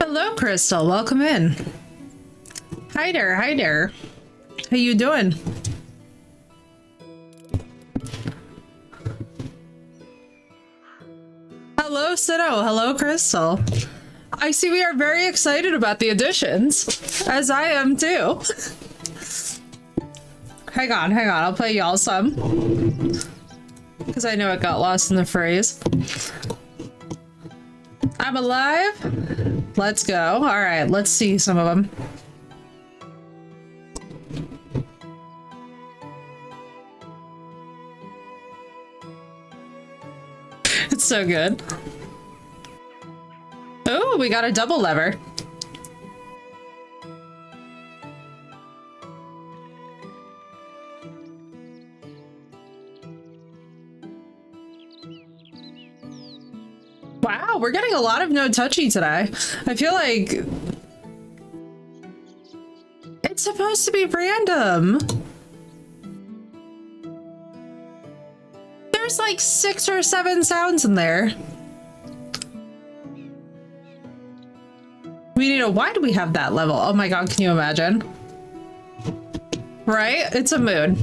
Hello, Crystal. Welcome in. Hi there. Hi there. How you doing? Hello, Sido. Hello, Crystal. I see we are very excited about the additions, as I am too. Hang on. I'll play y'all some. Because I know it got lost in the phrase. I'm alive. Let's go. All right, let's see some of them. It's so good. Oh, we got a double lever. Wow, we're getting a lot of no touchy today. I feel like it's supposed to be random. There's like 6 or 7 sounds in there. We need a, why do we have that level? Oh my god, can you imagine? Right? It's a mood.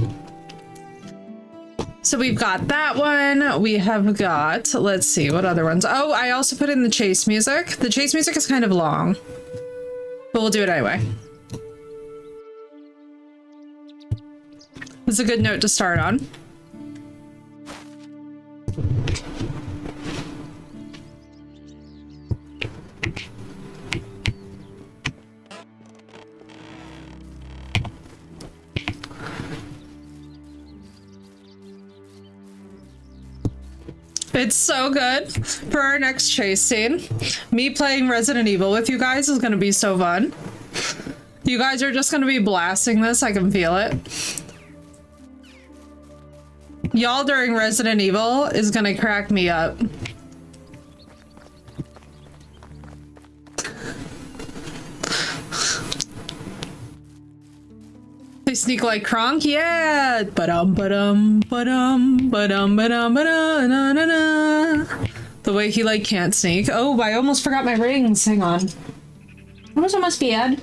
So we've got that one. We have got, let's see, what other ones? Oh, I also put in the chase music. The chase music is kind of long, but we'll do it anyway. It's a good note to start on. It's so good for our next chase scene. Me playing Resident Evil with you guys is going to be so fun. You guys are just going to be blasting this. I can feel it. Y'all during Resident Evil is going to crack me up. They sneak like Kronk, yeah. Ba-dum ba-dum ba-dum ba-dum ba-dum ba-dum na na na. The way he like can't sneak. Oh, I almost forgot my rings. Hang on. Those must be Ed.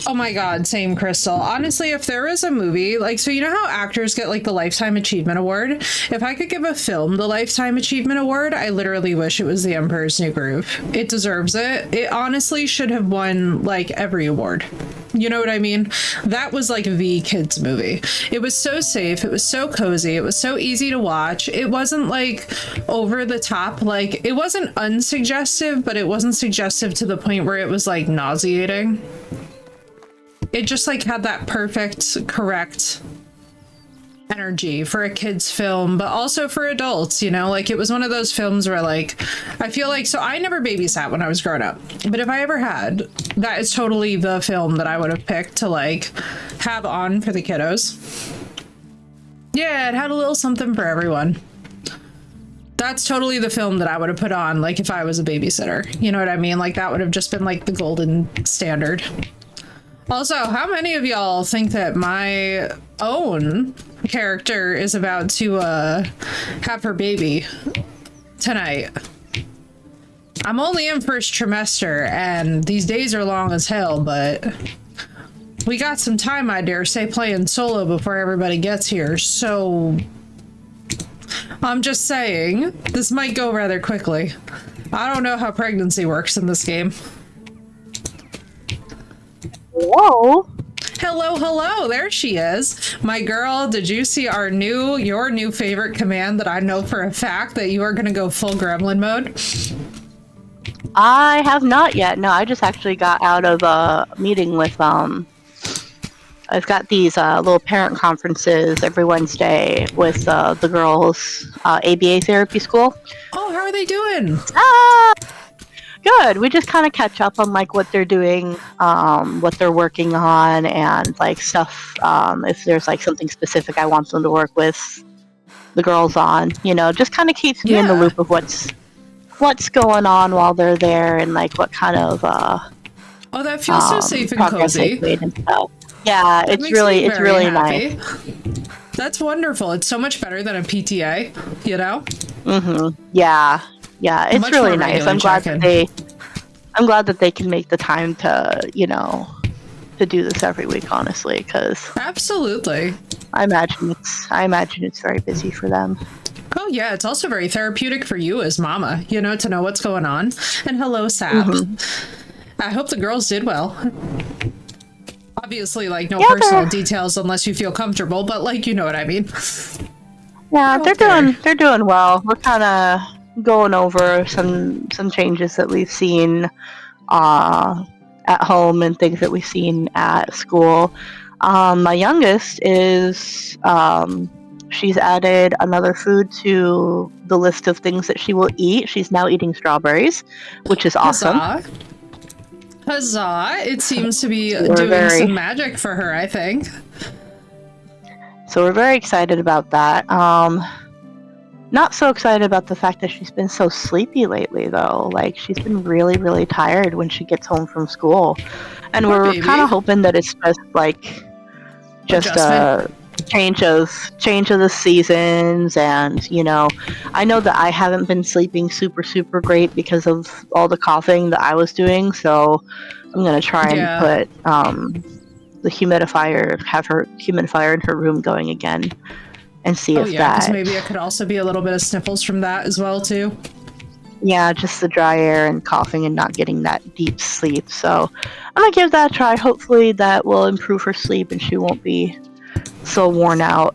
Oh my god, same, Crystal. Honestly, if there was a movie, like, so you know how actors get like the Lifetime Achievement Award? If I could give a film the Lifetime Achievement Award, I literally wish it was The Emperor's New Groove. It deserves it. It honestly should have won like every award. You know what I mean? That was like the kids movie. It was so safe. It was so cozy. It was so easy to watch. It wasn't like over the top. Like, it wasn't unsuggestive, but it wasn't suggestive to the point where it was like nauseating. It just like had that perfect, correct energy for a kid's film, but also for adults, you know? Like, it was one of those films where like, I feel like, so I never babysat when I was growing up, but if I ever had, that is totally the film that I would have picked to like have on for the kiddos. Yeah, it had a little something for everyone. That's totally the film that I would have put on, like, if I was a babysitter. You know what I mean? Like, that would have just been like the golden standard. Also, how many of y'all think that my own character is about to have her baby tonight? I'm only in first trimester and these days are long as hell, but we got some time, I dare say, playing solo before everybody gets here, so I'm just saying this might go rather quickly. I don't know how pregnancy works in this game. Whoa. Hello, hello. There she is. My girl, did you see your new favorite command that I know for a fact that you are going to go full gremlin mode? I have not yet. No, I just actually got out of a meeting with I've got these little parent conferences every Wednesday with the girls' ABA therapy school. Oh, how are they doing? Good. We just kind of catch up on like what they're doing, what they're working on, and like stuff. If there's like something specific I want them to work with the girls on, just kind of keeps me in the loop of what's going on while they're there, and like what kind of oh, that feels so safe and cozy. And stuff. Yeah, it's really happy. Nice. That's wonderful. It's so much better than a PTA, Mm-hmm. Yeah, it's much really nice. I'm glad that they can make the time to to do this every week. Honestly, because absolutely, I imagine it's very busy for them. Oh yeah, it's also very therapeutic for you as mama, to know what's going on. And hello, Sap. Mm-hmm. I hope the girls did well. Obviously, like no personal details unless you feel comfortable, but like you know what I mean. Yeah, they're doing well. We're kind of going over some changes that we've seen at home and things that we've seen at school. My youngest is she's added another food to the list of things that she will eat. She's now eating strawberries, which is awesome. Huzzah! It seems to be doing some magic for her, I think. So we're very excited about that. Not so excited about the fact that she's been so sleepy lately, though. Like, she's been really, really tired when she gets home from school. And we're kind of hoping that it's just a change of the seasons. And, I know that I haven't been sleeping super, super great because of all the coughing that I was doing. So I'm going to try and put the have her humidifier in her room going again. And see if that... because maybe it could also be a little bit of sniffles from that as well, too. Yeah, just the dry air and coughing and not getting that deep sleep. So I'm going to give that a try. Hopefully that will improve her sleep and she won't be so worn out.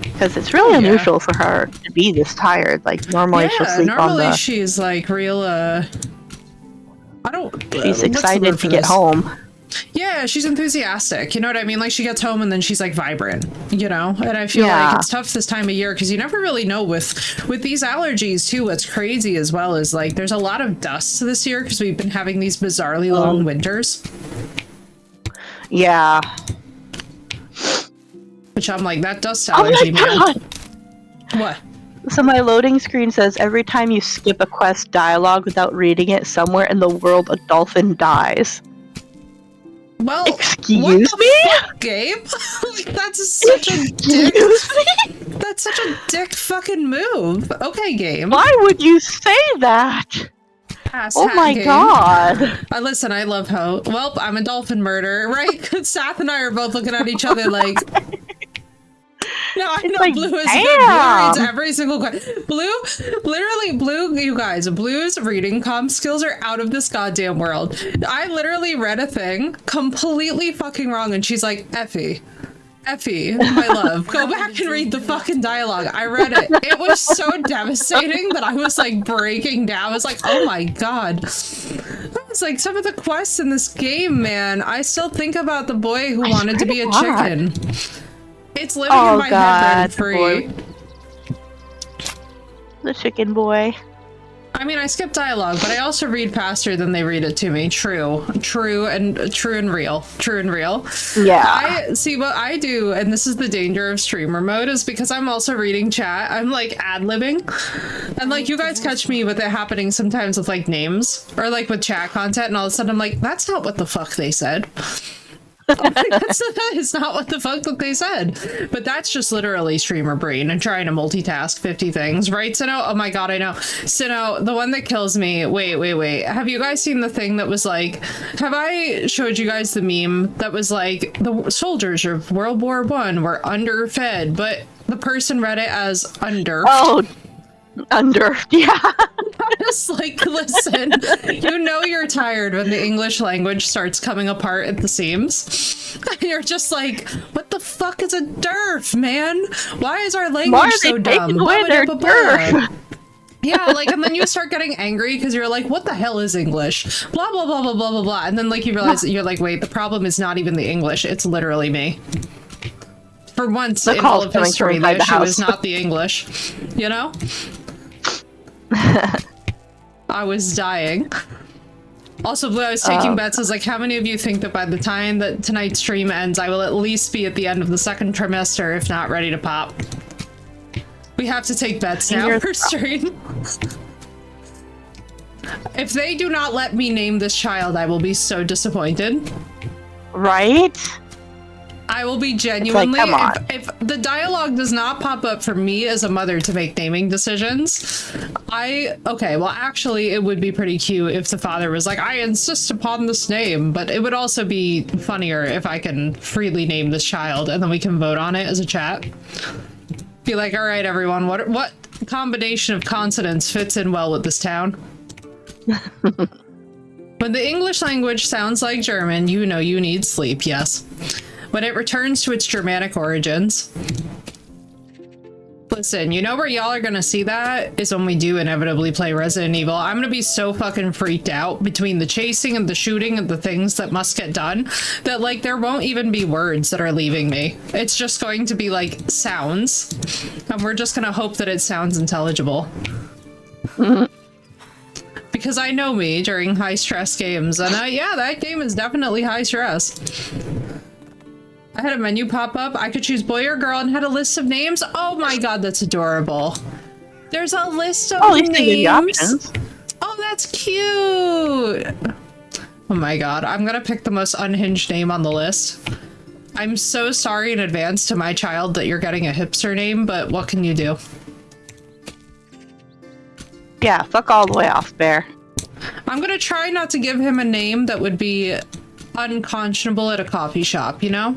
Because it's really unusual for her to be this tired. Like, normally she'll sleep on the... normally she's, like, real, she's excited to get home. Yeah, she's enthusiastic. You know what I mean? Like, she gets home and then she's like vibrant, And I feel like it's tough this time of year because you never really know with these allergies too. What's crazy as well is like there's a lot of dust this year because we've been having these bizarrely long winters. Yeah. Which I'm like, that dust allergy, man. What? So my loading screen says every time you skip a quest dialogue without reading it, somewhere in the world a dolphin dies. Well, excuse me, Gabe. That's such a dick. That's such a dick fucking move. Okay, Gabe. Why would you say that? Oh my god. Listen, I love Ho. Well, I'm a dolphin murderer, right? Seth and I are both looking at each other like. No, I know like, Blue is good. Blue reads every single question. Blue, you guys, Blue's reading comp skills are out of this goddamn world. I literally read a thing completely fucking wrong, and she's like, Effie, my love, go back and read the fucking dialogue. I read it. It was so devastating that I was like breaking down. I was like, oh my god. It's like some of the quests in this game, man. I still think about the boy who wanted to be a chicken. It's living in my head rent free. The chicken boy. I mean, I skip dialogue, but I also read faster than they read it to me. True and real. Yeah. I see what I do, and this is the danger of streamer mode, is because I'm also reading chat. I'm like ad-libbing, and like you guys catch me with it happening sometimes with like names or like with chat content, and all of a sudden I'm like, that's not what the fuck they said. That is not what the fuck that they said. But that's just literally streamer brain and trying to multitask 50 things, right, Sino? Oh my god, I know. Sino, the one that kills me. Wait. Have you guys seen the thing that was like, have I showed you guys the meme that was like, the soldiers of World War I were underfed, but the person read it as under. Oh, under, yeah. Just like, listen, you know you're tired when the English language starts coming apart at the seams. And you're just like, what the fuck is a derf, man? Why is our language Why are so they dumb? taking away their derf? Yeah, like, and then you start getting angry because you're like, what the hell is English? Blah, blah, blah, blah, blah, blah, blah. And then, like, you realize that you're like, wait, the problem is not even the English. It's literally me. For once in all of history, the issue is not the English. You know? I was dying. Also, Blue, I was taking bets. I was like, how many of you think that by the time that tonight's stream ends, I will at least be at the end of the second trimester, if not ready to pop? We have to take bets now for stream. If they do not let me name this child, I will be so disappointed. Right? I will be genuinely... Like, come on. If the dialogue does not pop up for me as a mother to make naming decisions, okay, well, actually, it would be pretty cute if the father was like, I insist upon this name, but it would also be funnier if I can freely name this child, and then we can vote on it as a chat. Be like, all right, everyone, what combination of consonants fits in well with this town? When the English language sounds like German, you know you need sleep, yes. When it returns to its Germanic origins. Listen, you know where y'all are gonna see that is when we do inevitably play Resident Evil. I'm gonna be so fucking freaked out between the chasing and the shooting and the things that must get done that, like, there won't even be words that are leaving me. It's just going to be, like, sounds. And we're just gonna hope that it sounds intelligible. Because I know me during high-stress games, and yeah, that game is definitely high stress. I had a menu pop up. I could choose boy or girl and had a list of names. Oh my god, that's adorable. There's a list of names. Oh, that's cute. Oh my god, I'm gonna pick the most unhinged name on the list. I'm so sorry in advance to my child that you're getting a hipster name, but what can you do? Yeah, fuck all the way off, Bear. I'm gonna try not to give him a name that would be unconscionable at a coffee shop, you know?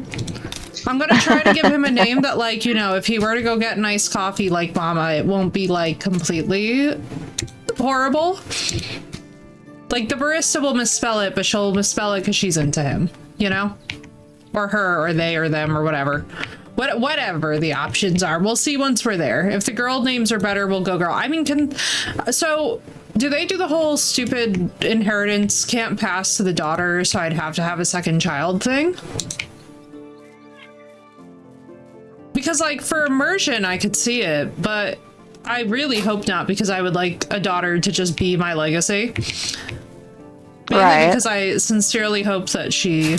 I'm gonna try to give him a name that, like, you know, if he were to go get nice coffee like Mama, it won't be, like, completely horrible. Like, the barista will misspell it, but she'll misspell it because she's into him, you know? Or her, or they, or them, or whatever. Whatever the options are. We'll see once we're there. If the girl names are better, we'll go girl. I mean, so... Do they do the whole stupid inheritance can't pass to the daughter, so I'd have to have a second child thing? Because, like, for immersion, I could see it, but I really hope not, because I would like a daughter to just be my legacy. Mainly because I sincerely hope that she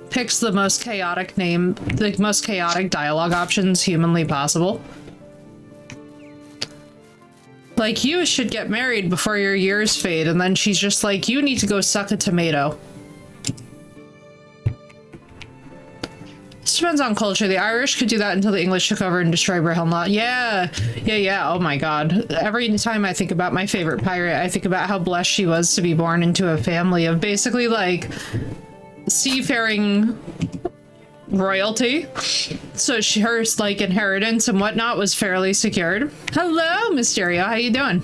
picks the most chaotic name, the most chaotic dialogue options humanly possible. Like, you should get married before your years fade, and then she's just like, you need to go suck a tomato. This depends on culture. The Irish could do that until the English took over and destroyed Brahma. Yeah. Oh my god. Every time I think about my favorite pirate, I think about how blessed she was to be born into a family of basically, like, seafaring royalty, so her, like, inheritance and whatnot was fairly secured. Hello, Mysterio, how you doing?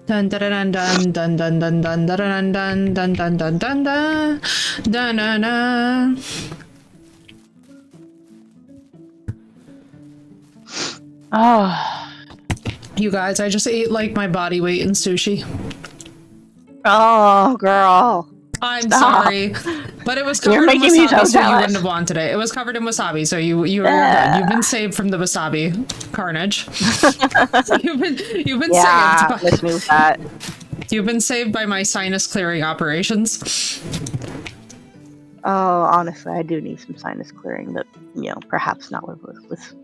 Dun dun dun dun dun dun dun dun dun dun dun dun dun dun dun dun dun. Oh, you guys, I just ate like my body weight in sushi. Oh, girl. I'm sorry, but it was covered in wasabi, so you wouldn't have wanted it. It was covered in wasabi, so you're good. You've been saved from the wasabi carnage. you've been saved. Miss me with that. You've been saved by my sinus clearing operations. Oh, honestly, I do need some sinus clearing, but, you know, perhaps not with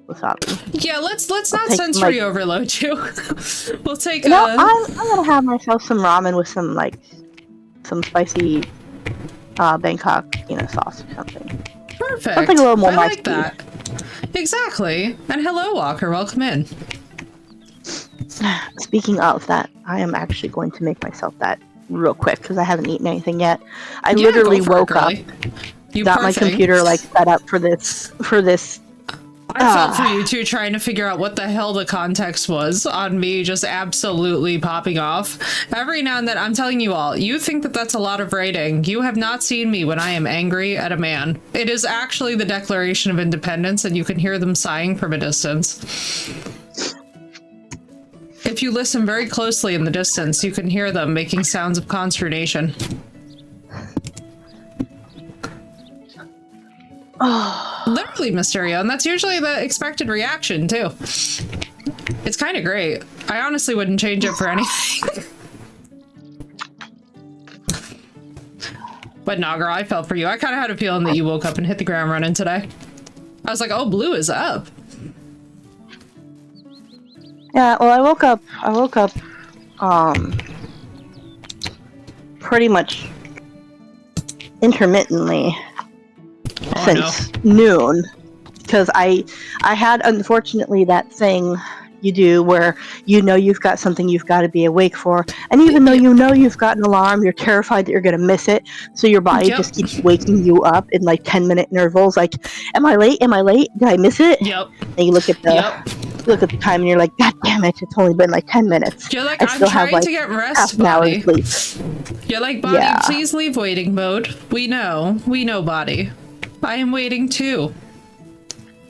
wasabi. Yeah, let's not sensory overload you. We'll take. I'm gonna have myself some ramen with some spicy Bangkok, sauce or something. Perfect. Something a little more I like that. Exactly. And hello, Walker. Welcome in. Speaking of that, I am actually going to make myself that real quick because I haven't eaten anything yet. I literally woke up, got my computer set up for this I felt for you too, trying to figure out what the hell the context was on me just absolutely popping off. Every now and then, I'm telling you all, you think that that's a lot of writing. You have not seen me when I am angry at a man. It is actually the Declaration of Independence, and you can hear them sighing from a distance. If you listen very closely in the distance, you can hear them making sounds of consternation. Literally, Mysterio, and that's usually the expected reaction too. It's kind of great. I honestly wouldn't change it for anything. But nah, girl, I felt for you. I kind of had a feeling that you woke up and hit the ground running today. I was like, oh, Blue is up. Yeah, well, I woke up, pretty much intermittently since noon, because I had, unfortunately, that thing you do where you know you've got something you've got to be awake for, and even though you know you've got an alarm, you're terrified that you're going to miss it, so your body just keeps waking you up in like 10-minute intervals, like, am I late, did I miss it? And you look at the time and you're like, god damn it, it's only been like 10 minutes. You're like, I I'm still trying have, like, to get rest, half an body. hour sleep. You're like, body, please leave waiting mode. We know, body. I am waiting too.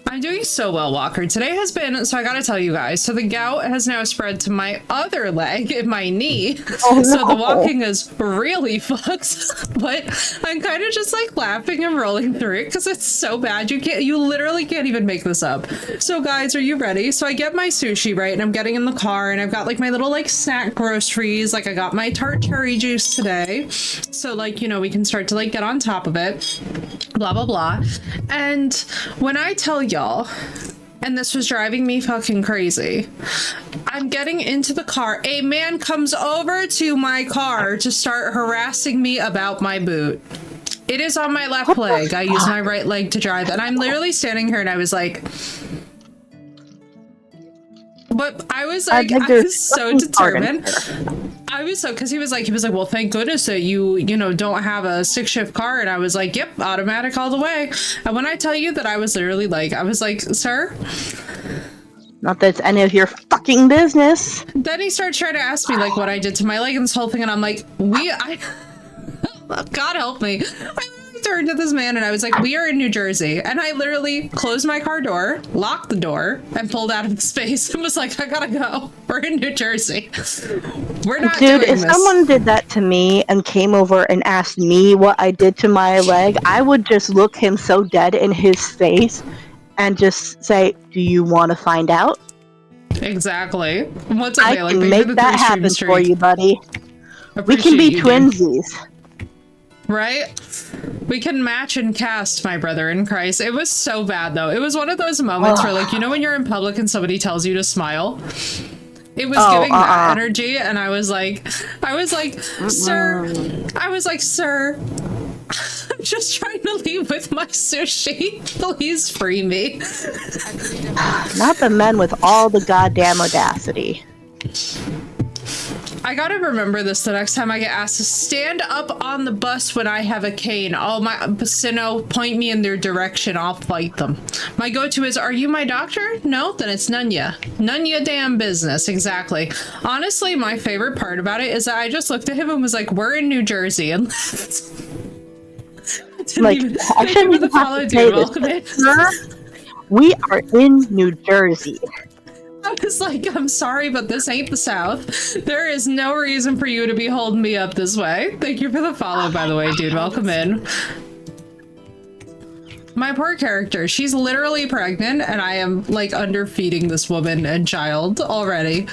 I'm doing so well, Walker. Today has been, so I gotta tell you guys, so the gout has now spread to my other leg and my knee. Oh, no. So the walking is really fucked. But I'm kind of just like laughing and rolling through it because it's so bad. You literally can't even make this up. So guys, are you ready? So I get my sushi, right? And I'm getting in the car and I've got like my little like snack groceries. Like I got my tart cherry juice today. So like, you know, we can start to like get on top of it. Blah, blah, blah. And when I tell y'all, and this was driving me fucking crazy, I'm getting into the car. A man comes over to my car to start harassing me about my boot. It is on my left leg. I use my right leg to drive. And I'm literally standing here and I was like... But I was like, I was so determined. I was so, because he was like, well, thank goodness that you know, don't have a 6-shift car. And I was like, yep, automatic all the way. And when I tell you that I was literally like, I was like, sir? Not that it's any of your fucking business. Then he started trying to ask me like what I did to my leg and this whole thing. And I'm like, God help me. I turned to this man and I was like, we are in New Jersey. And I literally closed my car door, locked the door, and pulled out of the space and was like, I gotta go. We're in New Jersey. We're not doing this. Dude, if someone did that to me and came over and asked me what I did to my leg, I would just look him so dead in his face and just say, do you want to find out? Exactly. What's up, I can make that happen for you, buddy. We can be twinsies. Right? We can match and cast, my brother in Christ. It was so bad, though. It was one of those moments where, like, you know when you're in public and somebody tells you to smile? It was giving that energy, and I was like, sir, I'm just trying to leave with my sushi. Please free me. Not the men with all the goddamn audacity. I gotta remember this the next time I get asked to stand up on the bus when I have a cane. Oh my, Basino, point me in their direction. I'll fight them. My go-to is, are you my doctor? No? Then it's none ya. None ya damn business. Exactly. Honestly, my favorite part about it is that I just looked at him and was like, we're in New Jersey, and left. Like, I shouldn't even have to say this, sir. We are in New Jersey. I was like, I'm sorry, but this ain't the South. There is no reason for you to be holding me up this way. Thank you for the follow, by the way, dude. Welcome in. My poor character. She's literally pregnant, and I am, like, underfeeding this woman and child already.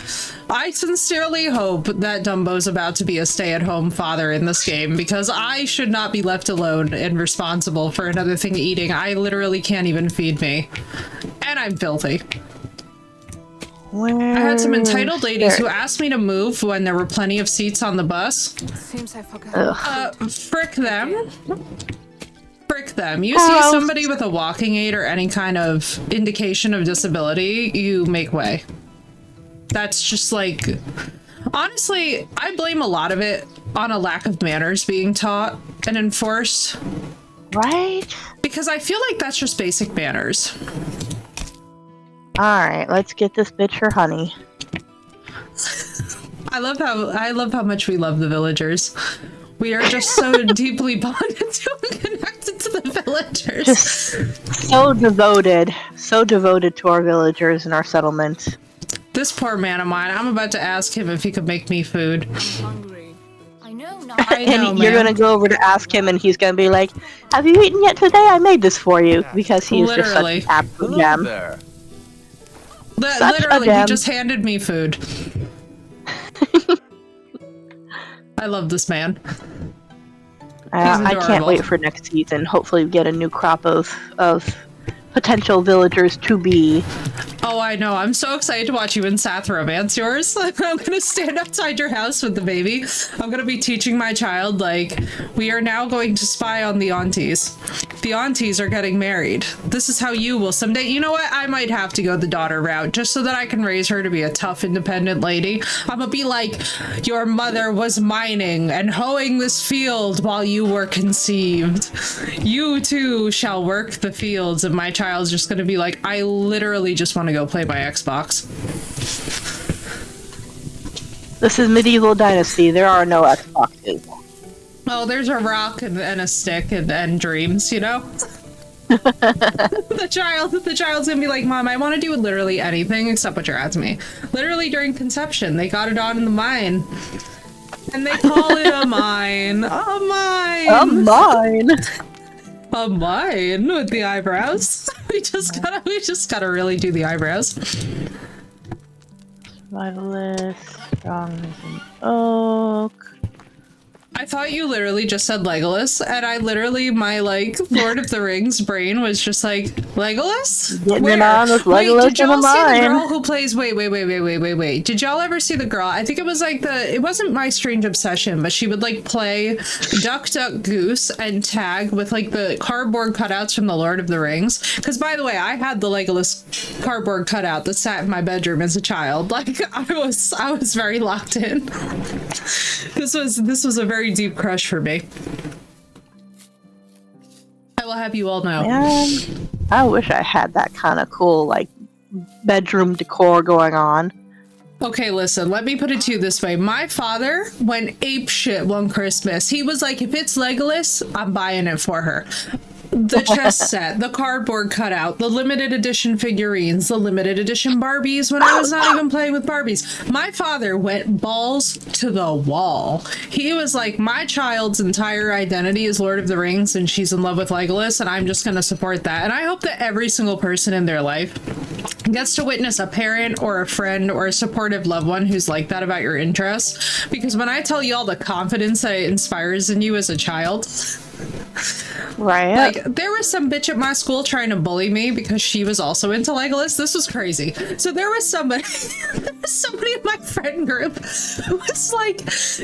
I sincerely hope that Dumbo's about to be a stay-at-home father in this game, because I should not be left alone and responsible for another thing eating. I literally can't even feed me. And I'm filthy. I had some entitled ladies who asked me to move when there were plenty of seats on the bus. Seems I forgot. Frick them. Frick them. You see somebody with a walking aid or any kind of indication of disability, you make way. That's just like... Honestly, I blame a lot of it on a lack of manners being taught and enforced. Right? Because I feel like that's just basic manners. Alright, let's get this bitch her honey. I love how much we love the villagers. We are just so deeply bonded to and connected to the villagers. Just so devoted to our villagers and our settlement. This poor man of mine, I'm about to ask him if he could make me food. I'm hungry. I know, not. I know, And you're man. gonna go over to ask him, and he's gonna be like, "Have you eaten yet today? I made this for you," because he's Literally. just such an absolute gem. There. Such a Literally, he gem. just handed me food. I love this man. I can't adorable. wait for next season. Hopefully, we get a new crop of potential villagers to be. Oh, I know. I'm so excited to watch you and Sath romance yours. I'm gonna stand outside your house with the baby. I'm gonna be teaching my child, like, we are now going to spy on the aunties. The aunties are getting married. This is how you will someday. You know what? I might have to go the daughter route just so that I can raise her to be a tough, independent lady. I'm gonna be like, your mother was mining and hoeing this field while you were conceived. You too shall work the fields. And my child's just gonna be like, I literally just want to go play my Xbox. This is medieval dynasty. There are no Xboxes. Oh, there's a rock and a stick and dreams, you know? the child's gonna be like, Mom, I want to do literally anything except what you're asking me. Literally during conception, they got it on in the mine. And they call it a mine. A mine. A mine. A mine with the eyebrows. we just gotta really do the eyebrows. Survivalist, strong as an oak. I thought you literally just said Legolas, and I literally, my, like, Lord of the Rings brain was just like, Legolas? Getting Where? it on with Wait, Legolas did in y'all the see the mine. girl who plays, wait. Did y'all ever see the girl? I think it was like it wasn't My Strange Obsession, but she would, like, play Duck, Duck, Goose and tag with, like, the cardboard cutouts from the Lord of the Rings. Because, by the way, I had the Legolas cardboard cutout that sat in my bedroom as a child. Like, I was very locked in. This was a very deep crush for me. I will have you all know. Man, I wish I had that kind of cool, like, bedroom decor going on. Okay, listen, let me put it to you this way. My father went ape shit one Christmas. He was like, if it's Legolas, I'm buying it for her. The chess set, the cardboard cutout, the limited edition figurines, the limited edition Barbies when I was not even playing with Barbies. My father went balls to the wall. He was like, my child's entire identity is Lord of the Rings and she's in love with Legolas and I'm just going to support that. And I hope that every single person in their life gets to witness a parent or a friend or a supportive loved one who's like that about your interests. Because when I tell you all the confidence that it inspires in you as a child... Right. Like, there was some bitch at my school trying to bully me because she was also into Legolas. This was crazy. So there was somebody in my friend group who was like,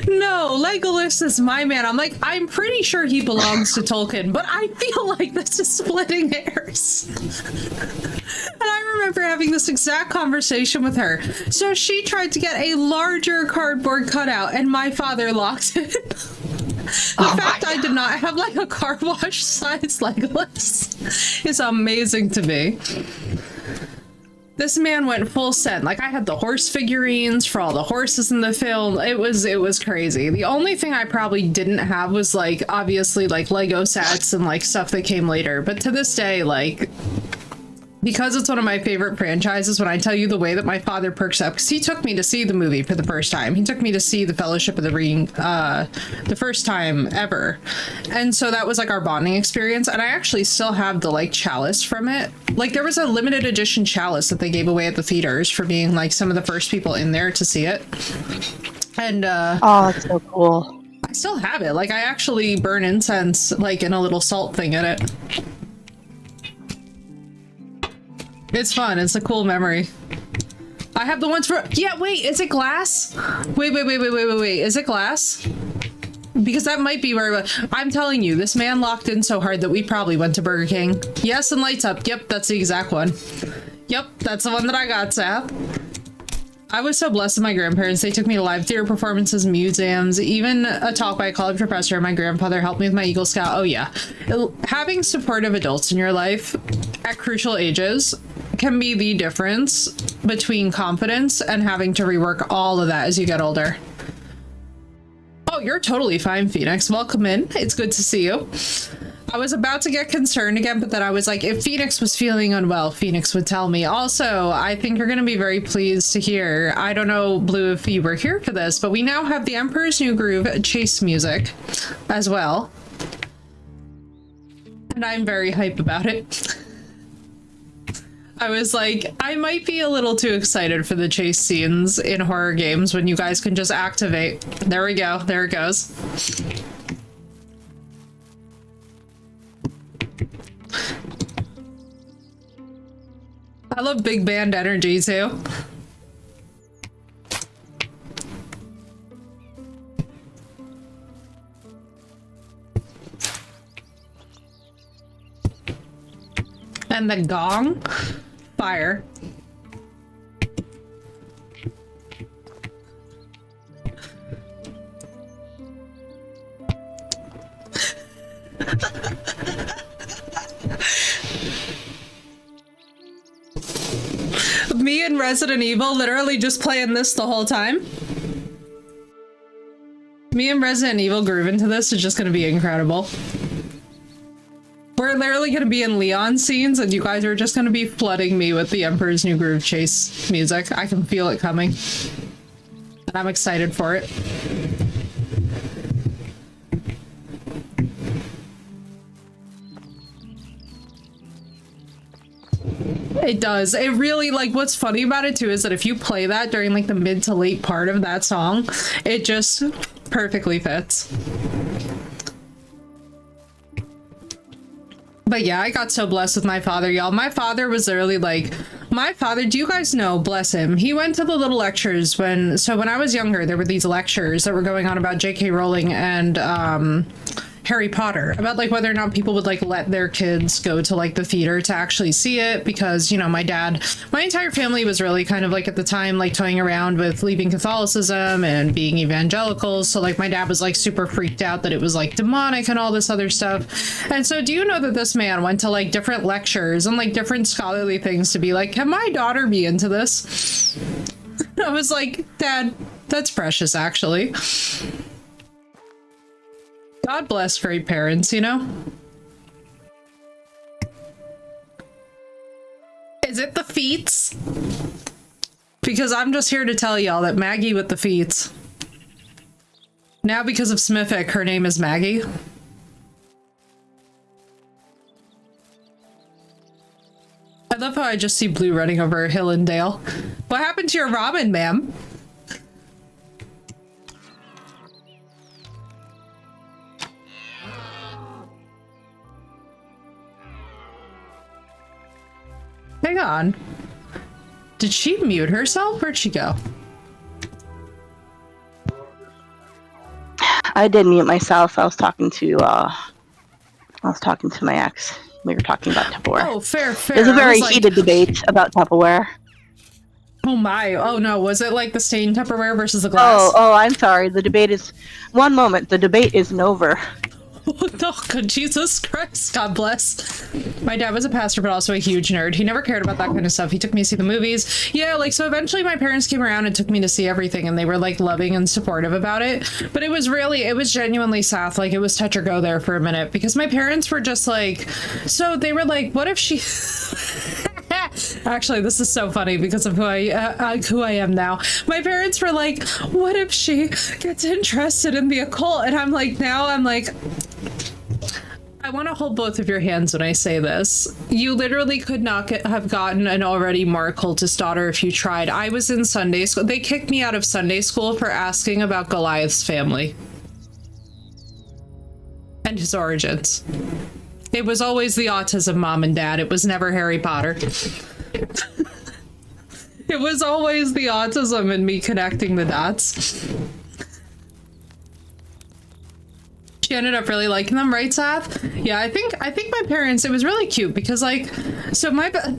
no, Legolas is my man. I'm like, I'm pretty sure he belongs to Tolkien, but I feel like this is splitting hairs. And I remember having this exact conversation with her. So she tried to get a larger cardboard cutout and my father locked it. The fact I did not have like a car wash size Legolas is amazing to me. This man went full send. Like, I had the horse figurines for all the horses in the film. It was crazy. The only thing I probably didn't have was like obviously like Lego sets and like stuff that came later. But to this day, like, because it's one of my favorite franchises, when I tell you the way that my father perks up, because he took me to see the movie for the first time. He took me to see the Fellowship of the Ring the first time ever. And so that was like our bonding experience. And I actually still have the like chalice from it. Like, there was a limited edition chalice that they gave away at the theaters for being like some of the first people in there to see it. And oh, that's so cool. I still have it. Like, I actually burn incense like in a little salt thing in it. It's fun. It's a cool memory. I have the ones for... Yeah, wait, is it glass? Wait. Is it glass? Because that might be where... I'm telling you, this man locked in so hard that we probably went to Burger King. Yes, and lights up. Yep, that's the exact one. Yep, that's the one that I got, Seth. I was so blessed with my grandparents. They took me to live theater performances, museums, even a talk by a college professor. My grandfather helped me with my Eagle Scout. Oh, yeah. Having supportive adults in your life at crucial ages can be the difference between confidence and having to rework all of that as you get older. Oh, you're totally fine, Phoenix. Welcome in. It's good to see you. I was about to get concerned again, but then I was like, if Phoenix was feeling unwell, Phoenix would tell me. Also, I think you're going to be very pleased to hear. I don't know, Blue, if you were here for this, but we now have the Emperor's New Groove chase music as well. And I'm very hype about it. I was like, I might be a little too excited for the chase scenes in horror games when you guys can just activate. There we go. There it goes. I love big band energy too. And the gong, fire. Me and Resident Evil literally just playing this the whole time. Me and Resident Evil grooving to this is just gonna be incredible. We're literally gonna be in Leon scenes and you guys are just gonna be flooding me with the Emperor's New Groove chase music. I can feel it coming. And I'm excited for it. It does. It really, like, what's funny about it too is that if you play that during like the mid to late part of that song, it just perfectly fits. But yeah, I got so blessed with my father, y'all. My father was literally like, my father, do you guys know, bless him, he went to the little lectures when I was younger, there were these lectures that were going on about J.K. Rowling and Harry Potter, about like whether or not people would like let their kids go to like the theater to actually see it, because, you know, my entire family was really kind of like at the time like toying around with leaving Catholicism and being evangelicals, so like my dad was like super freaked out that it was like demonic and all this other stuff. And so do you know that this man went to like different lectures and like different scholarly things to be like, can my daughter be into this? I was like, Dad, that's precious, actually. God bless great parents, you know? Is it the feats? Because I'm just here to tell y'all that Maggie with the feats. Now because of Smithic, her name is Maggie. I love how I just see Blue running over a hill and dale. What happened to your ramen, ma'am? Hang on. Did she mute herself? Where'd she go? I did mute myself. I was talking to my ex. We were talking about Tupperware. Oh, fair. There's a very heated debate about Tupperware. Oh my. Oh no, was it like the stained Tupperware versus the glass? Oh, I'm sorry. The debate is... One moment. The debate isn't over. Oh, good Jesus Christ. God bless. My dad was a pastor, but also a huge nerd. He never cared about that kind of stuff. He took me to see the movies. Yeah, like, so eventually my parents came around and took me to see everything, and they were, like, loving and supportive about it. But it was genuinely sad. Like, it was touch or go there for a minute, because my parents were just like, so they were like, what if she... Actually, this is so funny because of who I am now. My parents were like, what if she gets interested in the occult? And I'm like, I want to hold both of your hands when I say this. You literally could not have gotten an already more occultist daughter if you tried. I was in Sunday school. They kicked me out of Sunday school for asking about Goliath's family and his origins. It was always the autism mom and dad. It was never Harry Potter. It was always the autism and me connecting the dots. She ended up really liking them, right, Seth? Yeah, I think my parents, it was really cute because, like, so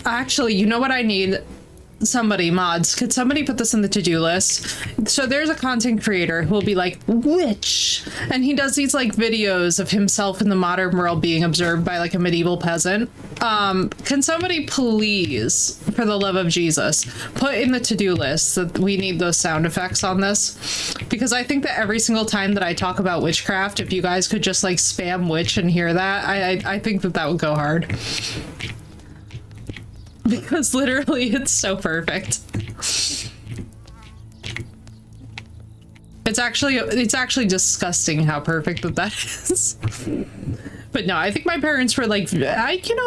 actually, you know what I need? somebody, mods, could somebody put this in the to-do list? So there's a content creator who will be like, witch, and he does these like videos of himself in the modern world being observed by like a medieval peasant. Can somebody please, for the love of Jesus, put in the to-do list that we need those sound effects on this? Because I think that every single time that I talk about witchcraft, if you guys could just like spam witch and hear that, I think that would go hard. Because literally it's so perfect. It's actually disgusting how perfect that is. But no, I think my parents were like,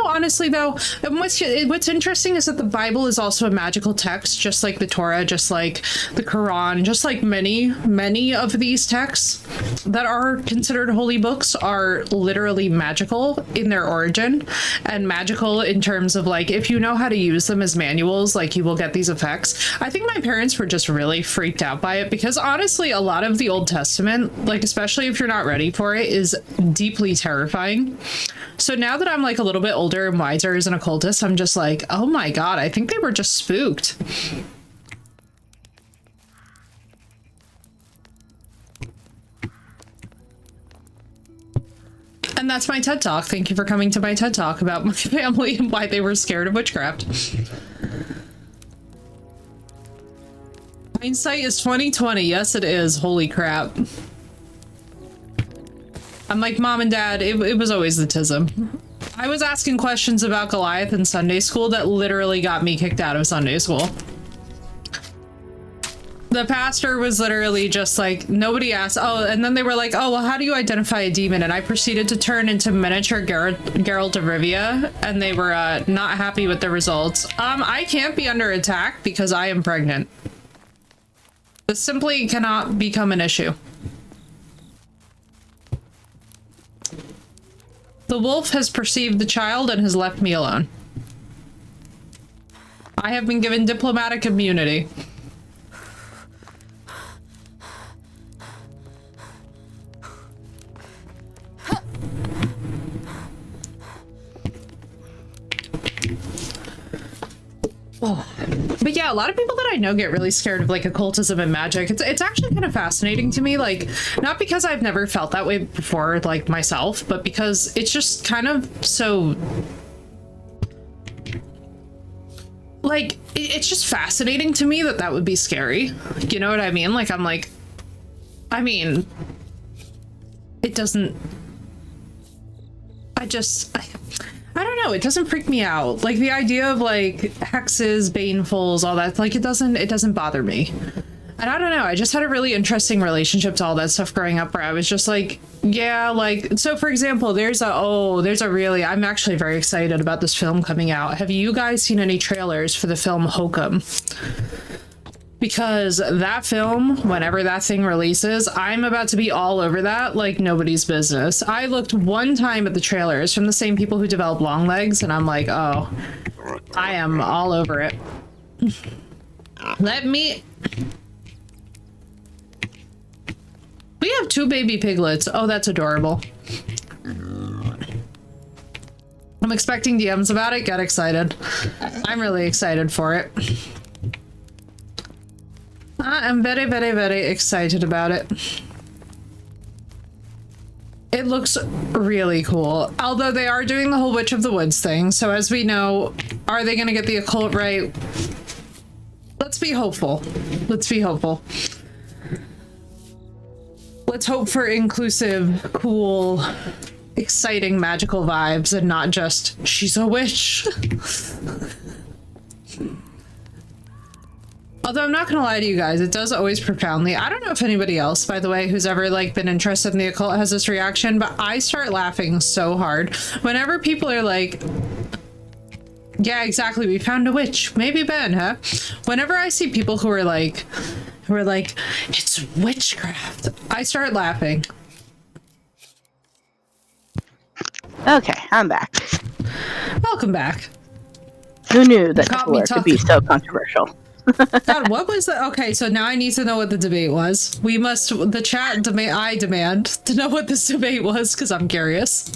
honestly though, what's interesting is that the Bible is also a magical text, just like the Torah, just like the Quran, just like many of these texts that are considered holy books are literally magical in their origin, and magical in terms of like, if you know how to use them as manuals, like you will get these effects. I think my parents were just really freaked out by it because honestly, a lot of the Old Testament, like especially if you're not ready for it, is deeply terrifying. So now that I'm like a little bit older and wiser as an occultist, I'm just like, oh my god, I think they were just spooked. And that's my TED Talk. Thank you for coming to my TED Talk about my family and why they were scared of witchcraft. Hindsight is 2020. Yes, it is. Holy crap. I'm like, Mom and Dad, it was always the tism. I was asking questions about Goliath in Sunday school that literally got me kicked out of Sunday school. The pastor was literally just like, nobody asked. Oh, and then they were like, oh, well, how do you identify a demon? And I proceeded to turn into miniature Geralt of Rivia, and they were not happy with the results. I can't be under attack because I am pregnant. This simply cannot become an issue. The wolf has perceived the child and has left me alone. I have been given diplomatic immunity. Oh. But yeah, a lot of people that I know get really scared of like occultism and magic. It's actually kind of fascinating to me, like not because I've never felt that way before like myself, but because it's just kind of so like it's just fascinating to me that would be scary. You know what I mean? Like I'm like, I mean, it doesn't, I don't know, it doesn't freak me out. Like the idea of like hexes, banefuls, all that, like it doesn't bother me. And I don't know, I just had a really interesting relationship to all that stuff growing up where I was just like, yeah, like, so for example, I'm actually very excited about this film coming out. Have you guys seen any trailers for the film Hokum? Because that film, whenever that thing releases, I'm about to be all over that like nobody's business. I looked one time at the trailers from the same people who developed Long Legs, and I'm like, oh, I am all over it. We have 2 baby piglets. Oh, that's adorable. I'm expecting DMs about it. Get excited. I'm really excited for it. I am very, very, very excited about it. It looks really cool. Although they are doing the whole Witch of the Woods thing. So as we know, are they going to get the occult right? Let's be hopeful. Let's be hopeful. Let's hope for inclusive, cool, exciting, magical vibes and not just, she's a witch. Although I'm not gonna lie to you guys, it does always profoundly. I don't know if anybody else, by the way, who's ever like been interested in the occult has this reaction, but I start laughing so hard whenever people are like, yeah, exactly, we found a witch. Maybe Ben, huh? Whenever I see people who are like, it's witchcraft, I start laughing. Okay, I'm back. Welcome back. Who knew that Tor could be so controversial? God, what was the... Okay, so now I need to know what the debate was. We must... The chat I demand to know what this debate was, because I'm curious.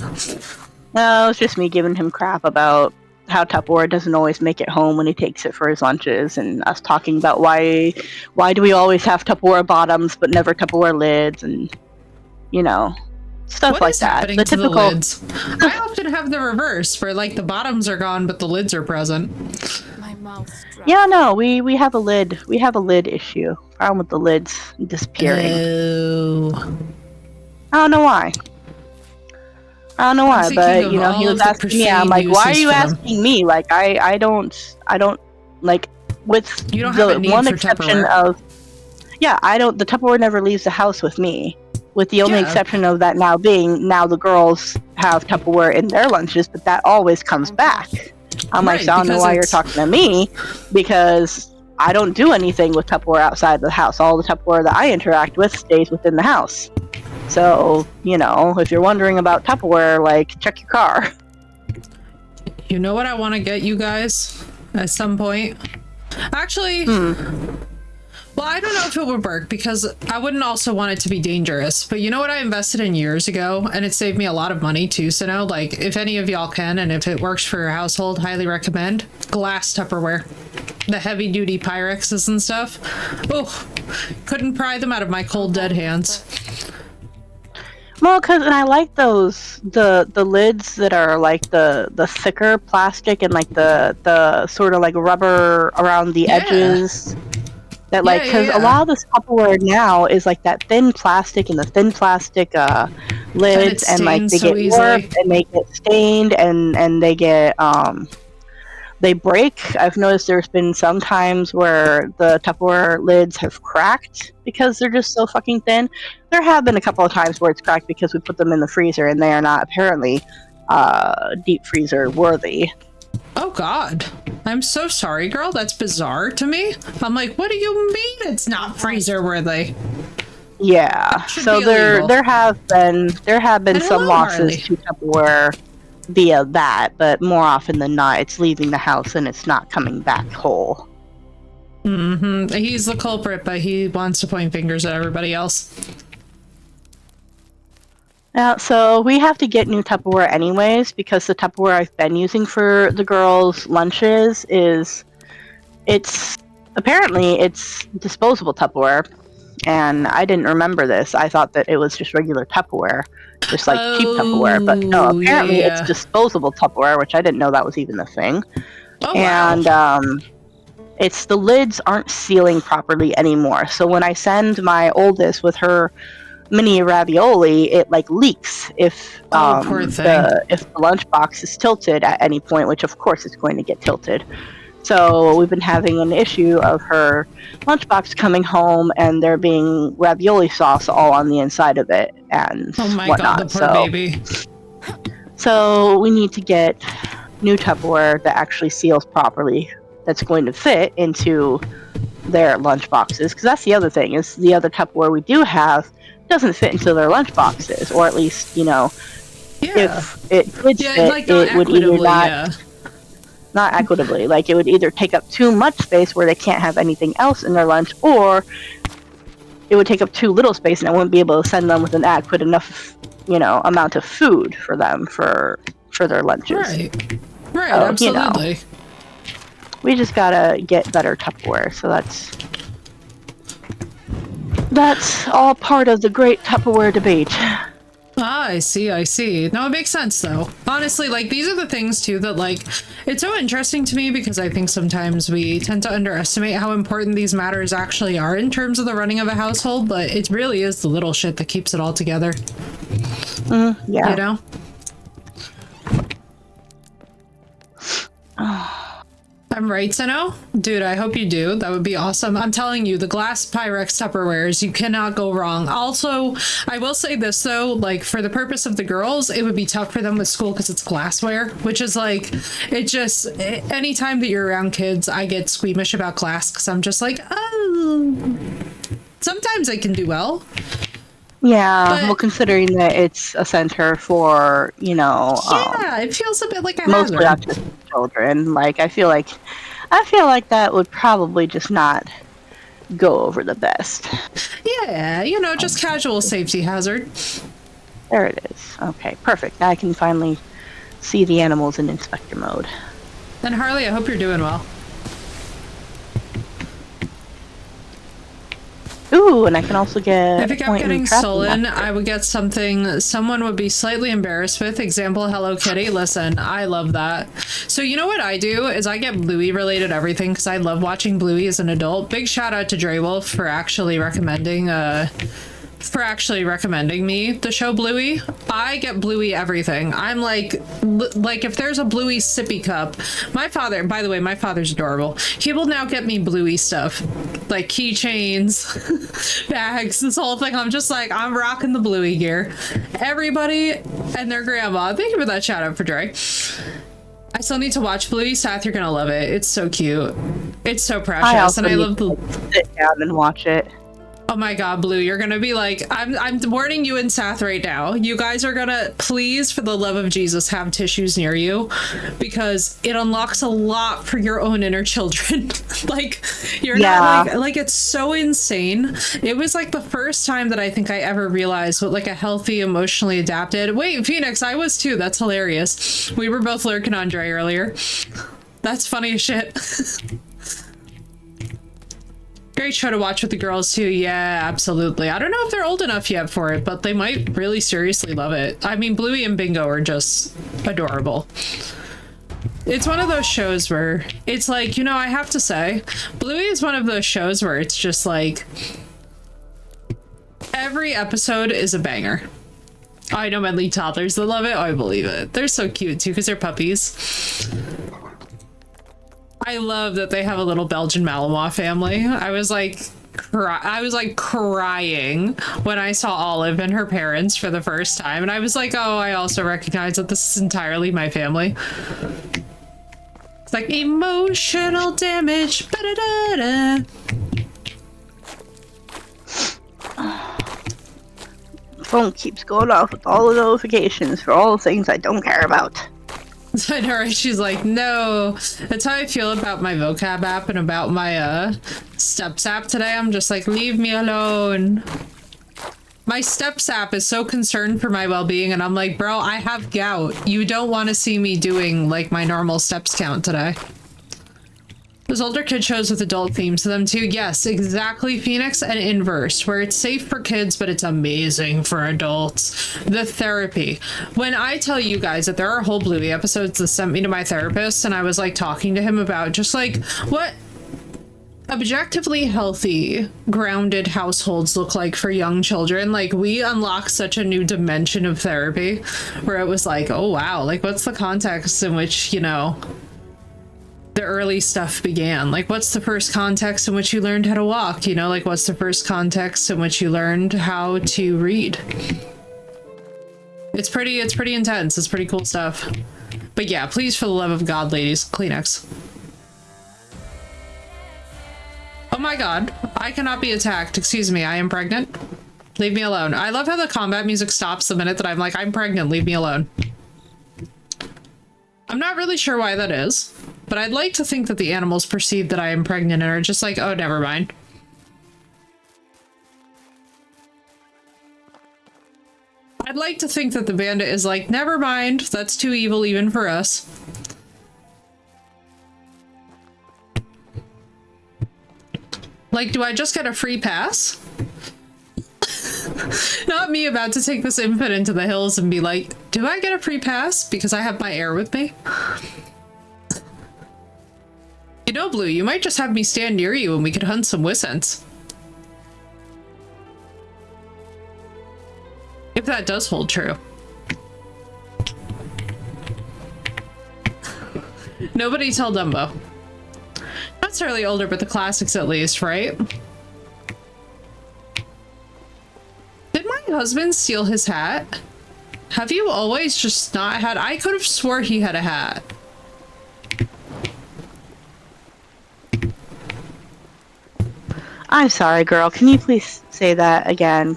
No, it's just me giving him crap about how Tupperware doesn't always make it home when he takes it for his lunches, and us talking about why do we always have Tupperware bottoms but never Tupperware lids, and stuff What like is that. happening The to the typical. lids? I often have the reverse, where like the bottoms are gone, but the lids are present. My mouth dry. Yeah, no, we have a lid. We have a lid issue. Problem with the lids disappearing. Oh. I don't know why. I'm thinking But of he all was of the asking me. I'm profane like, why are uses you for them. asking me? Like, I don't like with You don't have a the need one for exception Tupperware. of I don't. The Tupperware never leaves the house with me. With the only Yeah. exception of that now being the girls have Tupperware in their lunches, but that always comes back. I'm like, Right, so I don't know because why you're it's- talking to me, because I don't do anything with Tupperware outside the house. All the Tupperware that I interact with stays within the house. So, if you're wondering about Tupperware, like, check your car. You know what I want to get you guys at some point? Actually, well, I don't know if it would work because I wouldn't also want it to be dangerous. But you know what I invested in years ago, and it saved me a lot of money too. So now, like, if any of y'all can, and if it works for your household, highly recommend glass Tupperware. The heavy duty Pyrexes and stuff. Oh, couldn't pry them out of my cold dead hands. Well, and I like those the lids that are like the thicker plastic and like the sort of like rubber around the Yeah. edges. That like, Yeah, because a lot of this Tupperware now is like that thin plastic and the thin plastic lids, and like they stains so get easily. warped and they get stained and they get they break. I've noticed there's been some times where the Tupperware lids have cracked because they're just so fucking thin. There have been a couple of times where it's cracked because we put them in the freezer and they are not apparently deep freezer worthy. Oh God. I'm so sorry, girl. That's bizarre to me. I'm like, what do you mean it's not freezer worthy? Yeah. Should So be illegal. there have been And some hello, losses Harley. to Tupperware via that, but more often than not, it's leaving the house and it's not coming back whole. Mm-hmm. He's the culprit, but he wants to point fingers at everybody else. So we have to get new Tupperware anyways, because the Tupperware I've been using for the girls' lunches it's disposable Tupperware, and I didn't remember this. I thought that it was just regular Tupperware, just like cheap Tupperware, but no, apparently it's yeah. disposable Tupperware, which I didn't know that was even a thing. Oh, And wow. it's the lids aren't sealing properly anymore. So when I send my oldest with her mini ravioli, it like leaks if Oh, poor thing. if the lunchbox is tilted at any point, which of course it's going to get tilted. So we've been having an issue of her lunchbox coming home and there being ravioli sauce all on the inside of it and Oh my whatnot. God, the poor baby. So we need to get new Tupperware that actually seals properly, that's going to fit into their lunch boxes, because that's the other thing, is the other Tupperware we do have doesn't fit into their lunch boxes, or at least, Yeah. if it did Yeah, fit, like not it would either equitably, yeah. not equitably, like it would either take up too much space where they can't have anything else in their lunch, or it would take up too little space and I wouldn't be able to send them with an adequate enough, amount of food for them for their lunches. Right. Right, So, absolutely. We just gotta get better Tupperware, so that's all part of the great Tupperware debate. Ah, I see. No, it makes sense though. Honestly, like these are the things too that like it's so interesting to me because I think sometimes we tend to underestimate how important these matters actually are in terms of the running of a household, but it really is the little shit that keeps it all together. Yeah. You know? I'm right, Sino? Dude, I hope you do. That would be awesome. I'm telling you, the glass Pyrex Tupperwares, you cannot go wrong. Also, I will say this though, like for the purpose of the girls, it would be tough for them with school because it's glassware, which is like, anytime that you're around kids, I get squeamish about glass because I'm just like, oh, sometimes I can do well. Yeah, But- well, considering that it's a center for, Yeah, it feels a bit like a mostly hazard. autistic children, like I feel like that would probably just not go over the best. Yeah, just casual safety hazard. There it is. Okay, perfect. Now I can finally see the animals in inspector mode. And Harley, I hope you're doing well. Ooh, and I can also get. If it kept getting stolen, I would get something someone would be slightly embarrassed with. Example, Hello Kitty. Listen, I love that. So you know what I do is I get Bluey related everything because I love watching Bluey as an adult. Big shout out to Dre Wolf for actually recommending me the show Bluey. I get Bluey everything. I'm like if there's a Bluey sippy cup, my father, by the way, my father's adorable. He will now get me Bluey stuff, like keychains, bags, this whole thing. I'm just like, I'm rocking the Bluey gear. Everybody and their grandma. Thank you for that shout out for Dre. I still need to watch Bluey. Seth, you're gonna love it. It's so cute. It's so precious, and I love the sit down and watch it. Oh my god, Blue, you're gonna be like, I'm warning you and Seth right now. You guys are gonna, please, for the love of Jesus, have tissues near you, because it unlocks a lot for your own inner children. Like, you're not like it's so insane. It was like the first time that I think I ever realized what like a healthy, emotionally adapted. Wait, Phoenix, I was too. That's hilarious. We were both lurking on Dre earlier. That's funny as shit. Great show to watch with the girls too. Yeah, absolutely. I don't know if they're old enough yet for it, but they might really seriously love it. I mean, Bluey and Bingo are just adorable. It's one of those shows where it's like, you know, I have to say, Bluey is one of those shows where it's just like every episode is a banger. I know my lead toddlers that love it. I believe it. They're so cute too because they're puppies. I love that they have a little Belgian Malinois family. I was like crying when I saw Olive and her parents for the first time, and I was like, oh, I also recognize that this is entirely my family. It's like emotional damage. Ba-da-da-da. Phone keeps going off with all the notifications for all the things I don't care about. I know, right? She's like, no. That's how I feel about my vocab app and about my steps app today. I'm just like, leave me alone. My steps app is so concerned for my well-being, and I'm like, bro, I have gout. You don't want to see me doing like my normal steps count today. Those older kid shows with adult themes to them too. Yes, exactly, Phoenix, and inverse, where it's safe for kids, but it's amazing for adults. The therapy. When I tell you guys that there are whole Bluey episodes that sent me to my therapist, and I was like talking to him about just like what objectively healthy, grounded households look like for young children. Like, we unlocked such a new dimension of therapy where it was like, oh wow, like what's the context in which, you know, the early stuff began? Like, what's the first context in which you learned how to walk? You know, like, what's the first context in which you learned how to read? It's pretty intense. It's pretty cool stuff. But yeah, please, for the love of God, ladies, Kleenex. Oh my god, I cannot be attacked. Excuse me, I am pregnant. Leave me alone. I love how the combat music stops the minute that I'm like, I'm pregnant, leave me alone. I'm not really sure why that is, but I'd like to think that the animals perceive that I am pregnant and are just like, oh, never mind. I'd like to think that the bandit is like, never mind, that's too evil even for us. Like, do I just get a free pass? Not me about to take this infant into the hills and be like, do I get a free pass because I have my heir with me? You know, Blue, you might just have me stand near you and we could hunt some Wissents. If that does hold true. Nobody tell Dumbo. Not necessarily older, but the classics at least, right? Did my husband steal his hat? Have you always just not had? I could have swore he had a hat. I'm sorry, girl. Can you please say that again?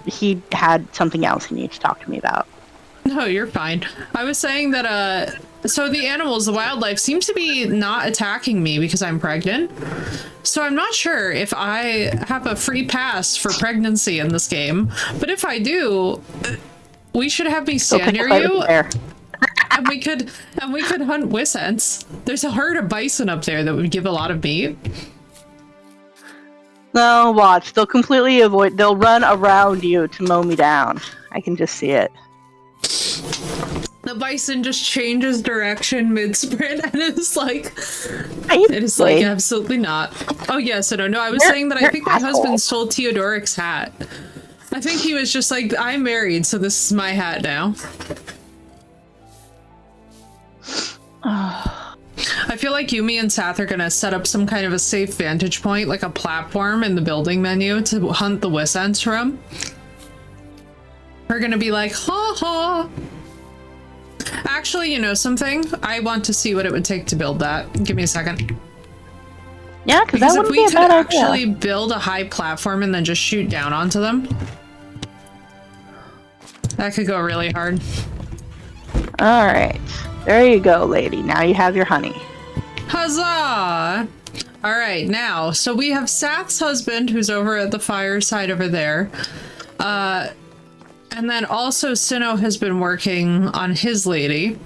He had something else he needs to talk to me about. No, you're fine. I was saying that, so the animals, the wildlife, seems to be not attacking me because I'm pregnant. So I'm not sure if I have a free pass for pregnancy in this game. But if I do, we should have me stand near you. and we could hunt wisents. There's a herd of bison up there that would give a lot of meat. No, watch. They'll completely avoid. They'll run around you to mow me down. I can just see it. The bison just changes direction mid-sprint and it's like... Hey, It is like, absolutely not. Oh, yes, I don't know. I was saying that I think my asshole. husband stole Theodoric's hat. I think he was just like, I'm married, so this is my hat now. I feel like Yumi and Sath are gonna set up some kind of a safe vantage point, like a platform in the building menu to hunt the wisents from. We're gonna be like, ha ha. Actually, you know something? I want to see what it would take to build that. Give me a second. Yeah, because that Because if wouldn't we be a could bad actually idea. build a high platform and then just shoot down onto them, that could go really hard. All right, there you go, lady. Now you have your honey. Huzzah! All right, now, so we have Sath's husband, who's over at the fireside over there. And then also Sinnoh has been working on his lady,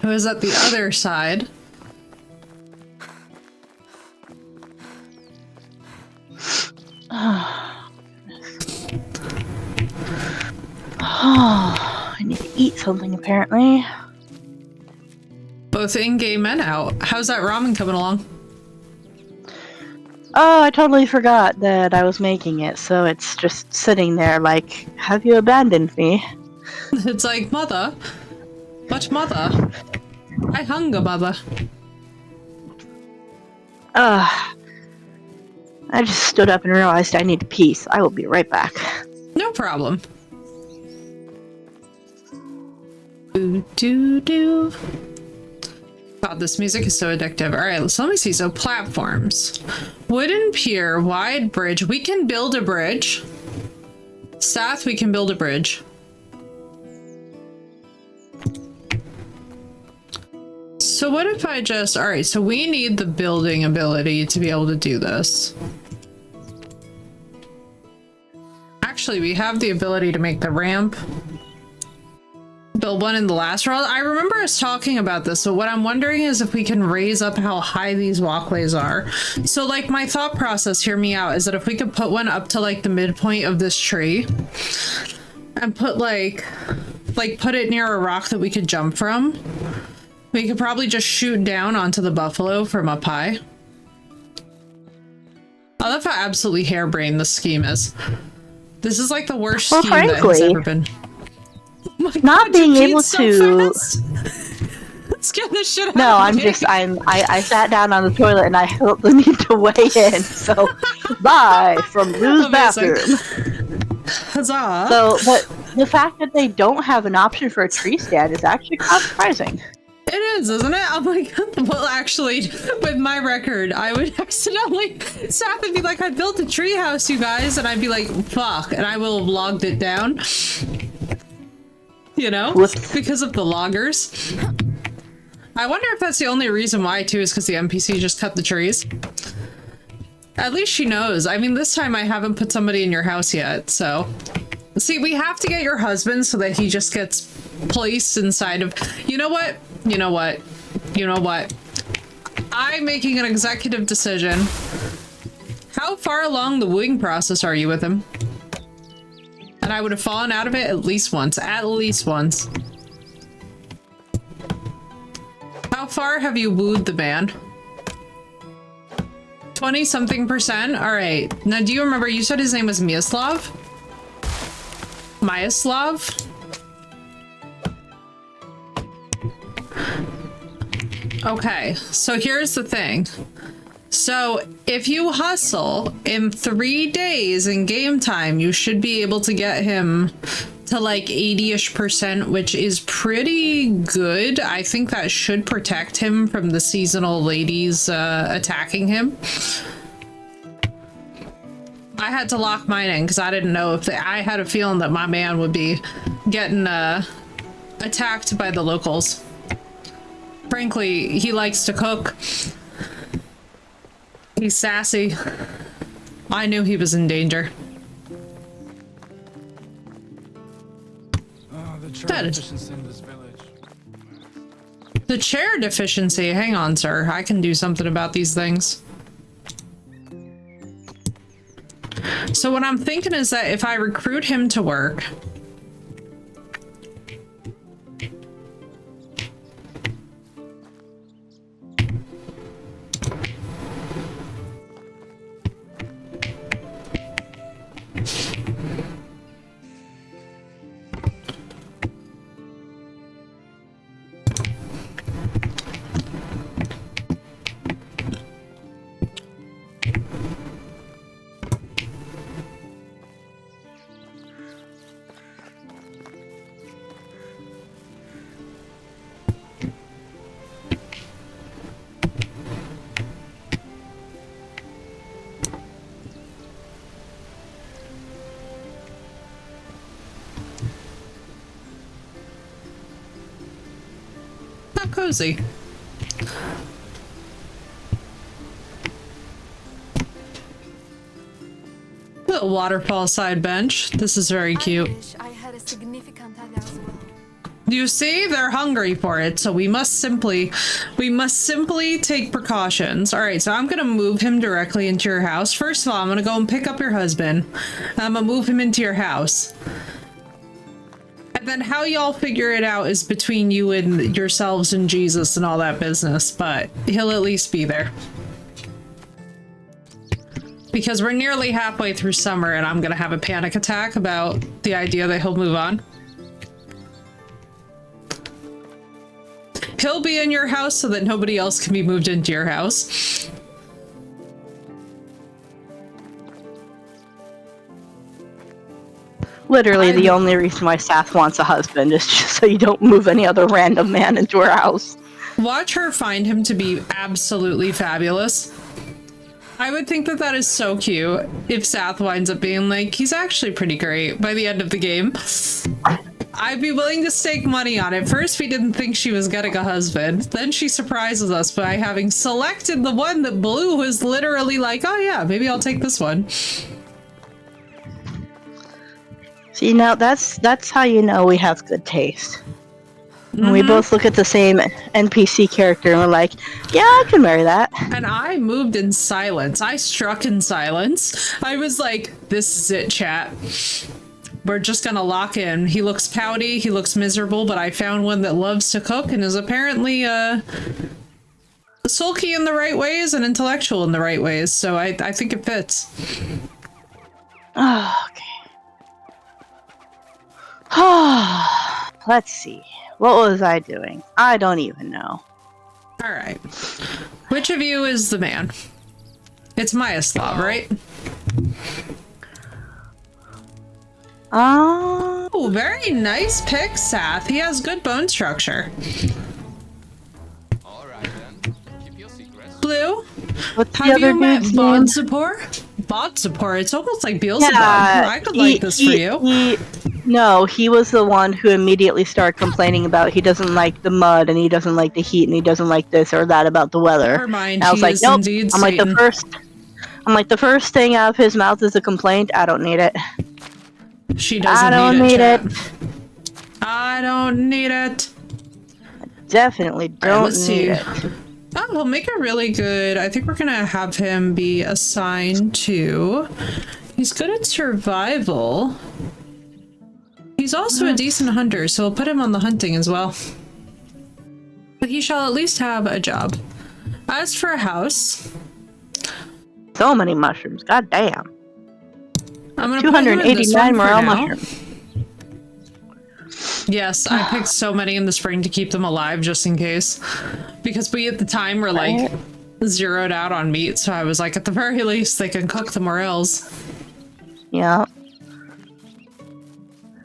who is at the other side. I need to eat something, apparently. Both in-game and out. How's that ramen coming along? Oh, I totally forgot that I was making it, so it's just sitting there like, have you abandoned me? It's like, mother? But mother? I hunger, mother. I just stood up and realized I need to pee, so I will be right back. No problem. Doo-doo-doo. God, this music is so addictive. All right, so let me see. So platforms. Wooden pier, wide bridge. We can build a bridge. Sath, we can build a bridge. So what if I just... All right, so we need the building ability to be able to do this. Actually, we have the ability to make the ramp. Build one in the last row. I remember us talking about this, so what I'm wondering is if we can raise up how high these walkways are. So like my thought process, hear me out, is that if we could put one up to like the midpoint of this tree and put like put it near a rock that we could jump from, we could probably just shoot down onto the buffalo from up high. I love how absolutely harebrained this scheme is. This is like the worst scheme that has ever been. Oh not God, being able to scare the shit out no of I'm me. just I sat down on the toilet and I felt the need to weigh in, so bye from Lou's bathroom. Huzzah. So but the fact that they don't have an option for a tree stand is actually quite surprising. It is, isn't it? I'm like, well, actually, with my record, I would accidentally Sath would be like, I built a treehouse, you guys, and I'd be like, fuck, and I will have logged it down. You know? Whoops. Because of the loggers. I wonder if that's the only reason why, too, is because the NPC just cut the trees. At least she knows. I mean, this time I haven't put somebody in your house yet, so... See, we have to get your husband so that he just gets placed inside of... You know what? You know what? You know what? I'm making an executive decision. How far along the wooing process are you with him? And I would have fallen out of it at least once. At least once. How far have you wooed the man? 20-something%? Alright. Now, do you remember, you said his name was Miaslav? Myaslav? Okay, so here's the thing. So if you hustle in 3 days in game time, you should be able to get him to like 80-ish%, which is pretty good. I think that should protect him from the seasonal ladies attacking him. I had to lock mine in because I didn't know if I had a feeling that my man would be getting attacked by the locals. Frankly, he likes to cook. He's sassy. I knew he was in danger. Oh, the traffic's in this village. The chair deficiency. Hang on, sir. I can do something about these things. So what I'm thinking is that if I recruit him to work... How cozy. Little waterfall side bench. This is very cute. I wish I had a significant other as well. You see, they're hungry for it, so we must simply take precautions. All right, so I'm gonna move him directly into your house. First of all, I'm gonna go and pick up your husband. I'm gonna move him into your house. And then how y'all figure it out is between you and yourselves and Jesus and all that business, but he'll at least be there. Because we're nearly halfway through summer and I'm gonna have a panic attack about the idea that he'll move on. He'll be in your house so that nobody else can be moved into your house. Literally, the only reason why Sath wants a husband is just so you don't move any other random man into her house. Watch her find him to be absolutely fabulous. I would think that that is so cute if Sath winds up being like, he's actually pretty great by the end of the game. I'd be willing to stake money on it. First, we didn't think she was getting a husband. Then she surprises us by having selected the one that Blue was literally like, oh yeah, maybe I'll take this one. See, now that's how you know we have good taste. When we both look at the same NPC character and we're like, yeah, I can marry that. And I moved in silence. I struck in silence. I was like, this is it, chat. We're just gonna lock in. He looks pouty, he looks miserable, but I found one that loves to cook and is apparently sulky in the right ways and intellectual in the right ways, so I think it fits. Oh, okay. Let's see. What was I doing? I don't even know. Alright. Which of you is the man? It's Myaslav, right? Oh, very nice pick, Sath. He has good bone structure. Alright then. Keep your secrets. Blue, What's the have other you met dude's name? Bodzapor? Bodzapor, it's almost like Beelzebub. Yeah, I could like this for you. No, he was the one who immediately started complaining about he doesn't like the mud and he doesn't like the heat and he doesn't like this or that about the weather. Never mind, And I was he like, is nope. indeed I'm like Satan. the first thing out of his mouth is a complaint. I don't need it. She doesn't I don't need it. need Chat. I don't need it. Definitely don't let's need see. it. Oh, he'll make it really good. I think we're gonna have him be assigned to... He's good at survival. He's also a decent hunter, so we'll put him on the hunting as well. But he shall at least have a job. As for a house... So many mushrooms. God damn. I'm gonna put him in this 289 one for morel now. mushrooms. Yes, I picked so many in the spring to keep them alive just in case. Because we at the time were like zeroed out on meat, so I was like, at the very least, they can cook the morels. Yeah.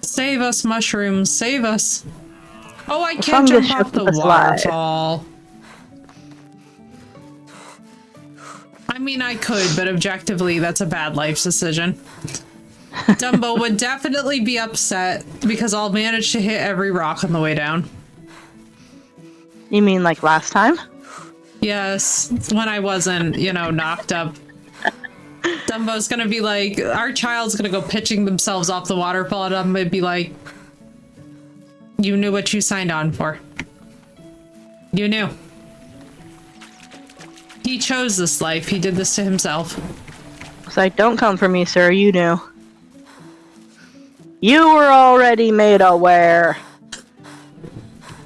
Save us, mushrooms, save us. Oh, I can't fungus jump off should the keep us alive. waterfall. I mean, I could, but objectively, that's a bad life decision. Dumbo would definitely be upset because I'll manage to hit every rock on the way down. You mean like last time? Yes, when I wasn't, you know, knocked up. Dumbo's gonna be like, our child's gonna go pitching themselves off the waterfall, and I'm gonna be like, you knew what you signed on for. You knew. He chose this life. He did this to himself. It's like, don't come for me, sir. You knew. You were already made aware.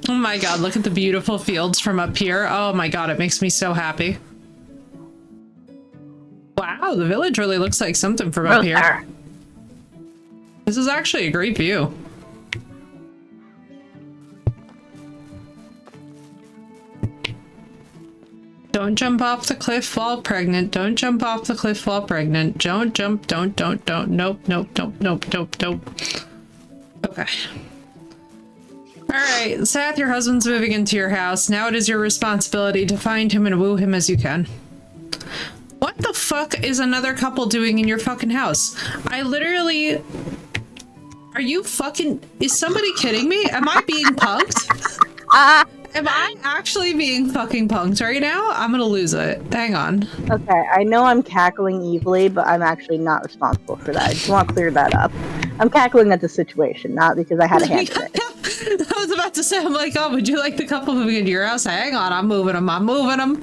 Oh my god, look at the beautiful fields from up here. Oh my god, it makes me so happy. Wow, the village really looks like something from up here. This is actually a great view. Don't jump off the cliff while pregnant. Don't jump off the cliff while pregnant. Don't jump. Don't. Nope. Okay. Alright, Seth, your husband's moving into your house. Now it is your responsibility to find him and woo him as you can. What the fuck is another couple doing in your fucking house? I literally... Are you fucking... Is somebody kidding me? Am I being punked? Am I actually being fucking punked right now? I'm gonna lose it. Hang on. Okay, I know I'm cackling evilly, but I'm actually not responsible for that. I just want to clear that up. I'm cackling at the situation, not because I had a hand in it. I was about to say, I'm like, oh, would you like the couple moving into your house? Hang on, I'm moving them.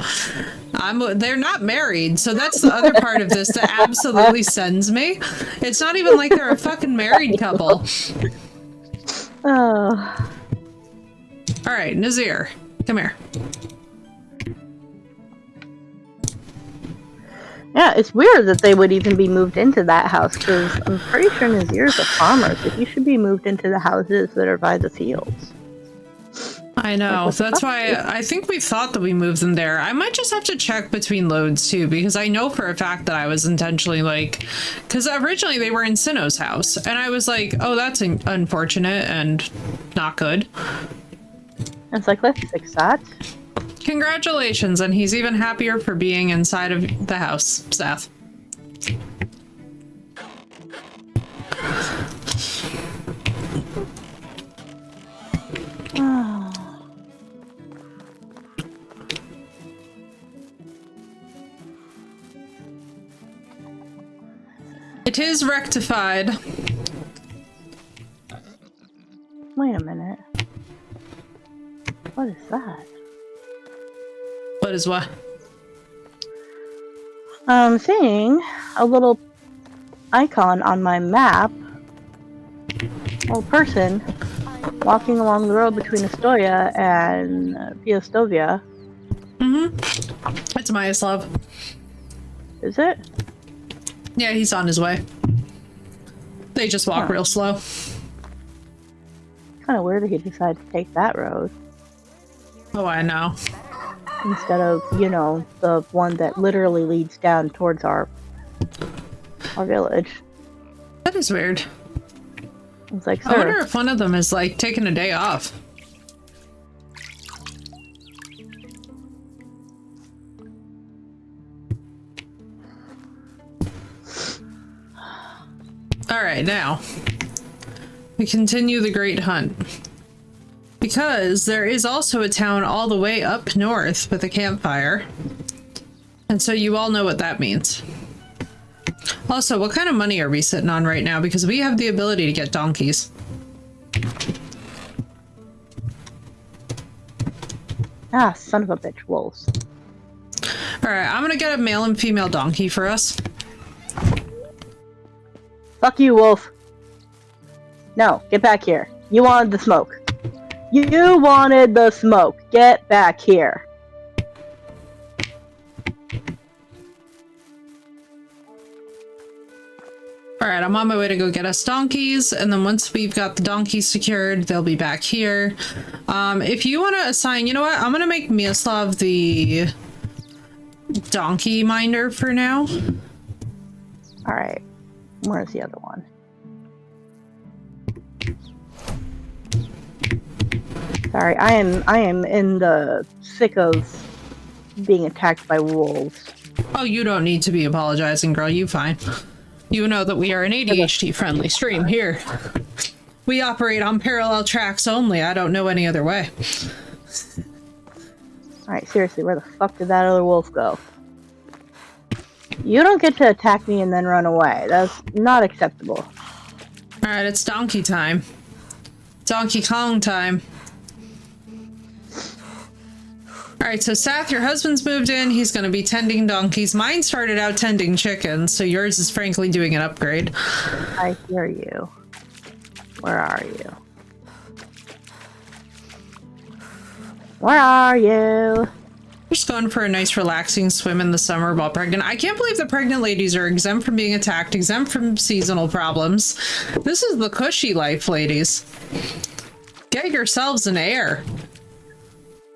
They're not married, so that's the other part of this that absolutely sends me. It's not even like they're a fucking married couple. Oh. All right, Nazir, come here. Yeah, it's weird that they would even be moved into that house, because I'm pretty sure Nazir's a farmer, so he should be moved into the houses that are by the fields. I know, so that's why I think we thought that we moved them there. I might just have to check between loads too, because I know for a fact that I was intentionally like, because originally they were in Sinnoh's house, and I was like, oh, that's unfortunate and not good. It's like, let's fix that. Congratulations, and he's even happier for being inside of the house, Seth. It is rectified. Wait a minute. What is that? What is what? I'm seeing a little icon on my map. A little person walking along the road between Astoria and Piastovia. Mm-hmm. It's Myaslav. Is it? Yeah, he's on his way. They just walk real slow. Kind of weird that he decided to take that road. Oh, I know. Instead of, you know, the one that literally leads down towards our village. That is weird. It's like, I wonder if one of them is like taking a day off. All right, now we continue the Great Hunt. Because there is also a town all the way up north with a campfire. And so you all know what that means. Also, what kind of money are we sitting on right now? Because we have the ability to get donkeys. Ah, son of a bitch, wolves. Alright, I'm gonna get a male and female donkey for us. Fuck you, wolf. No, get back here. You wanted the smoke. You wanted the smoke. Get back here. Alright, I'm on my way to go get us donkeys, and then once we've got the donkeys secured, they'll be back here. If you want to assign, you know what? I'm gonna make Miaslav the donkey minder for now. Alright. Where's the other one? Sorry, I am in the thick of being attacked by wolves. Oh, you don't need to be apologizing, girl. You fine. You know that we are an ADHD-friendly stream here. We operate on parallel tracks only. I don't know any other way. Alright, seriously, where the fuck did that other wolf go? You don't get to attack me and then run away. That's not acceptable. Alright, it's donkey time. Donkey Kong time. All right, so Sath, your husband's moved in. He's going to be tending donkeys. Mine started out tending chickens, so yours is frankly doing an upgrade. I hear you. Where are you? Where are you? Just going for a nice relaxing swim in the summer while pregnant. I can't believe that pregnant ladies are exempt from being attacked, exempt from seasonal problems. This is the cushy life, ladies. Get yourselves an heir.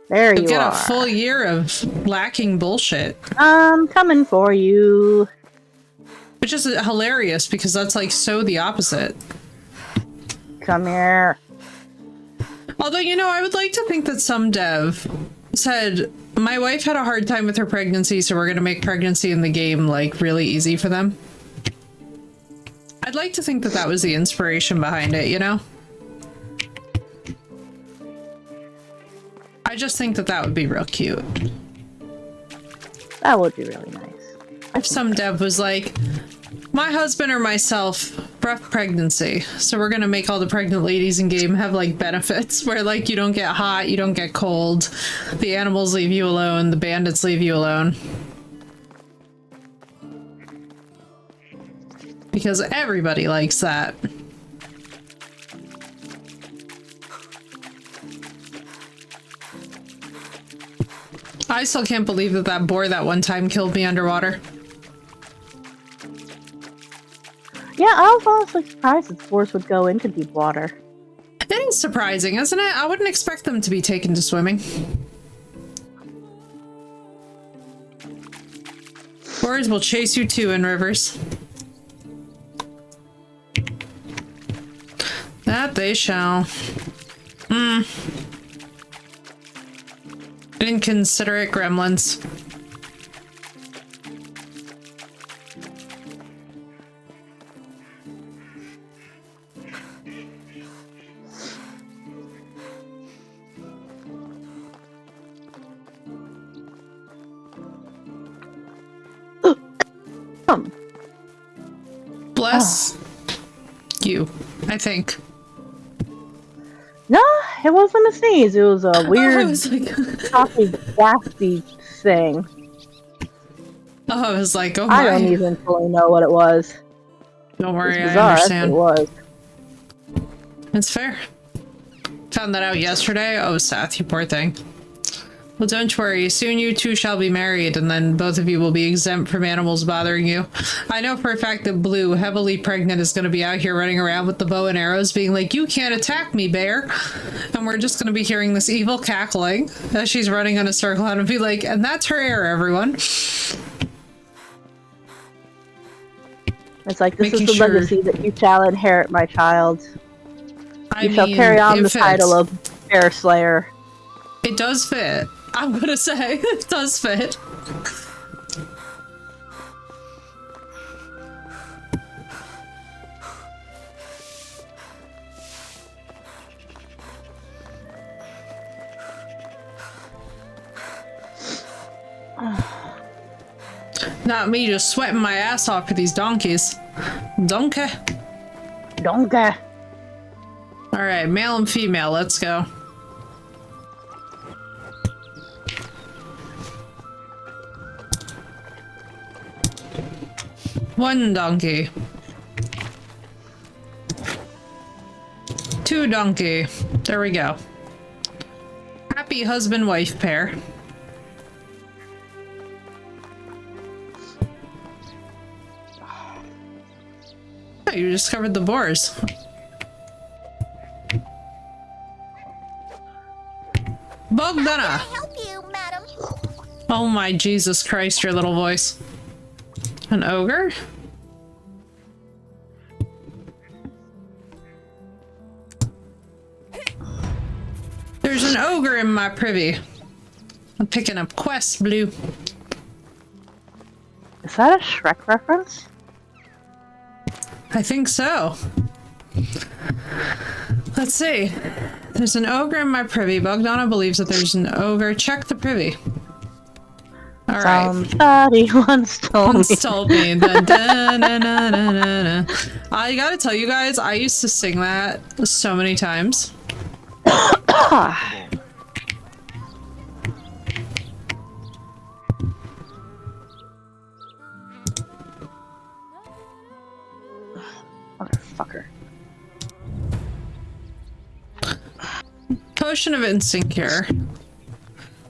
There You'll you get are. a full year of lacking bullshit. I'm coming for you. Which is hilarious because that's like so the opposite. Come here. Although, you know, I would like to think that some dev said, my wife had a hard time with her pregnancy, so we're going to make pregnancy in the game, like, really easy for them. I'd like to think that that was the inspiration behind it, you know? I just think that that would be real cute. That would be really nice. If some dev was like, my husband or myself, rough pregnancy, so we're gonna make all the pregnant ladies in game have like benefits where like you don't get hot, you don't get cold, the animals leave you alone, the bandits leave you alone. Because everybody likes that. I still can't believe that that boar that one time killed me underwater. Yeah, I was honestly surprised that boars would go into deep water. It is surprising, isn't it? I wouldn't expect them to be taken to swimming. Boars will chase you too in rivers. That they shall. Inconsiderate gremlins. Bless you, I think. No, it wasn't a sneeze. It was a I weird, was like, coffee, gaspy thing. I was like, oh I don't my. even fully know what it was. Don't worry, It's I bizarre, understand. It was. It's fair. Found that out yesterday. Oh, Seth, you poor thing. Well, don't worry. Soon you two shall be married, and then both of you will be exempt from animals bothering you. I know for a fact that Blue, heavily pregnant, is going to be out here running around with the bow and arrows being like, you can't attack me, bear. And we're just going to be hearing this evil cackling as she's running in a circle and be like, and that's her heir, everyone. It's like, this Making is the sure- legacy that you shall inherit, my child. I You shall mean, carry on it the fits. title of Bear Slayer. It does fit. I'm going to say it does fit. Not me just sweating my ass off for these donkeys. Donkey. Donkey. Alright, male and female, let's go. One donkey. Two donkey. There we go. Happy husband-wife pair. Oh, you discovered the boars. Bogdana! Help you, madam. Oh my Jesus Christ, your little voice. An ogre? There's an ogre in my privy. I'm picking up quests, Blue. Is that a Shrek reference? I think so. Let's see. There's an ogre in my privy. Bogdana believes that there's an ogre. Check the privy. All right. Somebody once told me. Once told me. Dun, dun, dun, dun, dun, dun, dun. I gotta tell you guys, I used to sing that so many times. fucker. Potion of instant cure.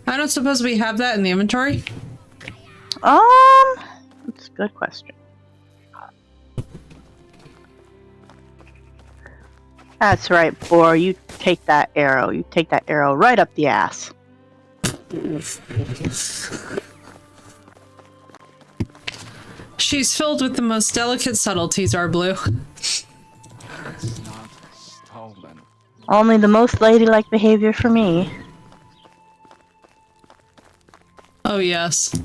I don't suppose we have that in the inventory? That's a good question. That's right, boy. You take that arrow. You take that arrow right up the ass. She's filled with the most delicate subtleties, our Blue. It's not stolen. Only the most ladylike behavior for me. Oh, yes.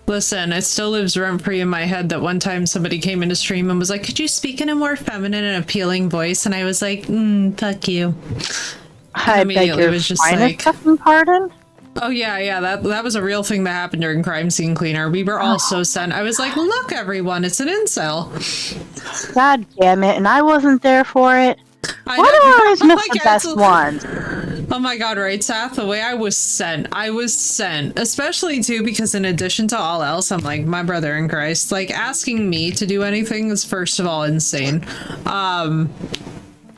Listen, it still lives rent-free in my head that one time somebody came into stream and was like, could you speak in a more feminine and appealing voice? And I was like, fuck you. I beg your finest fucking pardon? Oh, yeah, that was a real thing that happened during Crime Scene Cleaner. We were all so sent. I was like, look, everyone, it's an incel. God damn it, and I wasn't there for it. Why do I always miss the best ones? Oh my god, right, Seth? The way I was sent. Especially, too, because in addition to all else, I'm like, my brother in Christ. Like, asking me to do anything is, first of all, insane.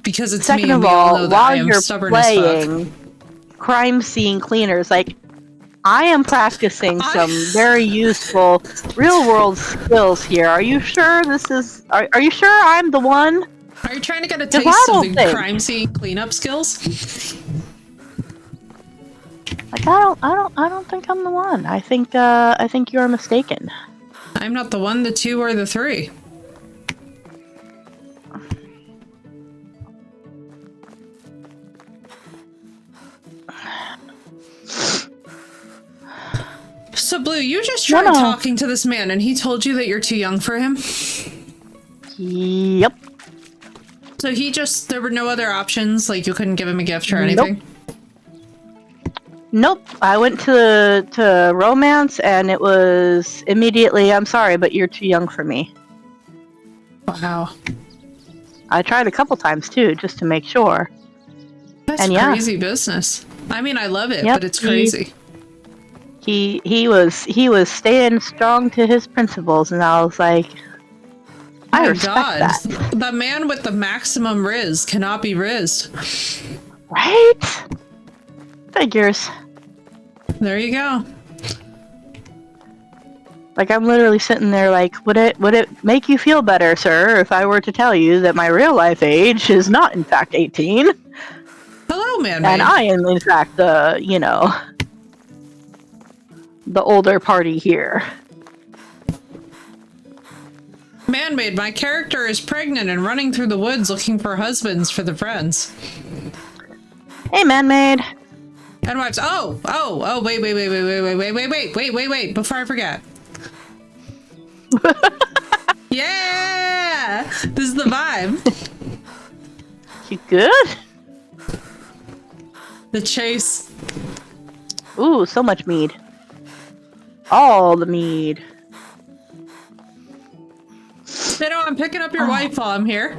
Because it's Second me, and of we all all, know that while I am you're stubborn as fuck. playing Crime Scene Cleaners, like, I am practicing some very useful real-world skills here. Are you sure this is... Are you sure I'm the one? Are you trying to get a taste of the crime scene cleanup skills? Like, I don't think I'm the one. I think you're mistaken. I'm not the one, the two, or the three. So, Blue, you just tried talking to this man, and he told you that you're too young for him? Yep. So there were no other options? Like, you couldn't give him a gift or anything? Nope. I went to romance, and it was immediately, I'm sorry, but you're too young for me. Wow. I tried a couple times, too, just to make sure. That's crazy business. I mean, I love it, but it's crazy. He was staying strong to his principles, and I was like, I respect that. The man with the maximum riz cannot be rizzed. Right? Figures. There you go. Like, I'm literally sitting there like, would it make you feel better, sir, if I were to tell you that my real life age is not in fact 18? Hello, man. And I am in fact the older party here. Man-made, my character is pregnant and running through the woods looking for husbands for the friends. Hey, man-made. And wives. Oh, wait, before I forget. Yeah! This is the vibe. You good? The chase. Ooh, so much mead. All the mead. You know, I'm picking up your wife while I'm here.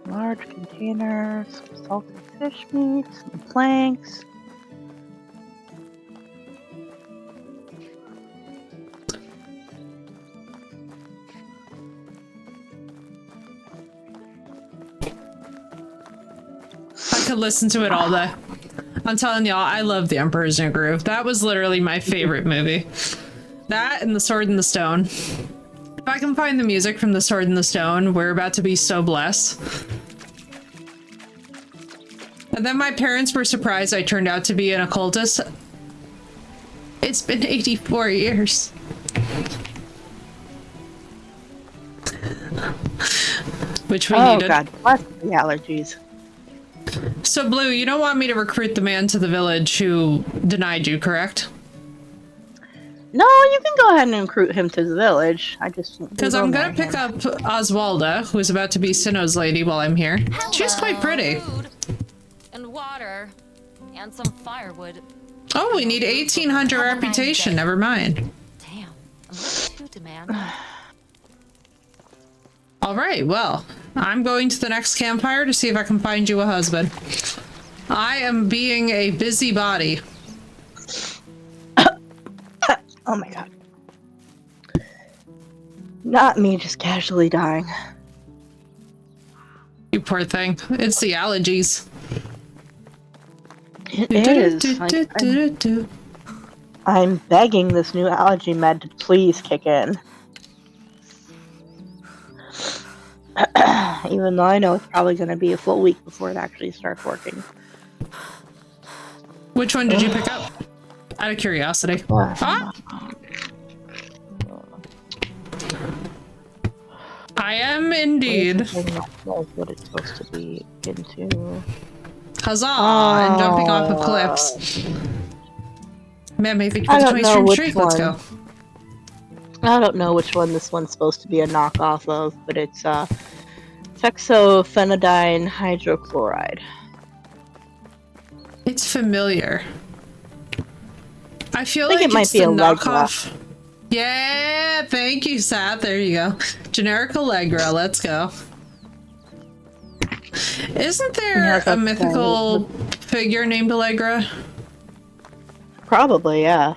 Large containers, some salted fish meat, some planks. I could listen to it all day. I'm telling y'all, I love The Emperor's New Groove. That was literally my favorite movie. That and The Sword and the Stone. If I can find the music from The Sword and the Stone, we're about to be so blessed. And then my parents were surprised I turned out to be an occultist. It's been 84 years. Which we needed. Oh god, bless the allergies. So, Blue, you don't want me to recruit the man to the village who denied you, correct? No, you can go ahead and recruit him to the village. I just... Because I'm gonna pick up Oswalda, who's about to be Sinnoh's lady while I'm here. Hello. She's quite pretty. Food and water and some firewood. Oh, we need 1800 Have a nice reputation. day. Never mind. Damn, I'm too demanding. All right, well, I'm going to the next campfire to see if I can find you a husband. I am being a busybody. Oh my god. Not me just casually dying. You poor thing. It's the allergies. It is. I'm begging this new allergy med to please kick in. Even though I know it's probably going to be a full week before it actually starts working. Which one did you pick up? Out of curiosity. Ah! I am indeed. What it's supposed to be into. Huzzah! And jumping off of cliffs. Man, maybe you can twist your streak. Let's go. I don't know which one this one's supposed to be a knockoff of, but it's hexophenadine hydrochloride. It's familiar. I feel think like it might it's be the a knockoff. Yeah, thank you, Sat. There you go. Generic Allegra, let's go. Isn't there a mythical figure named Allegra? Probably, yeah.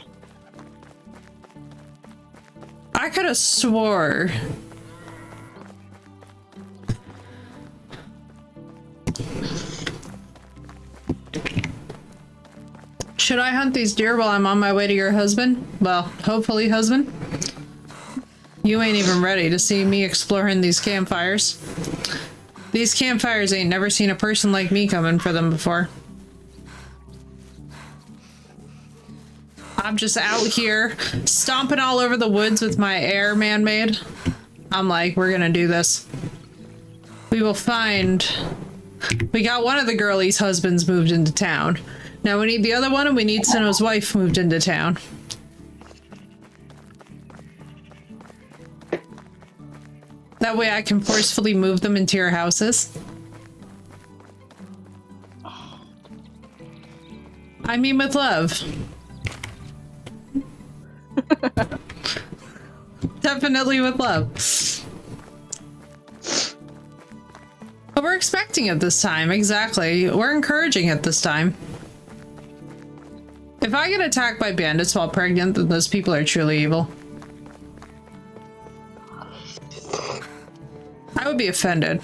I could have swore. Should I hunt these deer while I'm on my way to your husband? Well, hopefully husband. You ain't even ready to see me exploring these campfires. These campfires ain't never seen a person like me coming for them before. I'm just out here stomping all over the woods with my air man-made. I'm like, we're gonna do this. We will find... We got one of the girlies' husbands moved into town. Now we need the other one, and we need Sinnoh's wife moved into town. That way I can forcefully move them into your houses. I mean with love. Definitely with love. But we're expecting it this time, exactly. We're encouraging it this time. If I get attacked by bandits while pregnant, then those people are truly evil. I would be offended.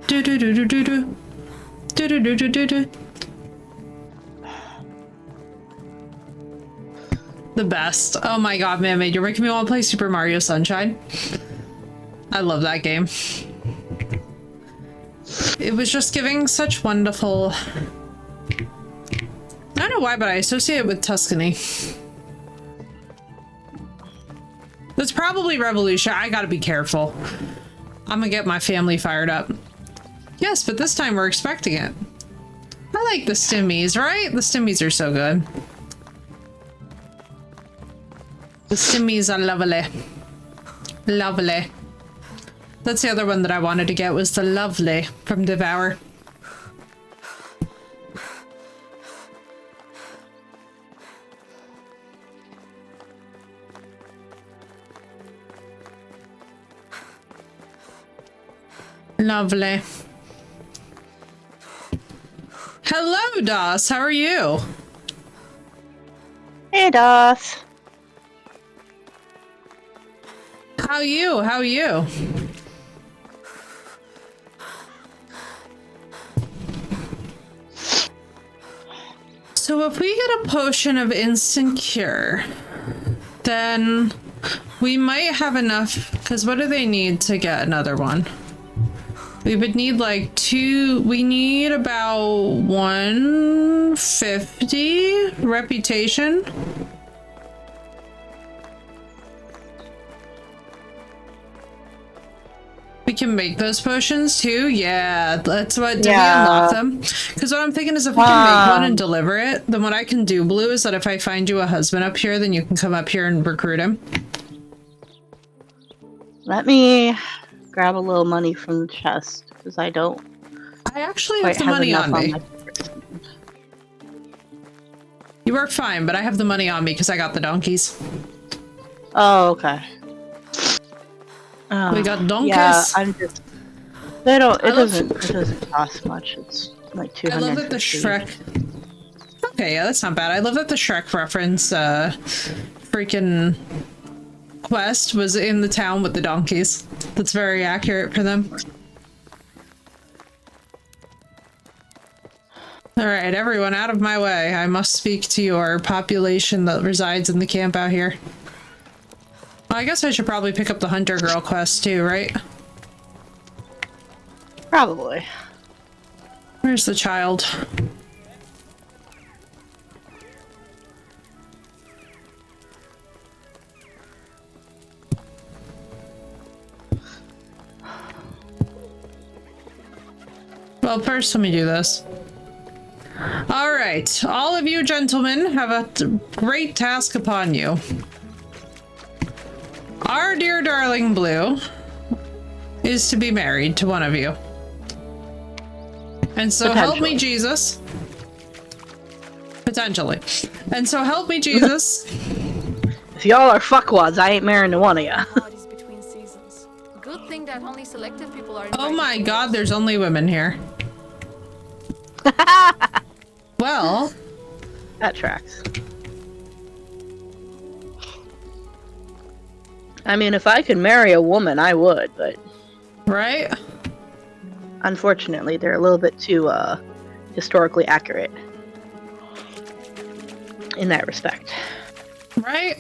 Do do do do do do. Do do do do do do. The best. Oh my god, man, you're making me want to play Super Mario Sunshine. I love that game. It was just giving such wonderful... I don't know why, but I associate it with Tuscany. That's probably Revolution. I gotta be careful. I'm gonna get my family fired up. Yes, but this time we're expecting it. I like the stimmies, right? The stimmies are so good. The stimmies are lovely. Lovely. That's the other one that I wanted to get, was the Lovely from Devour. Lovely. Hello, Doss. How are you? Hey, Doss. How you? How you? So if we get a potion of instant cure, then we might have enough, because what do they need to get another one? We would need like we need about 150 reputation. We can make those potions too. Yeah, that's what. Did we unlock them? Because what I'm thinking is if we can make one and deliver it, then what I can do, Blue, is that if I find you a husband up here, then you can come up here and recruit him. Let me grab a little money from the chest, because I actually have the money on me. You are fine, but I have the money on me because I got the donkeys. Oh, okay. We got donkeys. Yeah, I'm just. It doesn't cost much. It's Like I love that the 250. Shrek. Okay, yeah, that's not bad. I love that the Shrek reference, freaking quest was in the town with the donkeys. That's very accurate for them. All right, everyone, out of my way. I must speak to your population that resides in the camp out here. Well, I guess I should probably pick up the Hunter Girl quest too, right? Probably. Where's the child? Well, first let me do this. All right, all of you gentlemen have a great task upon you. Our dear darling Blue is to be married to one of you. And so help me Jesus. Potentially. And so help me Jesus. If y'all are fuckwads, I ain't marrying to one of ya. Holidays between seasons. Good thing that only selective people are Oh invited my to god, this. there's only women here. Well, That tracks. I mean, if I could marry a woman, I would, but right? unfortunately, they're a little bit too, historically accurate in that respect. Right?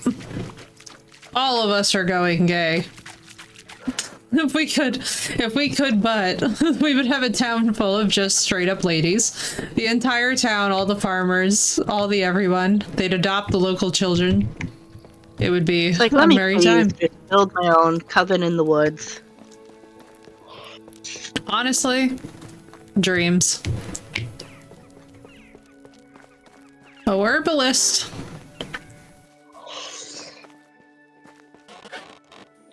All of us are going gay. If we could, but we would have a town full of just straight up ladies. The entire town, all the farmers, all the everyone. They'd adopt the local children. It would be It's like, a let me merry please time. just build my own coven in the woods. Honestly, dreams. A herbalist.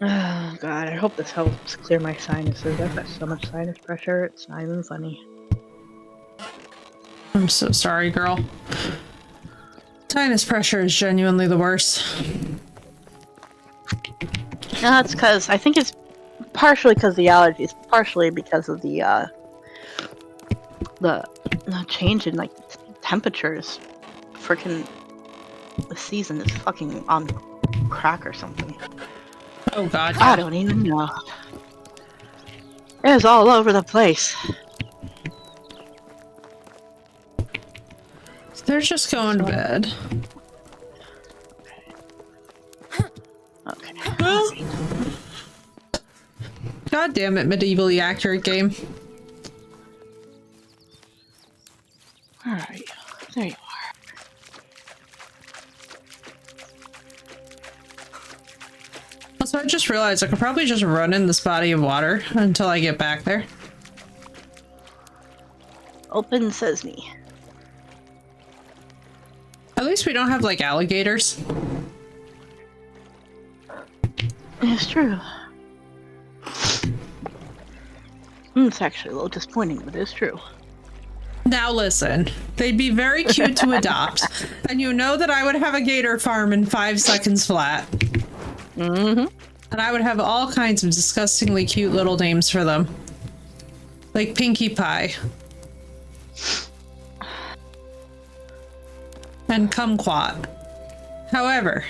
Oh god, I hope this helps clear my sinuses. I've got so much sinus pressure, it's not even funny. I'm so sorry, girl. Sinus pressure is genuinely the worst. No, that's because I think it's partially because of the allergies, partially because of the change in like temperatures. Freaking the season is fucking on crack or something. Oh god. I don't even know. It was all over the place. They're just going to bed. Okay. Well, god damn it, medievally accurate game. Where are you? There you are. Also, I just realized I could probably just run in this body of water until I get back there. Open sesame. At least we don't have, like, alligators. It's true. It's actually a little disappointing, but it's true. Now listen, they'd be very cute to adopt, and you know that I would have a gator farm in 5 seconds flat. Mm-hmm. And I would have all kinds of disgustingly cute little names for them. Like Pinkie Pie. And Kumquat. However...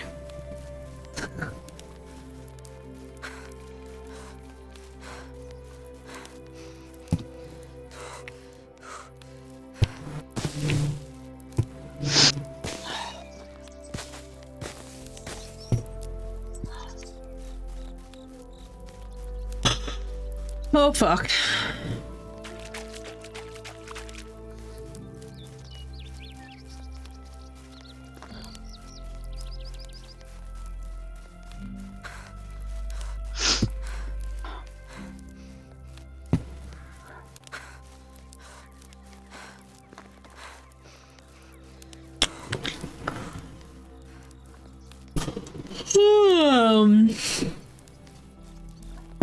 Oh, fuck.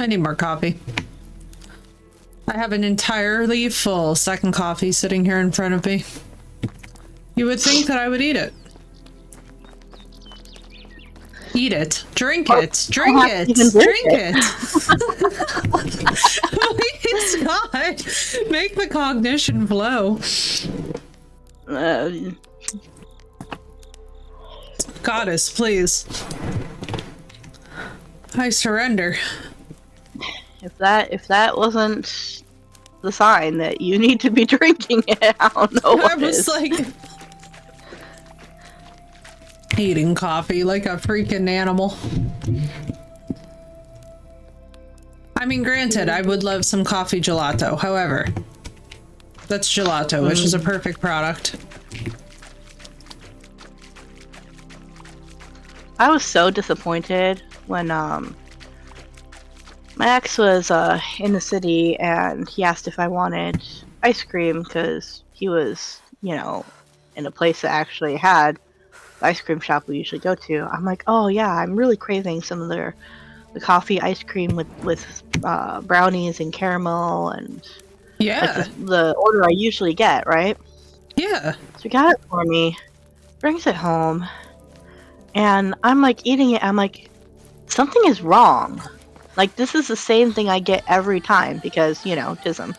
I need more coffee. I have an entirely full second coffee sitting here in front of me. You would think that I would eat it. Eat it. Drink it. Drink it. even drink Drink it. Please, God, make the cognition flow. Goddess, please. I surrender. If that wasn't the sign that you need to be drinking it, I don't know what I was is. like eating coffee like a freaking animal. I mean, granted, I would love some coffee gelato. However, that's gelato, which is a perfect product. I was so disappointed when my ex was in the city and he asked if I wanted ice cream because he was, you know, in a place that actually had the ice cream shop we usually go to. I'm like, oh yeah, I'm really craving some of the coffee ice cream with brownies and caramel and Yeah. like the order I usually get, right? Yeah. So he got it for me, brings it home, and I'm like eating it. I'm like, something is wrong. Like, this is the same thing I get every time because, you know, tism.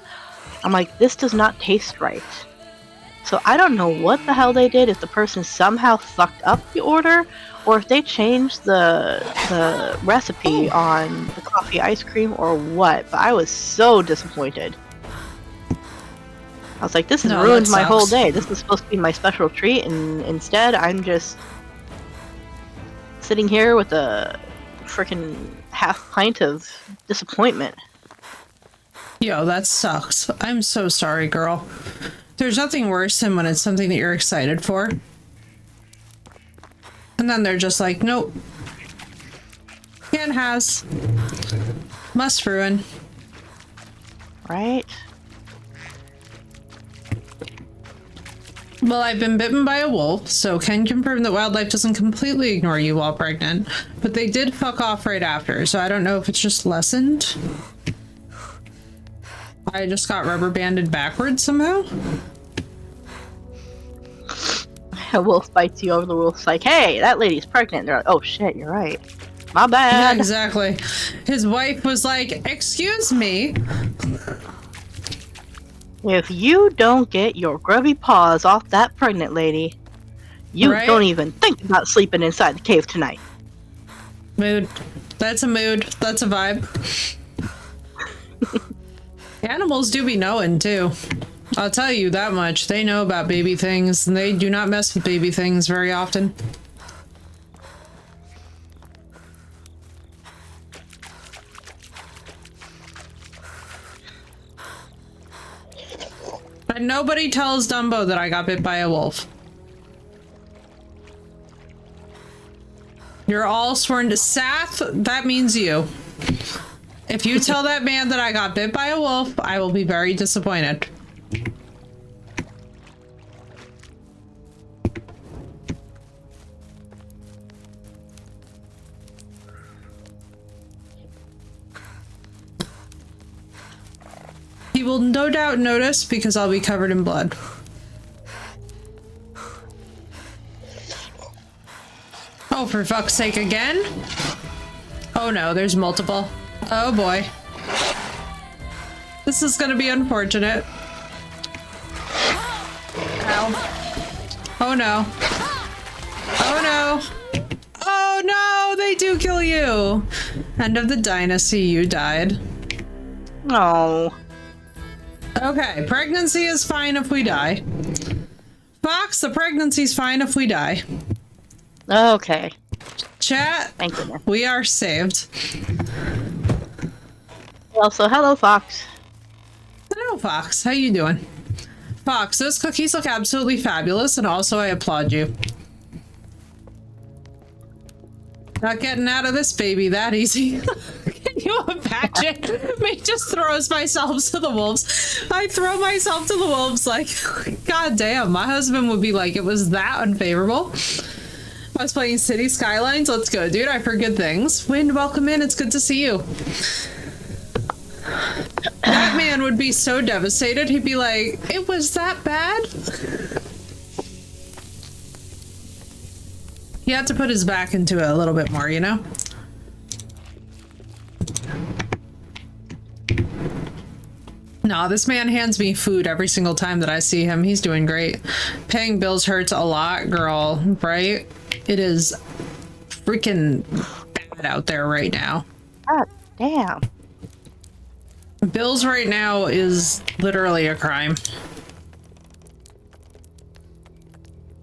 I'm like, this does not taste right. So I don't know what the hell they did, if the person somehow fucked up the order, or if they changed the recipe on the coffee ice cream or what, but I was so disappointed. I was like, this has No, ruined that my whole sucks. day. This was supposed to be my special treat, and instead I'm just sitting here with a freaking half pint of disappointment. Yo, that sucks. I'm so sorry, girl. There's nothing worse than when it's something that you're excited for. And then they're just like, nope. Can has. Must ruin. Right? Well, I've been bitten by a wolf, so can confirm that wildlife doesn't completely ignore you while pregnant. But they did fuck off right after, so I don't know if it's just lessened. I just got rubber banded backwards somehow. A wolf bites you over, the wolf's like, hey, that lady's pregnant. They're like, oh shit, you're right. My Yeah, bad. exactly. His wife was like, excuse me. If you don't get your grubby paws off that pregnant lady, you Right? don't even think about sleeping inside the cave tonight. Mood. That's a mood. That's a vibe. Animals do be knowing, too. I'll tell you that much. They know about baby things, and they do not mess with baby things very often. But nobody tells Dumbo that I got bit by a wolf. You're all sworn to Sath, that means you. If you tell that man that I got bit by a wolf, I will be very disappointed. He will no doubt notice because I'll be covered in blood. Oh, for fuck's sake, again? Oh no, there's multiple. Oh boy. This is gonna be unfortunate. Ow. Oh no. Oh no. Oh no, they do kill you. End of the dynasty, you died. No. Okay, pregnancy is fine if we die. Fox, the pregnancy's fine if we die. Okay. Chat, Thank goodness. we are saved. Well, so hello, Fox. Hello, Fox. How you doing? Fox, those cookies look absolutely fabulous, and also I applaud you. Not getting out of this baby that easy. Can you imagine? Me just throws myself to the wolves. I throw myself to the wolves like, god damn, my husband would be like, it was that unfavorable. I was playing City Skylines. Let's go, dude. I've heard good things. Wind, welcome in. It's good to see you. That man would be so devastated. He'd be like, it was that bad? He had to put his back into it a little bit more, you know? No, this man hands me food every single time that I see him. He's doing great. Paying bills hurts a lot, girl, right? It is freaking bad out there right now. God damn. Bills right now is literally a crime.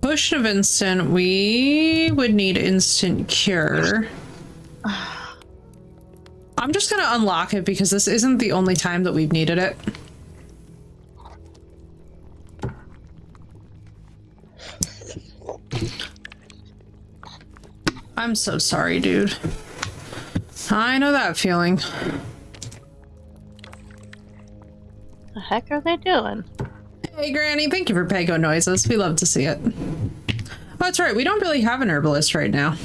Potion of instant. We would need instant cure. I'm just gonna unlock it because this isn't the only time that we've needed it. I'm so sorry, dude. I know that feeling. The heck are they doing? Hey, Granny, thank you for Pego noises. We love to see it. Oh, that's right. We don't really have an herbalist right now.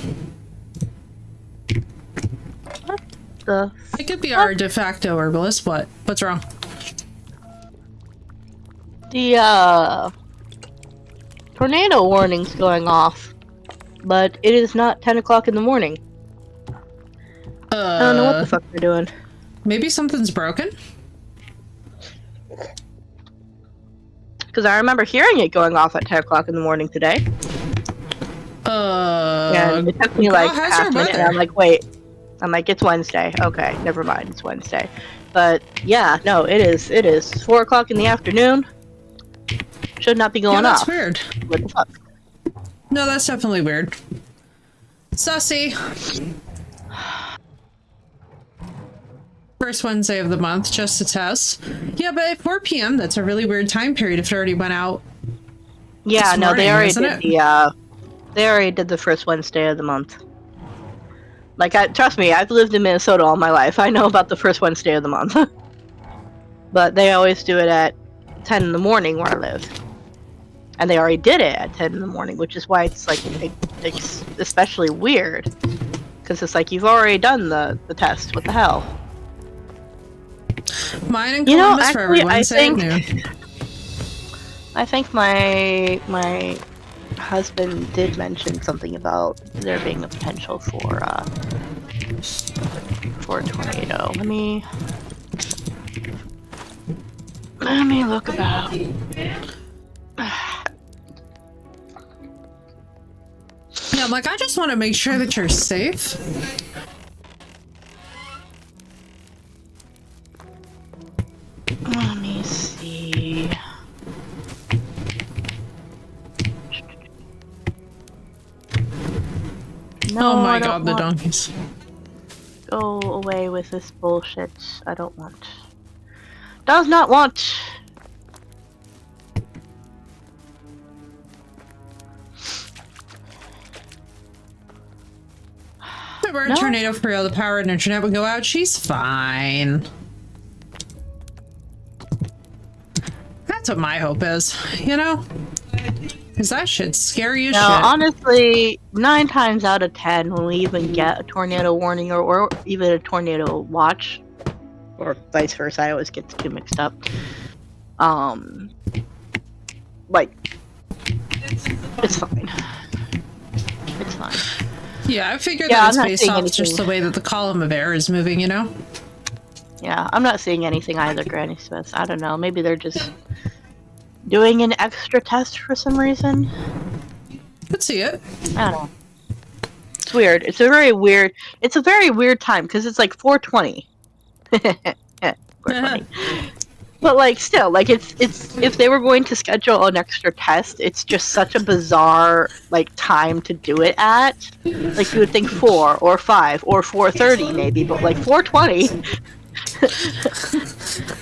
The I could be our de facto herbalist. What? What's wrong? The tornado warning's going off, but it is not 10 o'clock in the morning. I don't know what the fuck they're doing. Maybe something's broken? Because I remember hearing it going off at 10 o'clock in the morning today. And it took me like half a minute, and I'm like, wait. I'm like, it's Wednesday. Okay, never mind, it's Wednesday. But yeah, no, it is 4 o'clock in the afternoon. Should not be going that's off. Weird. What the fuck? No, that's definitely weird. Sussy. First Wednesday of the month, just to test. Yeah, but at 4 p.m., that's a really weird time period if it already went out. Yeah, no, morning, they already isn't did it? they already did the first Wednesday of the month. Like, trust me, I've lived in Minnesota all my life. I know about the first Wednesday of the month. But they always do it at 10 in the morning where I live. And they already did it at 10 in the morning, which is why it's, like, it's especially weird. Because it's like, you've already done the test. What the hell? Mine and Columbus for every Wednesday at noon. I think my husband did mention something about there being a potential for a tornado. Let me look about. Yeah, I'm like, I just want to make sure that you're safe. Let me see. No, Oh my god, the donkeys. Go away with this bullshit. I don't want. Does not want. If it were a tornado for real, the power and internet would go out. She's fine. That's what my hope is, you know? Because that shit's scary as shit. Honestly, 9 times out of 10, when we even get a tornado warning or even a tornado watch, or vice versa, I always get the two mixed up. Like, it's fine. It's fine. Yeah, I figured that it's based off just the way that the column of air is moving, you know? Yeah, I'm not seeing anything either, Granny Smith. I don't know. Maybe they're just doing an extra test for some reason. Could see it. I don't know. It's weird. It's a very weird time because it's like 4:20. 4:20. But like still, like it's if they were going to schedule an extra test, it's just such a bizarre like time to do it at. Like you would think 4 or 5 or 4:30 maybe, but like 4:20.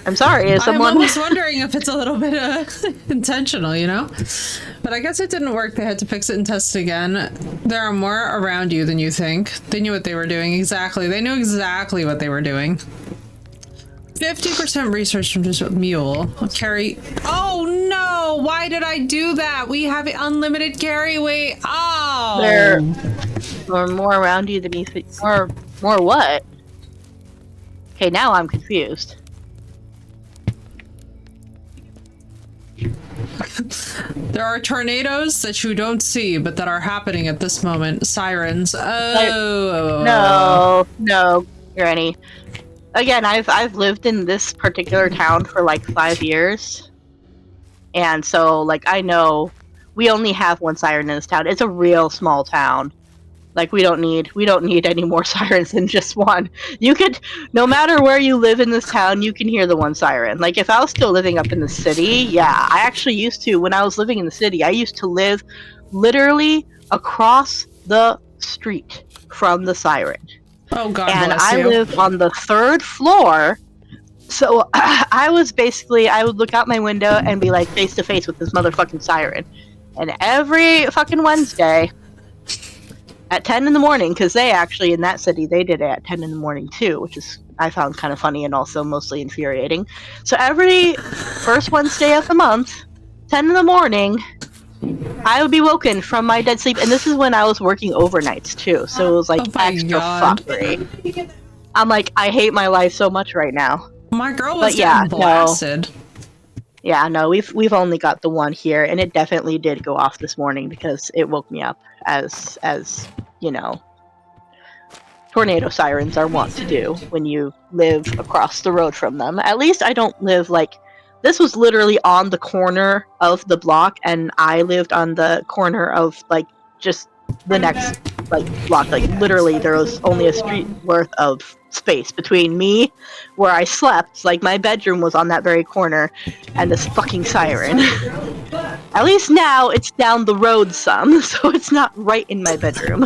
I'm sorry, is someone... I'm almost wondering if it's a little bit intentional, you know? But I guess it didn't work. They had to fix it and test it again. There are more around you than you think. They knew what they were doing. Exactly. They knew exactly what they were doing. 50% research from just a mule. Carry... Oh, no! Why did I do that? We have unlimited carry weight. Oh! There are more around you than you think. More what? Okay, now I'm confused. There are tornadoes that you don't see, but that are happening at this moment. Sirens. Oh. No, Granny. again, I've lived in this particular town for like 5 years, and so like I know we only have one siren in this town. It's a real small town. Like we don't need any more sirens than just one. You could, no matter where you live in this town, you can hear the one siren. Like if I was still living up in the city, yeah, I actually used to, when I was living in the city, I used to live literally across the street from the siren. Oh, God And bless I you. lived on the 3rd floor. So I would look out my window and be like face to face with this motherfucking siren. And every fucking Wednesday at 10 in the morning, because they actually, in that city, they did it at 10 in the morning too, which is, I found kind of funny and also mostly infuriating. So every first Wednesday of the month, 10 in the morning, I would be woken from my dead sleep. And this is when I was working overnights too, so it was like my extra God. fuckery. I'm like, I hate my life so much right now. My girl But was yeah, getting no. blasted. Yeah, no, we've only got the one here, and it definitely did go off this morning because it woke me up as you know, tornado sirens are wont to do when you live across the road from them. At least I don't live like, this was literally on the corner of the block, and I lived on the corner of like just the next like block. Like literally there was only a street worth of space between me where I slept, like my bedroom was on that very corner, and this fucking siren. At least now it's down the road some, so it's not right in my bedroom.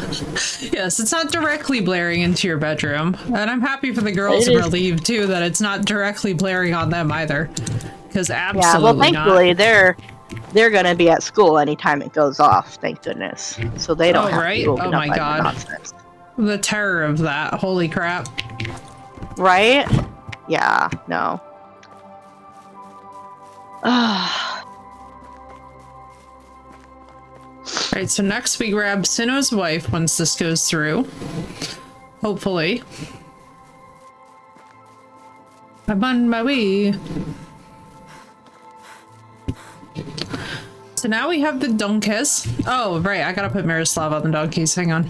Yes, it's not directly blaring into your bedroom. And I'm happy for the girls It and is- relieved, too, that it's not directly blaring on them either. Because Yeah, well, absolutely thankfully not. they're gonna be at school anytime it goes off. Thank goodness, so they don't Oh, have right? to be woken Oh up my by God. the nonsense. The terror of that. Holy crap. Right? Yeah. No. Alright, so next we grab Sinnoh's wife once this goes through. Hopefully. I'm on my way. So now we have the donkeys. Oh, right, I gotta put Miroslav on the donkeys. Hang on.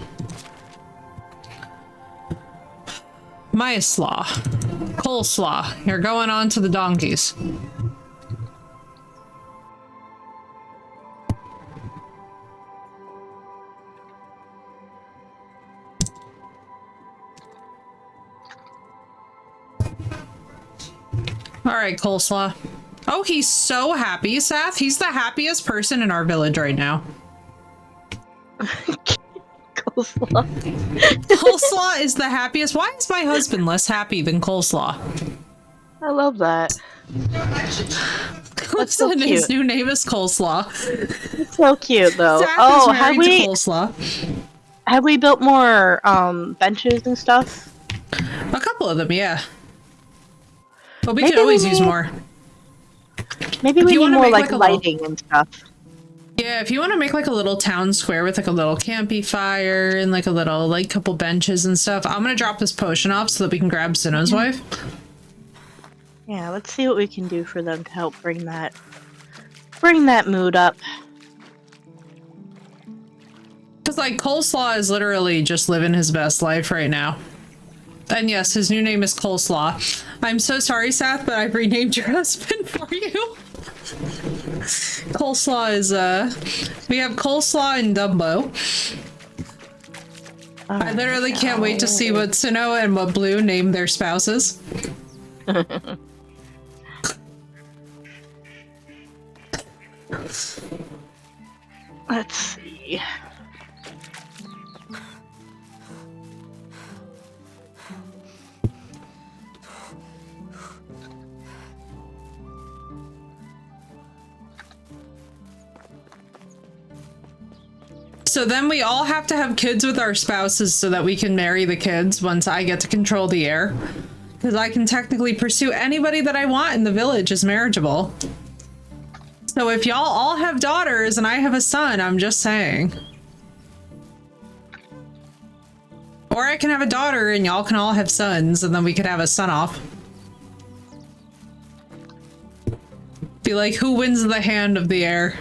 Myaslaw. Coleslaw. You're going on to the donkeys. All right, Coleslaw. Oh, he's so happy, Seth. He's the happiest person in our village right now. Coleslaw. Coleslaw is the happiest. Why is my husband less happy than Coleslaw? I love that. That's so Listen, his cute. new name is Coleslaw. It's so cute though. Seth Oh, is married to Coleslaw. have we built more benches and stuff? A couple of them, yeah. But we Maybe could always we use need- more. Maybe If we you need wanna more make, like like, a little- lighting and stuff. Yeah, if you want to make like a little town square with like a little campy fire and like a little like couple benches and stuff, I'm gonna drop this potion off so that we can grab Sinnoh's wife. Yeah, let's see what we can do for them to help bring that mood up. Because like Coleslaw is literally just living his best life right now. And yes, his new name is Coleslaw. I'm so sorry, Seth, but I've renamed your husband for you. Coleslaw is we have Coleslaw and Dumbo. I literally can't wait to see what Sinnoh and what Blue name their spouses. Let's see. So then we all have to have kids with our spouses so that we can marry the kids once I get to control the heir. Because I can technically pursue anybody that I want in the village as marriageable. So if y'all all have daughters and I have a son, I'm just saying. Or I can have a daughter and y'all can all have sons and then we could have a son off. Be like, who wins the hand of the heir?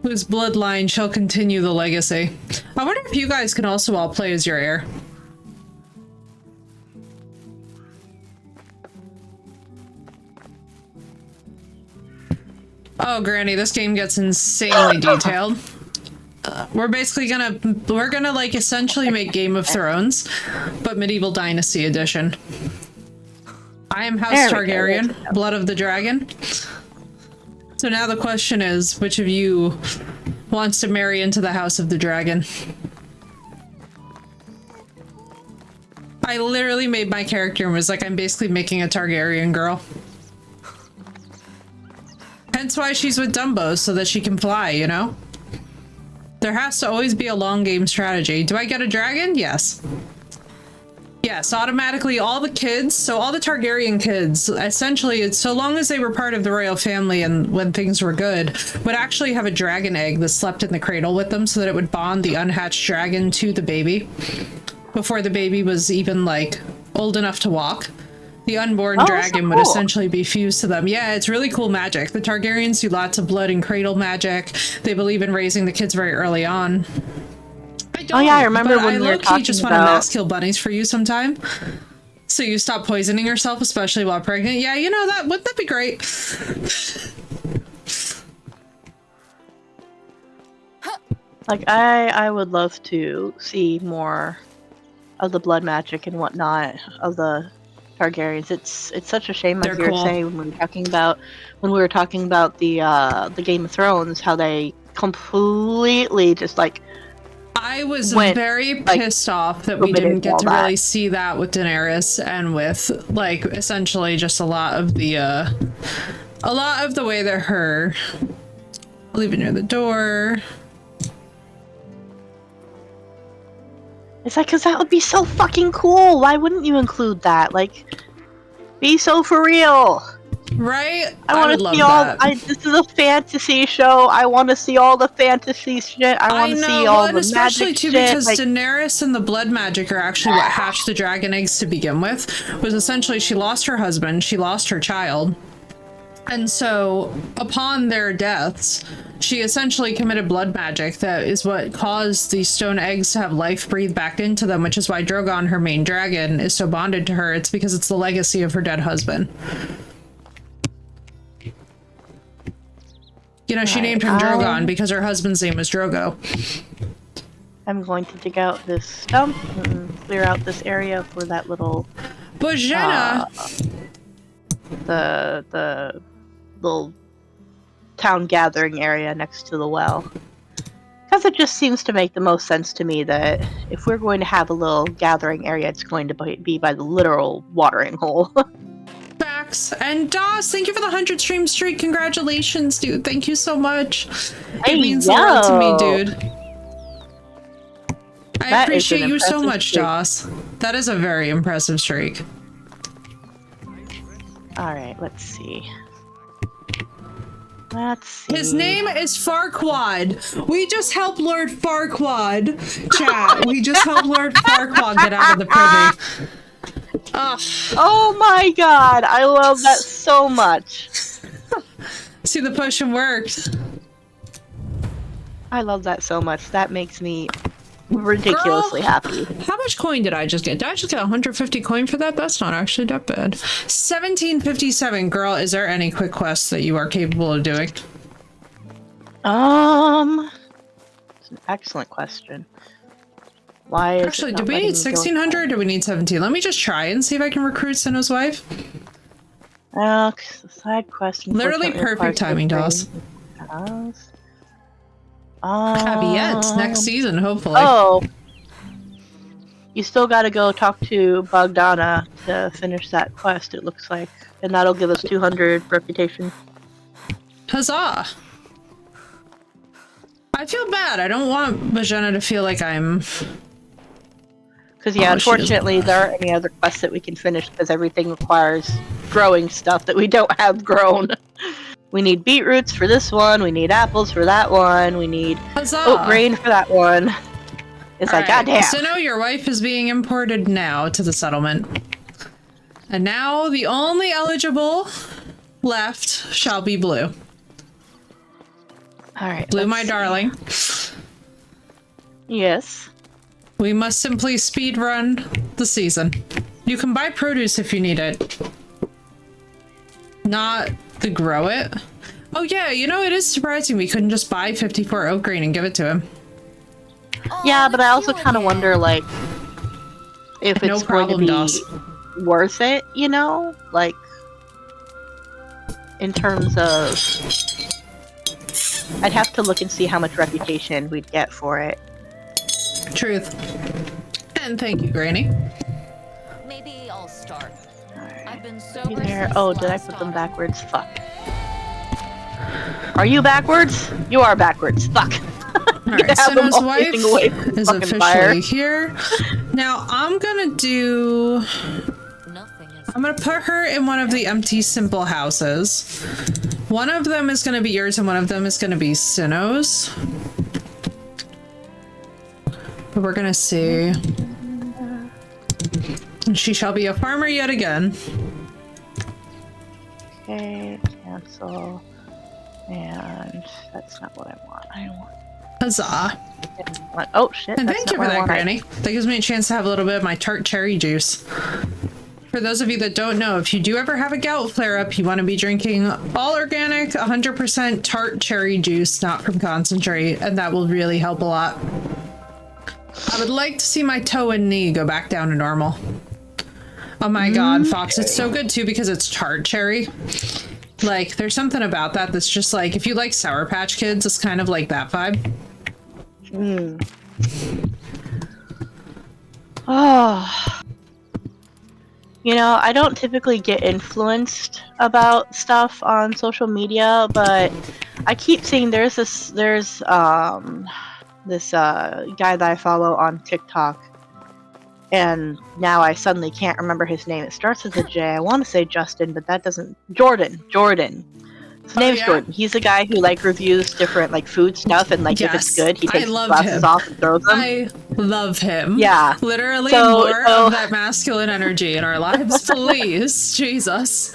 Whose bloodline shall continue the legacy? I wonder if you guys can also all play as your heir. Oh, Granny, this game gets insanely detailed. We're gonna like essentially make Game of Thrones, but Medieval Dynasty edition. I am House Targaryen, blood of the dragon. So now the question is, which of you wants to marry into the House of the Dragon? I literally made my character and was like, I'm basically making a Targaryen girl. Hence why she's with Dumbo, so that she can fly, you know? There has to always be a long game strategy. Do I get a dragon? Yes. Yes, automatically all the kids, so all the Targaryen kids, essentially, it's so long as they were part of the royal family and when things were good, would actually have a dragon egg that slept in the cradle with them so that it would bond the unhatched dragon to the baby before the baby was even, like, old enough to walk. The unborn dragon would essentially be fused to them. Yeah, it's really cool magic. The Targaryens do lots of blood and cradle magic. They believe in raising the kids very early on. Oh yeah, I remember when we were talking just want to mass kill bunnies for you sometime. So you stop poisoning yourself, especially while pregnant. Yeah, you know, wouldn't that be great? Like, I would love to see more of the blood magic and whatnot of the Targaryens. It's such a shame, like you were saying when we were talking about the Game of Thrones, how they completely just like. I was very pissed off that we didn't get to really see that with Daenerys and with, like, essentially just a lot of the way that I'll leave it near the door. It's like, because that would be so fucking cool. Why wouldn't you include that? Like, be so for real. Right? I want to see all. This is a fantasy show. I want to see all the fantasy shit. I want to see all the magic especially too shit. Because like, Daenerys and the blood magic are actually what hatched the dragon eggs to begin with. Was essentially she lost her husband, she lost her child, and so upon their deaths, she essentially committed blood magic. That is what caused these stone eggs to have life breathed back into them, which is why Drogon, her main dragon, is so bonded to her. It's because it's the legacy of her dead husband. You know, she named him Drogon because her husband's name was Drogo. I'm going to dig out this stump and clear out this area for that little... Bojana! The little town gathering area next to the well. Because it just seems to make the most sense to me that if we're going to have a little gathering area, it's going to be by the literal watering hole. Facts. And Doss, thank you for the 100 stream streak. Congratulations, dude. Thank you so much. It means the world to me, dude. I appreciate you so much, Doss. That is a very impressive streak. Alright, let's see. His name is Farquaad. We just helped Lord Farquaad, chat. We just helped Lord Farquaad get out of the privy. Oh my god, I love that so much. See, the potion worked. I love that so much. That makes me ridiculously happy. How much coin did I just get? Did I just get 150 coin for that? That's not actually that bad. 1757. Girl, is there any quick quests that you are capable of doing? It's an excellent question. Why is actually, do we need 1600 or do we need 17? Let me just try and see if I can recruit Sinnoh's wife. Side quest. Literally perfect timing, Doss. Caveat next season, hopefully. Oh, you still got to go talk to Bogdana to finish that quest. It looks like, and that'll give us 200 reputation. Huzzah! I feel bad. I don't want Bojana to feel like I'm. Because yeah, unfortunately, there aren't any other quests that we can finish because everything requires growing stuff that we don't have grown. We need beetroots for this one, we need apples for that one, we need oat grain for that one. It's like, goddamn. Sinnoh, your wife is being imported now to the settlement. And now the only eligible left shall be Blue. Alright. Blue, my darling. Yes. We must simply speed run the season. You can buy produce if you need it. Not to grow it. Oh yeah, you know, it is surprising we couldn't just buy 54 oak grain and give it to him. Yeah, but I also kind of wonder, like, if No it's going to problem, be Doss. worth it, you know? Like, in terms of... I'd have to look and see how much reputation we'd get for it. Truth. And thank you, Granny. Maybe I'll start. I've Alright. been sober You there? since Oh, did I last put them autumn. backwards? Fuck. Are you backwards? You are backwards. Fuck. Alright, have them Senna's all wife facing away from the is fucking officially fire. here. Now I'm gonna do... Nothing is. I'm gonna put her in one of the empty simple houses. One of them is gonna be yours and one of them is gonna be Sinnoh's. But we're gonna see. And she shall be a farmer yet again. Okay, cancel. And that's not what I want. I want... Huzzah. Oh shit, And that's thank not you for what I that, want. Granny. That gives me a chance to have a little bit of my tart cherry juice. For those of you that don't know, if you do ever have a gout flare-up, you want to be drinking all organic, 100% tart cherry juice, not from concentrate, and that will really help a lot. I would like to see my toe and knee go back down to normal. Oh my god, Fox, it's so good too because it's tart cherry. Like, there's something about that that's just like, if you like Sour Patch Kids, it's kind of like that vibe. Oh. You know, I don't typically get influenced about stuff on social media, but I keep seeing there's this guy that I follow on TikTok, and now I suddenly can't remember his name. It starts with a J. I want to say Justin, but that doesn't... Jordan. His name's yeah? Jordan. He's a guy who, like, reviews different, like, food stuff, and, like, if it's good, he I takes love glasses him. off and throws them. I love him. Yeah. Literally So- more so- of that masculine energy in our lives, please. Jesus.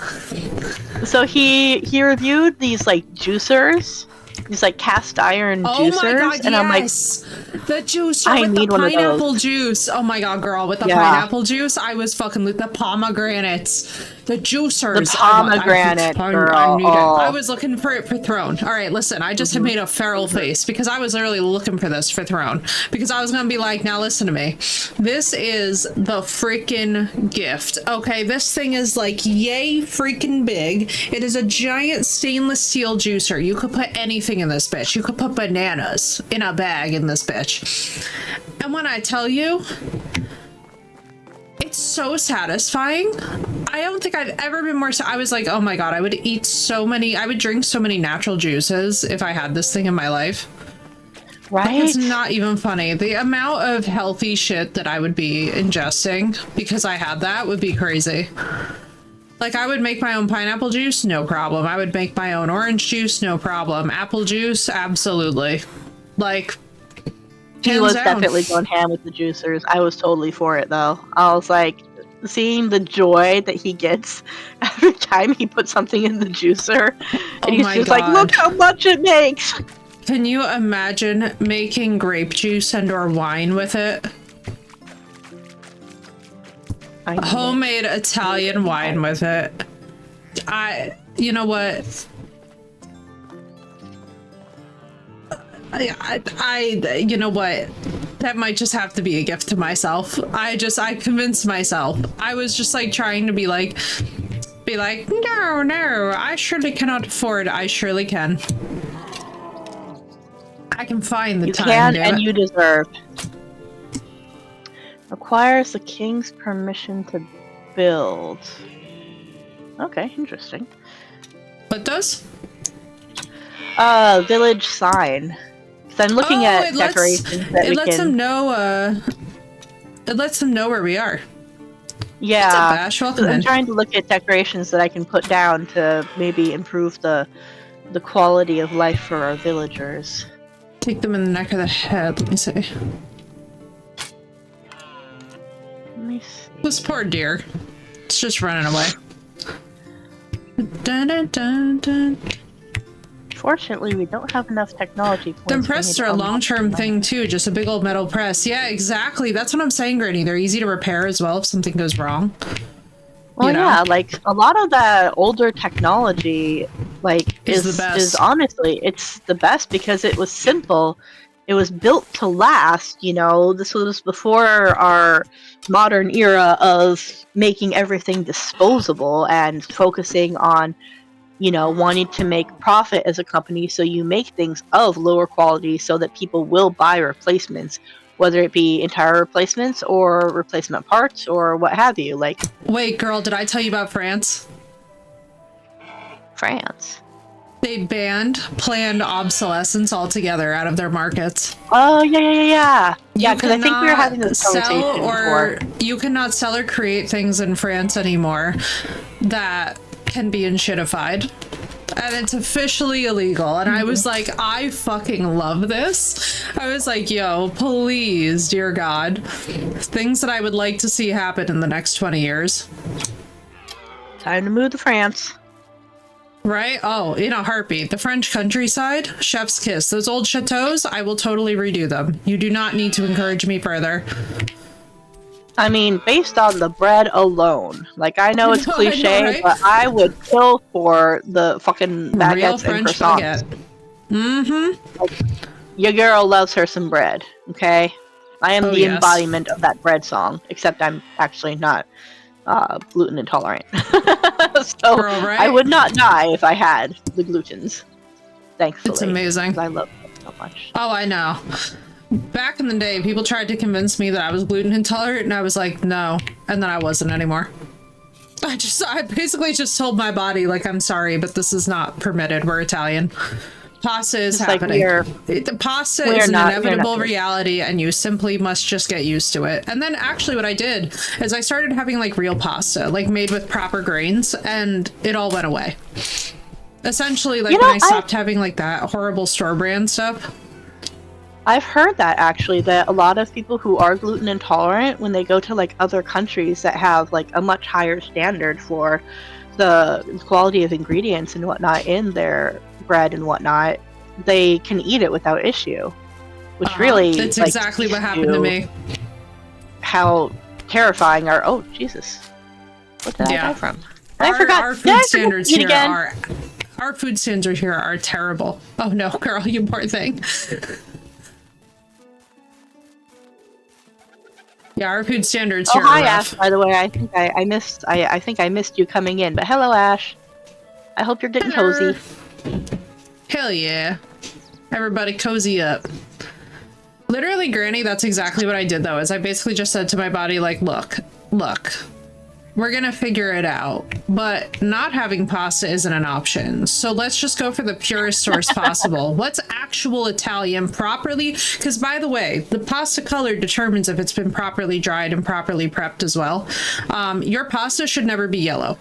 So he reviewed these, like, juicers. These, like, cast iron Oh juicers. my god, and I'm like, yes! The juicer I with the need one of pineapple those. juice. Oh my god, girl, with the Yeah. pineapple juice, I was fucking with the pomegranates. The juicers. The pomegranate, I girl. need it. Oh. I was looking for it for Throne. Alright, listen, I just have made a feral face because I was literally looking for this for Throne. Because I was gonna be like, now listen to me. This is the freaking gift. Okay, this thing is like yay freaking big. It is a giant stainless steel juicer. You could put anything in this bitch. You could put bananas in a bag in this bitch. And when I tell you, it's so satisfying. I don't think I've ever been more I was like, oh my god, I would drink so many natural juices if I had this thing in my life. right? It's not even funny. The amount of healthy shit that I would be ingesting because I had that would be crazy. Like, I would make my own pineapple juice, no problem. I would make my own orange juice, no problem. Apple juice, absolutely. Like, He hands was down. definitely going ham with the juicers. I was totally for it, though. I was like, seeing the joy that he gets every time he puts something in the juicer. And Oh he's my just like, God. look how much it makes! Can you imagine making grape juice and or wine with it? I need it. Homemade Italian wine with it. You know what? You know what? That might just have to be a gift to myself. I convinced myself. I was just like trying to be like, no, I surely cannot afford. I surely can. I can find the You time. can damn and it. you deserve. Requires the king's permission to build. Okay, interesting. What does? Village sign. So I'm looking at it lets- decorations that we It lets can... them know. It lets them know where we are. Yeah. What's up, Ash? Welcome I'm in. trying to look at decorations that I can put down to maybe improve the quality of life for our villagers. Take them in the neck of the head. Let me see. Let me see. This poor deer. It's just running away. Dun, dun, dun, dun. Fortunately, we don't have enough technology points. Them for me presses to are a unlock long-term them. thing too. Just a big old metal press. Yeah, exactly. That's what I'm saying, Granny. They're easy to repair as well if something goes wrong. Well, you know? yeah, like a lot of that older technology, like It's is the best. honestly, it's the best because it was simple. It was built to last, you know. This was before our modern era of making everything disposable and focusing on, you know, wanting to make profit as a company, so you make things of lower quality so that people will buy replacements, whether it be entire replacements or replacement parts or what have you. Like Wait, girl, did I tell you about France? France. They banned planned obsolescence altogether out of their markets. Oh yeah, You because I think we were having cannot this conversation before. you cannot sell or create things in France anymore that can be enshittified. And it's officially illegal. And I was like, I fucking love this. I was like, yo, please, dear God. Things that I would like to see happen in the next 20 years. Time to move to France. Right? Oh, in a heartbeat. The French countryside, chef's kiss. Those old chateaus, I will totally redo them. You do not need to encourage me further. I mean, based on the bread alone. Like, I know it's cliche, right? but I would kill for the fucking Real baguettes and French croissants. baguette. Mm-hmm. Your girl loves her some bread, okay? I am Oh, the yes. embodiment of that bread song, except I'm actually not gluten intolerant. So Girl, right? I would not die if I had the glutens. Thankfully. It's amazing. 'Cause I love them so much. Oh, I know. Back in the day, people tried to convince me that I was gluten intolerant, and I was like, no. And then I wasn't anymore. I basically just told my body, like, I'm sorry, but this is not permitted. We're Italian. Pasta is It's like happening. The pasta is an inevitable reality, and you simply must just get used to it. And then actually what I did is I started having like real pasta, like made with proper grains, and it all went away. Essentially, like, You know, when I stopped having like that horrible store brand stuff. I've heard that actually, that a lot of people who are gluten intolerant, when they go to like other countries that have like a much higher standard for the quality of ingredients and whatnot in their bread and whatnot, they can eat it without issue. Which really, That's like, exactly what teaches happened to you me. How terrifying our— oh Jesus, what did I die from? I forgot. Our Did I food forget standards to eat here again? are our food standards here are terrible. Oh no, girl, you poor thing. Yeah, our food standards Oh here hi are Ash, rough. by the way. I think I missed I think I missed you coming in, but hello Ash. I hope you're getting cozy. Hell yeah. Everybody cozy up. Literally, Granny, that's exactly what I did though, is I basically just said to my body, like, look, we're gonna figure it out, but not having pasta isn't an option. So let's just go for the purest source possible. What's actual Italian properly? Because by the way, the pasta color determines if it's been properly dried and properly prepped as well. Your pasta should never be yellow.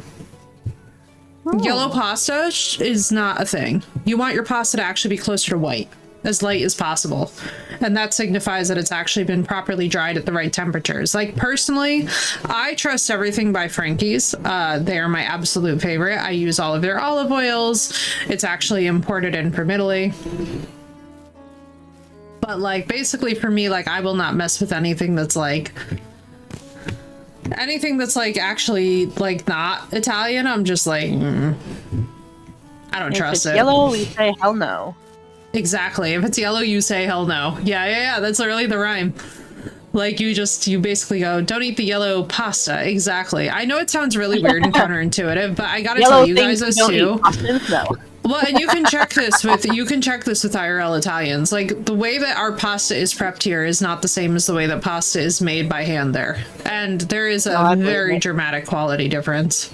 Yellow pasta is not a thing. You want your pasta to actually be closer to white, as light as possible. And that signifies that it's actually been properly dried at the right temperatures. Like, personally, I trust everything by Frankie's. They are my absolute favorite. I use all of their olive oils. It's actually imported in from Italy. But like, basically for me, like, I will not mess with anything that's like actually like not Italian. I'm just like, I don't trust If it's it. yellow, we say hell no. Exactly. If it's yellow, you say hell no. Yeah. That's literally the rhyme. Like, you basically go, don't eat the yellow pasta. Exactly. I know it sounds really weird and counterintuitive, but I gotta tell you guys this too. No. Well, and you can check this with IRL Italians. Like, the way that our pasta is prepped here is not the same as the way that pasta is made by hand there. And there is a very dramatic quality difference.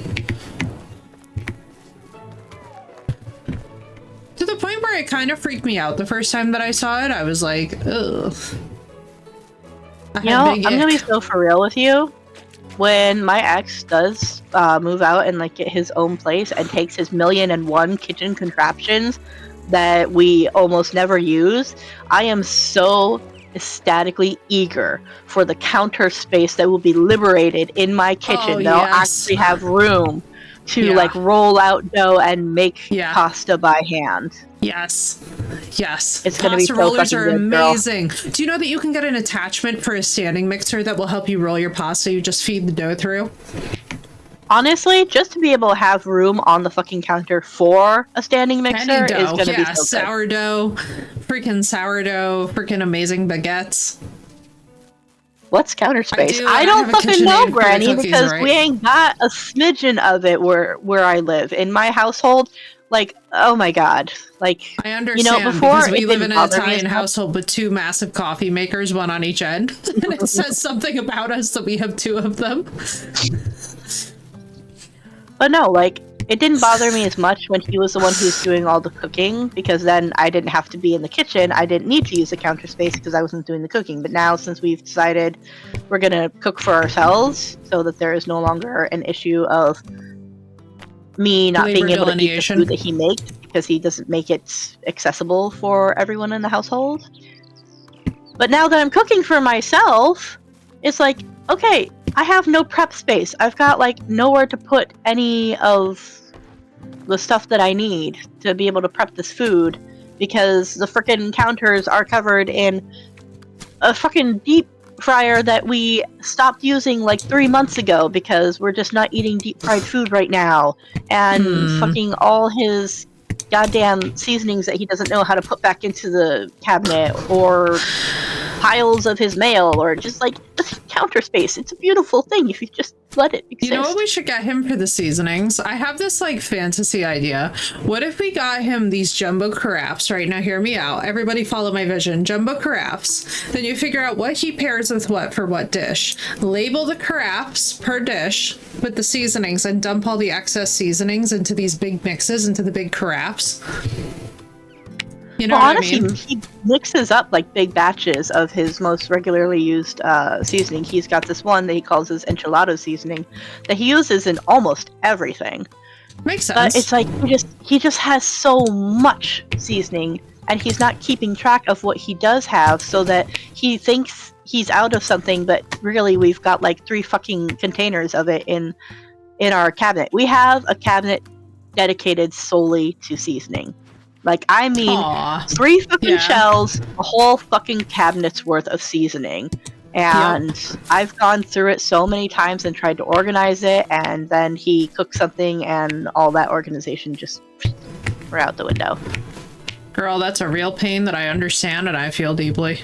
To the point where it kind of freaked me out the first time that I saw it. I was like, ugh. You know, I'm gonna be so for real with you. When my ex does move out and like get his own place and takes his 1,000,001 kitchen contraptions that we almost never use, I am so ecstatically eager for the counter space that will be liberated in my kitchen. They'll actually have room to like roll out dough and make pasta by hand. Yes. It's gonna be so rollers fucking are good, girl. amazing. Do you know that you can get an attachment for a standing mixer that will help you roll your pasta? You just feed the dough through. Honestly, just to be able to have room on the fucking counter for a standing mixer Any is dough. going to be Yeah, so good. sourdough, freaking amazing baguettes. What's counter space? I don't have a fucking KitchenAid know, for the Granny, cookies, because right? we ain't got a smidgen of it where I live. In my household, like, oh my god. Like, I understand before because we it live didn't in an bother me as Italian much. household with 2 massive coffee makers, one on each end. And it says something about us that we have 2 of them. But no, like, it didn't bother me as much when he was the one who was doing all the cooking, because then I didn't have to be in the kitchen. I didn't need to use the counter space because I wasn't doing the cooking. But now, since we've decided we're going to cook for ourselves, so that there is no longer an issue of me not Labor being able to eat the delineation. food that he makes, because he doesn't make it accessible for everyone in the household. But now that I'm cooking for myself, it's like, okay, I have no prep space. I've got like nowhere to put any of the stuff that I need to be able to prep this food, because the frickin' counters are covered in a fucking deep fryer that we stopped using like 3 months ago because we're just not eating deep fried food right now, and fucking all his goddamn seasonings that he doesn't know how to put back into the cabinet, or piles of his mail, or just like counter space. It's a beautiful thing if you just let it exist. You know what we should get him for the seasonings? I have this like fantasy idea. What if we got him these jumbo carafes? Right now, hear me out. Everybody follow my vision. Jumbo carafes. Then you figure out what he pairs with what for what dish. Label the carafes per dish with the seasonings and dump all the excess seasonings into these big mixes, into the big carafes. You know Well, what honestly, I mean? he mixes up like big batches of his most regularly used seasoning. He's got this one that he calls his enchilada seasoning that he uses in almost everything. Makes sense. But it's like he just has so much seasoning, and he's not keeping track of what he does have, so that he thinks he's out of something, but really we've got like 3 fucking containers of it in our cabinet. We have a cabinet dedicated solely to seasoning. Like, I mean, Aw. 3 fucking Yeah. shelves, a whole fucking cabinet's worth of seasoning. And I've gone through it so many times and tried to organize it, and then he cooks something and all that organization just we're out the window. Girl, that's a real pain that I understand and I feel deeply.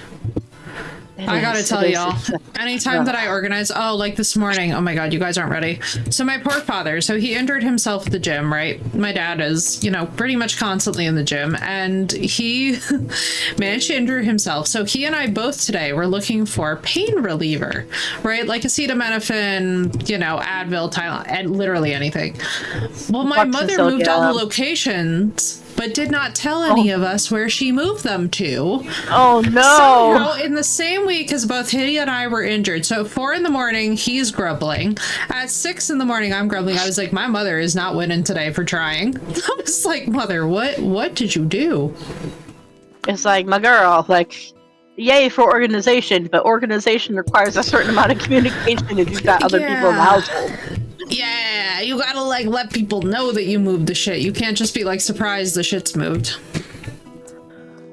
I gotta tell y'all, anytime that I organize, like this morning, oh my god, you guys aren't ready. So my poor father, so he injured himself at the gym, right? My dad is, pretty much constantly in the gym, and he managed to injure himself. So he and I both today were looking for pain reliever, right? Like acetaminophen, Advil, Tylenol, and literally anything. Well, my mother moved all the locations, but did not tell any of us where she moved them to. Oh no! Somehow, in the same week as both he and I were injured, so at 4 a.m, he's grumbling. At 6 a.m, I'm grumbling. I was like, my mother is not winning today for trying. I was like, mother, what did you do? It's like, my girl, like, yay for organization, but organization requires a certain amount of communication if you've got other people in the household. Yeah, you gotta let people know that you moved the shit. You can't just be surprised the shit's moved.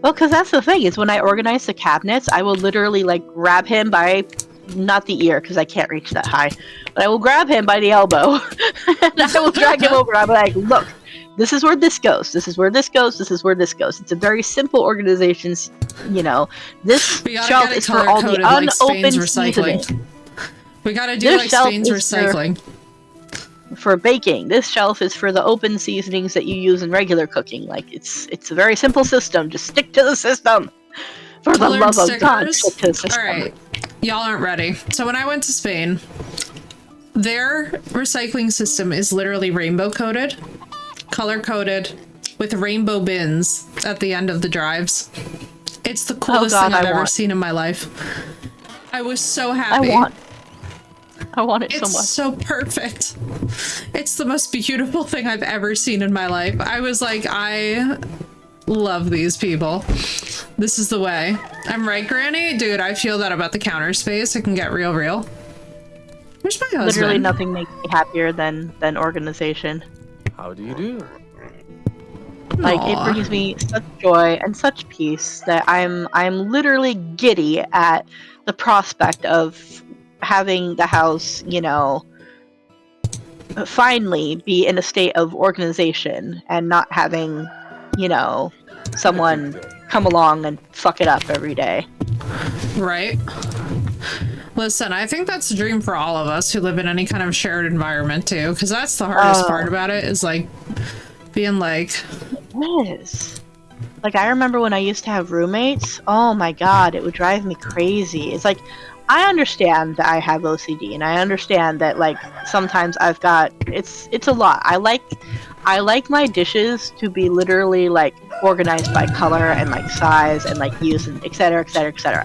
Well, because that's the thing, is when I organize the cabinets, I will literally grab him by, not the ear because I can't reach that high, but I will grab him by the elbow and I will drag him over. I'm like, look, this is where this goes, this is where this goes, this is where this goes. It's a very simple organization, this shelf is for all the unopened seasoning. We gotta do Spain's recycling. For baking, this shelf is for the open seasonings that you use in regular cooking. It's a very simple system. Just stick to the system. For the love of God, stick to the system. All right, y'all aren't ready. So when I went to Spain, their recycling system is literally rainbow coded, color coded, with rainbow bins at the end of the drives. It's the coolest thing I've ever seen in my life. I was so happy. I want it so much. It's so perfect. It's the most beautiful thing I've ever seen in my life. I was like, I love these people. This is the way. I'm right, Granny? Dude, I feel that about the counter space. It can get real. Where's my husband? Literally nothing makes me happier than organization. How do you do? It brings me such joy and such peace that I'm literally giddy at the prospect of having the house, finally be in a state of organization and not having, someone come along and fuck it up every day. Right. Listen, I think that's a dream for all of us who live in any kind of shared environment too, because that's the hardest part about it, is like being like, it is. Like, I remember when I used to have roommates, oh my god, it would drive me crazy. It's like, I understand that I have OCD, and I understand that, like, sometimes I've got, it's a lot. I like my dishes to be literally, like, organized by color and, like, size and, like, use, and et cetera, et cetera, et cetera.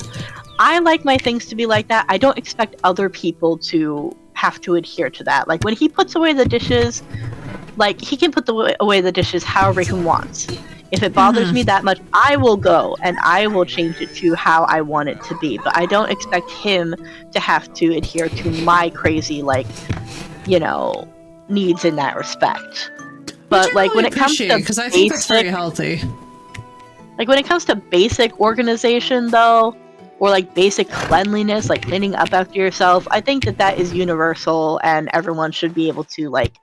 I like my things to be like that. I don't expect other people to have to adhere to that. Like, when he puts away the dishes, like, he can put away the dishes however he wants. If it bothers me that much, I will go and I will change it to how I want it to be. But I don't expect him to have to adhere to my crazy, like, needs in that respect. But, like, really, when it comes to because I think that's very healthy. Like, when it comes to basic organization, though, or like basic cleanliness, like cleaning up after yourself, I think that is universal, and everyone should be able to, like,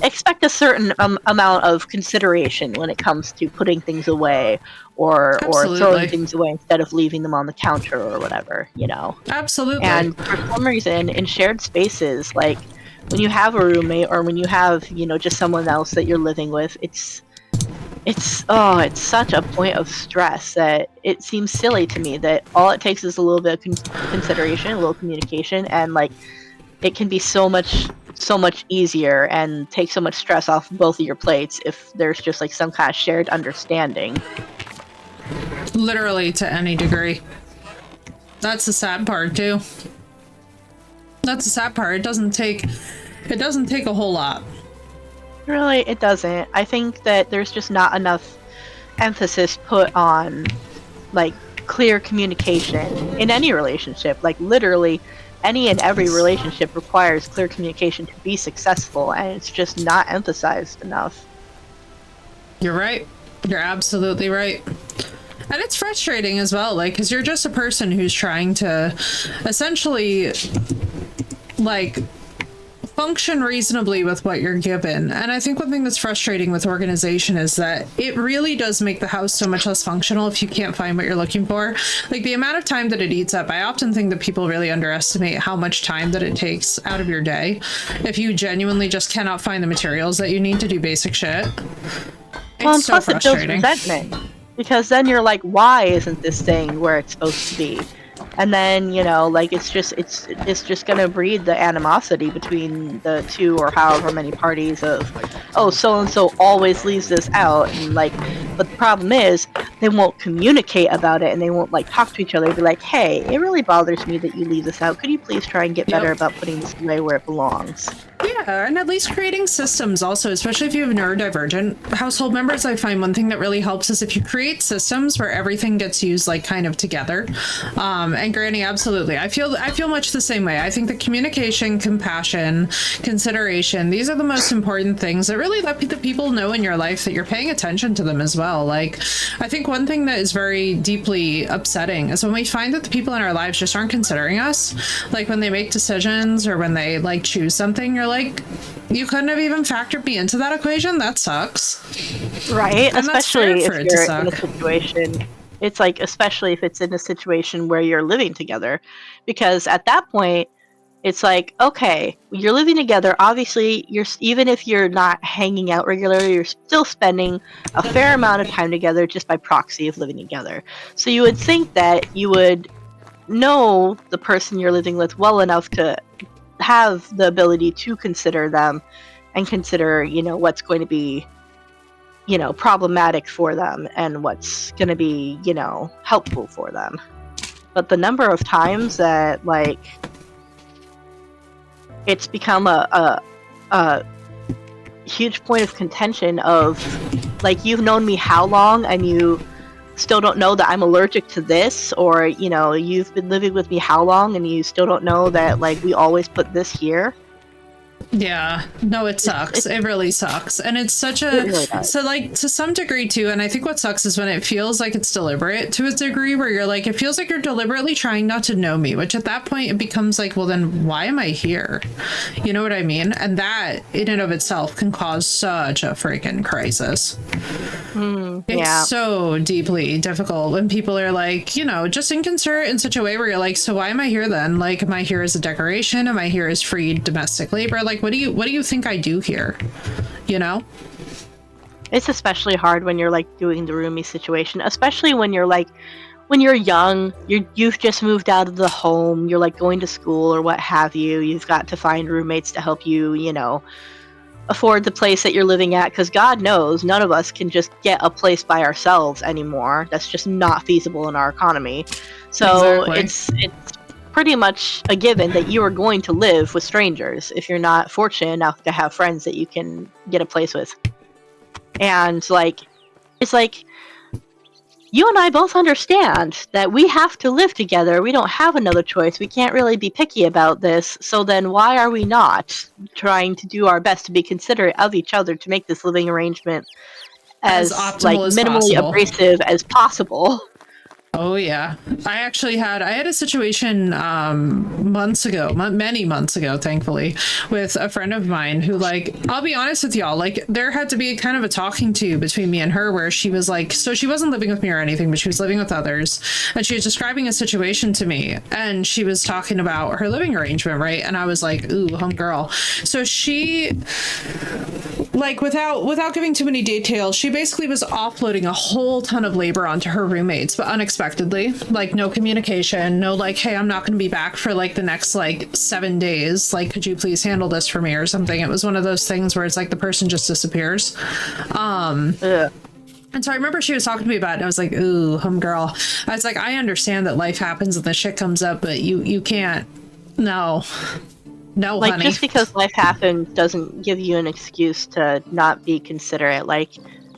expect a certain amount of consideration when it comes to putting things away or throwing things away instead of leaving them on the counter or whatever, Absolutely. And for some reason, in shared spaces, like when you have a roommate or when you have, just someone else that you're living with, it's such a point of stress that it seems silly to me that all it takes is a little bit of consideration, a little communication, and, like, it can be so much easier and take so much stress off both of your plates if there's just, like, some kind of shared understanding. Literally, to any degree. That's the sad part too. That's the sad part. It doesn't take a whole lot. Really, it doesn't. I think that there's just not enough emphasis put on, like, clear communication in any relationship. Like, literally, any and every relationship requires clear communication to be successful, and it's just not emphasized enough. You're right. You're absolutely right. And it's frustrating as well, like, because you're just a person who's trying to essentially, like, function reasonably with what you're given. And I think one thing that's frustrating with organization is that it really does make the house so much less functional if you can't find what you're looking for. Like, the amount of time that it eats up, I often think that people really underestimate how much time that it takes out of your day if you genuinely just cannot find the materials that you need to do basic shit. Well, and plus it builds resentment, because then you're like, why isn't this thing where it's supposed to be? And then, like, it's just gonna breed the animosity between the two or however many parties of, oh, so and so always leaves this out, and, like, but the problem is they won't communicate about it, and they won't, like, talk to each other and be like, hey, it really bothers me that you leave this out. Could you please try and get better about putting this away where it belongs? Yeah, and at least creating systems also, especially if you have neurodivergent household members. I find one thing that really helps is if you create systems where everything gets used, like, kind of together. And Granny, absolutely. I feel much the same way. I think that communication, compassion, consideration, these are the most important things that really let the people know in your life that you're paying attention to them as well. Like, I think one thing that is very deeply upsetting is when we find that the people in our lives just aren't considering us. Like, when they make decisions or when they, like, choose something, you're like, you couldn't have even factored me into that equation? That sucks. Right, and especially if you're in a situation. It's like, especially if it's in a situation where you're living together, because at that point, it's like, okay, you're living together. Obviously, even if you're not hanging out regularly, you're still spending a fair amount of time together just by proxy of living together. So you would think that you would know the person you're living with well enough to have the ability to consider them and consider, what's going to be, problematic for them and what's going to be, helpful for them. But the number of times that, like, it's become a huge point of contention of, like, you've known me how long and you still don't know that I'm allergic to this, or, you've been living with me how long and you still don't know that, like, we always put this here. Yeah, no, it sucks. It really sucks. And it's such a, It really does. so like to some degree too. And I think what sucks is when it feels like it's deliberate to a degree where you're like, it feels like you're deliberately trying not to know me, which at that point it becomes like, well, then why am I here? You know what I mean? And that in and of itself can cause such a freaking crisis. It's Yeah. so deeply difficult when people are like, you know, just inconsiderate in such a way where you're like, so why am I here then? Like, am I here as a decoration? Am I here as free domestic labor? Like, what do you think I do here? You know? It's especially hard when you're like doing the roomie situation, especially when you're like when you're young, you've just moved out of the home, you're like going to school or what have you. You've got to find roommates to help you, you know, afford the place that you're living at, because God knows none of us can just get a place by ourselves anymore. That's just not feasible in our economy. So Exactly. it's pretty much a given that you are going to live with strangers if you're not fortunate enough to have friends that you can get a place with. And like it's like you and I both understand that we have to live together. We don't have another choice. We can't really be picky about this. So then why are we not trying to do our best to be considerate of each other to make this living arrangement As as like optimal as minimally possible. abrasive as possible? Oh yeah, I had a situation months ago, many months ago, thankfully, with a friend of mine who, like, I'll be honest with y'all, like there had to be kind of a talking to between me and her where she was like, so she wasn't living with me or anything, but she was living with others, and she was describing a situation to me, and she was talking about her living arrangement, right? And I was like, ooh, homegirl. So she, like, without giving too many details, she basically was offloading a whole ton of labor onto her roommates, but unexpectedly, like no communication, no like, hey, I'm not going to be back for like the next like 7 days, like could you please handle this for me or something. It was one of those things where it's like the person just disappears. Ugh. And so I remember she was talking to me about it, and I was like, ooh, homegirl. I was like, I understand that life happens and the shit comes up, but you can't. No, Like honey. just because life happens doesn't give you an excuse to not be considerate. Like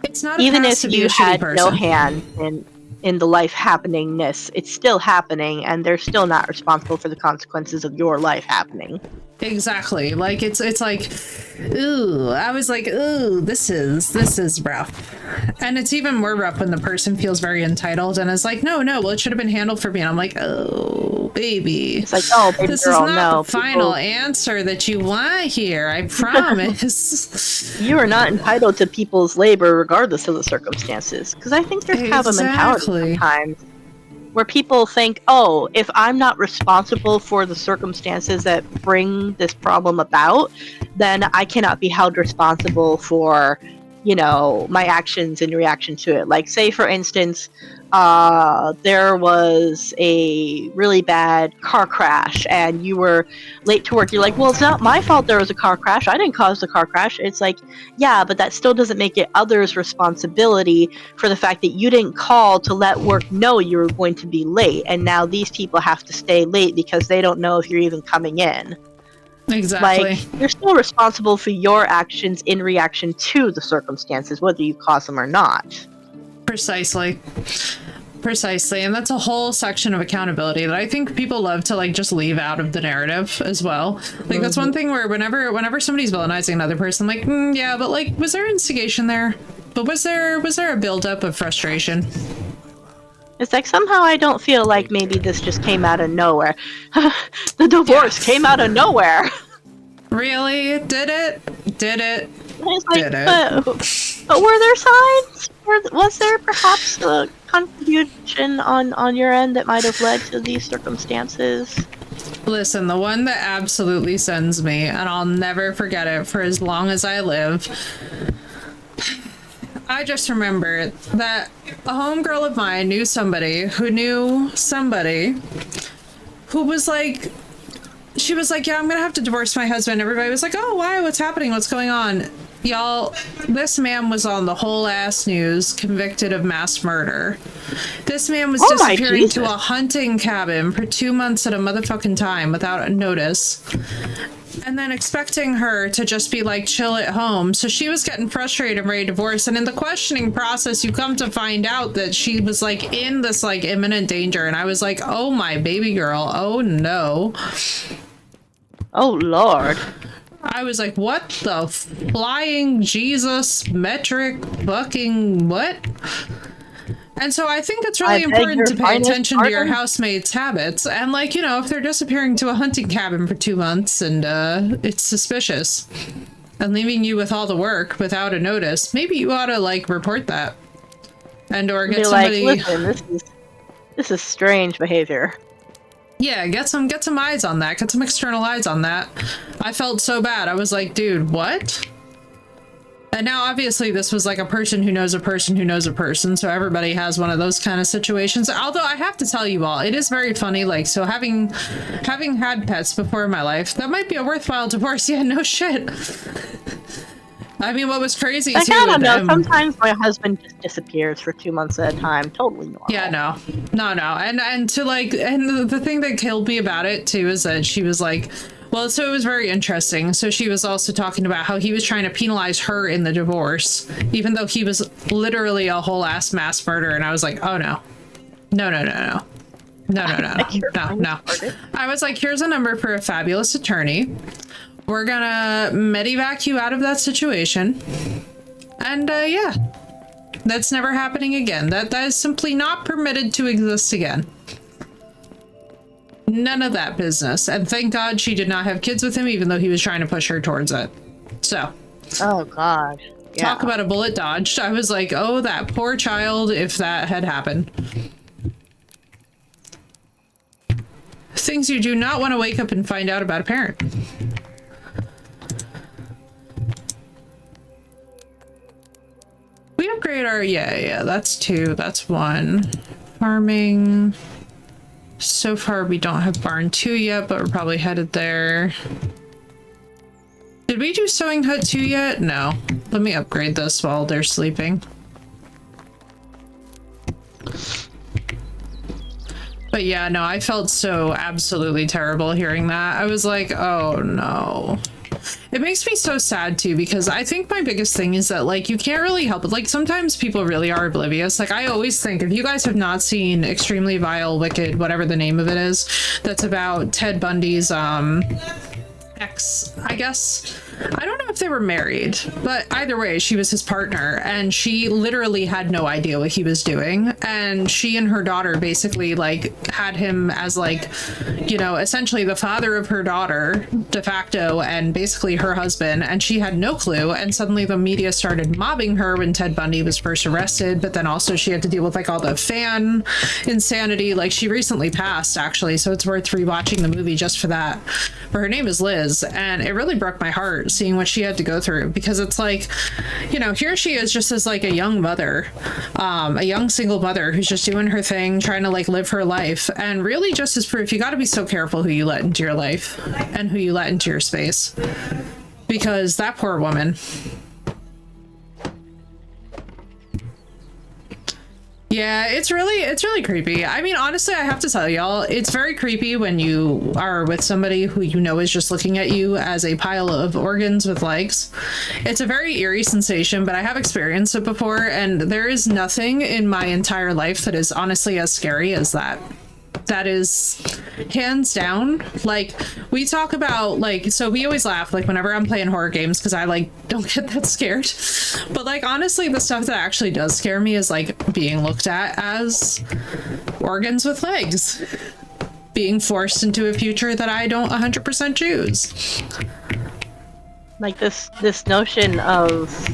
It's not a even pass if to be you a shitty had no person. hand in the life happeningness, it's still happening, and they're still not responsible for the consequences of your life happening. Exactly. Like it's like, ooh, I was like, ooh, this is rough. And it's even more rough when the person feels very entitled and is like, no, well, it should have been handled for me. And I'm like, oh, baby. It's like, oh, baby This is girl, not no, the final answer that you want here, I promise. you are not entitled to people's labor regardless of the circumstances. Because I think there's kind of a mentality Exactly. sometimes where people think, oh, if I'm not responsible for the circumstances that bring this problem about, then I cannot be held responsible for, you know, my actions in reaction to it. Like, say, for instance, there was a really bad car crash and you were late to work. You're like, well, it's not my fault there was a car crash. I didn't cause the car crash. It's like, yeah, but that still doesn't make it others' responsibility for the fact that you didn't call to let work know you were going to be late. And now these people have to stay late because they don't know if you're even coming in. Exactly. Like, you're still responsible for your actions in reaction to the circumstances, whether you cause them or not. Precisely. And that's a whole section of accountability that I think people love to like just leave out of the narrative as well. Like that's one thing where whenever somebody's villainizing another person, like, yeah, but like, was there instigation there? But was there a buildup of frustration? It's like somehow I don't feel like maybe this just came out of nowhere. The divorce came out of nowhere. Really? Did it? It's like, Did it? but were there signs? Was there perhaps a contribution on your end that might have led to these circumstances? Listen, the one that absolutely sends me, and I'll never forget it for as long as I live. I just remember that a homegirl of mine knew somebody who was like, she was like, yeah, I'm gonna have to divorce my husband. Everybody was like, oh, why? What's happening? What's going on? Y'all, this man was on the whole ass news, convicted of mass murder. This man was disappearing to a hunting cabin for 2 months at a motherfucking time without a notice. And then expecting her to just be like chill at home. So she was getting frustrated and ready to divorce. And in the questioning process, you come to find out that she was like in this like imminent danger. And I was like, oh my baby girl. Oh no. Oh Lord. I was like, what the flying Jesus metric fucking what? And so I think it's really important to pay attention to your housemates' habits. And like, you know, if they're disappearing to a hunting cabin for 2 months and it's suspicious and leaving you with all the work without a notice, maybe you ought to like report that. And or get somebody like, listen, this is strange behavior. Yeah, get some eyes on that. Get some external eyes on that. I felt so bad. I was like, dude, what? And now obviously this was like a person who knows a person who knows a person, so everybody has one of those kind of situations. Although I have to tell you all, it is very funny, like, so having had pets before in my life, that might be a worthwhile divorce. Yeah, no shit. I mean, what was crazy too, I don't know, sometimes my husband just disappears for 2 months at a time, totally normal. Yeah, no. And to like, and the thing that killed me about it too is that she was like, well, so it was very interesting. So she was also talking about how he was trying to penalize her in the divorce, even though he was literally a whole ass mass murderer. And I was like, oh no. No. No. I was like, here's a number for a fabulous attorney. We're gonna medevac you out of that situation. And yeah, that's never happening again. That is simply not permitted to exist again. None of that business. And thank God she did not have kids with him, even though he was trying to push her towards it. So. Oh God. Yeah. Talk about a bullet dodged. I was like, oh, that poor child, if that had happened. Things you do not want to wake up and find out about a parent. We upgrade our, yeah, that's 2, that's 1. Farming. So far we don't have barn 2 yet, but we're probably headed there. Did we do sewing hut 2 yet? No. Let me upgrade this while they're sleeping. But yeah, no, I felt so absolutely terrible hearing that. I was like, oh no. It makes me so sad too, because I think my biggest thing is that like you can't really help it. Like sometimes people really are oblivious. Like I always think, if you guys have not seen Extremely Vile, Wicked, whatever the name of it is, that's about Ted Bundy's ex, I guess. I don't know if they were married, but either way, she was his partner, and she literally had no idea what he was doing. And she and her daughter basically like had him as like, you know, essentially the father of her daughter de facto, and basically her husband, and she had no clue. And suddenly the media started mobbing her when Ted Bundy was first arrested, but then also she had to deal with like all the fan insanity. Like she recently passed actually, so it's worth rewatching the movie just for that. But her name is Liz, and it really broke my heart seeing what she had to go through, because it's like, you know, here she is just as like a young mother, a young single mother who's just doing her thing, trying to like live her life. And really just as proof, you got to be so careful who you let into your life and who you let into your space, because that poor woman. Yeah, it's really creepy. I mean, honestly, I have to tell y'all, it's very creepy when you are with somebody who you know is just looking at you as a pile of organs with legs. It's a very eerie sensation, but I have experienced it before, and there is nothing in my entire life that is honestly as scary as that. That is hands down. Like we talk about like, so we always laugh like whenever I'm playing horror games, because I like don't get that scared, but like honestly the stuff that actually does scare me is like being looked at as organs with legs, being forced into a future that I don't 100% choose. Like this notion of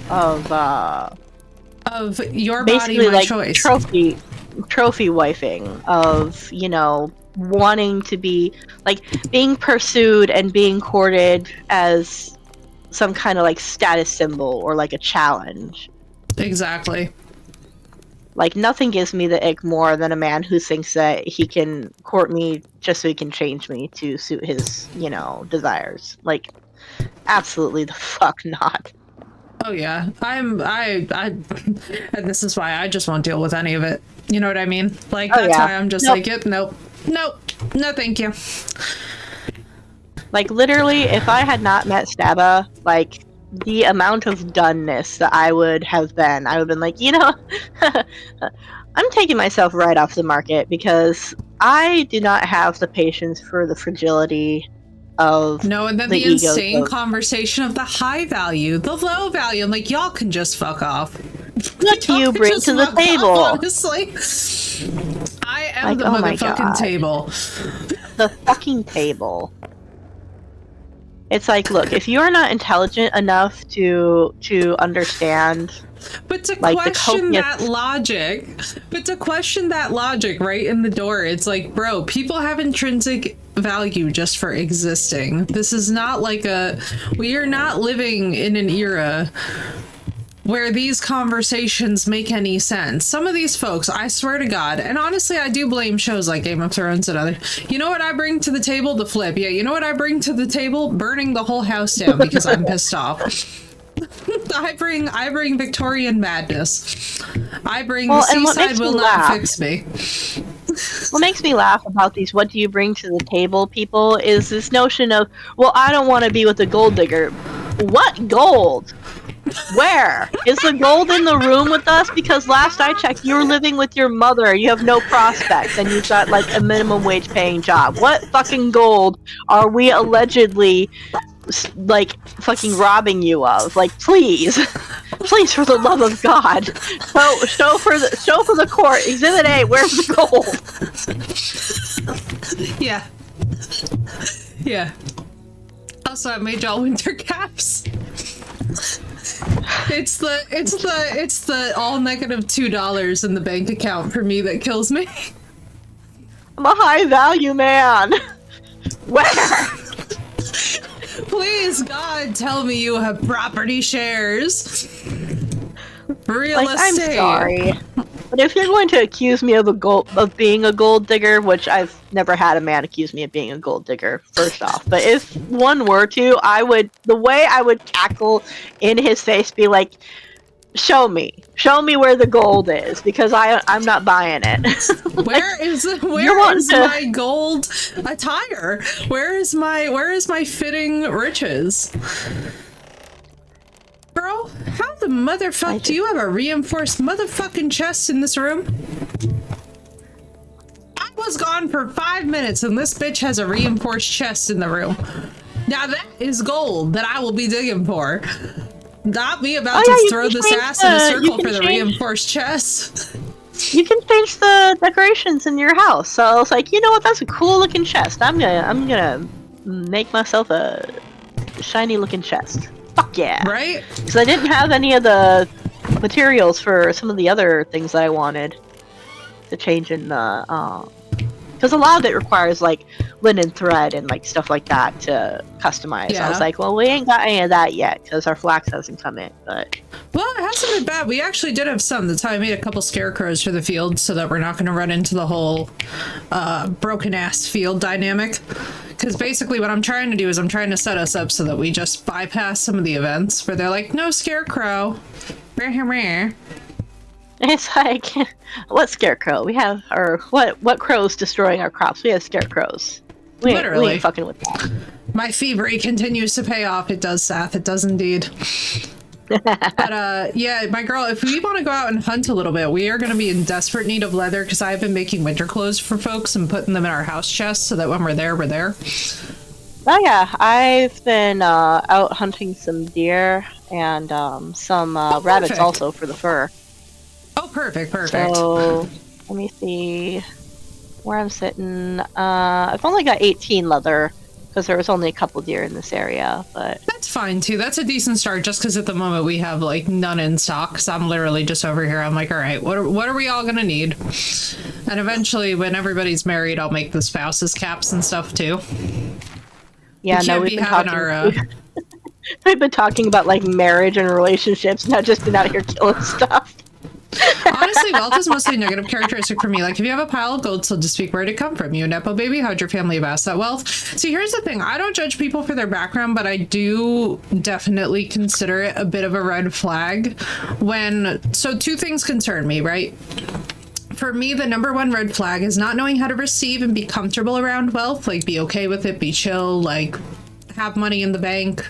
your body, my like choice. Trophy wifing, of, you know, wanting to be like being pursued and being courted as some kind of like status symbol or like a challenge. Exactly. Like nothing gives me the ick more than a man who thinks that he can court me just so he can change me to suit his, you know, desires. Like absolutely the fuck not. Oh yeah, and this is why I just won't deal with any of it. You know what I mean? Like that's why I'm just like, yep, nope, no, thank you. Like literally, if I had not met Staba, like the amount of doneness that I would have been like, you know, I'm taking myself right off the market because I do not have the patience for the fragility of No, and then the egos insane of, conversation of the high value, the low value. I'm like, y'all can just fuck off. what do you Y'all can bring just to the fuck off, table? honestly. I am Like, the oh my motherfucking God. table. The fucking table. It's like, look, if you're not intelligent enough to understand, But to like, the question copious, that logic right in the door, it's like, bro, people have intrinsic value just for existing. This is not like we are not living in an era where these conversations make any sense. Some of these folks, I swear to God, and honestly, I do blame shows like Game of Thrones and other. You know what I bring to the table? The flip. Yeah, you know what I bring to the table? Burning the whole house down because I'm pissed off. I bring Victorian madness. I bring the and what seaside makes will me not laugh, fix me. what makes me laugh about these "what do you bring to the table" people is this notion of, well, I don't want to be with a gold digger. What gold? Where? Is the gold in the room with us? Because last I checked, you were living with your mother. You have no prospects, and you've got like a minimum wage paying job. What fucking gold are we allegedly like fucking robbing you of? Like, please, please, for the love of God, show for the court. Exhibit A. Where's the gold? Yeah. Yeah. Also, I made y'all winter caps. It's the all negative $2 in the bank account for me that kills me. I'm a high value man. Where? Please, God, tell me you have property shares. Real Like, I'm estate. sorry, but if you're going to accuse me of being a gold digger, which I've never had a man accuse me of being a gold digger, first off, but if one were to, the way I would cackle in his face, be like, show me where the gold is, because I'm not buying it. Where is my gold attire? Where is my fitting riches? Bro, how the motherfuck do you have a reinforced motherfucking chest in this room? I was gone for 5 minutes and this bitch has a reinforced chest in the room. Now that is gold that I will be digging for. Not me about to throw this ass in a circle for the reinforced chest. You can change the decorations in your house. So it's like, you know what? That's a cool looking chest. I'm gonna make myself a shiny looking chest. Fuck yeah! Right? Because I didn't have any of the materials for some of the other things that I wanted to change in the. Because a lot of it requires like linen thread and like stuff like that to customize. Yeah. I was like, well, we ain't got any of that yet because our flax hasn't come in. But well, it hasn't been bad. We actually did have some. That's how I made a couple scarecrows for the field so that we're not going to run into the whole broken ass field dynamic. Because basically what I'm trying to do is I'm trying to set us up so that we just bypass some of the events where they're like, no scarecrow. It's like, what scarecrow? We have, or what crow's destroying our crops? We have scarecrows. We ain't fucking with that. My thievery continues to pay off. It does, Sath. It does indeed. But yeah, my girl, if we want to go out and hunt a little bit, we are going to be in desperate need of leather because I've been making winter clothes for folks and putting them in our house chests so that when we're there, we're there. Oh yeah, I've been out hunting some deer and some rabbits also for the fur. Oh, perfect. So, let me see where I'm sitting. I've only got 18 leather because there was only a couple deer in this area, but that's fine too. That's a decent start just because at the moment we have like none in stock. Because I'm literally just over here. I'm like, all right, what are we all gonna need? And eventually, when everybody's married, I'll make the spouses caps and stuff too. Yeah, no, we've been talking about like marriage and relationships, not just been out here killing stuff. Honestly, wealth is mostly a negative characteristic for me. Like, if you have a pile of gold, so to speak, where'd it come from? You a Nepo baby? How'd your family amass that wealth? See, here's the thing. I don't judge people for their background, but I do definitely consider it a bit of a red flag so two things concern me, right? For me, the number one red flag is not knowing how to receive and be comfortable around wealth. Like, be okay with it, be chill, like, have money in the bank,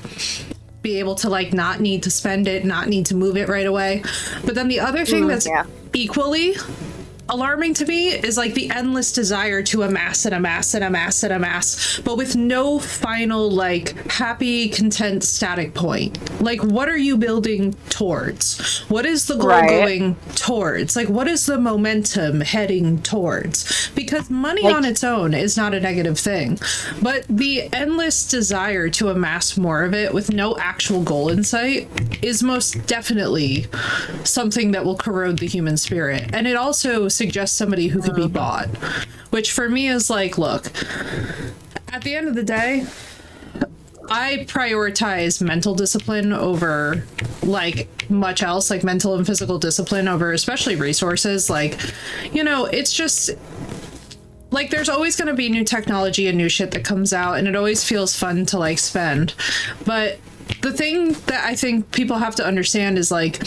be able to like not need to spend it, not need to move it right away. But then the other thing that's equally alarming to me is like the endless desire to amass and amass and amass and amass, but with no final like happy, content, static point. Like, what are you building towards? What is the goal going towards? Like, what is the momentum heading towards? Because money on its own is not a negative thing, but the endless desire to amass more of it with no actual goal in sight is most definitely something that will corrode the human spirit. And it also suggests somebody who could be bought, which for me is like, look, at the end of the day, I prioritize mental discipline over like much else, like mental and physical discipline over especially resources. Like, you know, it's just like there's always going to be new technology and new shit that comes out, and it always feels fun to like spend. But the thing that I think people have to understand is like,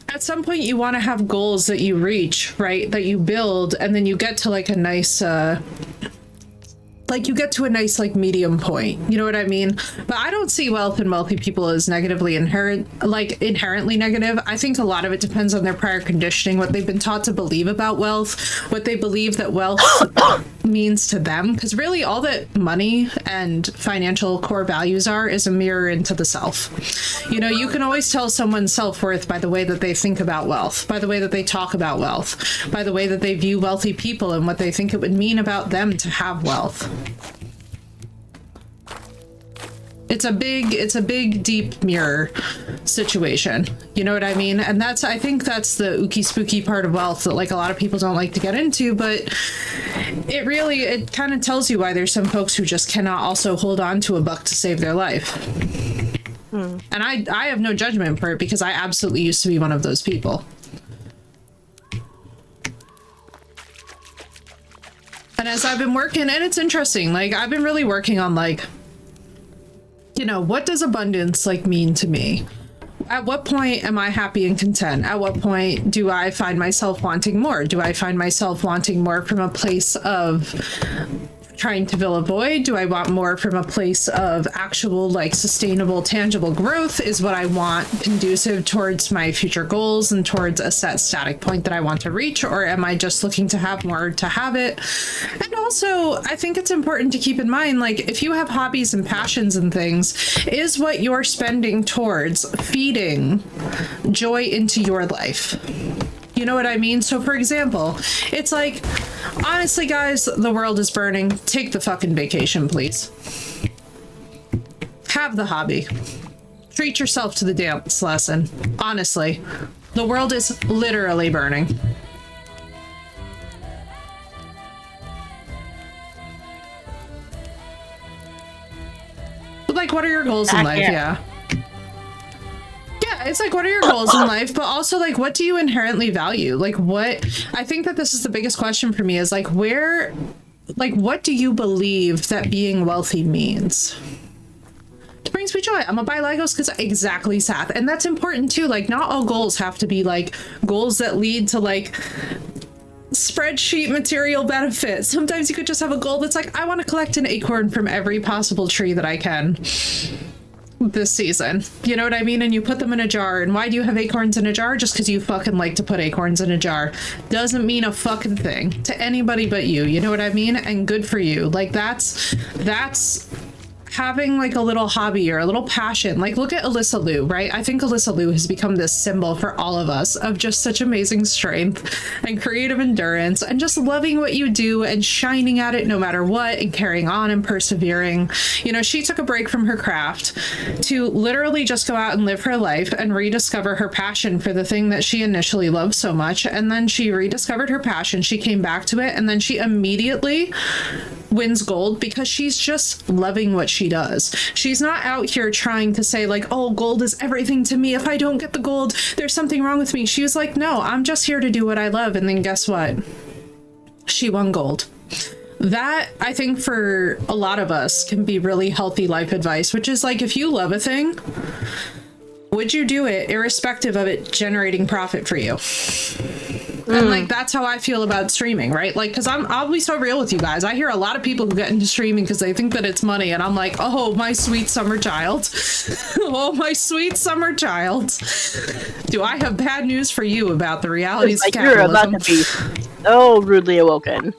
at some point you want to have goals that you reach, right? That you build, and then you get to like a nice, like medium point. You know what I mean? But I don't see wealth and wealthy people as negatively inherently negative. I think a lot of it depends on their prior conditioning, what they've been taught to believe about wealth, what they believe that wealth means to them. Because really all that money and financial core values are is a mirror into the self. You know, you can always tell someone's self-worth by the way that they think about wealth, by the way that they talk about wealth, by the way that they view wealthy people and what they think it would mean about them to have wealth. It's a big, deep mirror situation. You know what I mean? And I think that's the ooky spooky part of wealth that like a lot of people don't like to get into, but it kind of tells you why there's some folks who just cannot also hold on to a buck to save their life. And I have no judgment for it because I absolutely used to be one of those people. And as I've been working, and it's interesting, like I've been really working on like, you know, what does abundance like mean to me? At what point am I happy and content? At what point do I find myself wanting more? Do I find myself wanting more from a place of trying to fill a void? Do I want more from a place of actual like sustainable, tangible growth? Is what I want conducive towards my future goals and towards a set static point that I want to reach? Or am I just looking to have more to have it? And also, I think it's important to keep in mind, like if you have hobbies and passions and things, is what you're spending towards feeding joy into your life? You know what I mean? So for example, it's like, honestly, guys, the world is burning. Take the fucking vacation, please. Have the hobby. Treat yourself to the dance lesson. Honestly, the world is literally burning. But like, what are your goals in life? Yeah. It's like, what are your goals in life? But also, like, what do you inherently value? Like, what I think that this is the biggest question for me is like, what do you believe that being wealthy means? It brings me joy. I'm a buy Legos because exactly, Seth. And that's important too. Like, not all goals have to be like goals that lead to like spreadsheet material benefit. Sometimes you could just have a goal that's like, I want to collect an acorn from every possible tree that I can this season. You know what I mean? And you put them in a jar. And why do you have acorns in a jar? Just because you fucking like to put acorns in a jar. Doesn't mean a fucking thing to anybody but you. You know what I mean? And good for you. Like that's having like a little hobby or a little passion. Like look at Alyssa Liu, right? I think Alyssa Liu has become this symbol for all of us of just such amazing strength and creative endurance and just loving what you do and shining at it no matter what and carrying on and persevering. You know, she took a break from her craft to literally just go out and live her life and rediscover her passion for the thing that she initially loved so much. And then she rediscovered her passion. She came back to it and then she immediately wins gold because she's just loving what she does. She's not out here trying to say like, oh, gold is everything to me. If I don't get the gold, there's something wrong with me. She was like, no, I'm just here to do what I love. And then guess what? She won gold. That, I think, for a lot of us can be really healthy life advice, which is like, if you love a thing, would you do it irrespective of it generating profit for you? And like, that's how I feel about streaming, right? Like, because I'll be so real with you guys. I hear a lot of people who get into streaming because they think that it's money. And I'm like, oh, my sweet summer child. Oh, my sweet summer child. Do I have bad news for you about the realities of capitalism? You're about to be so rudely awoken.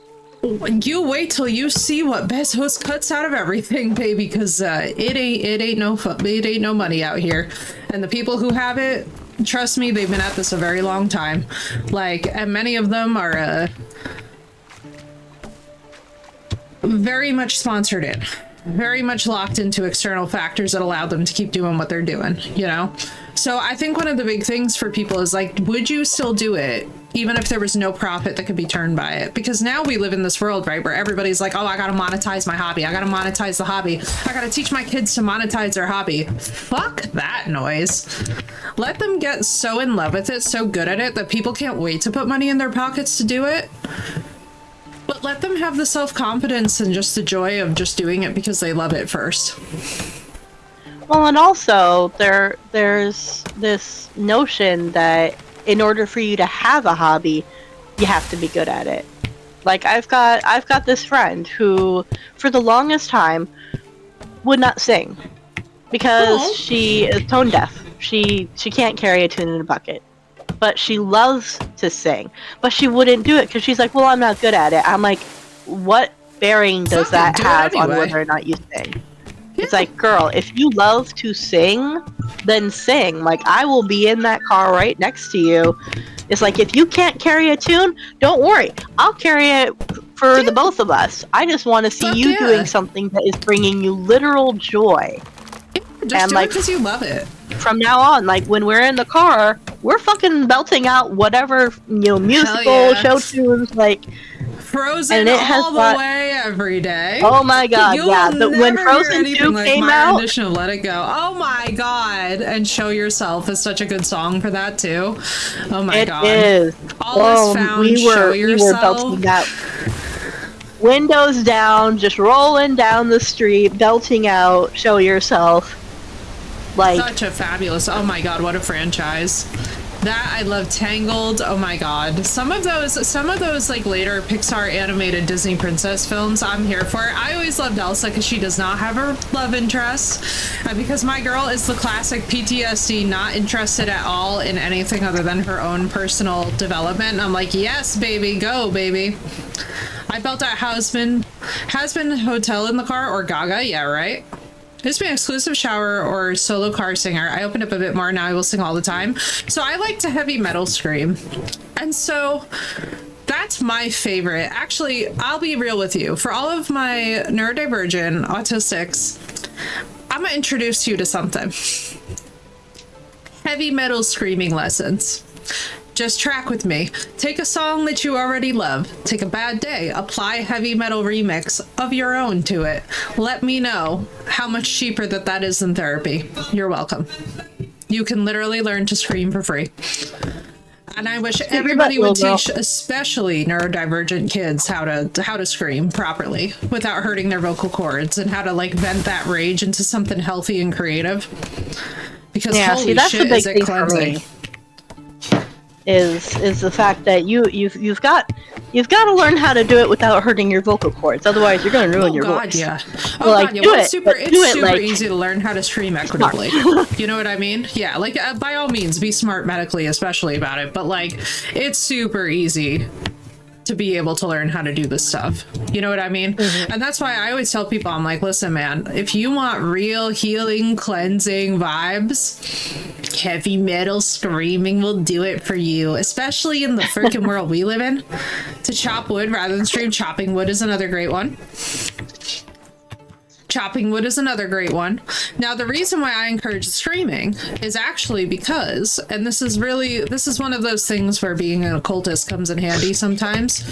You wait till you see what Bezos cuts out of everything, baby, because it ain't no money out here, and the people who have it, trust me, they've been at this a very long time. Like, and many of them are very much sponsored in, very much locked into external factors that allow them to keep doing what they're doing, you know? So I think one of the big things for people is like, would you still do it even if there was no profit that could be turned by it? Because now we live in this world, right, where everybody's like, oh, I gotta monetize my hobby. I gotta monetize the hobby. I gotta teach my kids to monetize their hobby. Fuck that noise. Let them get so in love with it, so good at it, that people can't wait to put money in their pockets to do it. But let them have the self-confidence and just the joy of just doing it because they love it first. Well, and also there's this notion that in order for you to have a hobby, you have to be good at it. Like I've got this friend who, for the longest time, would not sing because she is tone deaf. She can't carry a tune in a bucket, but she loves to sing. But she wouldn't do it because she's like, well, I'm not good at it. I'm like, what bearing does that have on whether or not you sing? It's like, girl, if you love to sing, then sing. Like, I will be in that car right next to you. It's like, if you can't carry a tune, don't worry. I'll carry it for the both of us. I just want to see you doing something that is bringing you literal joy. Just do it because you love it. From now on, like, when we're in the car, we're fucking belting out whatever, musical show tunes, like... Frozen and it all the way every day. Oh my god, yeah. When Frozen 2 came out... rendition of Let It Go. Oh my god. And Show Yourself is such a good song for that too. Oh my god. It is. All is found, Show Yourself. We were belting that. Windows down, just rolling down the street, belting out Show Yourself. Like, such a fabulous... Oh my god, what a franchise. That, I love Tangled. Oh my god. Some of those like later Pixar animated Disney princess films, I'm here for it. I always loved Elsa because she does not have her love interest. And because my girl is the classic PTSD, not interested at all in anything other than her own personal development. And I'm like, yes, baby, go, baby. I felt at Has-Been Hotel in the car, or Gaga, yeah, right? This be an exclusive shower or solo car singer. I opened up a bit more, now I will sing all the time. So I like to heavy metal scream. And so that's my favorite. Actually, I'll be real with you. For all of my neurodivergent autistics, I'm gonna introduce you to something. Heavy metal screaming lessons. Just track with me. Take a song that you already love. Take a bad day. Apply a heavy metal remix of your own to it. Let me know how much cheaper that is than therapy. You're welcome. You can literally learn to scream for free. And I wish everybody would teach, especially neurodivergent kids, how to scream properly without hurting their vocal cords, and how to like vent that rage into something healthy and creative. Because holy shit, is it cleansing. Is the fact that you've got to learn how to do it without hurting your vocal cords. Otherwise, you're going to ruin your voice. Yeah. Oh like, god, yeah. Well, it's super easy to learn how to scream equitably. You know what I mean? Yeah. Like by all means, be smart medically, especially about it. But like, it's super easy to be able to learn how to do this stuff. You know what I mean? Mm-hmm. And that's why I always tell people, I'm like, listen, man, if you want real healing, cleansing vibes, heavy metal screaming will do it for you, especially in the freaking world we live in. To chop wood rather than scream. Chopping wood is another great one. Chopping wood is another great one. Now, the reason why I encourage screaming is actually because, and this is one of those things where being an occultist comes in handy sometimes.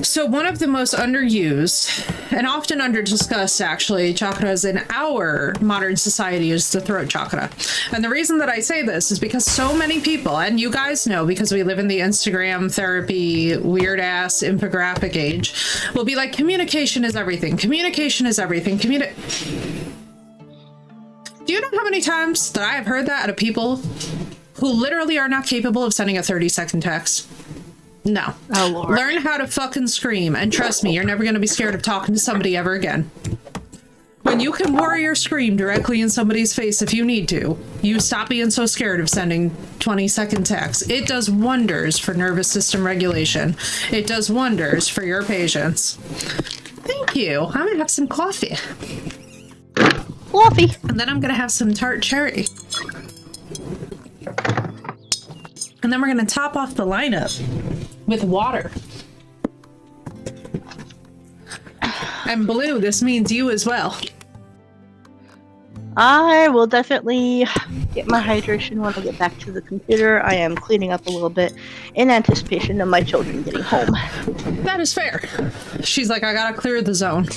So one of the most underused and often underdiscussed, actually, chakras in our modern society is the throat chakra. And the reason that I say this is because so many people, and you guys know because we live in the Instagram therapy, weird ass infographic age, will be like, communication is everything. Communication is everything. Do you know how many times that I have heard that out of people who literally are not capable of sending a 30-second text? No. Oh, Lord. Learn how to fucking scream, and trust me, you're never going to be scared of talking to somebody ever again. When you can warrior scream directly in somebody's face if you need to, you stop being so scared of sending 20-second texts. It does wonders for nervous system regulation. It does wonders for your patience. Thank you. I'm gonna have some coffee. Fluffy. And then I'm gonna have some tart cherry. And then we're gonna top off the lineup with water. And Blue, this means you as well. I will definitely get my hydration when I get back to the computer. I am cleaning up a little bit in anticipation of my children getting home. That is fair. She's like, I gotta clear the zone.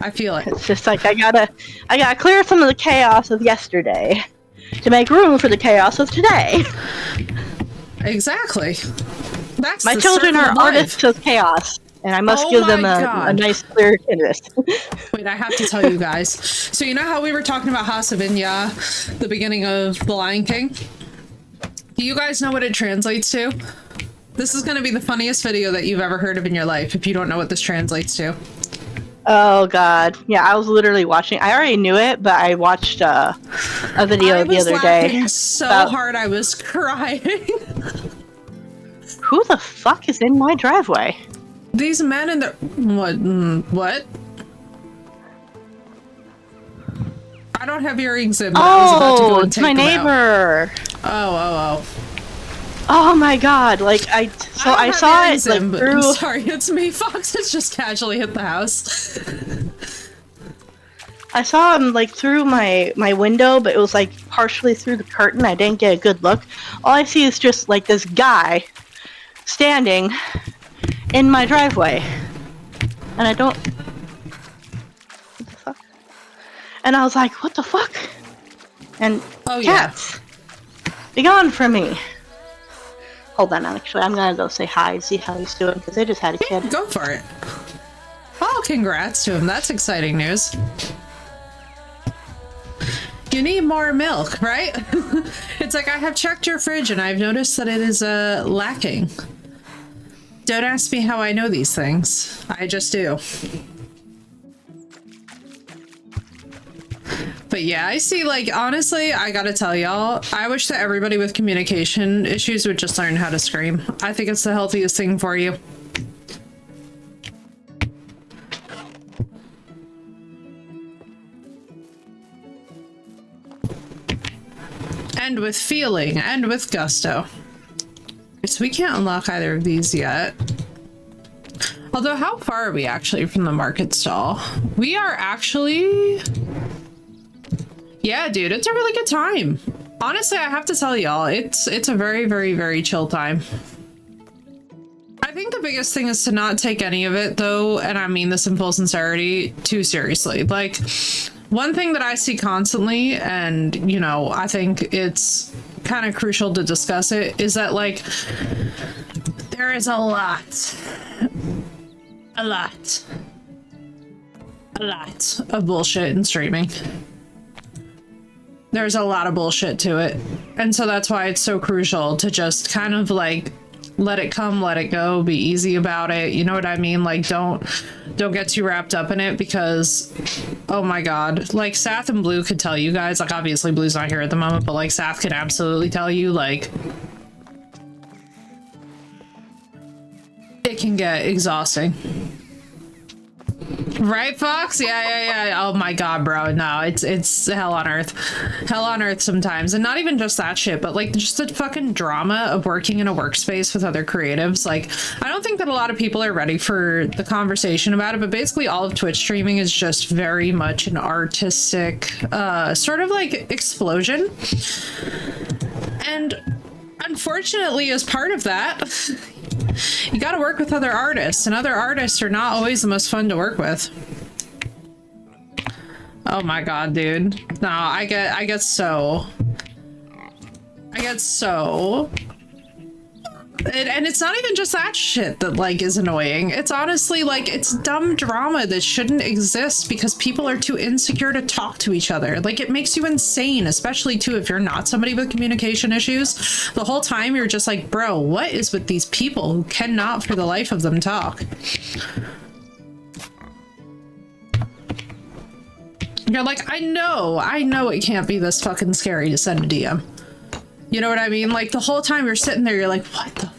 I feel it. It's just like I gotta clear some of the chaos of yesterday to make room for the chaos of today. Exactly. That's My the children circle are of life. artists of chaos, and I must Oh give them my a God. nice clear canvas. Wait, I have to tell you guys. So you know how we were talking about Hasavinya, the beginning of The Lion King? Do you guys know what it translates to? This is going to be the funniest video that you've ever heard of in your life if you don't know what this translates to. Oh God, yeah, I was literally watching. I already knew it, but I watched a video the other day. I was laughing so about hard I was crying. who the fuck is in my driveway. These men in the what? I don't have earrings in, but I was about to go and it's take my them out. neighbor. Oh. Oh my God! Like I don't saw have it earrings like in, but through. I'm sorry, it's me. Fox has just casually hit the house. I saw him like through my window, but it was like partially through the curtain. I didn't get a good look. All I see is just like this guy standing in my driveway, and I don't. What the fuck? And I was like, "What the fuck?" And Oh yeah. cats, be gone from me. Hold on, actually, I'm gonna go say hi, see how he's doing, because I just had a kid. Go for it. Oh, congrats to him. That's exciting news. You need more milk, right? It's like, I have checked your fridge and I've noticed that it is lacking. Don't ask me how I know these things. I just do. But yeah, I see, like, honestly, I gotta tell y'all, I wish that everybody with communication issues would just learn how to scream. I think it's the healthiest thing for you. And with feeling, and with gusto. So we can't unlock either of these yet. Although, how far are we actually from the market stall? We are actually... Yeah, dude, it's a really good time. Honestly, I have to tell y'all, it's a very, very, very chill time. I think the biggest thing is to not take any of it, though, and I mean this in full sincerity, too seriously. Like, one thing that I see constantly, and, you know, I think it's kind of crucial to discuss it, is that, like, there is a lot of bullshit in streaming. There's a lot of bullshit to it. And so that's why it's so crucial to just kind of like let it come, let it go, be easy about it. You know what I mean? Like don't get too wrapped up in it because oh my god. Like Sath and Blue could tell you guys, like obviously Blue's not here at the moment, but like Sath can absolutely tell you like it can get exhausting. Right, Fox? Yeah. Oh my god, bro. No, it's hell on earth. Hell on earth sometimes. And not even just that shit, but like just the fucking drama of working in a workspace with other creatives. Like, I don't think that a lot of people are ready for the conversation about it, but basically all of Twitch streaming is just very much an artistic, sort of like explosion. And unfortunately, as part of that, you gotta work with other artists, and other artists are not always the most fun to work with. Oh my god, dude. No, I get so... And it's not even just that shit that, like, is annoying. It's honestly, like, it's dumb drama that shouldn't exist because people are too insecure to talk to each other. Like, it makes you insane, especially, too, if you're not somebody with communication issues. The whole time, you're just like, bro, what is with these people who cannot, for the life of them, talk? You're like, I know it can't be this fucking scary to send a DM. You know what I mean? Like the whole time you're sitting there, you're like, what the fuck?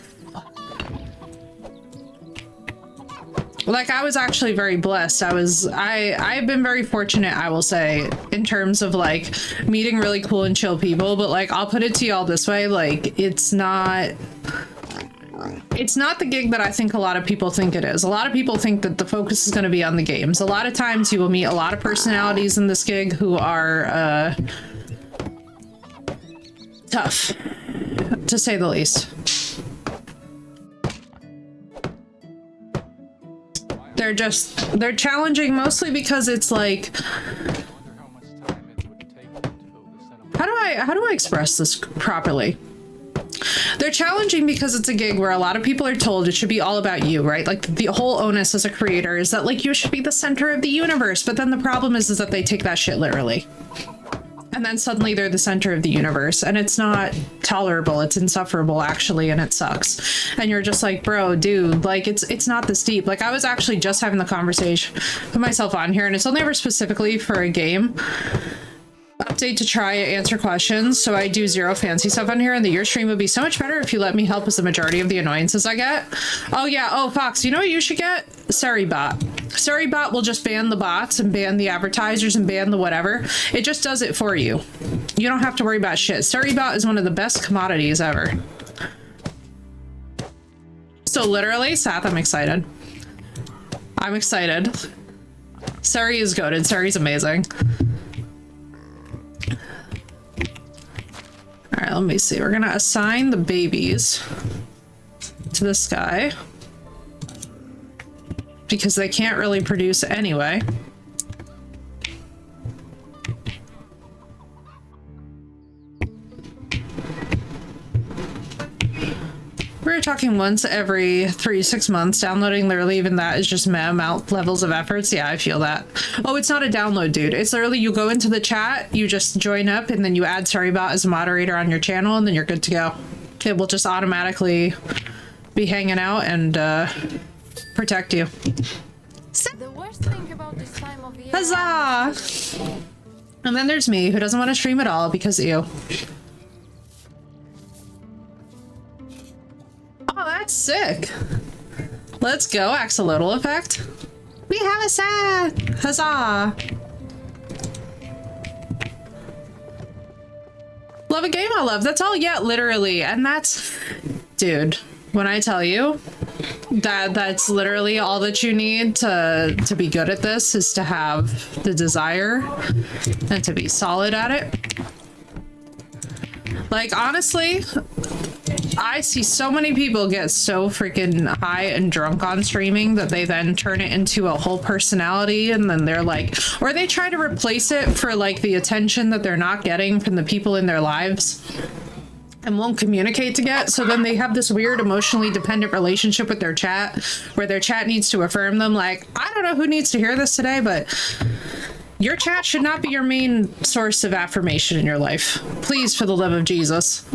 Like I was actually very blessed. I've been very fortunate, I will say, in terms of like meeting really cool and chill people, but like I'll put it to y'all this way, like it's not the gig that I think a lot of people think it is. A lot of people think that the focus is going to be on the games. A lot of times you will meet a lot of personalities in this gig who are tough, to say the least. They're challenging mostly because it's like, how do I express this properly? They're challenging because it's a gig where a lot of people are told it should be all about you, right? Like the whole onus as a creator is that like you should be the center of the universe. But then the problem is that they take that shit literally. And then suddenly they're the center of the universe and it's not tolerable. It's insufferable actually. And it sucks. And you're just like, bro, dude, like it's not this deep. Like I was actually just having the conversation, put myself on here, and it's only ever specifically for a game update to try answer questions, so I do zero fancy stuff on here, and your stream would be so much better if you let me help with the majority of the annoyances I get. Oh yeah, oh Fox, you know what you should get? Surrybot. Surrybot will just ban the bots and ban the advertisers and ban the whatever. It just does it for you. You don't have to worry about shit. Surrybot is one of the best commodities ever. So literally, Sath, I'm excited. I'm excited. Surrey is goated. Surrey's amazing. All right, let me see. We're gonna assign the babies to this guy because they can't really produce anyway. We're talking once every 3-6 months. Downloading literally even that is just amount levels of efforts. Yeah, I feel that. Oh, it's not a download, dude. It's literally you go into the chat, you just join up, and then you add Surrybot as a moderator on your channel, and then you're good to go. It will just automatically be hanging out and protect you. The worst thing about this time of year. Huzzah! And then there's me, who doesn't want to stream at all because ew. Oh, that's sick. Let's go, axolotl effect. We have a set! Huzzah! Love a game I love. That's all, yeah, literally. And that's... Dude, when I tell you that that's literally all that you need to be good at this is to have the desire and to be solid at it. Like, honestly... I see so many people get so freaking high and drunk on streaming that they then turn it into a whole personality, and then they're like, or they try to replace it for like the attention that they're not getting from the people in their lives and won't communicate to get. So then they have this weird emotionally dependent relationship with their chat where their chat needs to affirm them. Like, I don't know who needs to hear this today, but your chat should not be your main source of affirmation in your life. Please, for the love of Jesus.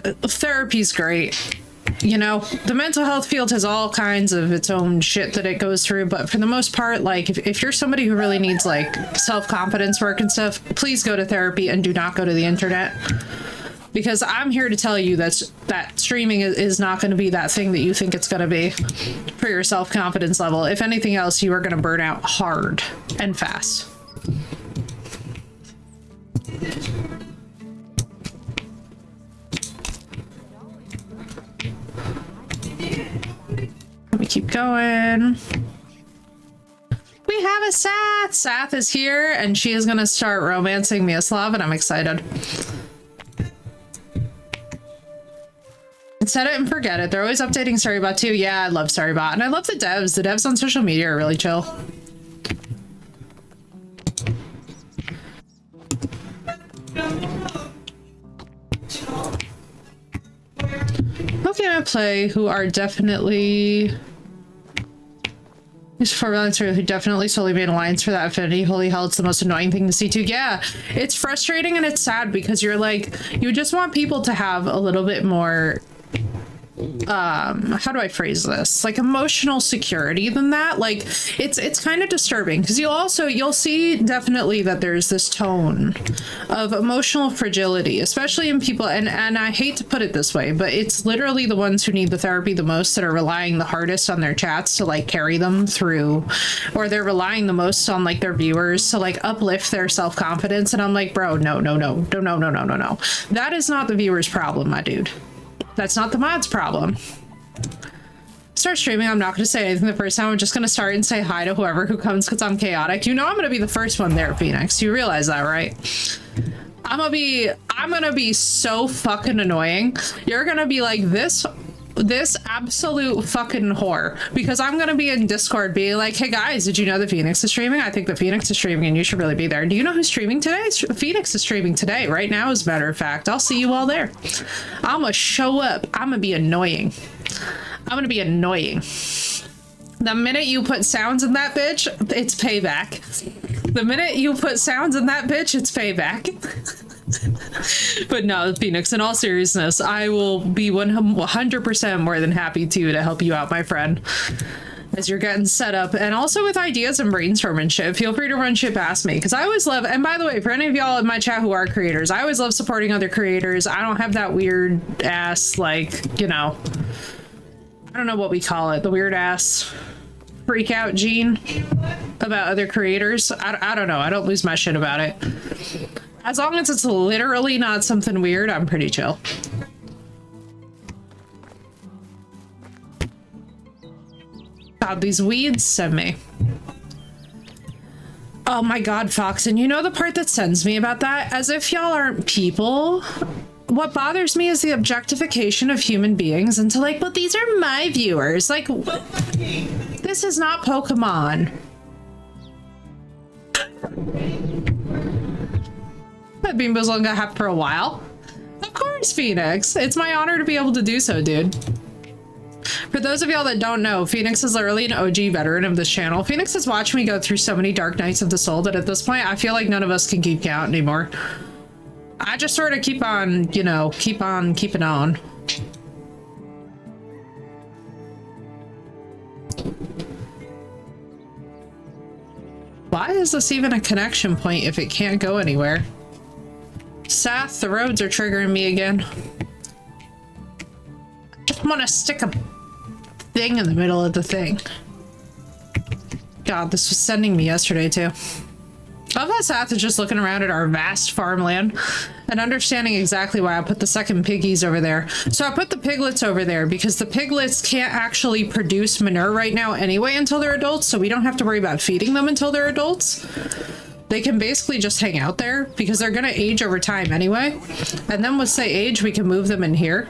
Therapy's great. You know, the mental health field has all kinds of its own shit that it goes through, but for the most part, like, if you're somebody who really needs, like, self-confidence work and stuff, please go to therapy and do not go to the internet. Because I'm here to tell you that streaming is not going to be that thing that you think it's going to be for your self-confidence level. If anything else, you are going to burn out hard and fast. Let me keep going. We have a Sath. Sath is here, and she is going to start romancing Miaslav, and I'm excited. Set it and forget it. They're always updating Surrybot too. Yeah, I love Surrybot, and I love the devs. The devs on social media are really chill. Okay, I play who are definitely these 4 Alliance who definitely solely made alliance for that affinity. Holy hell, it's the most annoying thing to see too. Yeah, it's frustrating and it's sad because you're like, you just want people to have a little bit more how do I phrase this? Like emotional security than that. Like it's kind of disturbing because you'll see definitely that there's this tone of emotional fragility, especially in people, and I hate to put it this way, but it's literally the ones who need the therapy the most that are relying the hardest on their chats to like carry them through, or they're relying the most on like their viewers to like uplift their self-confidence. And I'm like, bro, no. That is not the viewer's problem, my dude. That's not the mod's problem. Start streaming. I'm not going to say anything the first time. I'm just going to start and say hi to whoever who comes because I'm chaotic. You know I'm going to be the first one there, Phoenix. You realize that, right? I'm going to be so fucking annoying. You're going to be like this absolute fucking whore, because I'm gonna be in Discord being like, hey guys, did you know that Phoenix is streaming? I think that Phoenix is streaming and you should really be there. Do you know who's streaming today? Phoenix is streaming today, right now, as a matter of fact. I'll see you all there. I'm gonna show up. I'm gonna be annoying. I'm gonna be annoying. The minute you put sounds in that bitch, it's payback. The minute you put sounds in that bitch, it's payback. But no, Phoenix, in all seriousness, I will be 100% more than happy to help you out, my friend, as you're getting set up, and also with ideas and brainstorming shit. Feel free to run shit past me, because I always love, and by the way, for any of y'all in my chat who are creators, I always love supporting other creators. I don't have that weird ass, like, you know, I don't know what we call it, the weird ass freak out gene about other creators. I don't know. I don't lose my shit about it. As long as it's literally not something weird, I'm pretty chill. God, these weeds send me. Oh my God, Fox. And you know the part that sends me about that? As if y'all aren't people. What bothers me is the objectification of human beings into like, well, these are my viewers. Like, this is not Pokemon. That Bean Boozling gonna happen for a while. Of course, Phoenix. It's my honor to be able to do so, dude. For those of y'all that don't know, Phoenix is literally an OG veteran of this channel. Phoenix has watched me go through so many dark nights of the soul that at this point, I feel like none of us can keep count anymore. I just sort of keep on, you know, keep on keeping on. Why is this even a connection point if it can't go anywhere? Sath, the roads are triggering me again. I just want to stick a thing in the middle of the thing. God, this was sending me yesterday too. I love how Sath is just looking around at our vast farmland and understanding exactly why I put the second piggies over there. So I put the piglets over there because the piglets can't actually produce manure right now anyway until they're adults, so we don't have to worry about feeding them until they're adults. They can basically just hang out there because they're gonna age over time anyway. And then once they age, we can move them in here.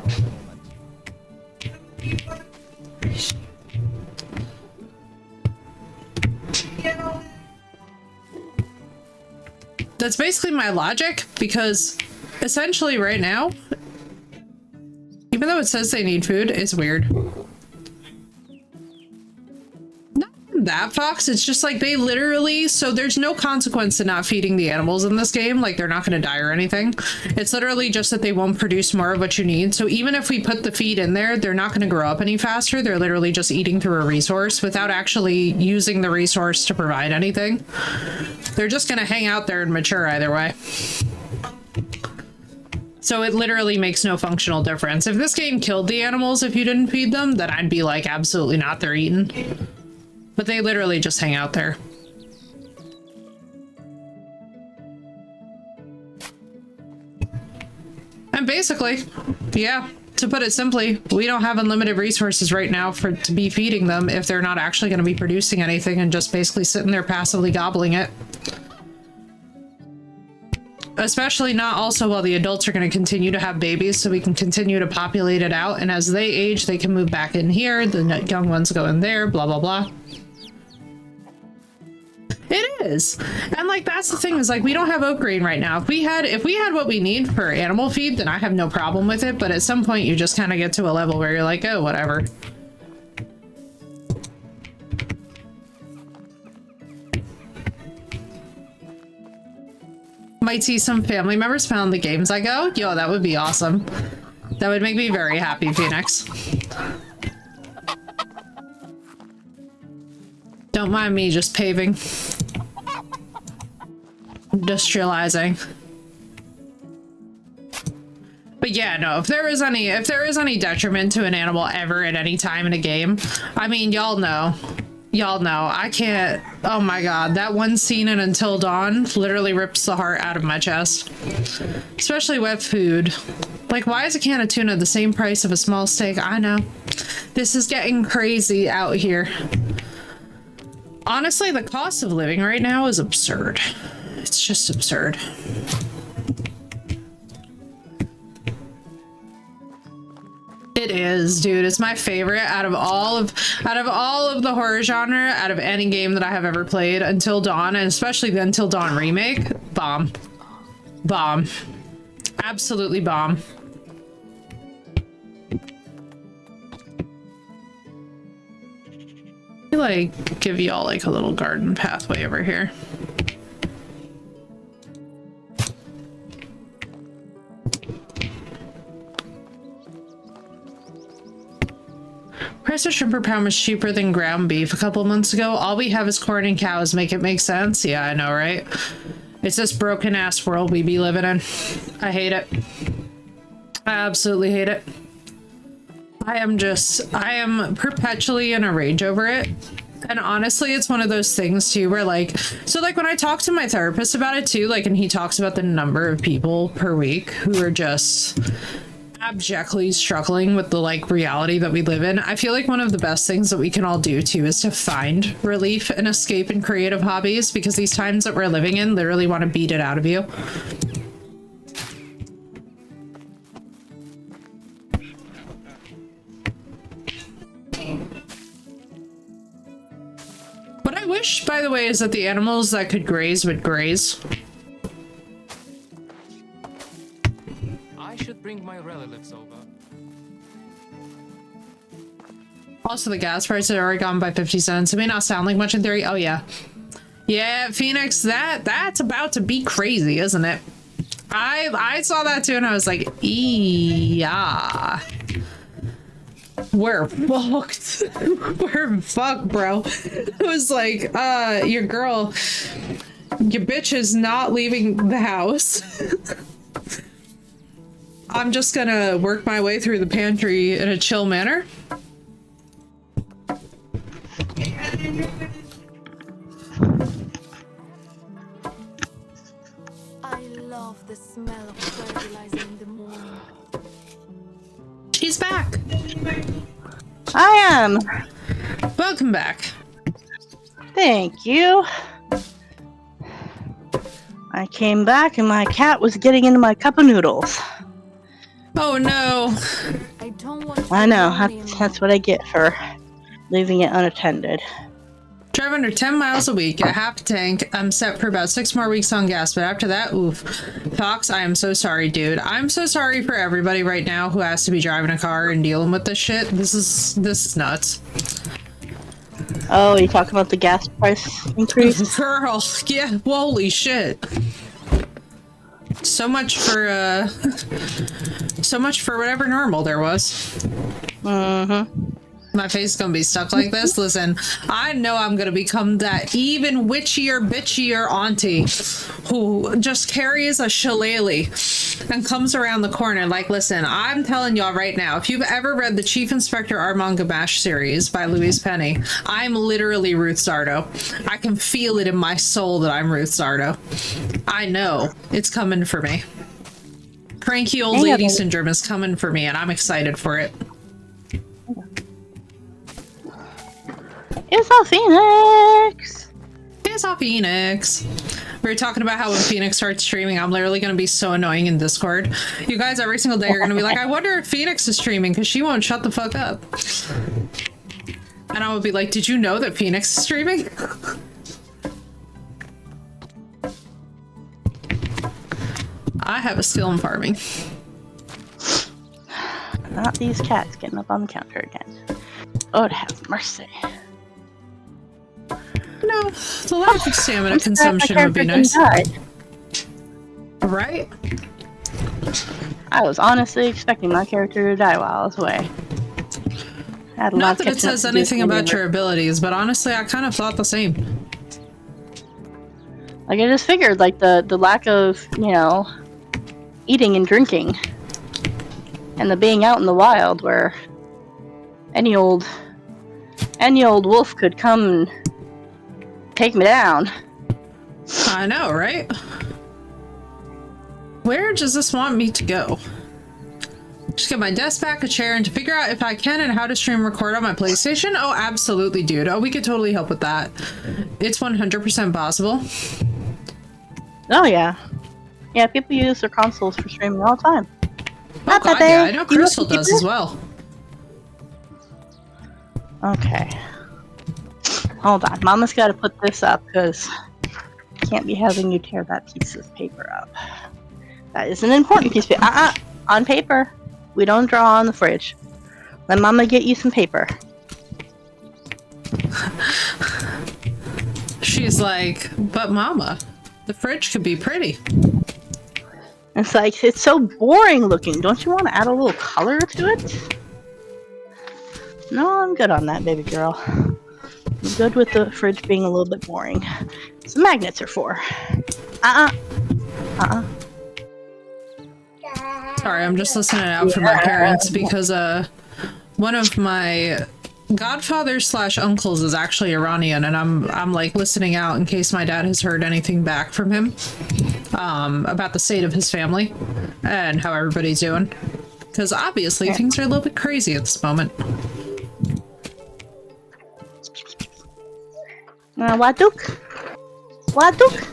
That's basically my logic, because essentially right now, even though it says they need food, it's weird. Not that, Fox. It's just like they literally, so there's no consequence to not feeding the animals in this game. Like, they're not going to die or anything. It's literally just that they won't produce more of what you need. So even if we put the feed in there, they're not going to grow up any faster. They're literally just eating through a resource without actually using the resource to provide anything. They're just going to hang out there and mature either way. So it literally makes no functional difference. If this game killed the animals if you didn't feed them, then I'd be like, absolutely not, they're eaten. But they literally just hang out there. And basically, yeah, to put it simply, we don't have unlimited resources right now to be feeding them if they're not actually going to be producing anything and just basically sitting there passively gobbling it. Especially not also while the adults are going to continue to have babies, so we can continue to populate it out, and as they age, they can move back in here, the young ones go in there, blah, blah, blah. It is. And like, that's the thing, is like, we don't have oat grain right now. If we had what we need for animal feed, then I have no problem with it, but at some point you just kind of get to a level where you're like, oh, whatever. Might see some family members found the games I go. Yo, that would be awesome. That would make me very happy, Phoenix. Don't mind me just paving. Industrializing. But yeah, no, if there is any detriment to an animal ever at any time in a game, I mean, y'all know. Y'all know. I can't. Oh my god, that one scene in Until Dawn literally rips the heart out of my chest. Especially with food. Like, why is a can of tuna the same price of a small steak? I know. This is getting crazy out here. Honestly, the cost of living right now is absurd. It's just absurd. It is, dude. It's my favorite out of all of the horror genre, out of any game that I have ever played. Until Dawn, and especially the Until Dawn remake. Bomb. Bomb. Absolutely bomb. I like give y'all like a little garden pathway over here. Price of shrimp per pound was cheaper than ground beef a couple months ago. All we have is corn and cows. Make it make sense? Yeah, I know, right? It's this broken ass world we be living in. I hate it. I absolutely hate it. I am perpetually in a rage over it. And honestly, it's one of those things too where like, so like when I talk to my therapist about it too, like, and he talks about the number of people per week who are just abjectly struggling with the like reality that we live in. I feel like one of the best things that we can all do too is to find relief and escape in creative hobbies, because these times that we're living in literally want to beat it out of you. What I wish, by the way, is that the animals that could graze would graze. I should bring my relatives over. Also, the gas prices are already gone by 50 cents. It may not sound like much in theory. Oh, yeah. Yeah, Phoenix, that's about to be crazy, isn't it? I saw that too, and I was like, yeah. We're fucked. We're fucked, bro. It was like, your bitch is not leaving the house. I'm just gonna work my way through the pantry in a chill manner. I love the smell of fertilizer in the morning. She's back. I am. Welcome back. Thank you. I came back and my cat was getting into my cup of noodles. Oh no. I don't want I know, that's what I get for leaving it unattended. Drive under 10 miles a week, a half tank. I'm set for about 6 more weeks on gas, but after that, oof. Fox, I am so sorry, dude. I'm so sorry for everybody right now who has to be driving a car and dealing with this shit. This is nuts. Oh, you talking about the gas price increase? Girl, yeah, holy shit. So much for whatever normal there was. Mm-hmm. My face is gonna be stuck like this. Listen, I know I'm gonna become that even witchier, bitchier auntie who just carries a shillelagh and comes around the corner. Like, listen, I'm telling y'all right now, if you've ever read the Chief Inspector Armand Gamache series by Louise Penny, I'm literally Ruth Zardo. I can feel it in my soul that I'm Ruth Zardo. I know it's coming for me. Cranky old lady syndrome is coming for me, and I'm excited for it. It's a Phoenix! It's a Phoenix. We were talking about how when Phoenix starts streaming, I'm literally going to be so annoying in Discord. You guys every single day are going to be like, I wonder if Phoenix is streaming because she won't shut the fuck up. And I would be like, did you know that Phoenix is streaming? I have a skill in farming. Not these cats getting up on the counter again. Lord have mercy. No, the lack of stamina consumption would be nice. Right? I was honestly expecting my character to die while I was away. I had a lot Not of that it catching up says to do anything in the about your universe. abilities, but honestly, I kind of thought the same. Like, I just figured, like, the lack of, you know, eating and drinking, and the being out in the wild where any old wolf could come and take me down. I know, right? Where does this want me to go? Just get my desk back, a chair, and to figure out if I can and how to stream record on my PlayStation? Oh, absolutely, dude. Oh, we could totally help with that. It's 100% possible. Oh, yeah. Yeah, people use their consoles for streaming all the time. Oh, God, yeah. I know Crystal does as well. Okay. Hold on. Mama's got to put this up, because I can't be having you tear that piece of paper up. That is an important piece of paper. On paper. We don't draw on the fridge. Let Mama get you some paper. She's like, but Mama, the fridge could be pretty. It's like, it's so boring looking. Don't you want to add a little color to it? No, I'm good on that, baby girl. I'm good with the fridge being a little bit boring. That's what magnets are for. Sorry, I'm just listening out for my parents because one of my godfathers/uncles is actually Iranian, and I'm like listening out in case my dad has heard anything back from him about the state of his family and how everybody's doing. Because obviously things are a little bit crazy at this moment. Waduk? Waduk?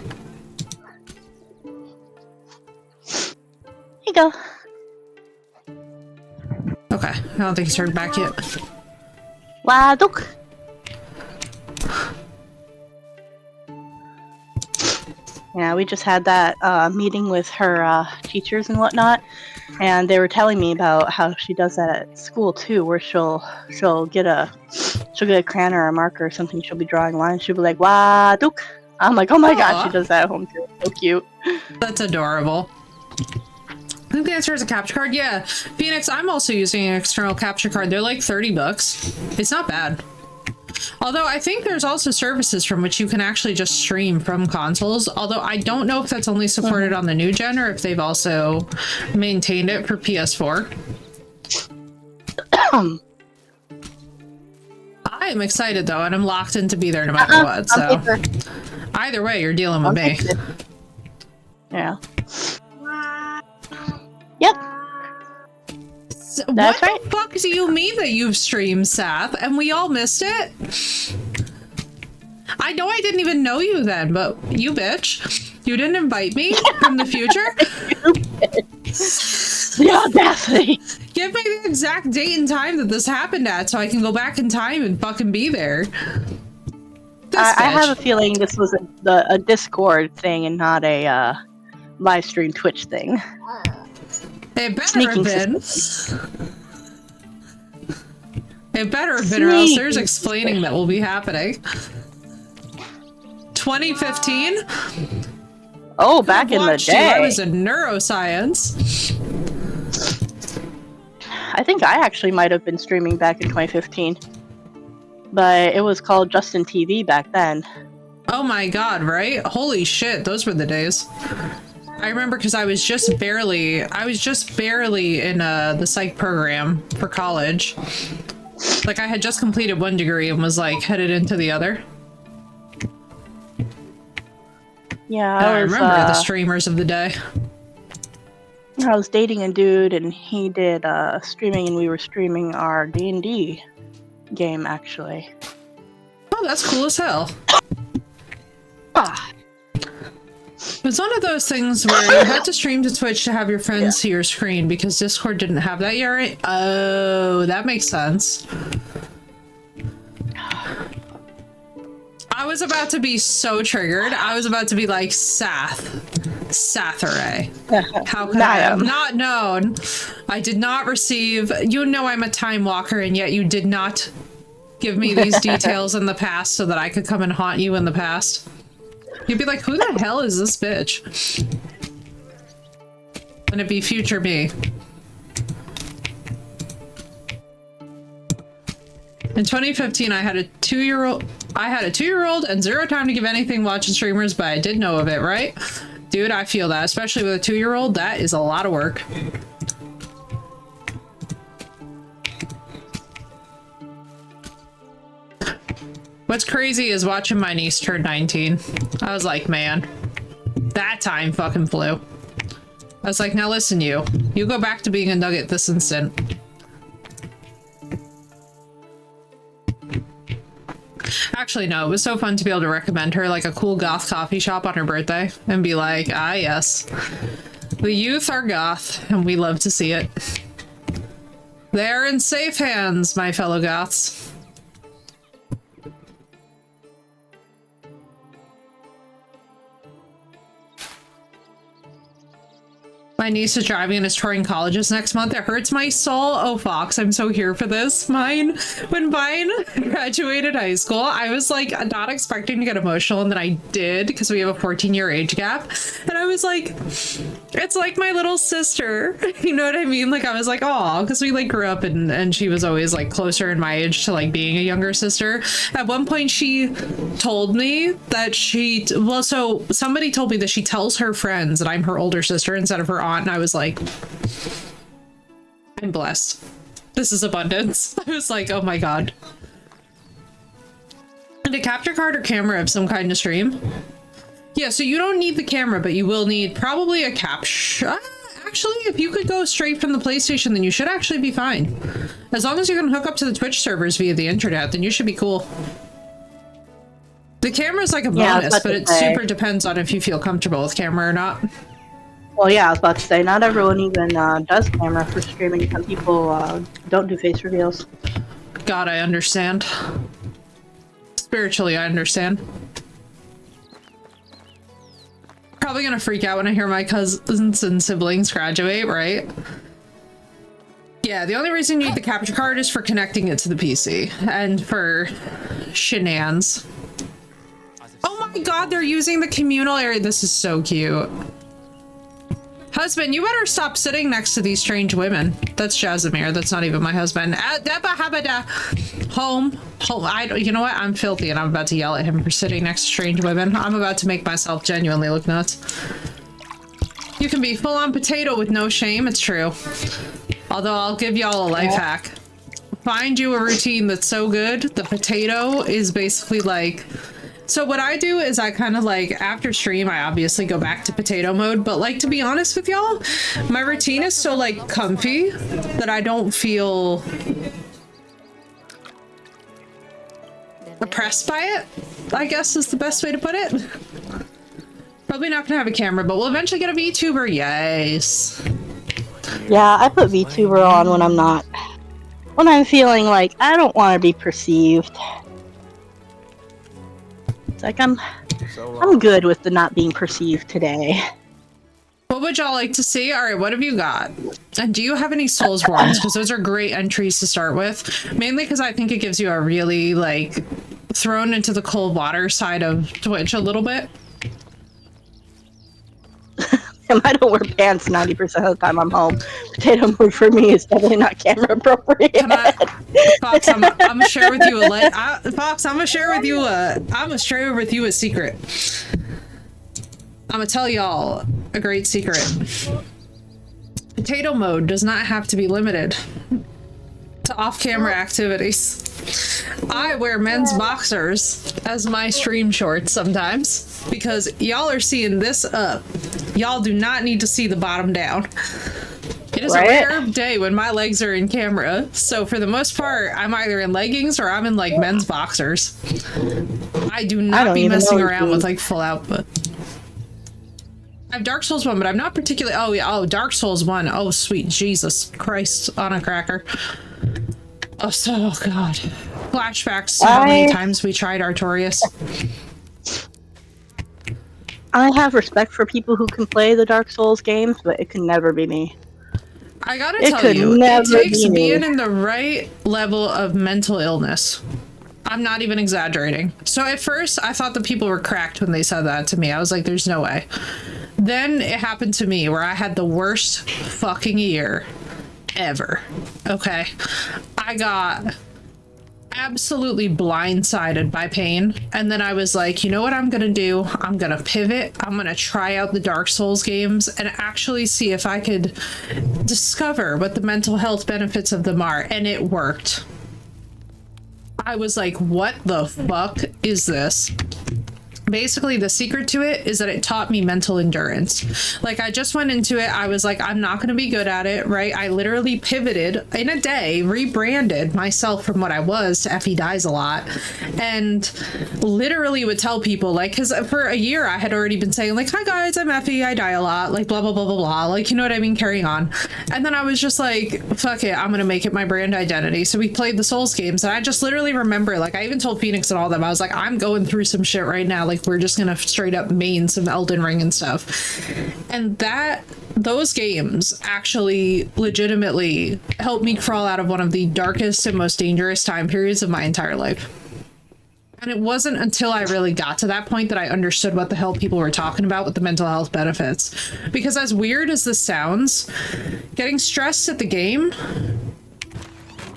Here you go. Okay, I don't think he's heard back yet. Waduk. Yeah, we just had that meeting with her teachers and whatnot, and they were telling me about how she does that at school too, where she'll get a crayon or a marker or something. She'll be drawing lines. She'll be like, "Waduk." I'm like, "Oh my god, she does that at home too. So cute." That's adorable. I think the answer is a capture card. Yeah, Phoenix, I'm also using an external capture card. They're like $30. It's not bad. Although I think there's also services from which you can actually just stream from consoles. Although I don't know if that's only supported on the new gen or if they've also maintained it for PS4. I am excited though, and I'm locked in to be there no matter what. So either way, you're dealing with me. Yeah. Yep. So That's what right. the fuck do you mean that you've streamed, Seth, and we all missed it? I know I didn't even know you then, but you bitch. You didn't invite me from the future? The audacity. Give me the exact date and time that this happened at so I can go back in time and fucking be there. I have a feeling this was a Discord thing and not a live stream Twitch thing. It better Sneaking have been. It better have been, or else there's explaining that will be happening. 2015? Oh, back in the day. I was in neuroscience. I think I actually might have been streaming back in 2015. But it was called Justin TV back then. Oh my god, right? Holy shit, those were the days. I remember because I was just barely in the psych program for college. Like I had just completed one degree and was like headed into the other. Yeah, I remember the streamers of the day. I was dating a dude and he did streaming, and we were streaming our D&D game actually. Oh, that's cool as hell. It's one of those things where you had to stream to Twitch to have your friends see your screen because Discord didn't have that yet, right? Oh, that makes sense. I was about to be so triggered. I was about to be like, Satharay. How could I have not known? I did not receive... You know I'm a time walker, and yet you did not give me these details in the past so that I could come and haunt you in the past. You'd be like, who the hell is this bitch? And it'd be future me. In 2015, I had a 2-year-old. I had a 2-year-old and zero time to give anything watching streamers, but I did know of it, right? Dude, I feel that, especially with a 2-year-old. That is a lot of work. What's crazy is watching my niece turn 19. I was like, man, that time fucking flew. I was like, now listen, you go back to being a nugget this instant. Actually, no, it was so fun to be able to recommend her like a cool goth coffee shop on her birthday and be like, ah, yes, the youth are goth and we love to see it. They're in safe hands, my fellow goths. My niece is driving and is touring colleges next month. It hurts my soul. Oh, Fox, I'm so here for this. When Vine graduated high school, I was like not expecting to get emotional, and then I did because we have a 14-year age gap. And I was like, it's like my little sister. You know what I mean? Like I was like, oh, because we like grew up and she was always like closer in my age to like being a younger sister. At one point she told me that so somebody told me that she tells her friends that I'm her older sister instead of her aunt. And I was like, I'm blessed. This is abundance. I was like, oh my god. And a capture card or camera of some kind to stream? Yeah, so you don't need the camera, but you will need probably a capture. Actually, if you could go straight from the PlayStation, then you should actually be fine. As long as you can hook up to the Twitch servers via the internet, then you should be cool. The camera is like a bonus, but it super depends on if you feel comfortable with camera or not. Well, yeah, I was about to say, not everyone even does camera for streaming. Some people don't do face reveals. God, I understand. Spiritually, I understand. Probably gonna freak out when I hear my cousins and siblings graduate, right? Yeah, the only reason you need the capture card is for connecting it to the PC and for shenanigans. Oh my god, they're using the communal area. This is so cute. Husband, you better stop sitting next to these strange women. That's Jazimir. That's not even my husband. Home. You know what? I'm filthy and I'm about to yell at him for sitting next to strange women. I'm about to make myself genuinely look nuts. You can be full-on potato with no shame. It's true. Although I'll give y'all a life hack. Find you a routine that's so good. The potato is basically like... So what I do is I kind of like, after stream, I obviously go back to potato mode, but like, to be honest with y'all, my routine is so like comfy that I don't feel oppressed by it, I guess is the best way to put it. Probably not gonna have a camera, but we'll eventually get a VTuber, yes. Yeah, I put VTuber on when I'm feeling like I don't want to be perceived. Like I'm good with the not being perceived today. What would y'all like to see? All right, what have you got? And do you have any Soulsborns? Because those are great entries to start with. Mainly because I think it gives you a really like thrown into the cold water side of Twitch a little bit. I don't wear pants 90% of the time I'm home. Potato mode for me is definitely not camera appropriate. Fox, I'm gonna share with you Fox, I'm gonna share with you a secret. I'm gonna tell y'all a great secret. Potato mode does not have to be limited to off-camera activities. I wear men's boxers as my stream shorts sometimes because y'all are seeing this up. Y'all do not need to see the bottom down. It is a rare day when my legs are in camera, so for the most part, I'm either in leggings or I'm in like men's boxers. I do not be messing around with like full output. I have Dark Souls 1, but I'm not particularly... Oh, yeah. Oh, Dark Souls 1. Oh, sweet Jesus Christ on a cracker. Oh, God. Flashbacks to how many times we tried Artorias. I have respect for people who can play the Dark Souls games, but it can never be me. I gotta tell you, it takes being in the right level of mental illness. I'm not even exaggerating. So at first, I thought the people were cracked when they said that to me. I was like, there's no way. Then it happened to me where I had the worst fucking year ever. Okay. I got absolutely blindsided by pain. And then I was like, you know what I'm gonna do? I'm gonna pivot. I'm gonna try out the Dark Souls games and actually see if I could discover what the mental health benefits of them are. And it worked. I was like, what the fuck is this? Basically, the secret to it is that it taught me mental endurance. Like, I just went into it, I was like, I'm not going to be good at it, right? I literally pivoted in a day, rebranded myself from what I was to Effie Dies a Lot, and literally would tell people, like, because for a year I had already been saying, like, hi guys, I'm Effie, I die a lot, like, blah, blah, blah, blah, blah, like, you know what I mean, carrying on. And then I was just like, fuck it, I'm going to make it my brand identity. So we played the Souls games, and I just literally remember, like, I even told Phoenix and all them, I was like, I'm going through some shit right now, like, we're just gonna straight up main some Elden Ring and stuff. And those games actually legitimately helped me crawl out of one of the darkest and most dangerous time periods of my entire life. And it wasn't until I really got to that point that I understood what the hell people were talking about with the mental health benefits. Because as weird as this sounds, getting stressed at the game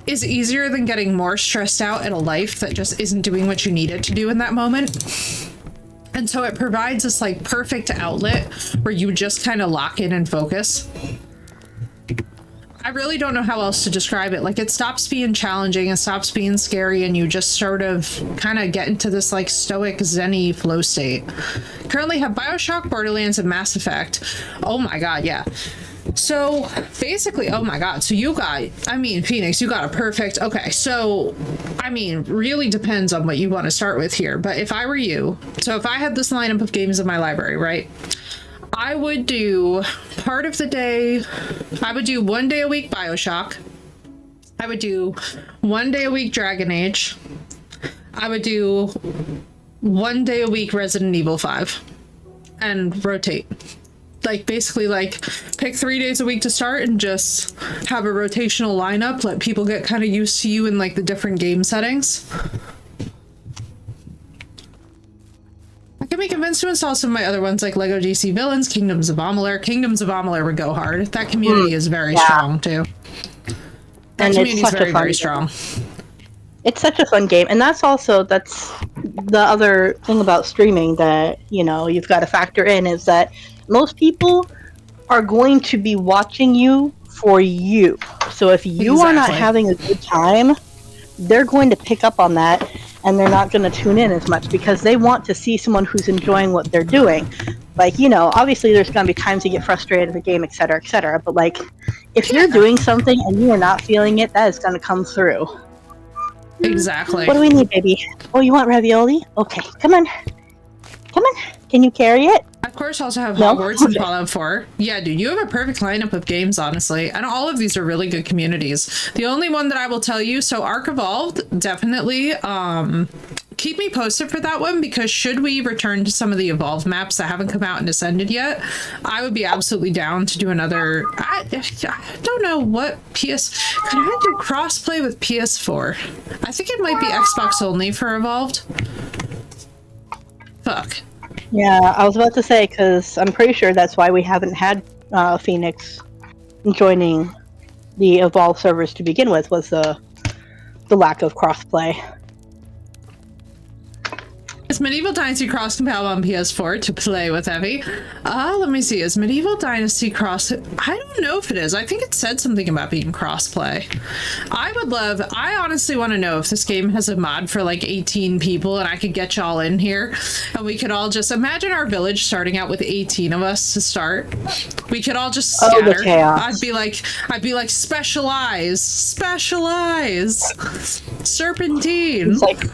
is easier than getting more stressed out at a life that just isn't doing what you need it to do in that moment. And so it provides this like perfect outlet where you just kind of lock in and focus. I really don't know how else to describe it. Like, it stops being challenging, it stops being scary, and you just sort of kind of get into this like stoic zen-y flow state. Currently have BioShock, Borderlands, and Mass Effect. Oh my god, yeah. So basically, oh my god, so you got, I mean, Phoenix, you got a perfect, okay, so, I mean, really depends on what you want to start with here, but if I were you, so if I had this lineup of games in my library, right, I would do part of the day, I would do 1 day a week BioShock, I would do 1 day a week Dragon Age, I would do 1 day a week Resident Evil 5, and rotate. Like, basically, like, pick 3 days a week to start and just have a rotational lineup, let people get kind of used to you in like the different game settings. I can be convinced to install some of my other ones like Lego DC Villains, Kingdoms of Amalur. Kingdoms of Amalur would go hard. That community is very strong too. That community is very, very strong. It's such a fun game, and that's the other thing about streaming that, you know, you've got to factor in, is that most people are going to be watching you for you. So if you are not having a good time, they're going to pick up on that, and they're not going to tune in as much because they want to see someone who's enjoying what they're doing. Like, you know, obviously there's going to be times you get frustrated with the game, etc., but like, if you're doing something and you are not feeling it, that is going to come through. Exactly. What do we need, baby? Oh, you want ravioli? Okay, come on. Come on. Can you carry it? Of course, also have Hogwarts and Fallout 4. Yeah, dude, you have a perfect lineup of games, honestly. And all of these are really good communities. The only one that I will tell you, so Ark Evolved, definitely, keep me posted for that one, because should we return to some of the Evolved maps that haven't come out and Ascended yet, I would be absolutely down to do another. I don't know what PS. Could I do crossplay with PS4? I think it might be Xbox only for Evolved. Fuck. Yeah, I was about to say, because I'm pretty sure that's why we haven't had Phoenix joining the Evolve servers to begin with, was the lack of crossplay. Is Medieval Dynasty cross-compatible on PS4 to play with Evie? Let me see. Is Medieval Dynasty cross... I don't know if it is. I think it said something about being cross-play. I honestly want to know if this game has a mod for like 18 people and I could get y'all in here and we could all just... Imagine our village starting out with 18 of us to start. We could all just scatter. The chaos. I'd be like, specialize! Serpentine! It's like...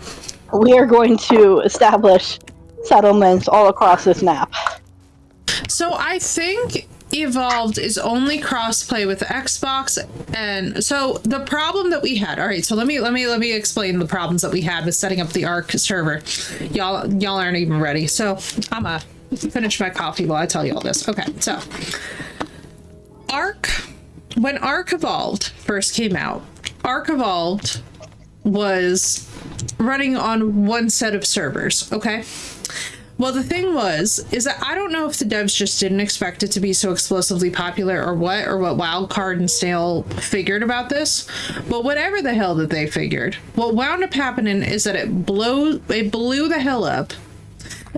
We are going to establish settlements all across this map. So I think Evolved is only crossplay with Xbox, and so the problem that we had. All right, so let me explain the problems that we had with setting up the Ark server. Y'all aren't even ready. So I'm gonna finish my coffee while I tell you all this. Okay, so when Ark Evolved first came out, Ark Evolved was running on one set of servers, okay? Well, the thing is that I don't know if the devs just didn't expect it to be so explosively popular or what Wildcard and Snail figured about this. But whatever the hell that they figured, what wound up happening is that it blew the hell up.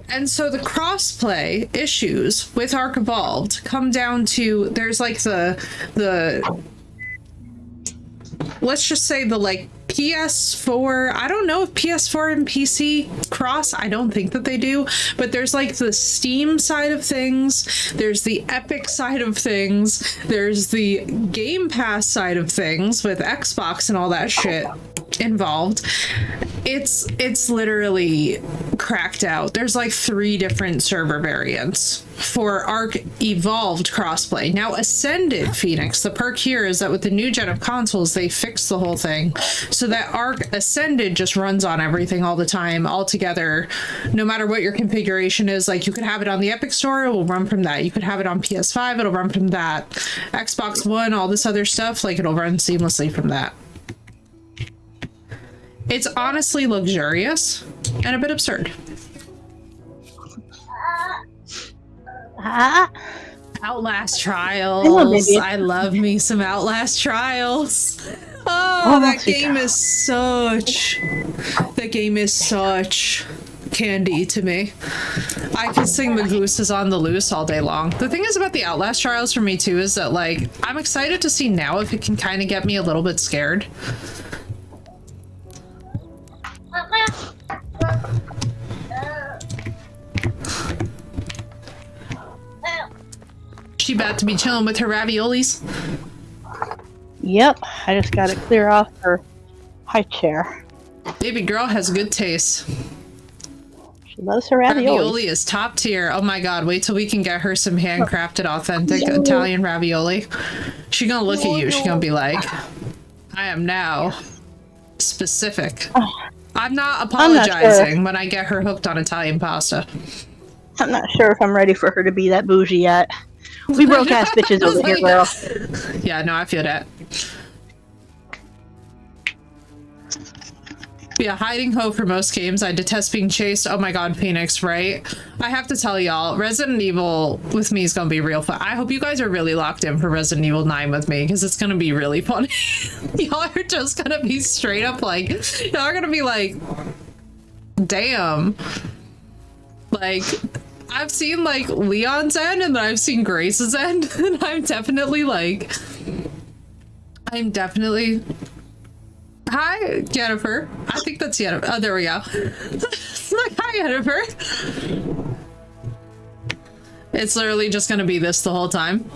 And so the crossplay issues with Ark Evolved come down to there's like the let's just say the like PS4. I don't know if PS4 and PC cross. I don't think that they do, but there's like the Steam side of things, there's the Epic side of things, there's the Game Pass side of things with Xbox and all that shit involved. It's literally cracked out. There's like 3 different server variants for Ark Evolved crossplay. Now Ascended, Phoenix, the perk here is that with the new gen of consoles, they fixed the whole thing so that Ark Ascended just runs on everything all the time, all together, no matter what your configuration is. Like you could have it on the Epic Store, it will run from that. You could have it on PS5, it'll run from that. Xbox One, all this other stuff, like it'll run seamlessly from that. It's honestly luxurious and a bit absurd. Outlast Trials. I love me some Outlast Trials. Oh, that game is such candy to me. I could sing the Goose is on the Loose all day long. The thing is about the Outlast Trials for me too is that like I'm excited to see now if it can kind of get me a little bit scared. She about to be chilling with her raviolis. Yep, I just gotta clear off her high chair. Baby girl has good taste. She loves her ravioli. Ravioli is top tier. Oh my god, wait till we can get her some handcrafted, authentic Italian ravioli. She gonna look at you, she gonna be like, I am now specific. I'm not apologizing when I get her hooked on Italian pasta. I'm not sure if I'm ready for her to be that bougie yet. We broke ass bitches over here, girl. Yeah, no, I feel that. Yeah, hiding ho for most games. I detest being chased. Oh my god, Phoenix, right? I have to tell y'all, Resident Evil with me is gonna be real fun. I hope you guys are really locked in for Resident Evil 9 with me, because it's gonna be really funny. Y'all are just gonna be straight up like, y'all are gonna be like, damn. Like, I've seen like Leon's end and then I've seen Grace's end, and I'm definitely hi, Jennifer. I think that's Jennifer. Oh, there we go. Like, hi, Jennifer. It's literally just gonna be this the whole time.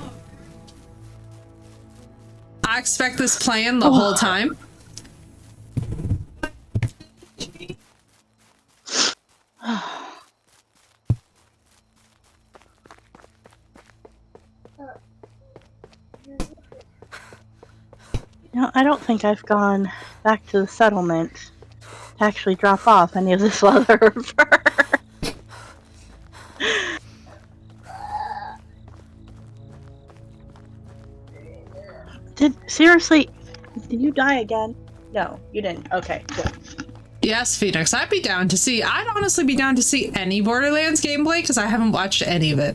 I expect this playing the whole time. No, I don't think I've gone back to the settlement to actually drop off any of this leather fur. Seriously, did you die again? No, you didn't. Okay, good. Yes, Phoenix, I'd honestly be down to see any Borderlands gameplay because I haven't watched any of it.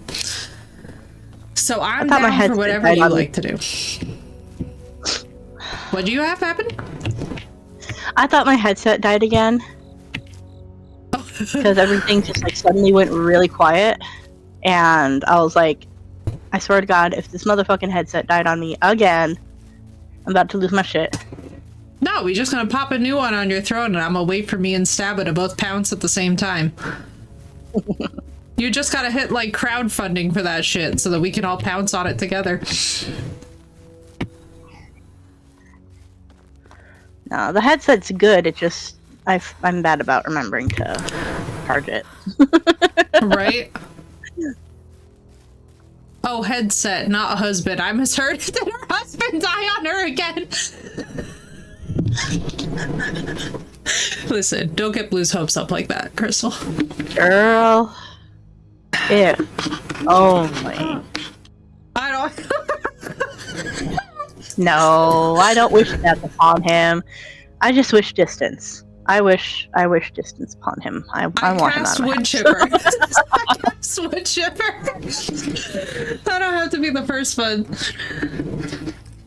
So I'm down for whatever you like to do. What do you have happen? I thought my headset died again. Because everything just like suddenly went really quiet. And I was like, I swear to God, if this motherfucking headset died on me again, I'm about to lose my shit. No, we just gonna pop a new one on your throat and I'm gonna wait for me and Stabba to both pounce at the same time. You just gotta hit like crowdfunding for that shit so that we can all pounce on it together. No, the headset's good. It just I'm bad about remembering to charge it. Right? Oh, headset, not a husband. I misheard. Did her husband die on her again? Listen, don't get Blue's hopes up like that, Crystal. Girl. If only. I don't. No, I don't wish death upon him. I just wish distance. wish distance upon him. I want him out cast of my wood house. chipper. I cast wood chipper. I don't have to be the first one.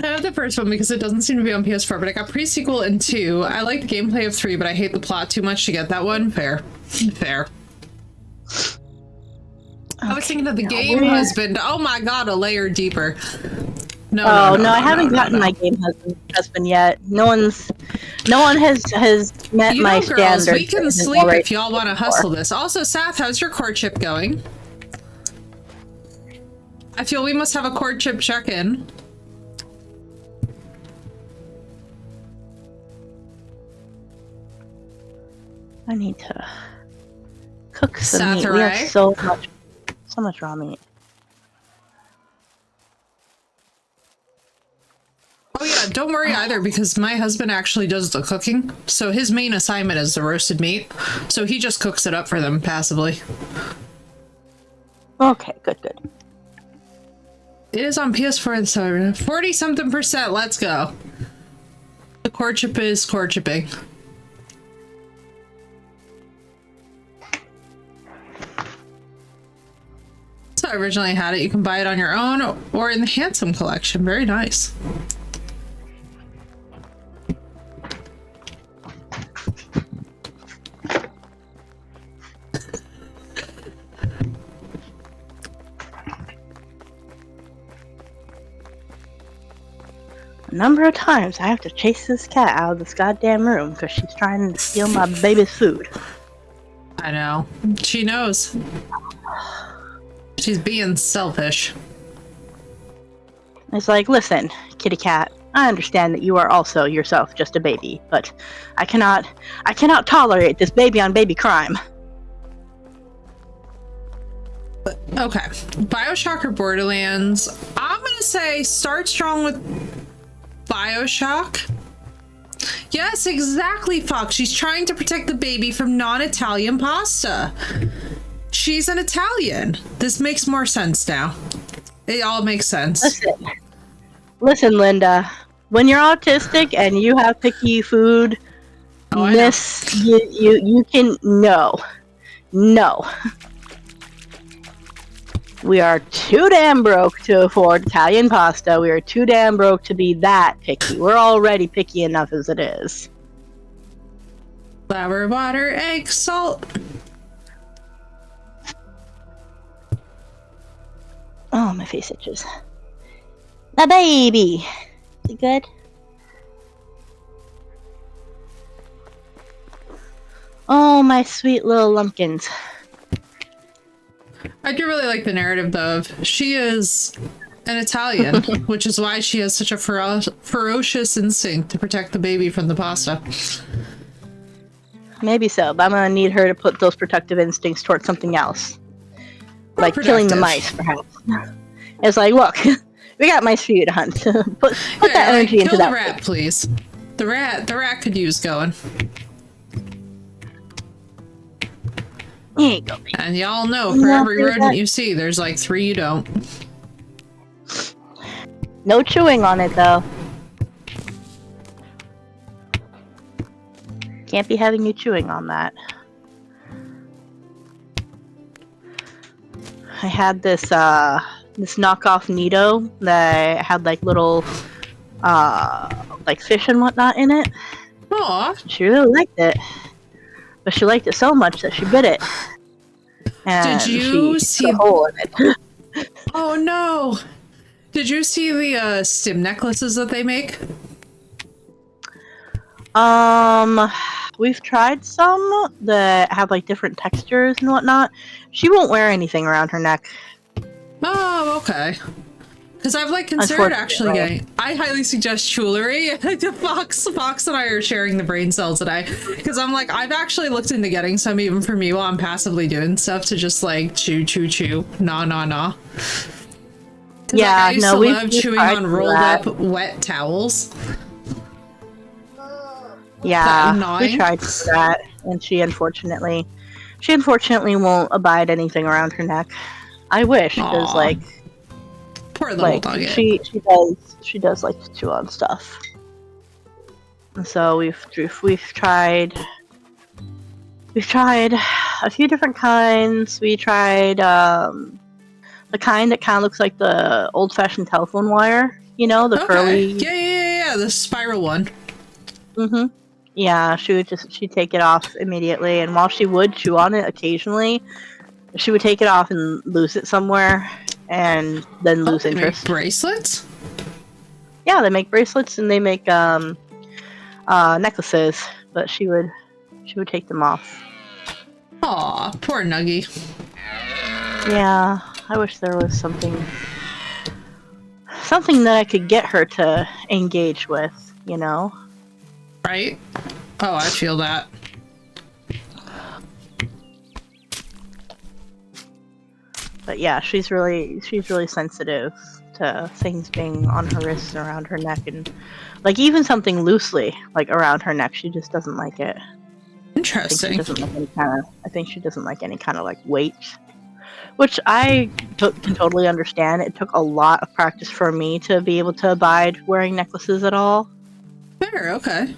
I have the first one because it doesn't seem to be on PS4, but I got pre-sequel and 2. I like the gameplay of 3, but I hate the plot too much to get that one. Fair. Fair. I was thinking of the game husband. Oh my god, a layer deeper. No, I haven't gotten my game husband yet. No one has met my girls, standards. we can sleep if y'all want to hustle this. Also, Seth, how's your courtship going? I feel we must have a courtship check-in. I need to cook some meat. We have so much raw meat. Oh yeah, don't worry either, because my husband actually does the cooking. So his main assignment is the roasted meat. So he just cooks it up for them passively. Okay, good. It is on PS4, so 40-something%. Let's go. The courtship is courtshipping. So I originally had it. You can buy it on your own or in the Handsome collection. Very nice. A number of times I have to chase this cat out of this goddamn room because she's trying to steal my baby's food. I know. She knows. She's being selfish. It's like, listen, kitty cat, I understand that you are also yourself just a baby, but I cannot tolerate this baby on baby crime. Okay. BioShock or Borderlands? I'm gonna say start strong with BioShock. Yes, exactly, Fox. She's trying to protect the baby from non-Italian pasta. She's an Italian. This makes more sense now. It all makes sense. Listen, Linda. When you're autistic and you have picky food, you can no. We are too damn broke to afford Italian pasta. We are too damn broke to be that picky. We're already picky enough as it is. Flour, water, egg, salt. Oh, my face itches. My baby! Is it good? Oh, my sweet little lumpkins. I do really like the narrative, though. She is an Italian, which is why she has such a ferocious instinct to protect the baby from the pasta. Maybe so, but I'm gonna need her to put those protective instincts towards something else. Like killing the mice, perhaps. It's like, look, we got mice for you to hunt. put that energy into that. Kill the rat, please. The rat could use going. Here you go, baby. And y'all know, for every rodent you see, there's like 3 you don't. No chewing on it, though. Can't be having you chewing on that. I had this this knockoff Nito that had like little like fish and whatnot in it. Aw. She really liked it. But she liked it so much that she bit it. And did you see a hole in it? Oh no! Did you see the stim necklaces that they make? We've tried some that have like different textures and whatnot. She won't wear anything around her neck. Oh, okay. Because I've like considered actually getting. I highly suggest jewelry. Fox and I are sharing the brain cells today. Because I'm like, I've actually looked into getting some even for me while I'm passively doing stuff to just like chew, nah. Yeah, I used to love chewing on rolled up wet towels. Yeah, we tried that, and she unfortunately won't abide anything around her neck. I wish, because like, poor little dog. She does like to chew on stuff. And so we've tried We've tried a few different kinds. We tried the kind that kind of looks like the old-fashioned telephone wire. You know, the curly. Yeah, the spiral one. Mm-hmm. Yeah, she'd take it off immediately, and while she would chew on it occasionally, she would take it off and lose it somewhere, and then lose They make interest. bracelets? Yeah, they make bracelets and they make necklaces, but she would take them off. Aw, poor Nuggy. Yeah, I wish there was something that I could get her to engage with, you know? Right? Oh, I feel that. But yeah, she's really sensitive to things being on her wrists and around her neck, and like even something loosely like around her neck, she just doesn't like it. Interesting. I think she doesn't like any kind of like weight, which I can totally understand. It took a lot of practice for me to be able to abide wearing necklaces at all. Fair, okay.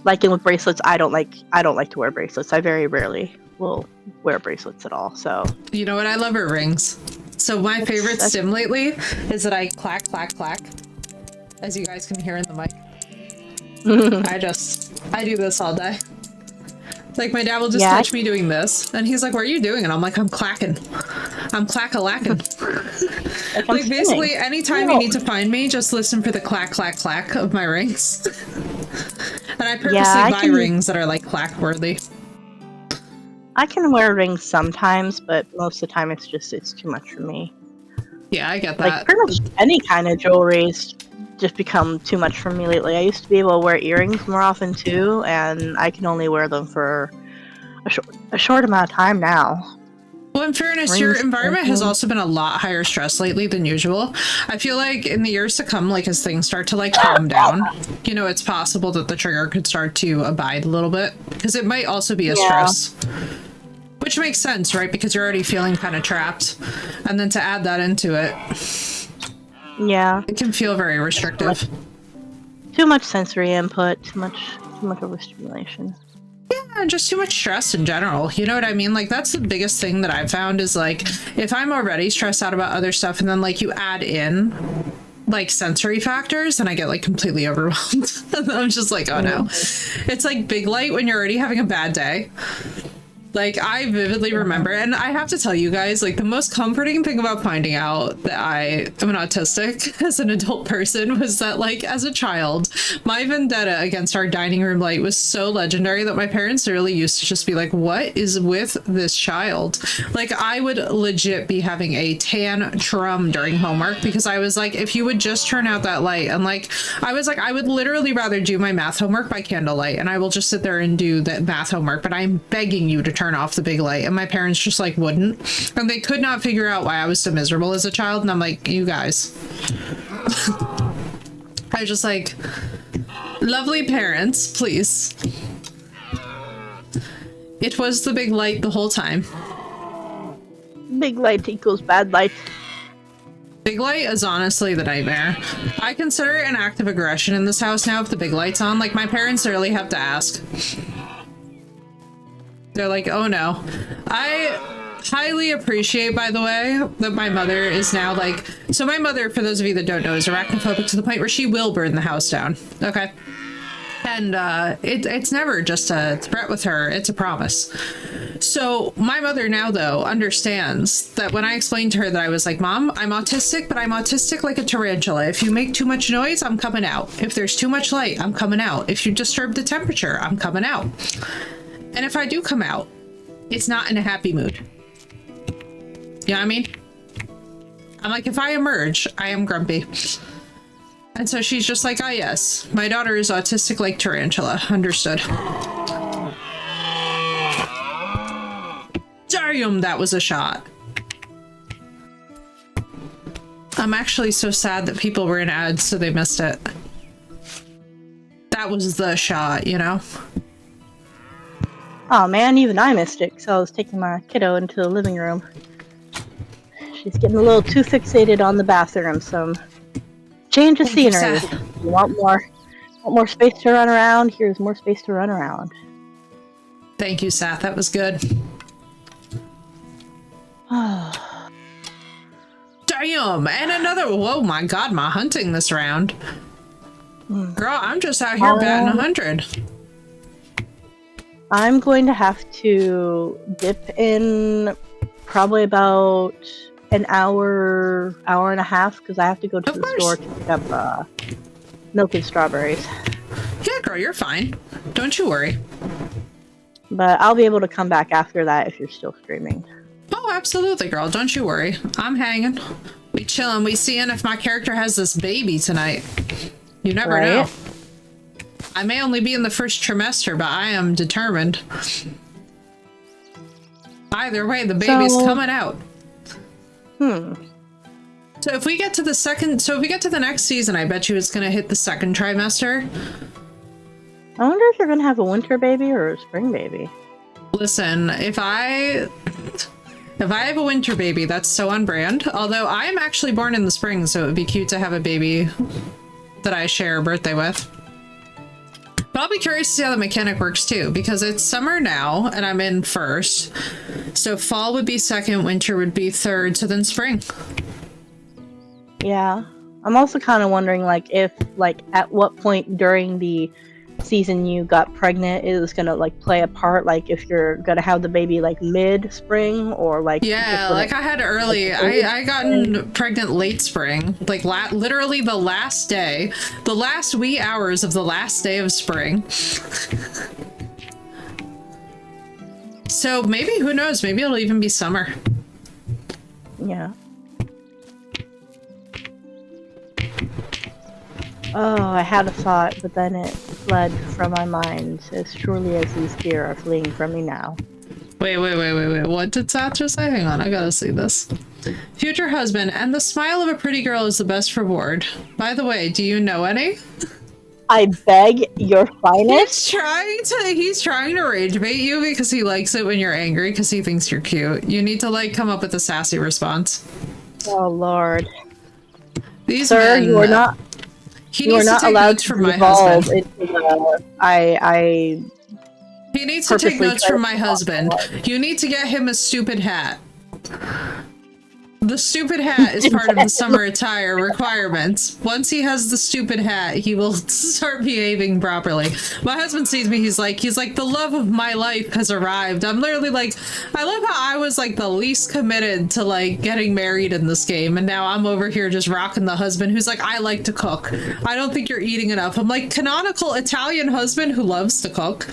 Like, and with bracelets, I don't like to wear bracelets. I very rarely will wear bracelets at all. So You know what? I love her rings. So my favorite stim lately is that I clack, clack, clack, as you guys can hear in the mic. I do this all day. Like, my dad will just catch me doing this, and he's like, what are you doing? And I'm like, I'm clacking. I'm clack-a-lacking. Like, basically, anytime you need to find me, just listen for the clack, clack, clack of my rings. And I purposely buy rings that are, like, clack-worthy. I can wear rings sometimes, but most of the time it's too much for me. Yeah, I get that. Like, pretty much any kind of jewelry's just become too much for me lately. I used to be able to wear earrings more often too, and I can only wear them for a short amount of time now. Well, in fairness, your environment has also been a lot higher stress lately than usual. I feel like in the years to come, like as things start to like calm down, you know, it's possible that the trigger could start to abide a little bit, because it might also be a stress. Which makes sense, right? Because you're already feeling kind of trapped. And then to add that into it, yeah, it can feel very restrictive. Too much sensory input, too much overstimulation. Yeah, just too much stress in general. You know what I mean? Like, that's the biggest thing that I've found is, like, if I'm already stressed out about other stuff and then, like, you add in, like, sensory factors, and I get, like, completely overwhelmed. And I'm just like, oh no. It's like Big Light when you're already having a bad day. Like, I vividly remember, and I have to tell you guys, like, the most comforting thing about finding out that I am an autistic as an adult person was that, like, as a child, my vendetta against our dining room light was so legendary that my parents really used to just be like, what is with this child? Like, I would legit be having a tantrum during homework because I was like, if you would just turn out that light, and, like, I was like, I would literally rather do my math homework by candlelight, and I will just sit there and do that math homework, but I'm begging you to turn off the big light. And my parents just like wouldn't, and they could not figure out why I was so miserable as a child. And I'm like, you guys. I was just like, lovely parents, please. It was the big light the whole time. Big light equals bad light. Big light is honestly the nightmare. I consider it an act of aggression in this house now if the big light's on. Like, my parents literally have to ask. They're like, oh no. I highly appreciate, by the way, that my mother is now like, so my mother, for those of you that don't know, is arachnophobic to the point where she will burn the house down. Okay. And it's never just a threat with her, it's a promise. So my mother now, though, understands that when I explained to her that I was like, Mom, I'm autistic, but I'm autistic like a tarantula. If you make too much noise, I'm coming out. If there's too much light, I'm coming out. If you disturb the temperature, I'm coming out. And if I do come out, it's not in a happy mood. You know what I mean? I'm like, if I emerge, I am grumpy. And so she's just like, ah, yes, my daughter is autistic like tarantula. Understood. Damn, that was a shot. I'm actually so sad that people were in ads, so they missed it. That was the shot, you know? Oh man, even I missed it, so I was taking my kiddo into the living room. She's getting a little too fixated on the bathroom, so change of scenery. You want more space to run around? Here's more space to run around. Thank you, Seth. That was good. Damn! And another. Whoa, my God, my hunting this round. Girl, I'm just out here batting 100. I'm going to have to dip in probably about an hour and a half, because I have to go to the store to pick up milk and strawberries. Yeah, girl, you're fine. Don't you worry. But I'll be able to come back after that if you're still streaming. Oh, absolutely, girl. Don't you worry. I'm hanging. We chilling. We seeing if my character has this baby tonight. You never know. I may only be in the first trimester, but I am determined. Either way, the baby's coming out. So if we get to the next season, I bet you it's gonna hit the second trimester. I wonder if you're gonna have a winter baby or a spring baby. Listen, if I have a winter baby, that's so on brand. Although I am actually born in the spring, so it would be cute to have a baby that I share a birthday with. But I'll be curious to see how the mechanic works too, because it's summer now and I'm in first. So fall would be second, winter would be third, so then spring. Yeah. I'm also kind of wondering, like, if, like, at what point during the season you got pregnant is gonna, like, play a part, like, if you're gonna have the baby, like, mid-spring, or, like... Yeah, like, I had early... I gotten pregnant late spring. Like, literally the last day. The last wee hours of the last day of spring. So, maybe, who knows? Maybe it'll even be summer. Yeah. Oh, I had a thought, but then it fled from my mind as surely as these deer are fleeing from me now. Wait. What did Seth just say? Hang on, I gotta see this. Future husband, and the smile of a pretty girl is the best reward. By the way, do you know any? I beg your finest. He's trying to rage bait you because he likes it when you're angry because he thinks you're cute. You need to, like, come up with a sassy response. Oh, Lord. These Sir, men, you are not... He needs to take notes from my husband. He needs to take notes from my husband. You need to get him a stupid hat. The stupid hat is part of the summer attire requirements. Once he has the stupid hat, he will start behaving properly. My husband sees me, he's like, the love of my life has arrived. I'm literally like, I love how I was like the least committed to like getting married in this game, and now I'm over here just rocking the husband who's like, I like to cook. I don't think you're eating enough. I'm like, canonical Italian husband who loves to cook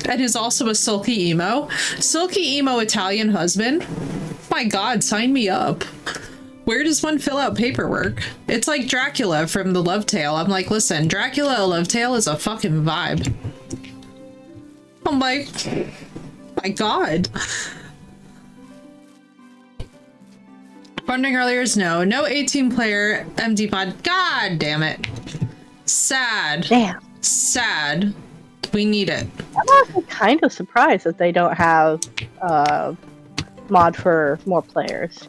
and is also a sulky emo. Sulky emo Italian husband. My God, sign me up. Where does one fill out paperwork? It's like Dracula from the Love Tale. I'm like, listen, Dracula a Love Tale is a fucking vibe. I'm like, my God. Funding earlier is no 18 player MD pod. God damn it. Sad. Damn. Sad. We need it. I'm also kind of surprised that they don't have mod for more players.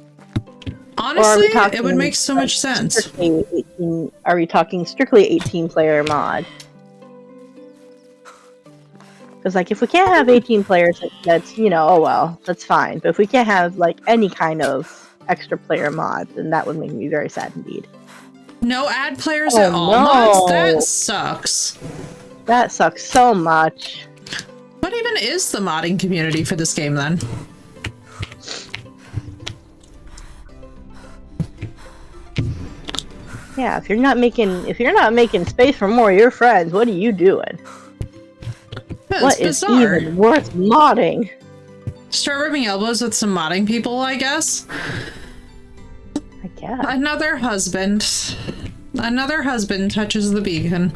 Honestly, it would make so much sense. Are we talking strictly 18 player mod? Because like if we can't have 18 players, that's, you know, oh well, that's fine. But if we can't have like any kind of extra player mod, then that would make me very sad indeed. No ad players at all mods? That sucks. That sucks so much. What even is the modding community for this game then? Yeah, if you're not making space for more of your friends, what are you doing? What is even worth modding? Start rubbing elbows with some modding people, I guess. I guess. Another husband touches the beacon.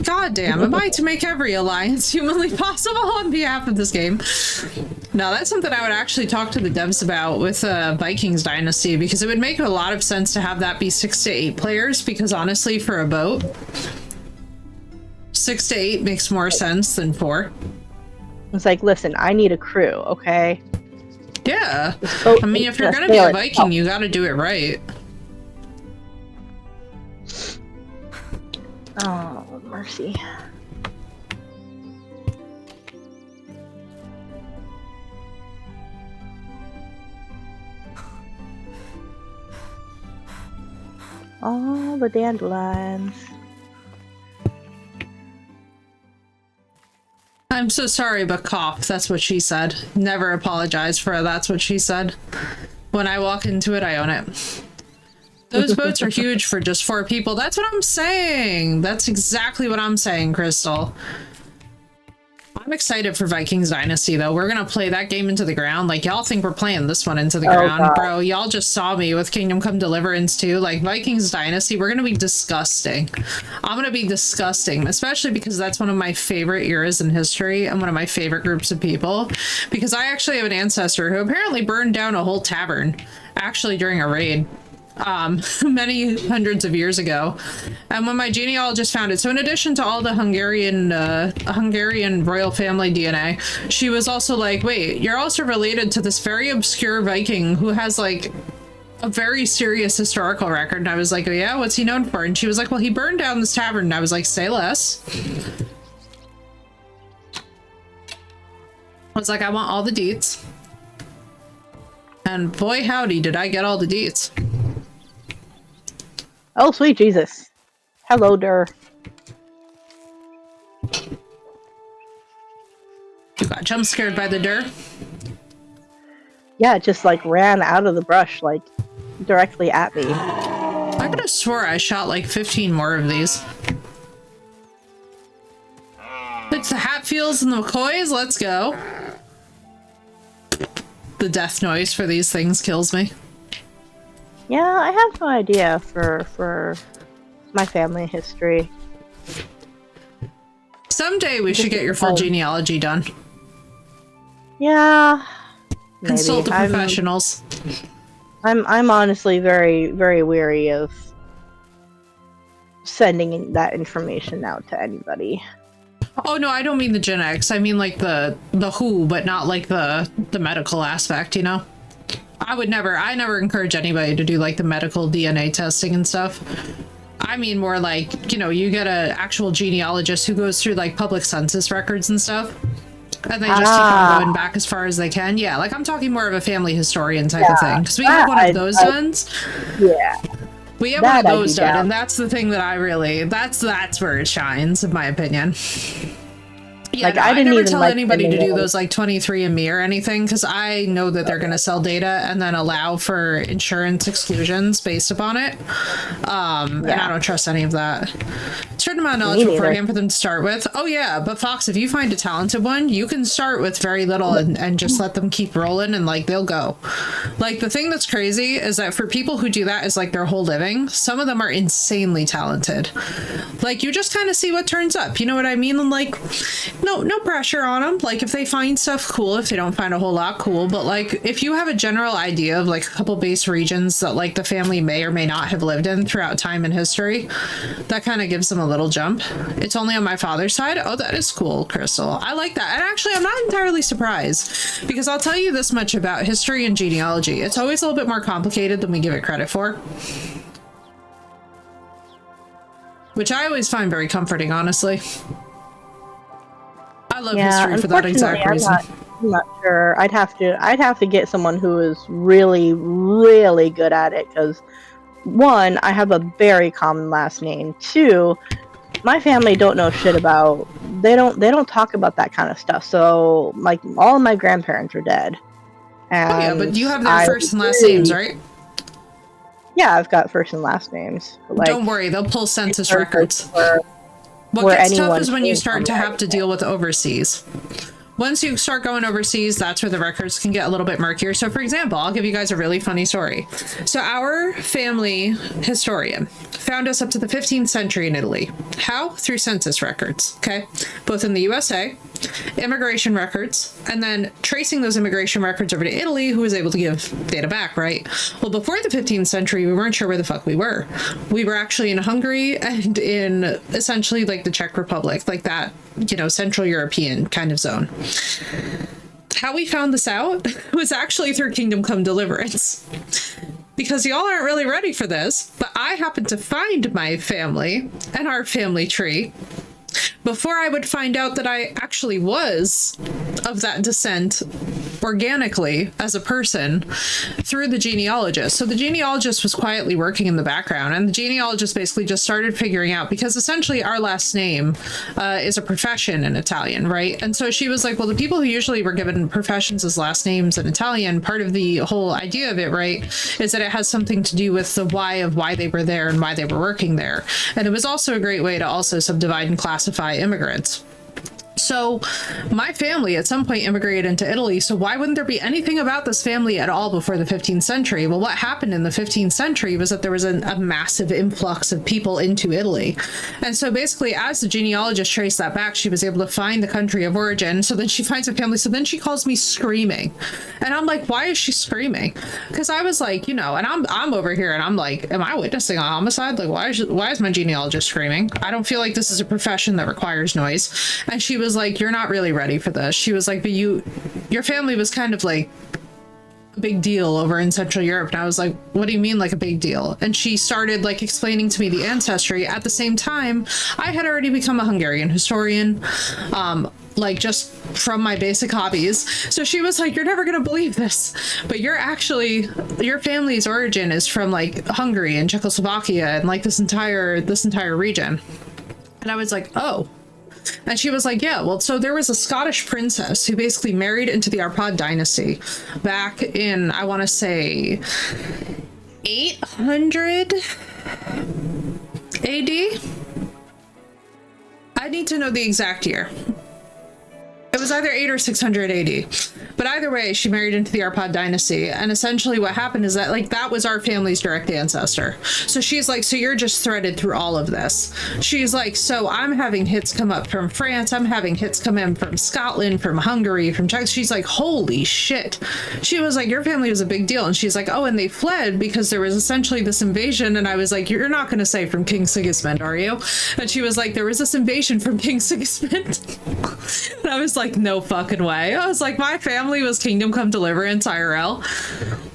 God damn, am I to make every alliance humanly possible on behalf of this game? No, that's something I would actually talk to the devs about with Vikings Dynasty, because it would make a lot of sense to have that be 6 to 8 players, because honestly, for a boat, 6 to 8 makes more sense than 4. It's like, listen, I need a crew, okay? Yeah. I mean, if you're gonna be a Viking, you gotta do it right. Oh, mercy. All the dandelions. I'm so sorry, but cough. That's what she said. Never apologize for that's what she said. When I walk into it, I own it. Those boats are huge for just 4 people. That's what I'm saying. That's exactly what I'm saying, Crystal. I'm excited for Vikings Dynasty, though. We're going to play that game into the ground. Like, y'all think we're playing this one into the ground. God. Bro, y'all just saw me with Kingdom Come Deliverance, too. Like, Vikings Dynasty, we're going to be disgusting. I'm going to be disgusting, especially because that's one of my favorite eras in history and one of my favorite groups of people. Because I actually have an ancestor who apparently burned down a whole tavern, actually during a raid. Many hundreds of years ago, and when my genealogist found it, so in addition to all the Hungarian royal family DNA, she was also like, wait, you're also related to this very obscure Viking who has like a very serious historical record. And I was like, oh yeah, what's he known for? And she was like, well, he burned down this tavern. And I was like, say less. I was like, I want all the deets. And boy howdy did I get all the deets. Oh, sweet Jesus. Hello, Dur. You got jump scared by the Dur? Yeah, it just like ran out of the brush, like directly at me. I could have swore I shot like 15 more of these. It's the Hatfields and the McCoys. Let's go. The death noise for these things kills me. Yeah, I have no idea for my family history. Someday we should get your full genealogy done. Yeah. Maybe. Consult the professionals. I'm honestly very, very weary of sending that information out to anybody. Oh no, I don't mean the genetics. I mean like the who, but not like the medical aspect, you know? I never encourage anybody to do like the medical DNA testing and stuff. I mean more like, you know, you get an actual genealogist who goes through like public census records and stuff. And they just keep on going back as far as they can. Yeah, like I'm talking more of a family historian type of thing. Because we have one of those done. Yeah. We have one of those done, and that's the thing that I really, that's where it shines, in my opinion. Yeah, like, no, I didn't never tell anybody to do those like 23andMe or anything, because I know that they're going to sell data and then allow for insurance exclusions based upon it. And I don't trust any of that. Certain amount of knowledge beforehand for them to start with. Oh yeah, but Fox, if you find a talented one, you can start with very little and just let them keep rolling and like they'll go. Like the thing that's crazy is that for people who do that as like their whole living, some of them are insanely talented. Like you just kind of see what turns up. You know what I mean? And like, no pressure on them. Like if they find stuff, cool. If they don't find a whole lot, cool. But like if you have a general idea of like a couple base regions that like the family may or may not have lived in throughout time and history, that kind of gives them a little jump. It's only on my father's side. Oh, that is cool, Crystal. I like that. And actually, I'm not entirely surprised because I'll tell you this much about history and genealogy. It's always a little bit more complicated than we give it credit for. Which I always find very comforting, honestly. I love history for that exact reason. I'm not sure. I'd have to get someone who is really, really good at it because one, I have a very common last name. Two, my family don't know shit about. They don't talk about that kind of stuff. So like all of my grandparents are dead. And oh yeah, but you have their first and last names, right? Yeah, I've got first and last names. Like, don't worry, they'll pull census records. What gets tough is when you start to have to deal with overseas. Once you start going overseas, that's where the records can get a little bit murkier. So for example, I'll give you guys a really funny story. So our family historian found us up to the 15th century in Italy. How? Through census records, okay? Both in the USA, immigration records, and then tracing those immigration records over to Italy, who was able to give data back, right? Well, before the 15th century, we weren't sure where the fuck we were. We were actually in Hungary and in essentially like the Czech Republic, like that, you know, Central European kind of zone. How we found this out was actually through Kingdom Come Deliverance. Because y'all aren't really ready for this, but I happened to find my family and our family tree before I would find out that I actually was of that descent organically as a person through the genealogist. So the genealogist was quietly working in the background, and the genealogist basically just started figuring out, because essentially our last name is a profession in Italian, right? And so she was like, well, the people who usually were given professions as last names in Italian, part of the whole idea of it, right, is that it has something to do with the why of why they were there and why they were working there. And it was also a great way to also subdivide and classify immigrants. So my family at some point immigrated into Italy. So why wouldn't there be anything about this family at all before the 15th century? Well, what happened in the 15th century was that there was a massive influx of people into Italy. And so basically, as the genealogist traced that back, she was able to find the country of origin. So then she finds a family. So then she calls me screaming. And I'm like, why is she screaming? Because I was like, and I'm over here and I'm like, am I witnessing a homicide? Like, why is my genealogist screaming? I don't feel like this is a profession that requires noise. And she was like, you're not really ready for this. She was like, but your family was kind of like a big deal over in Central Europe. And I was like, what do you mean like a big deal? And she started like explaining to me the ancestry. At the same time, I had already become a Hungarian historian, like just from my basic hobbies. So she was like, you're never gonna believe this, but your family's origin is from like Hungary and Czechoslovakia and like this entire region. And I was like, oh. And she was like, yeah, well, so there was a Scottish princess who basically married into the Arpad dynasty back in, I want to say, 800 AD? I need to know the exact year. It was either 8 or 600 AD. But either way, she married into the Arpad dynasty. And essentially what happened is that, like, that was our family's direct ancestor. So she's like, so you're just threaded through all of this. She's like, so I'm having hits come up from France. I'm having hits come in from Scotland, from Hungary, from Czech. She's like, holy shit. She was like, your family was a big deal. And she's like, oh, and they fled because there was essentially this invasion. And I was like, you're not going to say from King Sigismund, are you? And she was like, there was this invasion from King Sigismund. And I was like, no fucking way. I was like, my family was Kingdom Come Deliverance IRL.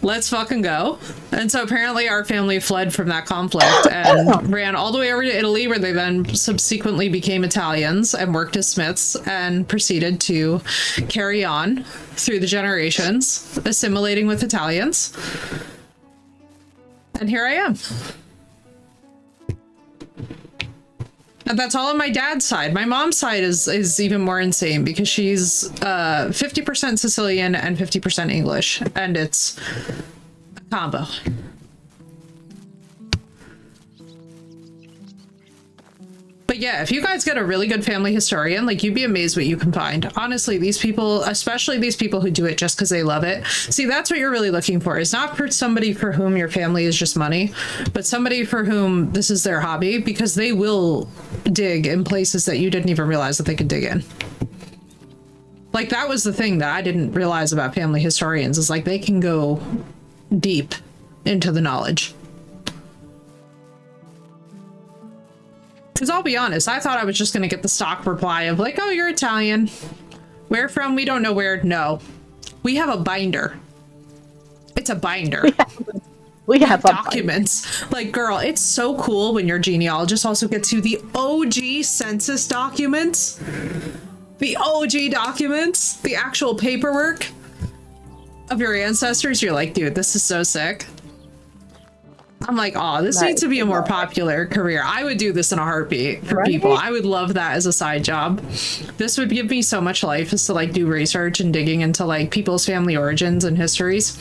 Let's fucking go. And so apparently our family fled from that conflict and ran all the way over to Italy, where they then subsequently became Italians and worked as smiths and proceeded to carry on through the generations, assimilating with Italians. And here I am. And that's all on my dad's side. My mom's side is even more insane because she's 50% Sicilian and 50% English, and it's a combo. But yeah, if you guys get a really good family historian, like, you'd be amazed what you can find. Honestly, these people, especially these people who do it just because they love it. See, that's what you're really looking for. Is not for somebody for whom your family is just money, but somebody for whom this is their hobby, because they will dig in places that you didn't even realize that they could dig in. Like, that was the thing that I didn't realize about family historians, is like, they can go deep into the knowledge. Because I'll be honest, I thought I was just going to get the stock reply of like, oh, you're Italian. Where from? We don't know where. No. We have a binder. It's a binder. We have documents. Like, girl, it's so cool when your genealogist also gets you the OG census documents. The OG documents. The actual paperwork of your ancestors. You're like, dude, this is so sick. I'm like, oh, this needs to be a more popular career. I would do this in a heartbeat for people. I would love that as a side job. This would give me so much life, is to like do research and digging into like people's family origins and histories.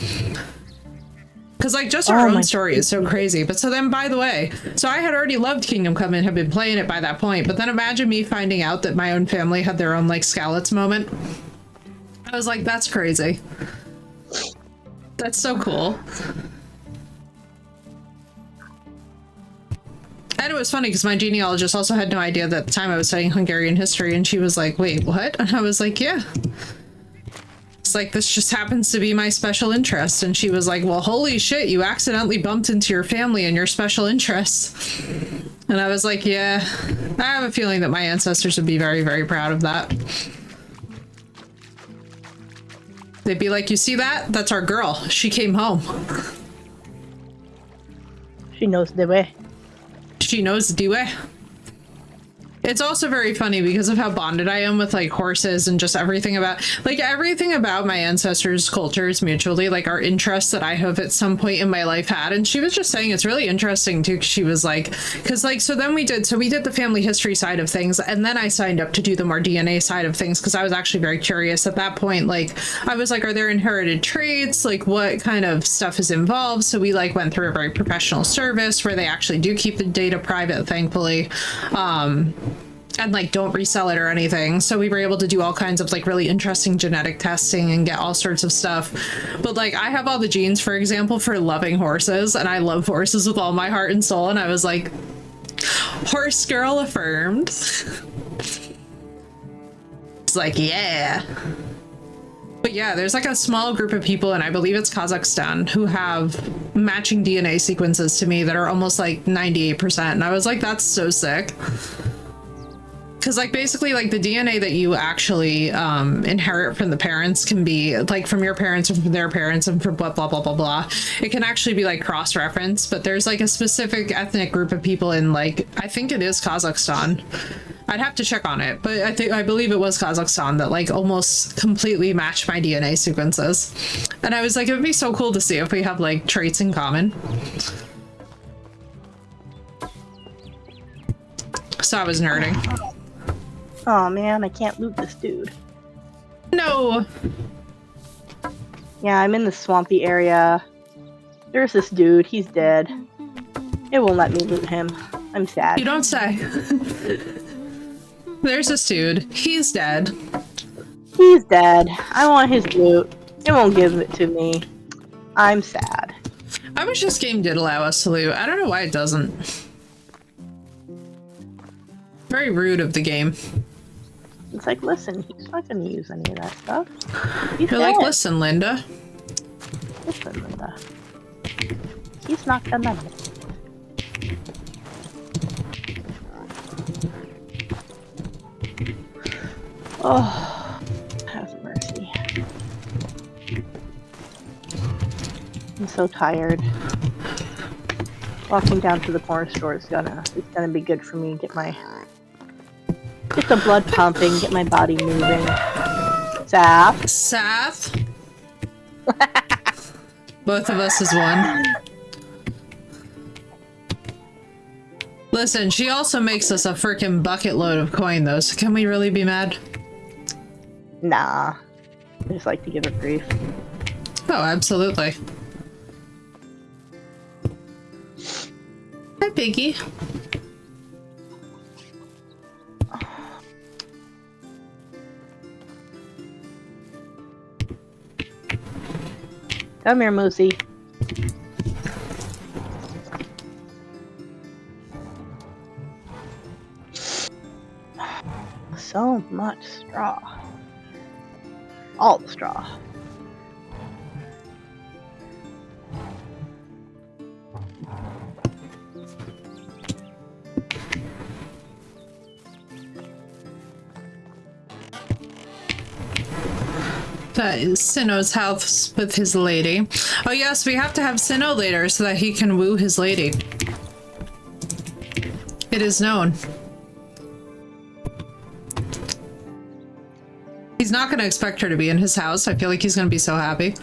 Because like just our own story is so crazy. But so then, by the way, so I had already loved Kingdom Come and had been playing it by that point. But then imagine me finding out that my own family had their own like Skalitz moment. I was like, that's crazy. That's so cool. And it was funny because my genealogist also had no idea that at the time I was studying Hungarian history, and she was like, wait, what? And I was like, yeah. It's like, this just happens to be my special interest. And she was like, well, holy shit, you accidentally bumped into your family and your special interests. And I was like, yeah, I have a feeling that my ancestors would be very, very proud of that. They'd be like, you see that? That's our girl. She came home. She knows the way. She knows the way. It's also very funny because of how bonded I am with like horses and just everything about my ancestors' cultures mutually, like our interests that I have at some point in my life had. And she was just saying it's really interesting too, 'cause she was like, because like, so we did the family history side of things, and then I signed up to do the more DNA side of things because I was actually very curious at that point. Like, I was like, are there inherited traits? Like, what kind of stuff is involved? So we like went through a very professional service where they actually do keep the data private, thankfully. And like don't resell it or anything. So we were able to do all kinds of like really interesting genetic testing and get all sorts of stuff. But like I have all the genes, for example, for loving horses, and I love horses with all my heart and soul. And I was like, horse girl affirmed. It's like, yeah. But yeah, there's like a small group of people, and I believe it's Kazakhstan, who have matching DNA sequences to me that are almost like 98%. And I was like, that's so sick. Because like basically like the DNA that you actually inherit from the parents can be like from your parents and from their parents and from blah blah blah blah blah. It can actually be like cross-referenced, but there's like a specific ethnic group of people in like, I think it is Kazakhstan. I'd have to check on it, but I believe it was Kazakhstan that like almost completely matched my DNA sequences. And I was like, it would be so cool to see if we have like traits in common. So I was nerding. Oh man, I can't loot this dude. No. Yeah, I'm in the swampy area. There's this dude, he's dead. It won't let me loot him. I'm sad. You don't say. There's this dude. He's dead. He's dead. I want his loot. It won't give it to me. I'm sad. I wish this game did allow us to loot. I don't know why it doesn't. Very rude of the game. It's like, listen, he's not gonna use any of that stuff. He's You're dead. like, listen, Linda. Listen, Linda. He's not gonna. Oh, have mercy. I'm so tired. Walking down to the corner store is gonna be good for me. Get the blood pumping, get my body moving. Saf. Saf. Both of us is one. Listen, she also makes us a freaking bucket load of coin though, so can we really be mad? Nah. I just like to give her grief. Oh, absolutely. Hi, Piggy. Come here, Moosey. So much straw. All the straw. That is Sinnoh's house with his lady. Oh yes, we have to have Sinnoh later so that he can woo his lady. It is known. He's not going to expect her to be in his house. I feel like he's going to be so happy.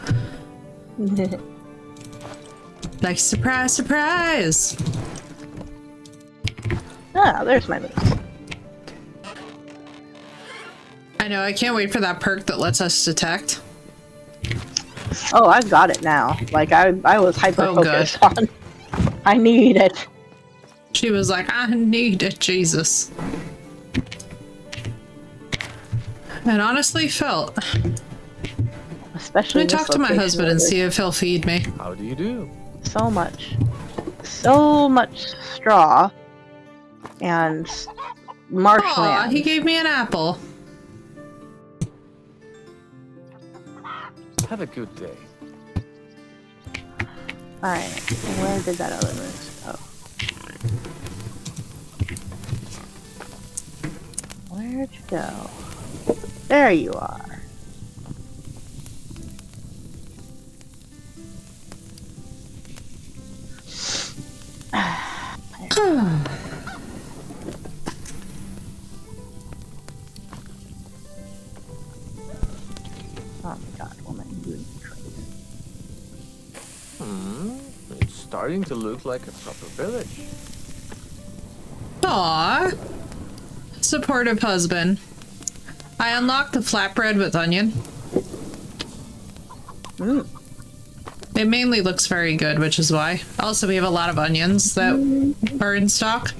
Like, surprise, surprise! Ah, there's my moose. I know, I can't wait for that perk that lets us detect. Oh, I've got it now. Like, I was hyper-focused on. I need it. She was like, I need it, Jesus. And honestly felt. Especially Let me talk to my husband and see if he'll feed me. How do you do? So much straw and marshland. Aw, he gave me an apple. Have a good day. Alright, where did that other moose go? Where'd you go? There you are. Oh my god, woman, you and your traits. It's starting to look like a proper village. Aww. Supportive husband. I unlocked the flatbread with onion. It mainly looks very good, which is why. Also, we have a lot of onions that are in stock.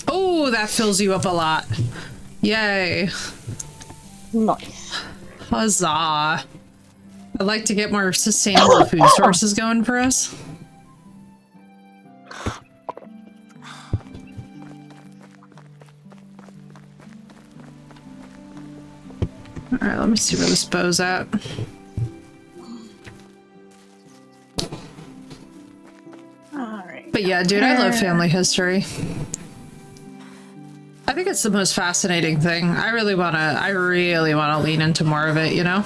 Oh, that fills you up a lot. Yay. Nice. Huzzah. I'd like to get more sustainable food sources going for us. Alright, let me see where this bow's at. Alright. But yeah, dude, I love family history. I think it's the most fascinating thing. I really wanna lean into more of it, you know?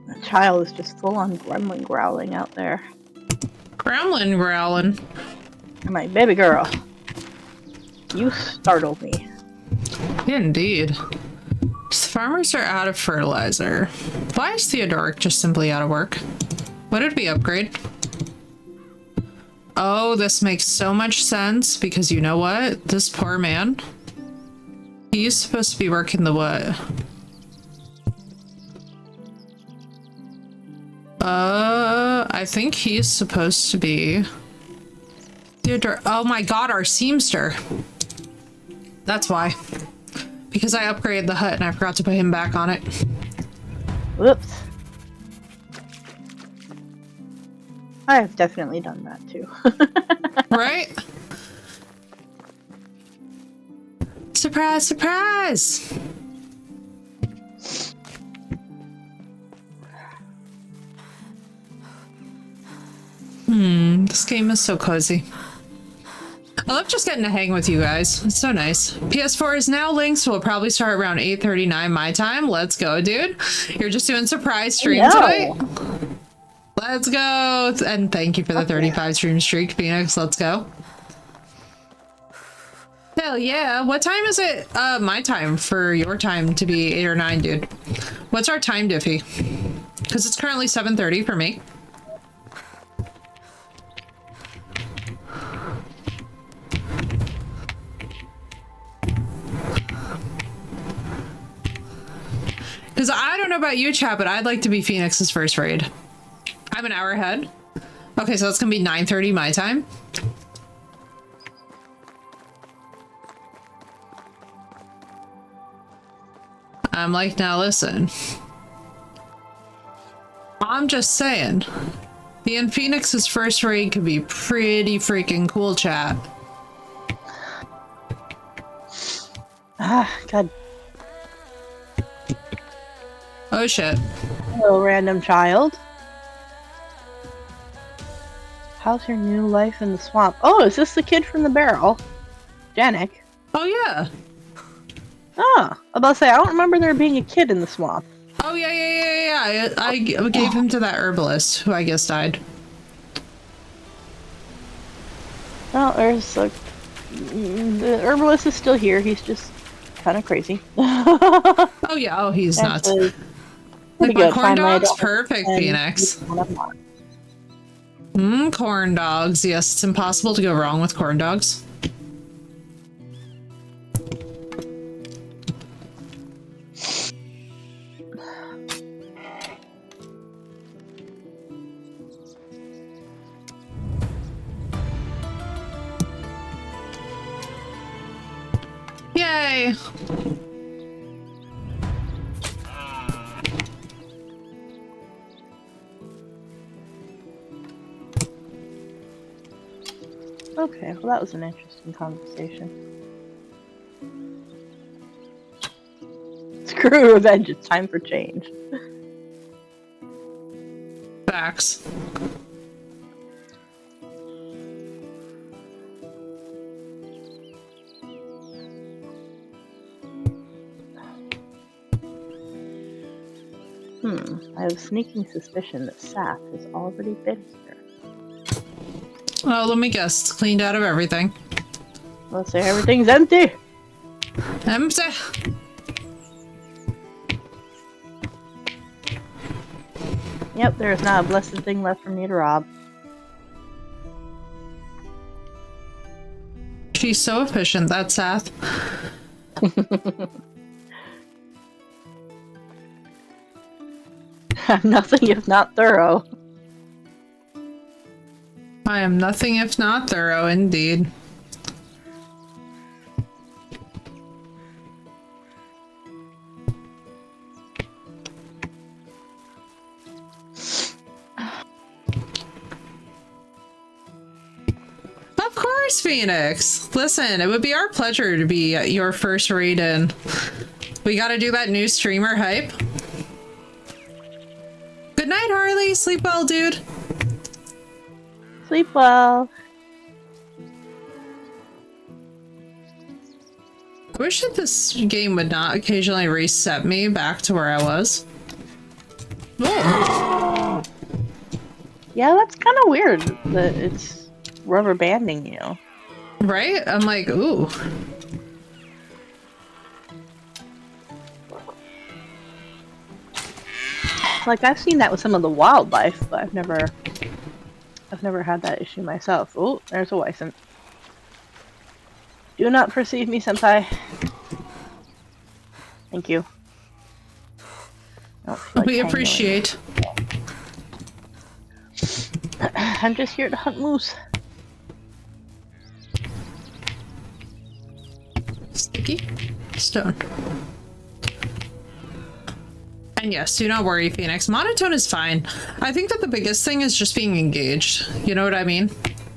The child is just full on gremlin growling out there. Gremlin growling. I'm like, baby girl, you startled me. Indeed. The farmers are out of fertilizer. Why is Theodoric just simply out of work? What did we upgrade? Oh, this makes so much sense because you know what? This poor man. He's supposed to be working the what? I think he's supposed to be Theodore. Oh my god, our seamster. That's why. Because I upgraded the hut and I forgot to put him back on it. Whoops. I have definitely done that too. Right? Surprise, surprise! This game is so cozy. I love just getting to hang with you guys. It's so nice. PS4 is now linked, so we'll probably start around 8:39 my time. Let's go, dude. You're just doing surprise stream tonight? Let's go! And thank you for the 35 stream streak, Phoenix. Let's go. Hell yeah. What time is it? My time for your time to be 8 or 9, dude. What's our time diffy? Because it's currently 7:30 for me. Because I don't know about you, chat, but I'd like to be Phoenix's first raid. I'm an hour ahead. Okay, so that's gonna be 9:30 my time. I'm like, now listen. I'm just saying. Being Phoenix's first raid could be pretty freaking cool, chat. Ah, god. Oh shit. Hello, random child. How's your new life in the swamp? Oh, is this the kid from the barrel? Janik. Oh yeah. Ah, I was about to say, I don't remember there being a kid in the swamp. Oh yeah. I gave him to that herbalist who I guess died. Well, there's like... The herbalist is still here, he's just kind of crazy. Oh yeah, oh he's nuts. Like my corn dogs? Perfect, Phoenix. Corn dogs. Yes, it's impossible to go wrong with corn dogs. Yay! Okay, well that was an interesting conversation. Screw revenge, it's time for change. Facts. I have a sneaking suspicion that Saf has already been here. Oh, let me guess. It's cleaned out of everything. Let's say everything's empty. Empty. Yep, there is not a blessed thing left for me to rob. She's so efficient, that Seth. I'm nothing if not thorough. I am nothing if not thorough, indeed. Of course, Phoenix. Listen, it would be our pleasure to be your first raid in. We gotta do that new streamer hype. Good night, Harley. Sleep well, dude. Sleep well. I wish that this game would not occasionally reset me back to where I was. Oh. Yeah, that's kind of weird that it's rubber banding you. Right? I'm like, ooh. Like, I've seen that with some of the wildlife, but I've never had that issue myself. Oh, there's a Wyson. Do not perceive me, senpai. Thank you. I don't feel like We hanging appreciate. anymore. I'm just here to hunt moose. Sticky stone. And yes, do not worry, Phoenix. Monotone is fine. I think that the biggest thing is just being engaged. You know what I mean?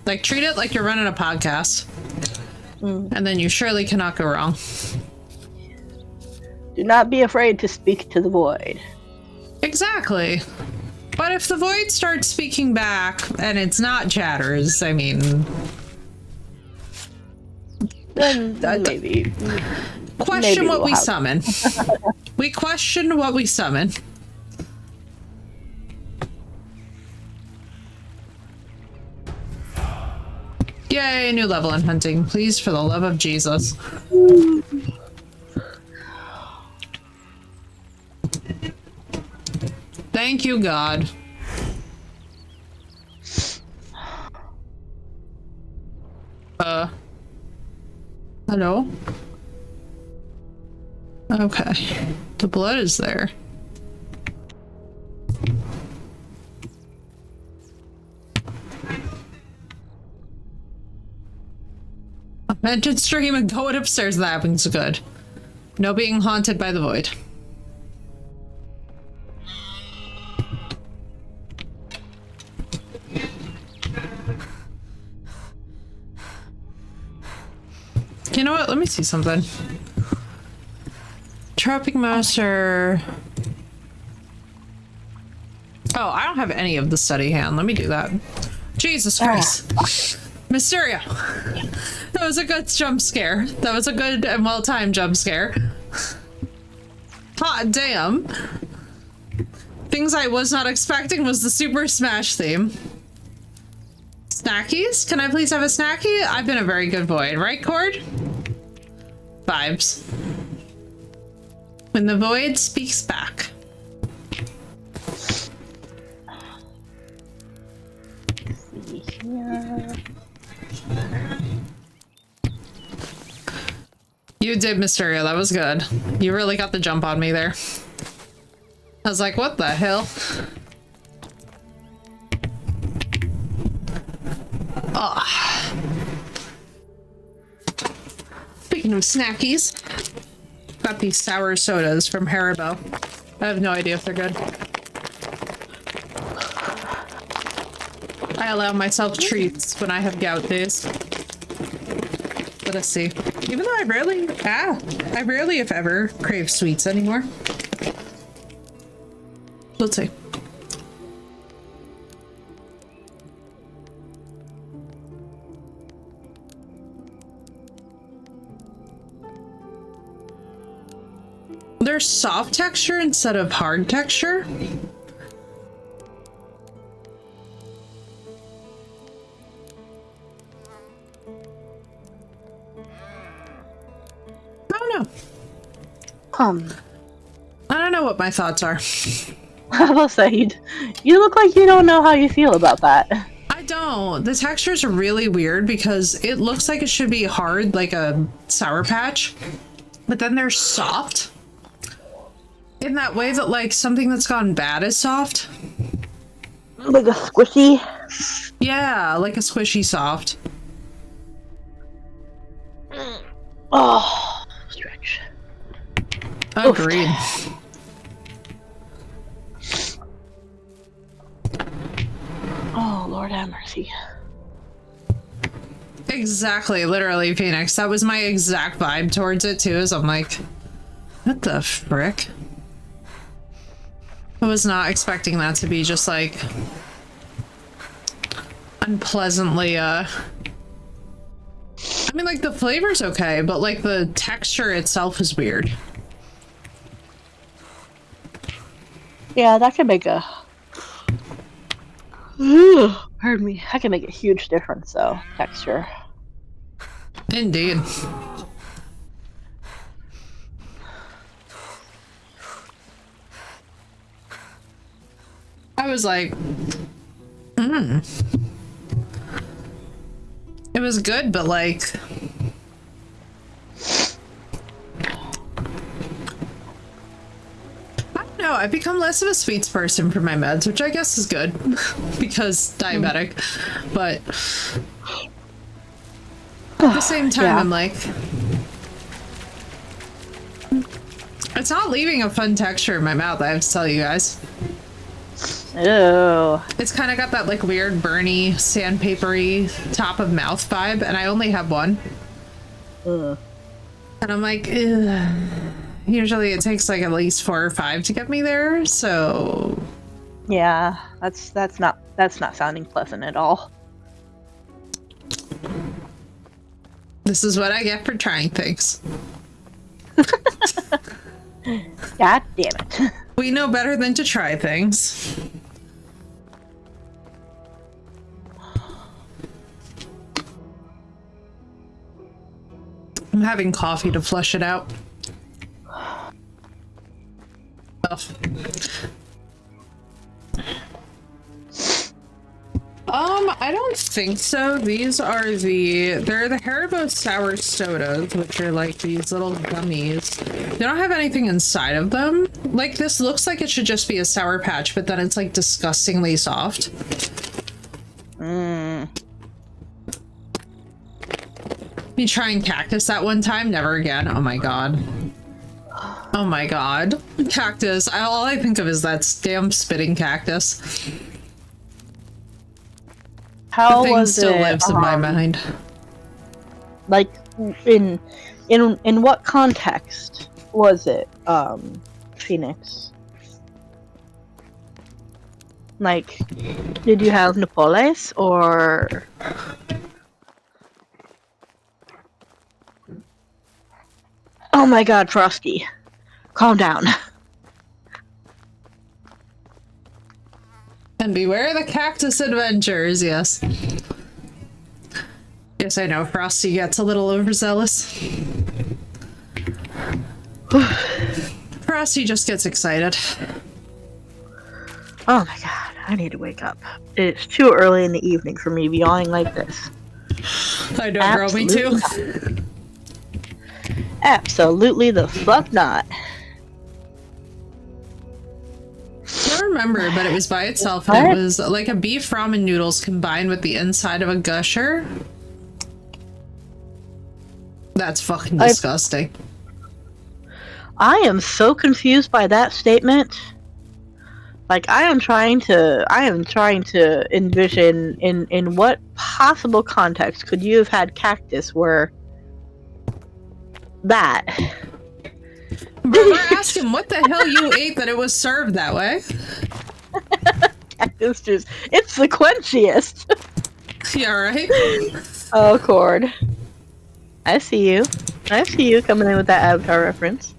Like, treat it like you're running a podcast. And then you surely cannot go wrong. Do not be afraid to speak to the void. Exactly. But if the void starts speaking back and it's not chatters, I mean... Then maybe. Question Maybe what we'll we have- summon. We question what we summon. Yay, new level in hunting. Please, for the love of Jesus. Thank you, God. Hello? Okay. The blood is there. Mention stream and going upstairs. That happens good. No being haunted by the void. You know what? Let me see something. Tropic Master. Oh, I don't have any of the study hand. Let me do that. Jesus Christ. Mysterio. That was a good jump scare. That was a good and well-timed jump scare. Hot damn. Things I was not expecting was the Super Smash theme. Snackies? Can I please have a snacky? I've been a very good void, right, Cord? Vibes. When the void speaks back. Yeah. You did, Mysterio. That was good. You really got the jump on me there. I was like, what the hell? Ah. Speaking of snackies, got these sour sodas from Haribo. I have no idea if they're good. I allow myself treats when I have gout days. Let us see. Even though I rarely, if ever, crave sweets anymore. Let's see. There's soft texture instead of hard texture. I don't know. I don't know what my thoughts are. I will say, you look like you don't know how you feel about that. I don't. The texture's really weird because it looks like it should be hard, like a Sour Patch, but then they're soft. In that way that, like, something that's gone bad is soft. Like a squishy? Yeah, like a squishy soft. Oh, stretch. Agreed. Oh, Lord have mercy. Exactly, literally, Phoenix. That was my exact vibe towards it, too, as I'm like, what the frick? I was not expecting that to be just, like, unpleasantly, I mean, like, the flavor's okay, but, like, the texture itself is weird. Yeah, that can make a... Pardon me. That can make a huge difference, though. Texture. Indeed. I was like, It was good, but like... I don't know, I've become less of a sweets person for my meds, which I guess is good, because diabetic, but... At the same time, Yeah. I'm like... It's not leaving a fun texture in my mouth, I have to tell you guys. Ew. It's kind of got that like weird burny, sandpapery top of mouth vibe, and I only have one. Ugh. And I'm like, ugh. Usually it takes like at least 4 or 5 to get me there, so... Yeah, that's not sounding pleasant at all. This is what I get for trying things. God damn it. We know better than to try things. I'm having coffee to flush it out. Ugh. I don't think so. These are they're the Haribo sour sodas, which are like these little gummies. They don't have anything inside of them. Like, this looks like it should just be a Sour Patch, but then it's like disgustingly soft. Me trying cactus that one time, never again. Oh my god. Oh my god. Cactus. All I think of is that damn spitting cactus. How The thing was still it? lives in my mind. Like, in what context was it, Phoenix? Like, did you have Napoles or? Oh my God, Frosty, calm down. And beware the cactus adventures, yes. Yes, I know, Frosty gets a little overzealous. Frosty just gets excited. Oh my God, I need to wake up. It's too early in the evening for me to be yawning like this. I know, girl, me too. Absolutely the fuck not. I don't remember, but it was by itself, and it was like a beef ramen noodles combined with the inside of a gusher. That's fucking disgusting. I am so confused by that statement. Like, I am trying to envision in what possible context could you have had cactus where that. Bro, we're asking what the hell you ate that it was served that way. Cactus juice. It's the quenchiest. Yeah, right? Oh, Cord. I see you. I see you coming in with that Avatar reference.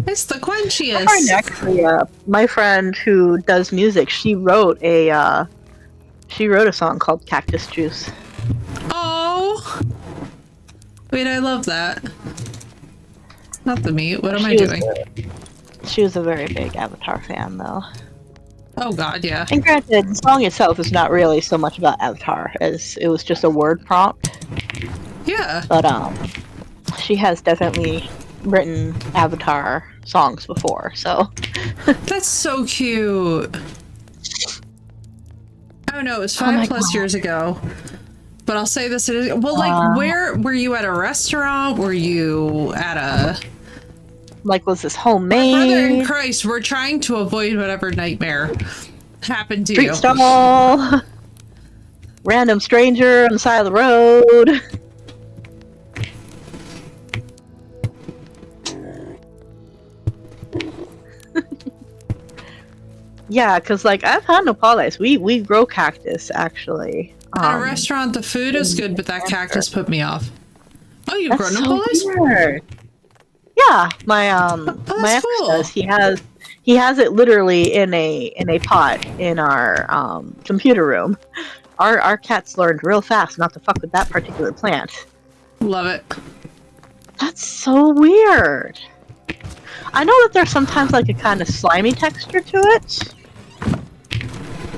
It's the My friend quenchiest. actually, my friend who does music, she wrote a song called Cactus Juice. Oh. Wait, I love that. Not the meat. What am I She was doing? She was a very big Avatar fan, though. Oh god, yeah. And granted, the song itself is not really so much about Avatar, as it was just a word prompt. Yeah. But she has definitely written Avatar songs before, so. That's so cute. Oh no, it was Oh my 5+ God. years ago. But I'll say this: it is well. Like, where were you at a restaurant? Were you at a? Like, was this Brother in homemade? Christ, we're trying to avoid whatever nightmare happened to Street you. stall? Random stranger on the side of the road? Yeah, because, like, I've had nopales. We grow cactus, actually. At a restaurant, the food is good, but that cactus put me off. Oh, you've grown That's so nopales? weird. Yeah, my that's my ex cool. does. He has it literally in a pot in our computer room. Our cats learned real fast not to fuck with that particular plant. Love it. That's so weird. I know that there's sometimes like a kind of slimy texture to it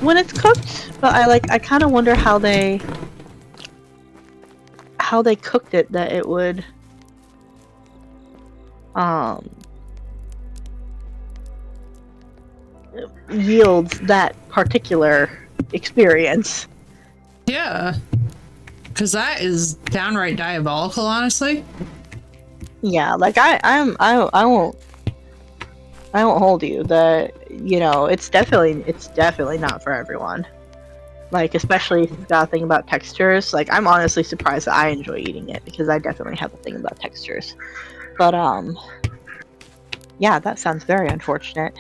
when it's cooked, but I kind of wonder how they cooked it that it would yield that particular experience. Yeah. Because that is downright diabolical, honestly. Yeah, like I won't hold you that, you know, it's definitely not for everyone. Like, especially if you've got a thing about textures. Like, I'm honestly surprised that I enjoy eating it, because I definitely have a thing about textures. But yeah, that sounds very unfortunate.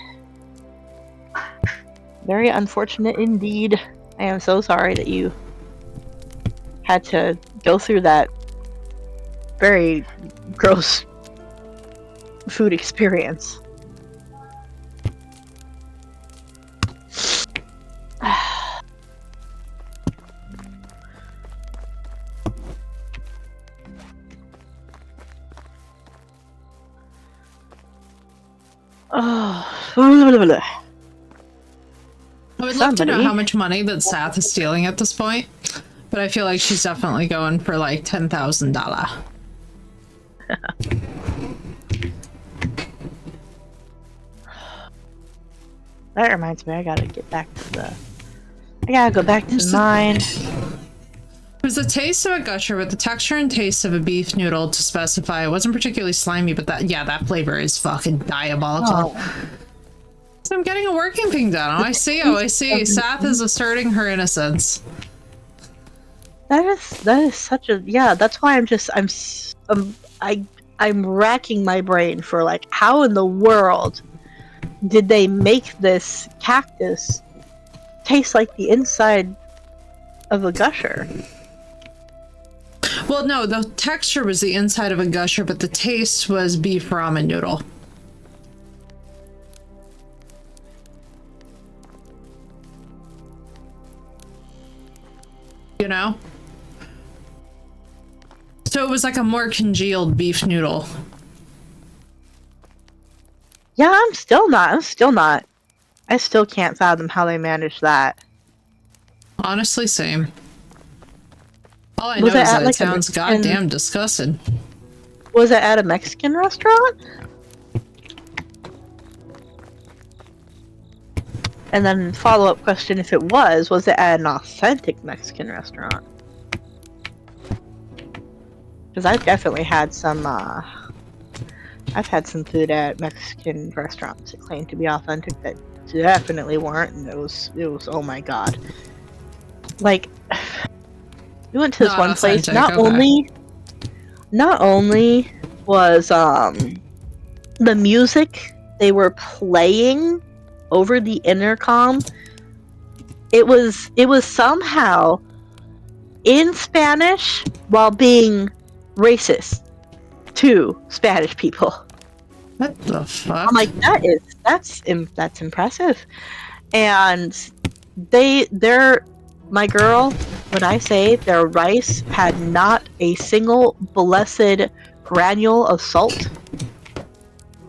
Very unfortunate indeed. I am so sorry that you had to go through that very gross food experience. Oh. I would love to know how much money that Sath is stealing at this point, but I feel like she's definitely going for like $10,000. That reminds me, I gotta go back to mine. It was the taste of a gusher with the texture and taste of a beef noodle to specify. It wasn't particularly slimy, but that flavor is fucking diabolical. Oh. So I'm getting a working thing done. Oh, I see. Sath is asserting her innocence. That is such a, yeah. That's why I'm racking my brain for, like, how in the world did they make this cactus taste like the inside of a gusher? Well, no, the texture was the inside of a gusher, but the taste was beef ramen noodle. You know? So it was like a more congealed beef noodle. Yeah, I'm still not. I still can't fathom how they managed that. Honestly, same. All I know Was is it at, that it like, a sounds Mexican- goddamn disgusting. Was it at a Mexican restaurant? And then follow-up question, if it was it at an authentic Mexican restaurant? Because I've definitely had some, I've had some food at Mexican restaurants that claim to be authentic that definitely weren't, and it was, oh my god. Like, we went to this Not one place, authentic, not only was, the music they were playing over the intercom, it was somehow in Spanish while being racist to Spanish people. What the fuck? I'm like, that's impressive. And my girl, when I say their rice had not a single blessed granule of salt,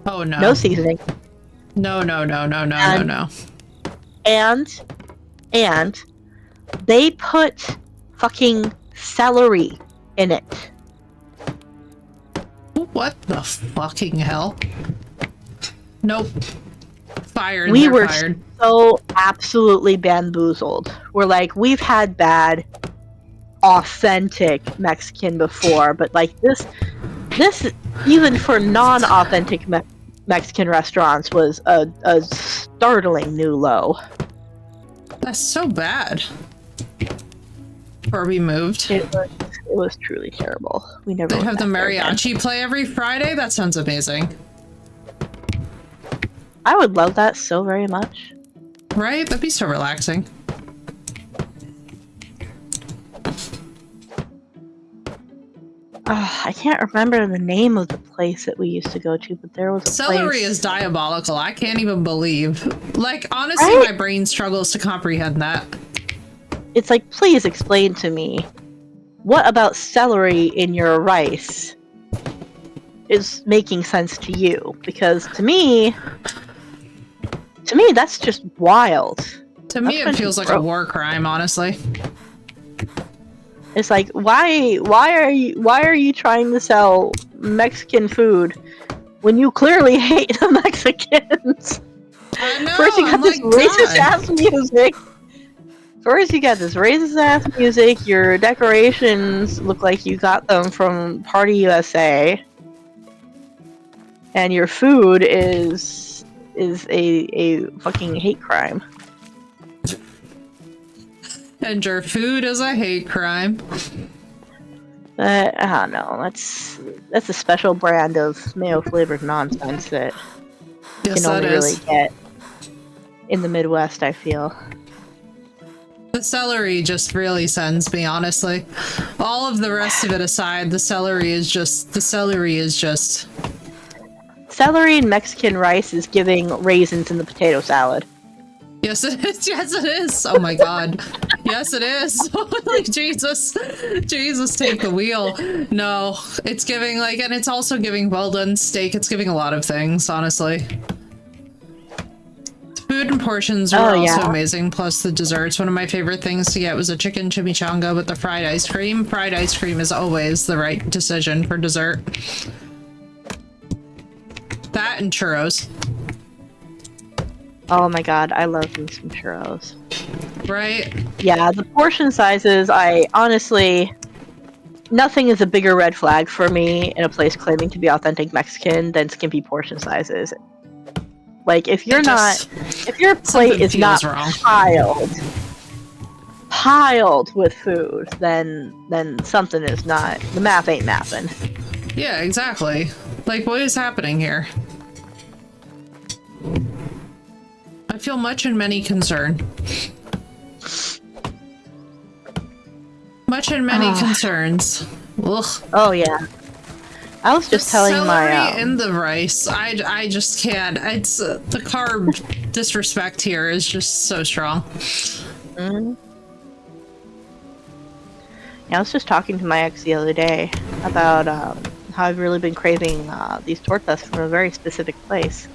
Oh no. no seasoning, No. and and they put fucking celery in it. What the fucking hell? Nope. Fired. We They're were fired. so absolutely bamboozled. We're like, we've had bad, authentic Mexican before, but like this even for non-authentic Mexican restaurants was a startling new low. That's so bad. Before we moved. It was truly terrible. We never. They went have the back there again. mariachi play every Friday? That sounds amazing. I would love that so very much. Right? That'd be so relaxing. I can't remember the name of the place that we used to go to, but there was a Celery place. is diabolical. I can't even believe. Like, honestly, Right? my brain struggles to comprehend that. It's like, please explain to me, what about celery in your rice is making sense to you? Because to me, that's just wild. To me, That's it feels like a war crime, honestly. It's like, why are you trying to sell Mexican food when you clearly hate the Mexicans? I know, First you got I'm this like, racist God. ass music. Your decorations look like you got them from Party USA. And your food is a fucking hate crime. And your food is a hate crime. I don't know. That's a special brand of mayo flavored nonsense that you Yes, can that only really is. get in the Midwest, I feel. The celery just really sends me, honestly. All of the rest of it aside, the celery is just... Celery and Mexican rice is giving raisins in the potato salad. Yes, it is. Yes, it is. Oh my god. Yes, it is. Like, Jesus. Jesus, take the wheel. No, it's giving, like, and it's also giving well done steak. It's giving a lot of things, honestly. Food and portions were also amazing, plus the desserts. One of my favorite things to get was a chicken chimichanga with the fried ice cream. Fried ice cream is always the right decision for dessert. That and churros. Oh my god, I love me some churros. Right? Yeah, the portion sizes, I honestly... Nothing is a bigger red flag for me in a place claiming to be authentic Mexican than skimpy portion sizes. Like, if you're if your plate is not piled with food, then something is not, the math ain't mathing. Yeah, exactly. Like, what is happening here? I feel much and many concern. Much and many concerns. Ugh. Oh yeah. I was just telling my celery in the rice. I just can't. It's the carb disrespect here is just so strong. Yeah, I was just talking to my ex the other day about how I've really been craving these tortas from a very specific place.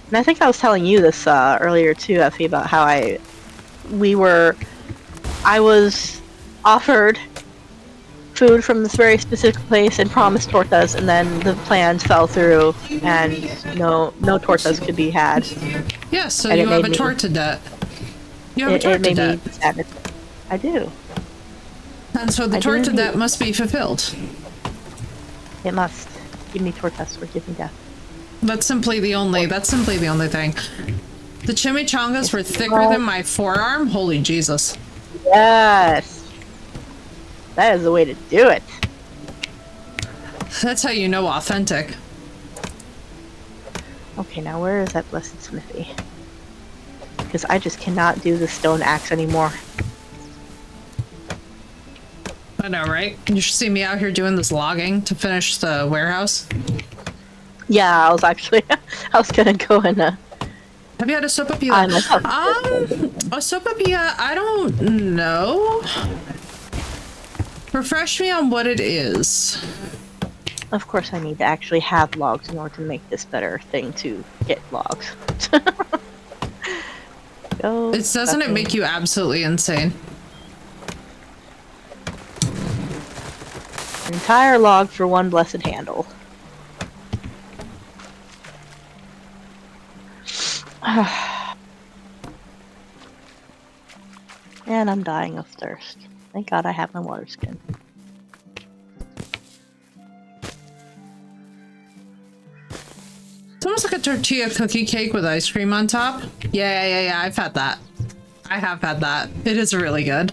And I think I was telling you this earlier too, Effie, about how I was offered food from this very specific place and promised tortas, and then the plans fell through and no tortas could be had. Yeah, so And you have a torta debt. You have a torta debt. Sad. I do. And so the torta debt must be fulfilled. It must. Give me tortas or give me death. That's simply the only thing. The chimichangas were thicker than my forearm. Holy Jesus. Yes. That is the way to do it. That's how you know authentic. Okay, now where is that blessed smithy? Because I just cannot do the stone axe anymore. I know, right? You should see me out here doing this logging to finish the warehouse. Yeah, I was actually, I was gonna go and Have you had a sopapilla? I myself. A sopapilla, I don't know. Refresh me on what it is. Of course, I need to actually have logs in order to make this better thing to get logs. Go. Doesn't it make you absolutely insane? Entire log for one blessed handle. And I'm dying of thirst. Thank God I have my water skin. It's almost like a tortilla cookie cake with ice cream on top. Yeah, I've had that. I have had that. It is really good.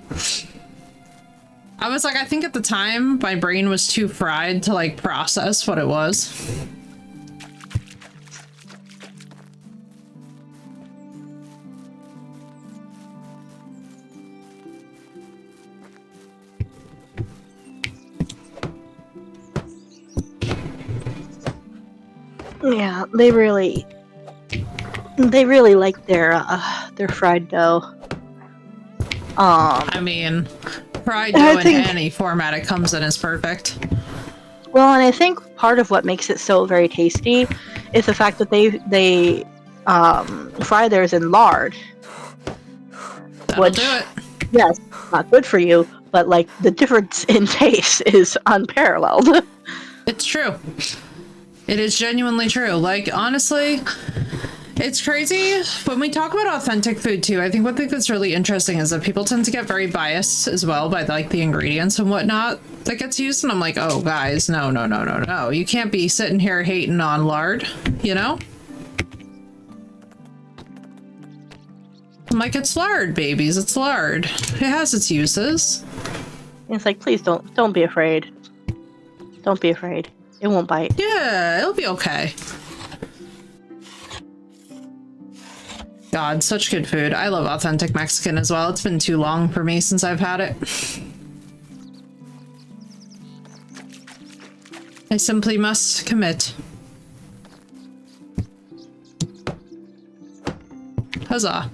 I was like, I think at the time my brain was too fried to like process what it was. Yeah, they really like their fried dough. I mean, fried dough in any format it comes in is perfect. Well, and I think part of what makes it so very tasty is the fact that they fry theirs in lard. That'll do it. Yes, not good for you, but like the difference in taste is unparalleled. It's true. It is genuinely true. Like, honestly, it's crazy. When we talk about authentic food, too, I think one thing that's really interesting is that people tend to get very biased as well by, like, the ingredients and whatnot that gets used. And I'm like, oh, guys, no. You can't be sitting here hating on lard, you know? I'm like, it's lard, babies. It's lard. It has its uses. It's like, please don't be afraid. Don't be afraid. It won't bite. Yeah, it'll be okay. God, such good food. I love authentic Mexican as well. It's been too long for me since I've had it. I simply must commit. Huzzah.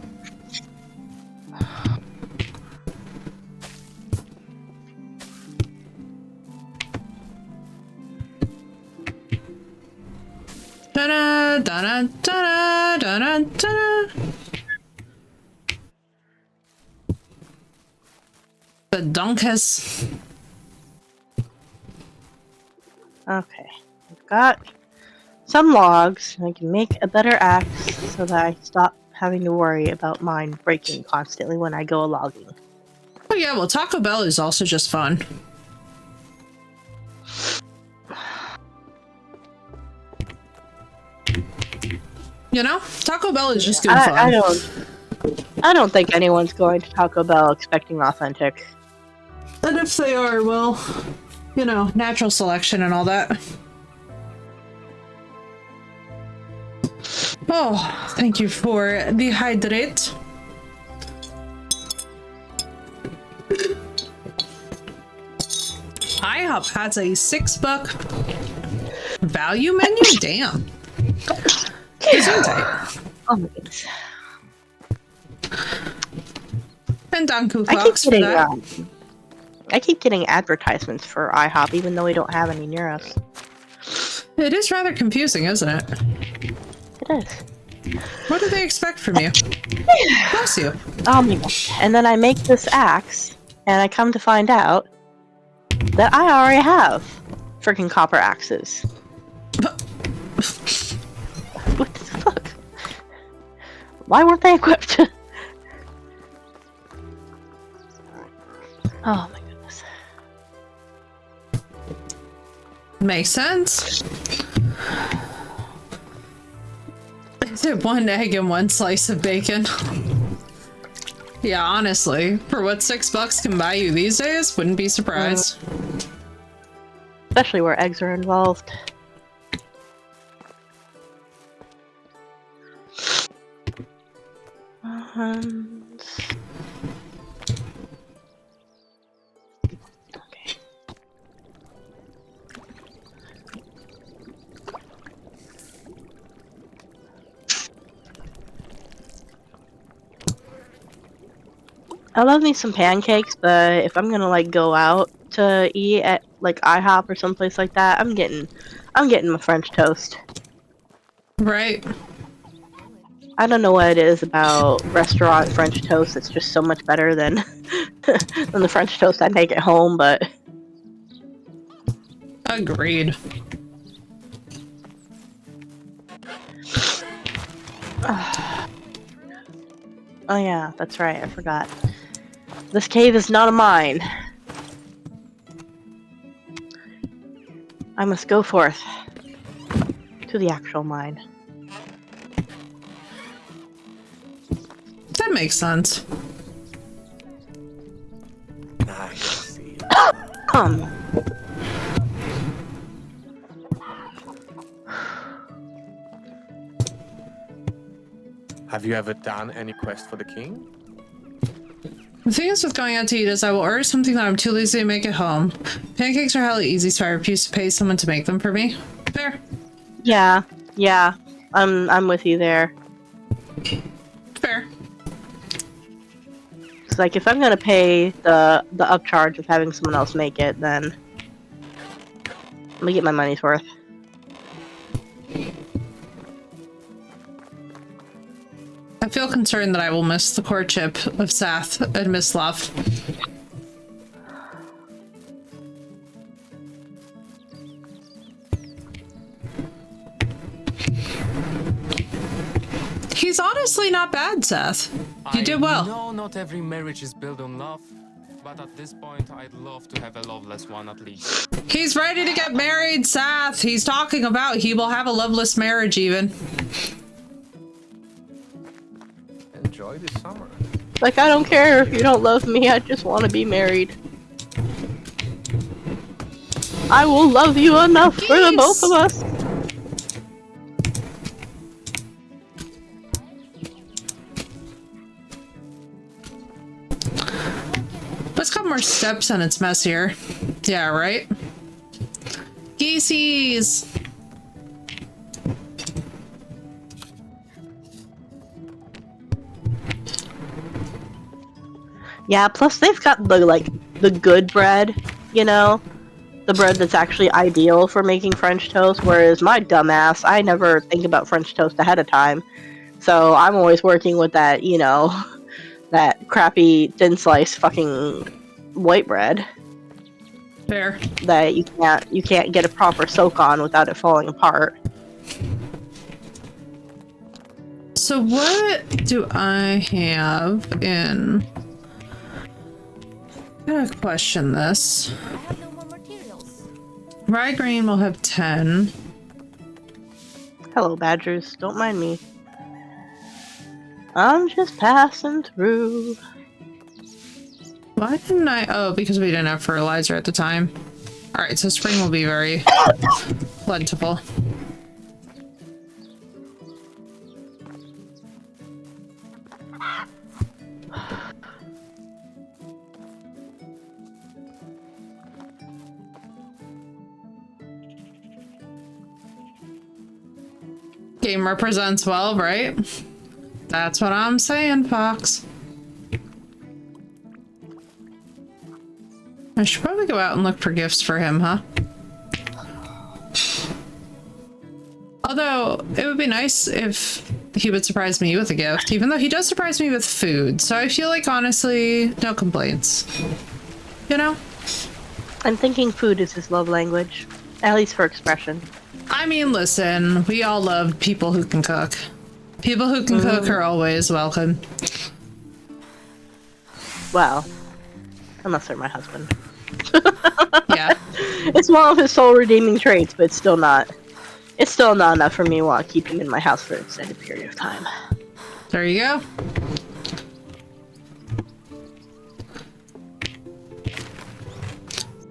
Da-da, da-da, da-da, da-da, da-da. The donkus. Okay, I've got some logs. I can make a better axe so that I stop having to worry about mine breaking constantly when I go logging. Oh yeah, well, Taco Bell is also just fun. You know, Taco Bell is just good fun. I don't think anyone's going to Taco Bell expecting authentic. And if they are, well, you know, natural selection and all that. Oh, thank you for the hydrate. IHOP has a $6 value menu? Damn. Oh my goodness. And Danku Clocks for that. I keep getting advertisements for IHOP even though we don't have any near us. It is rather confusing, isn't it? It is. What do they expect from you? Bless you. Oh my gosh. And then I make this axe, and I come to find out that I already have freaking copper axes. What the fuck? Why weren't they equipped? Oh my goodness. Makes sense. Is it 1 egg and 1 slice of bacon? Yeah, honestly, for what $6 can buy you these days, wouldn't be surprised. Especially where eggs are involved. Okay. I love me some pancakes, but if I'm gonna like go out to eat at like IHOP or someplace like that, I'm getting my French toast. Right. I don't know what it is about restaurant French toast. It's just so much better than than the French toast I make at home. But Agreed. oh yeah, that's right. I forgot. This cave is not a mine. I must go forth to the actual mine. That makes sense. I see. Have you ever done any quest for the king? The thing is with going out to eat is I will order something that I'm too lazy to make at home. Pancakes are hella easy, so I refuse to pay someone to make them for me. Fair. Yeah, I'm with you there. Fair. It's like if I'm gonna pay the upcharge of having someone else make it, then let me get my money's worth. I feel concerned that I will miss the courtship of Sath and Miss Love. He's honestly not bad, Seth. You did well. No, not every marriage is built on love, but at this point, I'd love to have a loveless one at least. He's ready to get married, Seth. He's talking about he will have a loveless marriage even. Enjoy the summer. Like, I don't care if you don't love me, I just want to be married. I will love you enough for the both of us. It's got more steps and it's messier. Yeah, right? Geesies! Yeah, plus they've got the good bread, you know? The bread that's actually ideal for making French toast, whereas my dumbass, I never think about French toast ahead of time. So I'm always working with that, you know, that crappy thin slice fucking white bread Fair. that you can't get a proper soak on without it falling apart. So what do I have in... I'm gonna question this. I have no more materials. Rye grain will have 10. Hello, badgers. Don't mind me. I'm just passing through. Why didn't I? Oh, because we didn't have fertilizer at the time. Alright, so spring will be very plentiful. Game represents well, right? That's what I'm saying, Fox. I should probably go out and look for gifts for him, huh? Although, it would be nice if he would surprise me with a gift, even though he does surprise me with food. So I feel like, honestly, no complaints. You know? I'm thinking food is his love language, at least for expression. I mean, listen, we all love people who can cook. People who can cook are always welcome. Well, unless they're my husband. Yeah. It's one of his sole redeeming traits, but it's still not enough for me to keep him in my house for an extended period of time. There you go.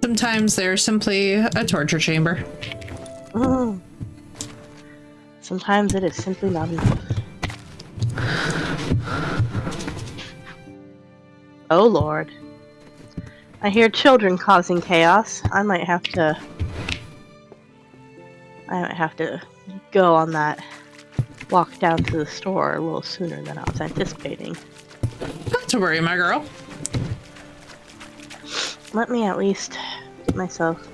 Sometimes they're simply a torture chamber. Mm. Sometimes it is simply not enough. Oh lord. I hear children causing chaos. I might have to go on that walk down to the store a little sooner than I was anticipating. Not to worry, my girl. let me at least get myself...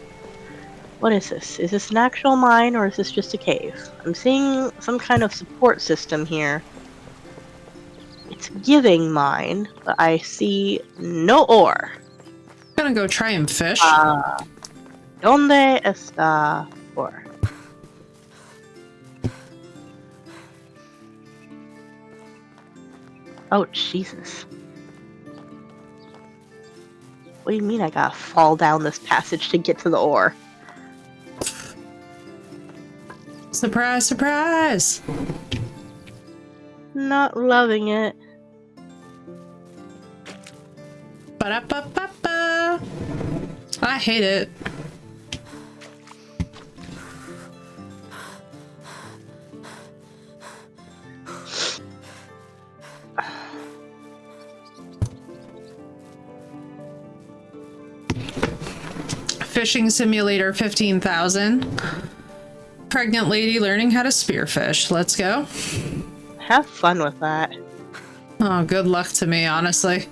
What is this? Is this an actual mine or is this just a cave? I'm seeing some kind of support system here. It's giving mine, but I see no ore. I'm gonna go try and fish. ¿Dónde está ore? Oh, Jesus. What do you mean I gotta fall down this passage to get to the ore? Surprise, surprise! Not loving it. Ba-da-ba-ba-ba. I hate it. Fishing Simulator 15,000. Pregnant lady learning how to spearfish. Let's go. Have fun with that. Oh, good luck to me, honestly.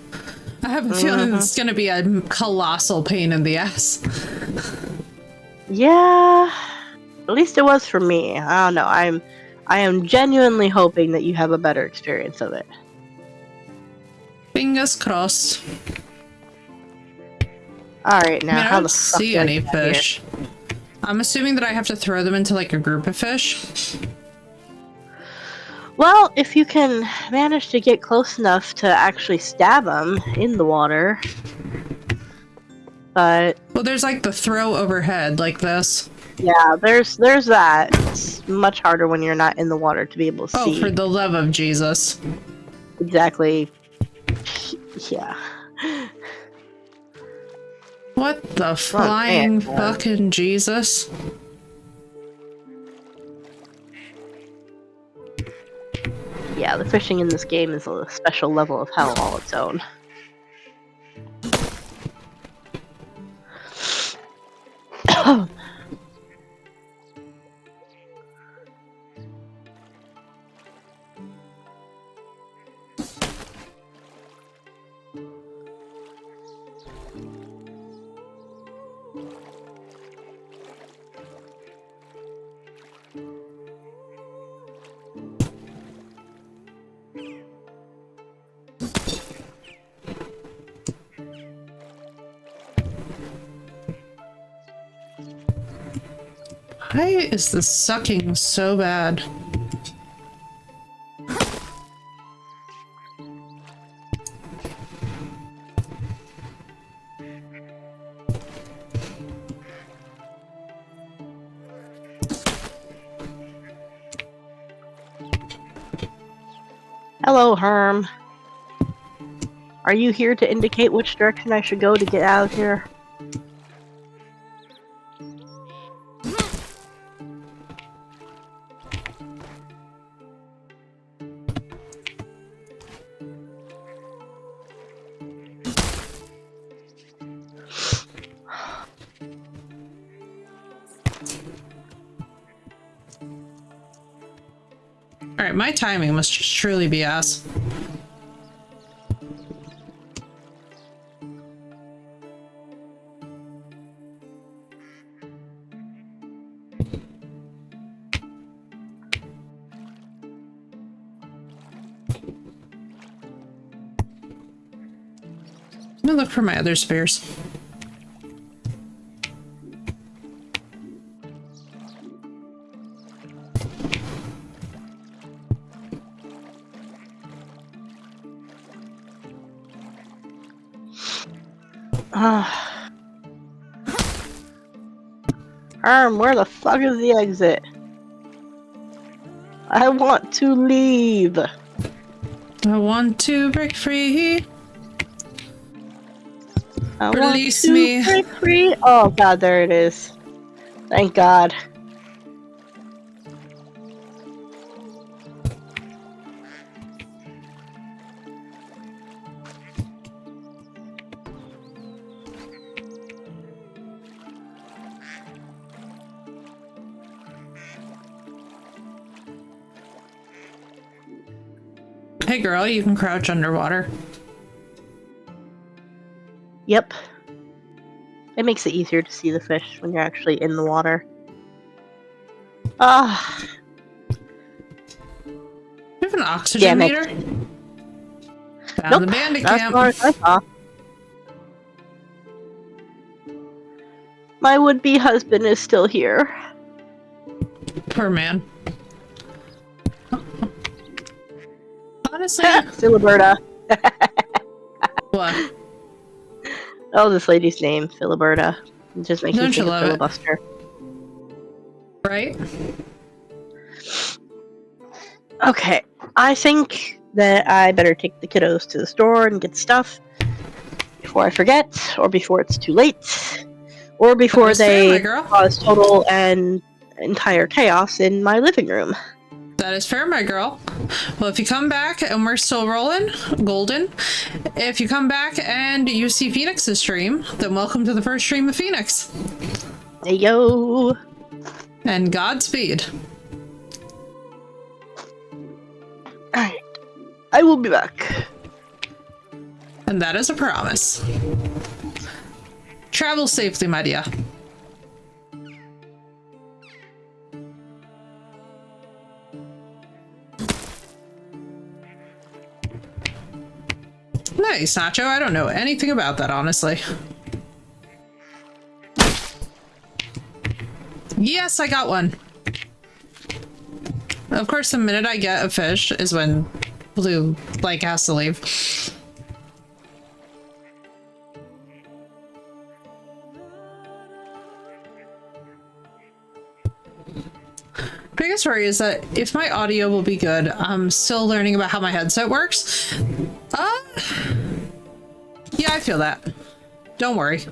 I have a feeling it's gonna be a colossal pain in the ass. Yeah, at least it was for me. I don't know. I am genuinely hoping that you have a better experience of it. Fingers crossed. All right, now I mean, I how don't the fuck see do I any get here? fish. I'm assuming that I have to throw them into like a group of fish. Well, if you can manage to get close enough to actually stab them in the water, but Well, there's like the throw overhead like this. yeah, there's that. It's much harder when you're not in the water to be able to Oh, see for the love of Jesus. exactly. Yeah. What the flying fucking Jesus? Yeah, the fishing in this game is a special level of hell all its own. Why is this sucking so bad? Hello, Herm. Are you here to indicate which direction I should go to get out of here? Alright, my timing must just truly be ass. I'm gonna look for my other spares. Where the fuck is the exit? I want to leave. I want to break free. I Release want to me. break free. Oh god, there it is. Thank God. Hey girl, you can crouch underwater. Yep. It makes it easier to see the fish when you're actually in the water. Ah, You have an oxygen damn it. meter? Found Nope, the bandit not as camp. far as I saw. My would-be husband is still here. Poor man. Honestly, Filiberta. what? Oh, this lady's name, Filiberta. It just makes Don't me you think of love it? filibuster. Right? Okay, I think that I better take the kiddos to the store and get stuff before I forget, or before it's too late, or before That is fair, my they girl. cause total and entire chaos in my living room. That is fair, my girl. Well, if you come back and we're still rolling, golden. If you come back and you see Phoenix's stream, then welcome to the first stream of Phoenix. Hey yo! And Godspeed. Alright, I will be back. And that is a promise. Travel safely, my dear. Nice, Nacho. I don't know anything about that, honestly. Yes, I got one. Of course, the minute I get a fish is when Blue, like, has to leave. Biggest worry is that if my audio will be good, I'm still learning about how my headset works. Yeah, I feel that. Don't worry.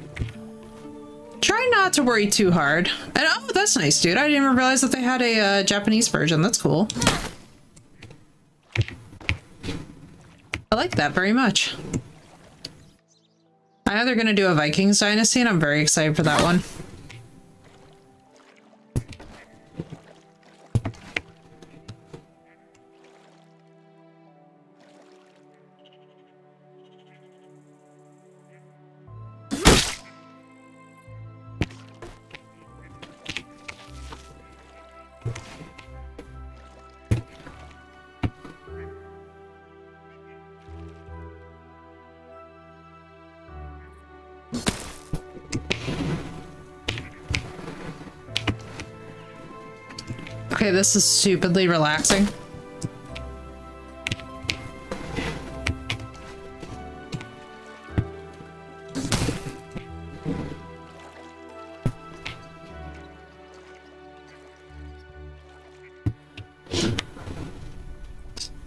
Try not to worry too hard. And oh, that's nice, dude. I didn't even realize that they had a Japanese version. That's cool. I like that very much. I know they're gonna do a Vikings Dynasty, and I'm very excited for that one. Okay, this is stupidly relaxing.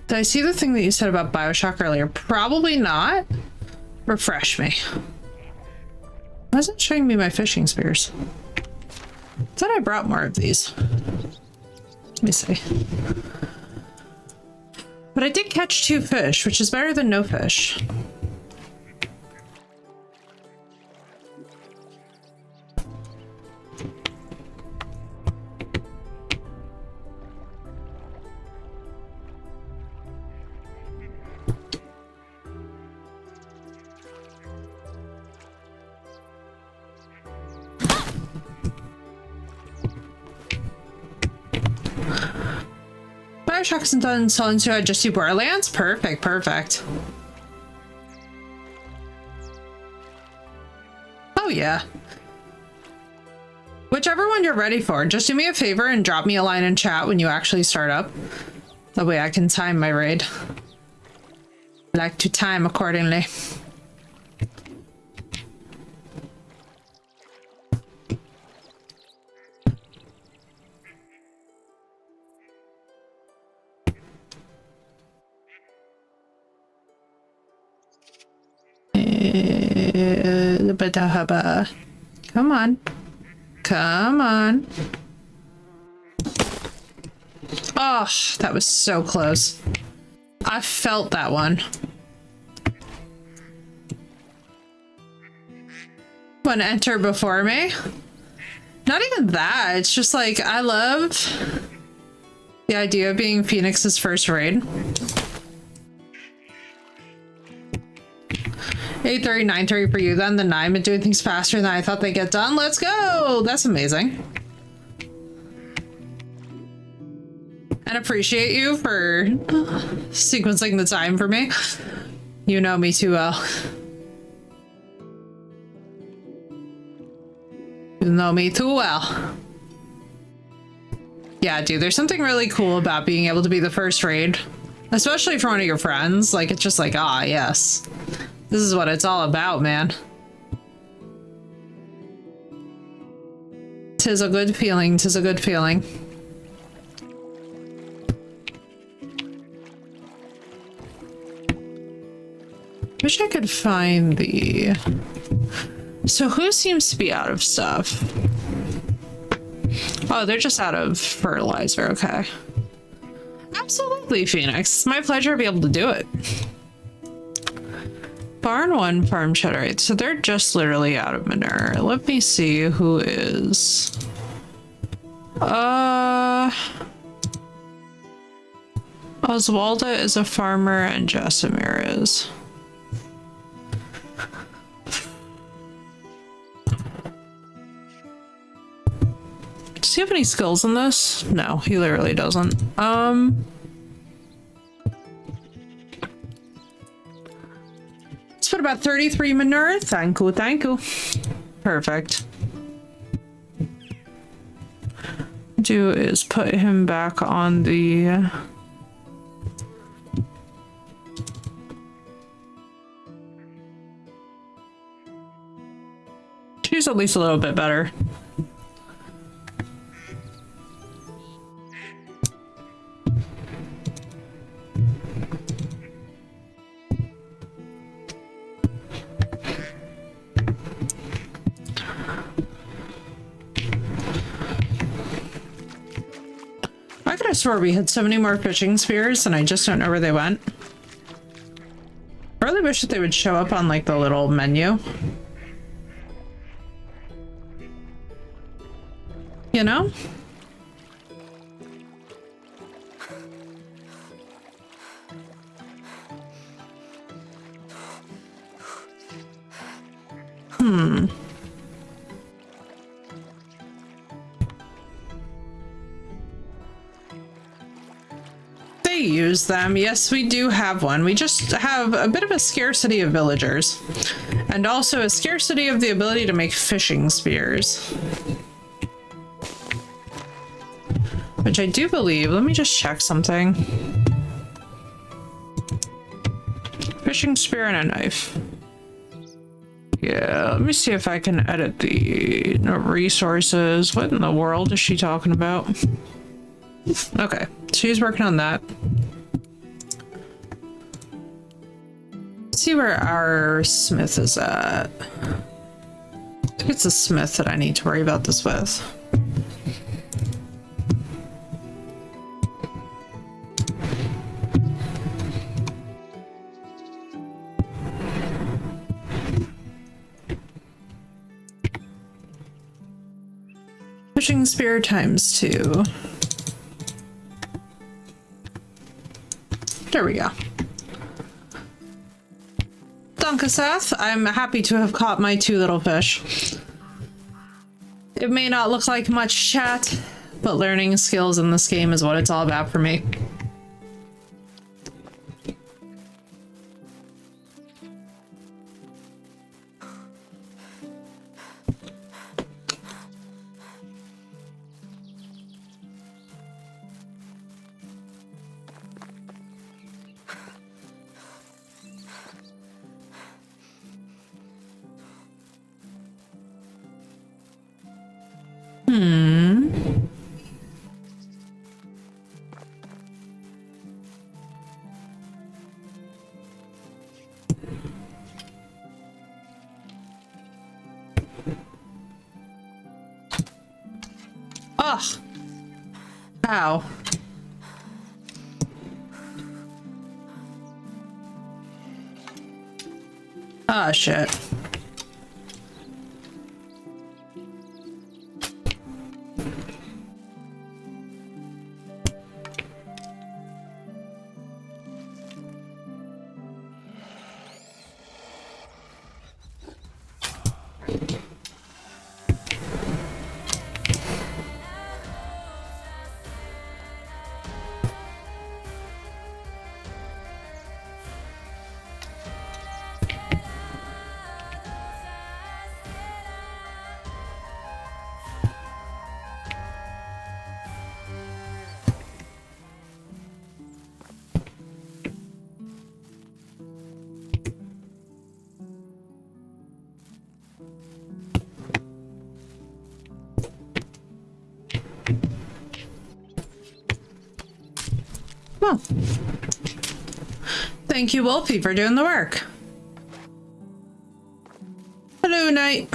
Did I see the thing that you said about Bioshock earlier? Probably not. Refresh me. Why isn't it showing me my fishing spears? Thought I brought more of these. Let me see. But I did catch 2 fish, which is better than no fish. Bioshock isn't done selling to I just do Borderlands? Perfect, perfect. Oh yeah. Whichever one you're ready for, just do me a favor and drop me a line in chat when you actually start up. That way I can time my raid. I like to time accordingly. Come on. Come on. Oh, that was so close. I felt that one. Want to enter before me? Not even that. It's just like, I love the idea of being Phoenix's first raid. 8:30, 9:30 for you then. Then I've been doing things faster than I thought they'd get done. Let's go! That's amazing. And appreciate you for sequencing the time for me. You know me too well. You know me too well. Yeah, dude, there's something really cool about being able to be the first raid. Especially for one of your friends. Like, it's just like, ah, yes. This is what it's all about, man. Tis a good feeling, tis a good feeling. Wish I could find the... So who seems to be out of stuff? Oh, they're just out of fertilizer, okay. Absolutely, Phoenix. It's my pleasure to be able to do it. Barn 1, farm cheddar. So they're just literally out of manure. Let me see who is... Oswalda is a farmer and Jasimir is. Does he have any skills in this? No, he literally doesn't. Let's put about 33 manure. Thank you, thank you. Perfect. Do is put him back on the... She's at least a little bit better. I could have swore we had so many more fishing spears and I just don't know where they went. I really wish that they would show up on like the little menu. You know? They use them. Yes, we do have one. We just have a bit of a scarcity of villagers. And also a scarcity of the ability to make fishing spears. Which I do believe. Let me just check something. Fishing spear and a knife. Yeah, let me see if I can edit the resources. What in the world is she talking about? Okay, she's working on that. Let's see where our smith is at. I think it's the smith that I need to worry about this with. Fishing spear ×2. There we go. Dunkasath, I'm happy to have caught my 2 little fish. It may not look like much chat, but learning skills in this game is what it's all about for me. Ugh. Ow. Ah, shit. Well, thank you, Wolfie, for doing the work. Hello, Knight.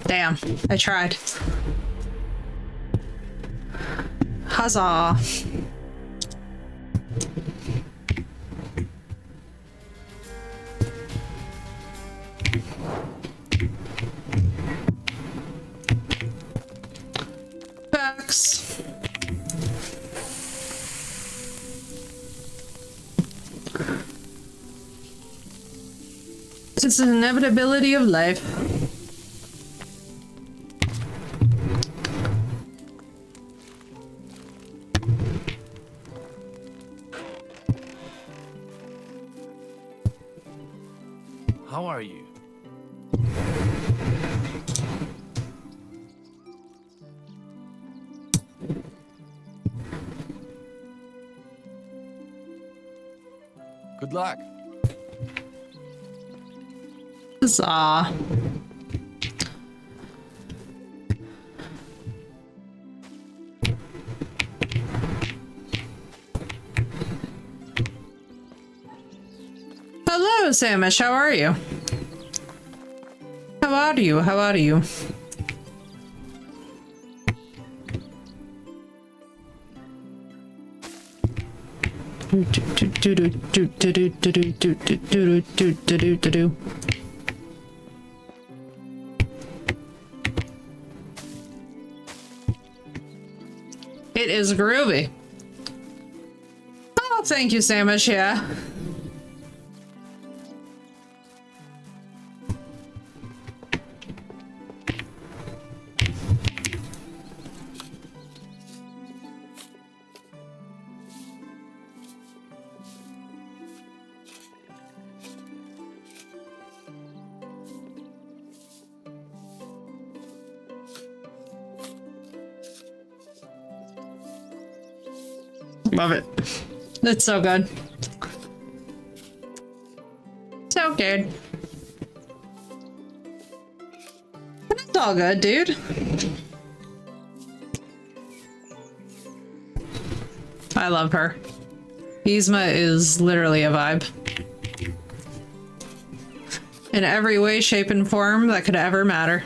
Damn, I tried. Huzzah. Facts. It's an inevitability of life. How are you? Good luck. Huzzah. Hello, Samish. How are you? How are you? How are you? It is groovy. Oh, thank you, Samish. Yeah. Love it. It's so good. So good. But it's all good, dude. I love her. Yzma is literally a vibe. In every way, shape, and form that could ever matter.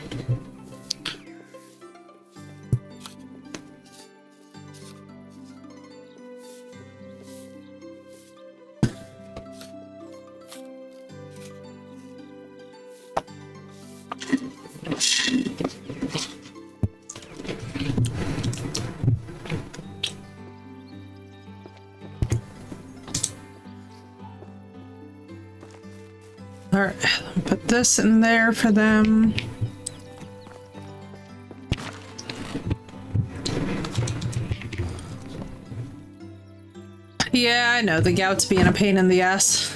All right, put this in there for them. Yeah, I know the gout's being a pain in the ass.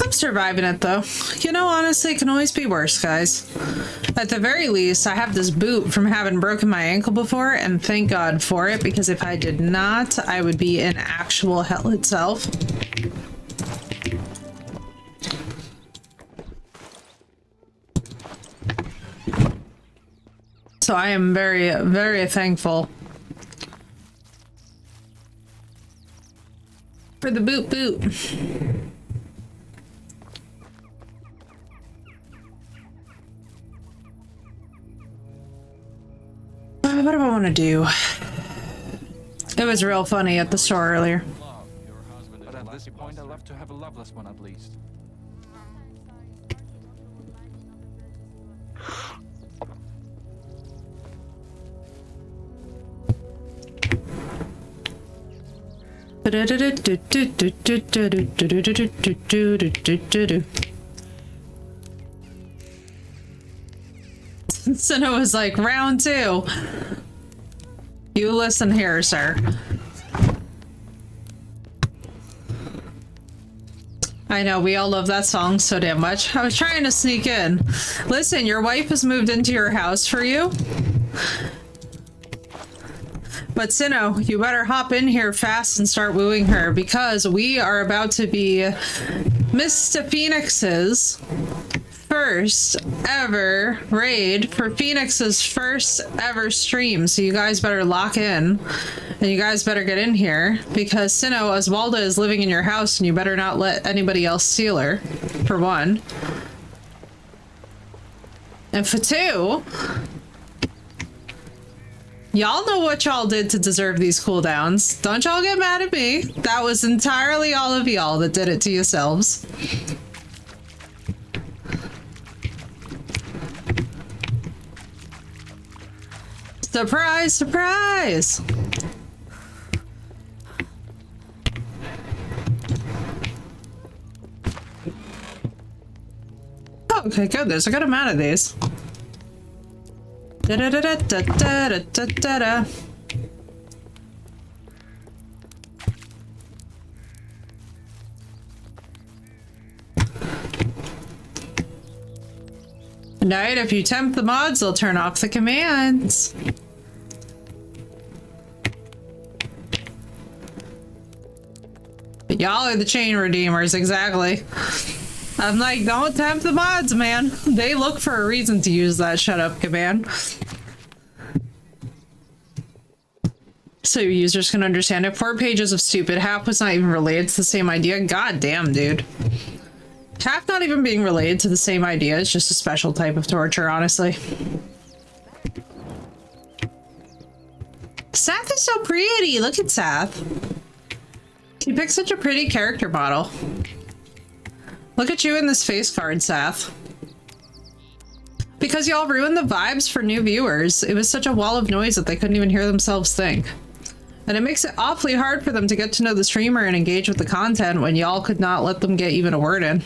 I'm surviving it though. You know, honestly, it can always be worse, guys. At the very least, I have this boot from having broken my ankle before, and thank God for it, because if I did not, I would be in actual hell itself. So I am very, very thankful for the boot. What do I want to do? It was real funny at the store earlier. But at this point, I'd love to have a loveless one at least. Senna was like, round two. You listen here, sir. I know, we all love that song so damn much. I was trying to sneak in. Listen, your wife has moved into your house for you. But Sinnoh, you better hop in here fast and start wooing her because we are about to be Mr. Phoenix's first ever raid for Phoenix's first ever stream. So you guys better lock in and you guys better get in here because Sinnoh, Oswalda is living in your house and you better not let anybody else steal her, for one. And for two, y'all know what y'all did to deserve these cooldowns. Don't y'all get mad at me. That was entirely all of y'all that did it to yourselves. Surprise, surprise! Oh, okay, good. There's a good amount of these. Da-da-da-da-da-da-da-da-da. Night, if you tempt the mods, they'll turn off the commands. But y'all are the chain redeemers, exactly. I'm like, don't tempt the mods, man. They look for a reason to use that shut up command. So your users can understand it. 4 pages of stupid. Half was not even related to the same idea. God damn, dude. Half not even being related to the same idea. It's just a special type of torture, honestly. Sath is so pretty. Look at Sath. She picked such a pretty character model. Look at you in this face card, Sath. Because y'all ruined the vibes for new viewers. It was such a wall of noise that they couldn't even hear themselves think. And it makes it awfully hard for them to get to know the streamer and engage with the content when y'all could not let them get even a word in.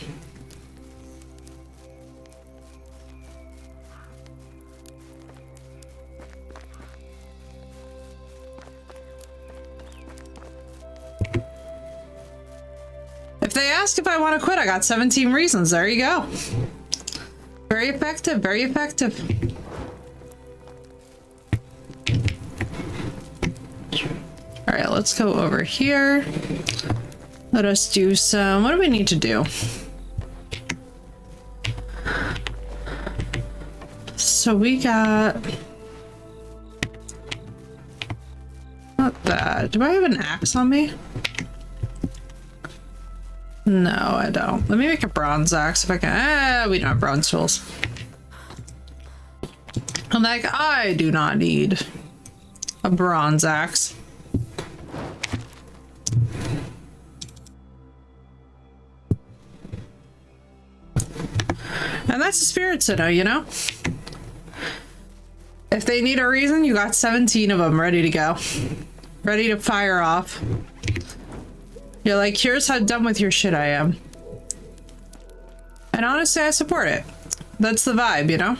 If they ask if I want to quit, I got 17 reasons. There you go. Very effective, very effective. All right, let's go over here. Let us do some, what do we need to do? So we got, not that. Do I have an axe on me? No, I don't. Let me make a bronze axe if I can. We don't have bronze tools. I'm like, I do not need a bronze axe. And that's the spirit, Sinnoh, you know? If they need a reason, you got 17 of them ready to go. Ready to fire off. You're like, here's how done with your shit I am. And honestly, I support it. That's the vibe, you know?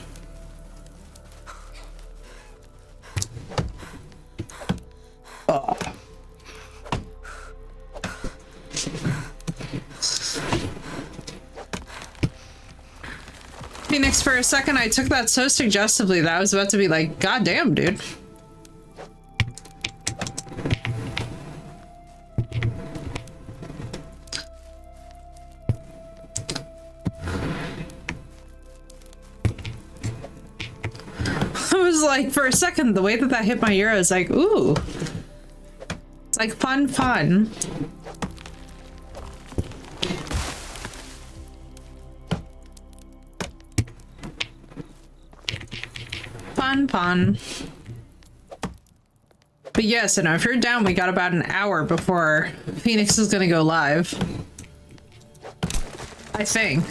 Oh. Phoenix, for a second, I took that so suggestively that I was about to be like, God damn, dude. Like for a second, the way that that hit my ear, I was like, ooh, it's like fun. Fun. But yes, and if you're down, we got about an hour before Phoenix is gonna go live. I think.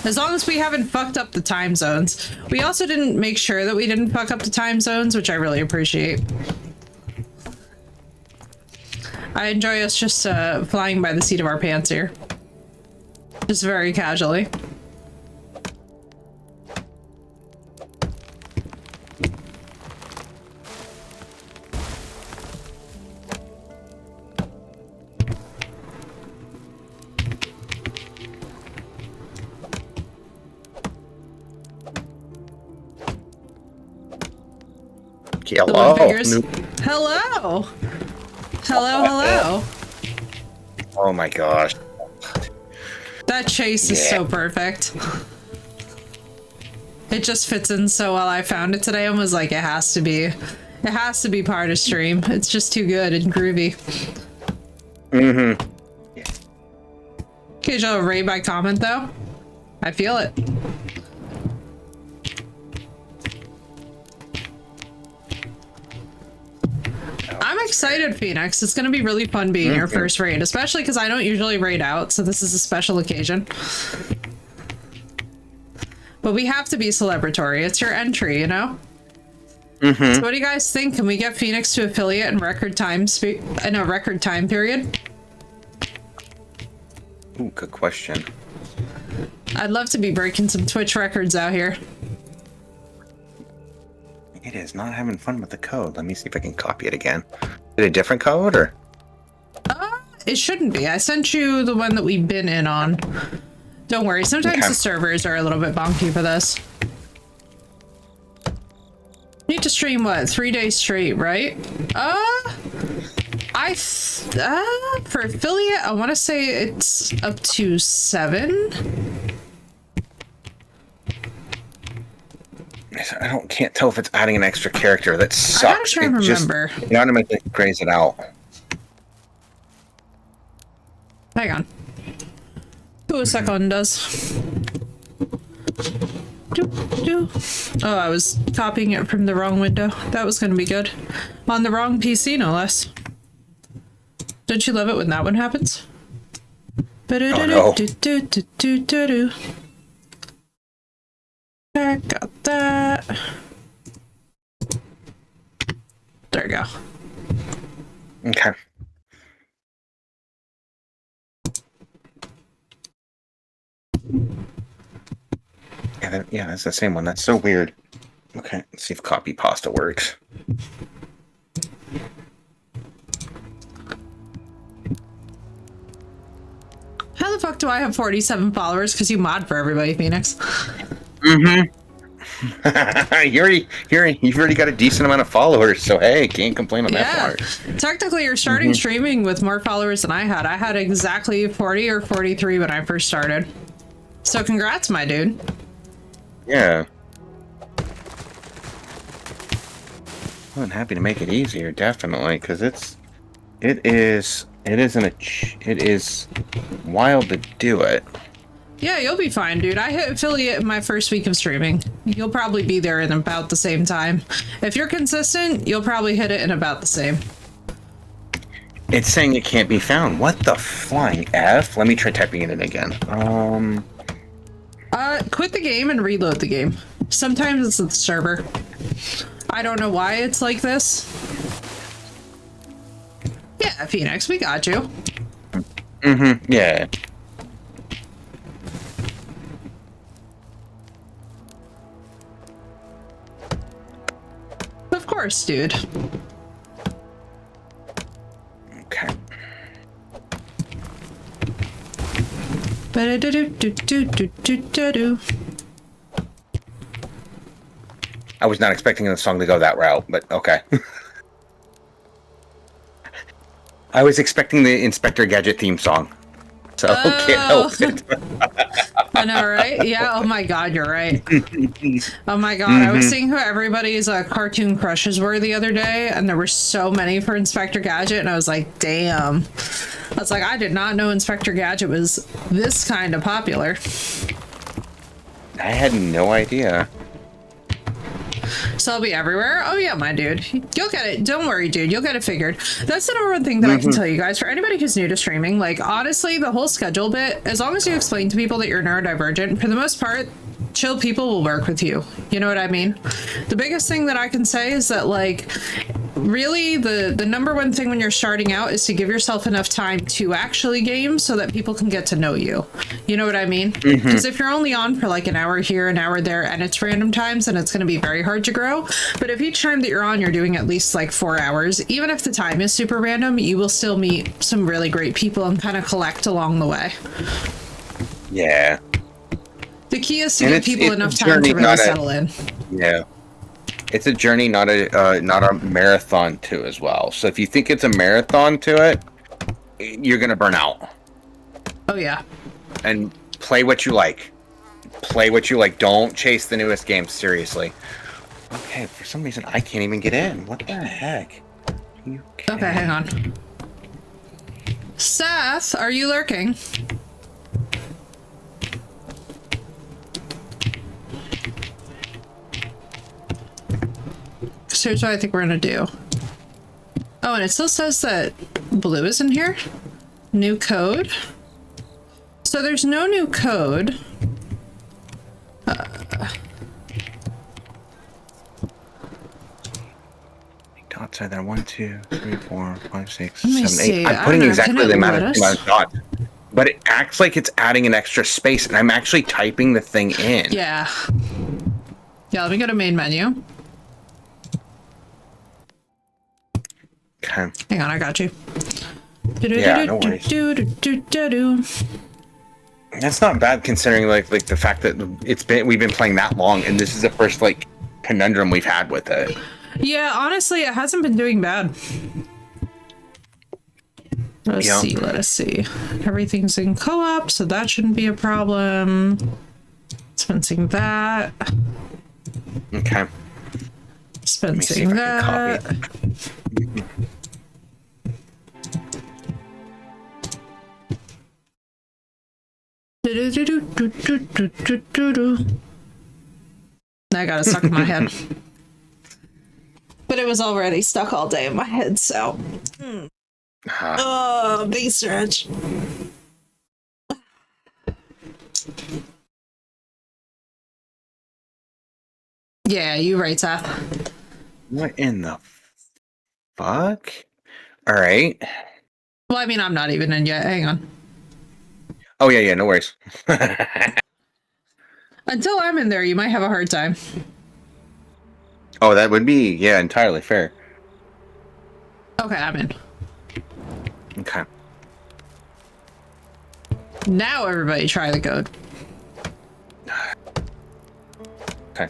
As long as we haven't fucked up the time zones. We also didn't make sure that we didn't fuck up the time zones, which I really appreciate. I enjoy us just flying by the seat of our pants here. Just very casually. Hello. Hello. Hello. Oh my gosh. That chase is so perfect. It just fits in so well. I found it today and was like, it has to be part of stream. It's just too good and groovy. Mm-hmm. Okay, Joe, rate my comment though. I feel it. I'm excited, Phoenix. It's going to be really fun being your first raid, especially because I don't usually raid out, so this is a special occasion. But we have to be celebratory. It's your entry, you know? So what do you guys think? Can we get Phoenix to affiliate in record time period? Ooh, good question. I'd love to be breaking some Twitch records out here. It is not having fun with the code. Let me see if I can copy it again. Is it a different code or? It shouldn't be. I sent you the one that we've been in on. Don't worry. Sometimes the servers are a little bit bonky for this. Need to stream what? 3 days straight, right? For affiliate, I want to say it's up to 7. I can't tell if it's adding an extra character. That sucks. I'm trying to remember. You automatically graze it out. Hang on. 2 seconds. Oh, I was copying it from the wrong window. That was going to be good. On the wrong PC, no less. Don't you love it when that one happens? Oh, no. I got that. There we go. Okay. Yeah, that's the same one. That's so weird. Okay, let's see if copy pasta works. How the fuck do I have 47 followers? Because you mod for everybody, Phoenix. You've already got a decent amount of followers, so hey, can't complain on that part. Technically, you're starting streaming with more followers than I had. I had exactly 40 or 43 when I first started. So congrats, my dude. Yeah. I'm happy to make it easier, definitely, because it is wild to do it. Yeah, you'll be fine, dude. I hit affiliate in my first week of streaming. You'll probably be there in about the same time. If you're consistent, you'll probably hit it in about the same. It's saying it can't be found. What the flying F? Let me try typing it in again. Quit the game and reload the game. Sometimes it's the server. I don't know why it's like this. Yeah, Phoenix, we got you. Yeah. Of course, dude. Okay. I was not expecting the song to go that route, but okay. I was expecting the Inspector Gadget theme song. So can't help it. I know, right? Yeah, oh my god, you're right. Oh my god, I was seeing who everybody's cartoon crushes were the other day, and there were so many for Inspector Gadget, and I was like, damn. I was like, I did not know Inspector Gadget was this kind of popular. I had no idea. So I'll be everywhere. Oh yeah, my dude. You'll get it. Don't worry, dude. You'll get it figured. That's the number one thing that I can tell you guys. For anybody who's new to streaming, like, honestly, the whole schedule bit, as long as you explain to people that you're neurodivergent, for the most part, chill people will work with you. You know what I mean? The biggest thing that I can say is that, like, really the number one thing when you're starting out is to give yourself enough time to actually game so that people can get to know you. You know what I mean? Because if you're only on for like an hour here, an hour there, and it's random times, then it's going to be very hard to grow. But if each time that you're on, you're doing at least like 4 hours, even if the time is super random, you will still meet some really great people and kind of collect along the way. Yeah. The key is to give people enough time to really settle in. Yeah. It's a journey, not a marathon too, as well. So if you think it's a marathon to it, you're gonna burn out. Oh yeah. And play what you like. Play what you like. Don't chase the newest games. Seriously. Okay, for some reason I can't even get in. What the heck? Okay, hang on. Seth, are you lurking? So here's what I think we're gonna do. Oh, and it still says that blue is in here. New code. So there's no new code. Dots are there. 1, 2, 3, 4, 5, 6, Let me 7, 8. see. I'm I putting don't know. exactly Can the it amount let of us? dots. But it acts like it's adding an extra space, and I'm actually typing the thing in. Yeah. Yeah, let me go to main menu. Okay. Hang on, I got you. Yeah, no worries. That's not bad considering like the fact that we've been playing that long, and this is the first like conundrum we've had with it. Yeah, honestly, it hasn't been doing bad. Let's see. Everything's in co-op, so that shouldn't be a problem. Dispensing that. Okay. Dispensing that. I got it stuck in my head. But it was already stuck all day in my head, so. Oh, big stretch. Yeah, you right, Seth. What in the fuck? All right. Well, I mean, I'm not even in yet. Hang on. Oh yeah, no worries. Until I'm in there, you might have a hard time. Oh, that would be entirely fair. Okay, I'm in. Okay. Now everybody try the code. Okay.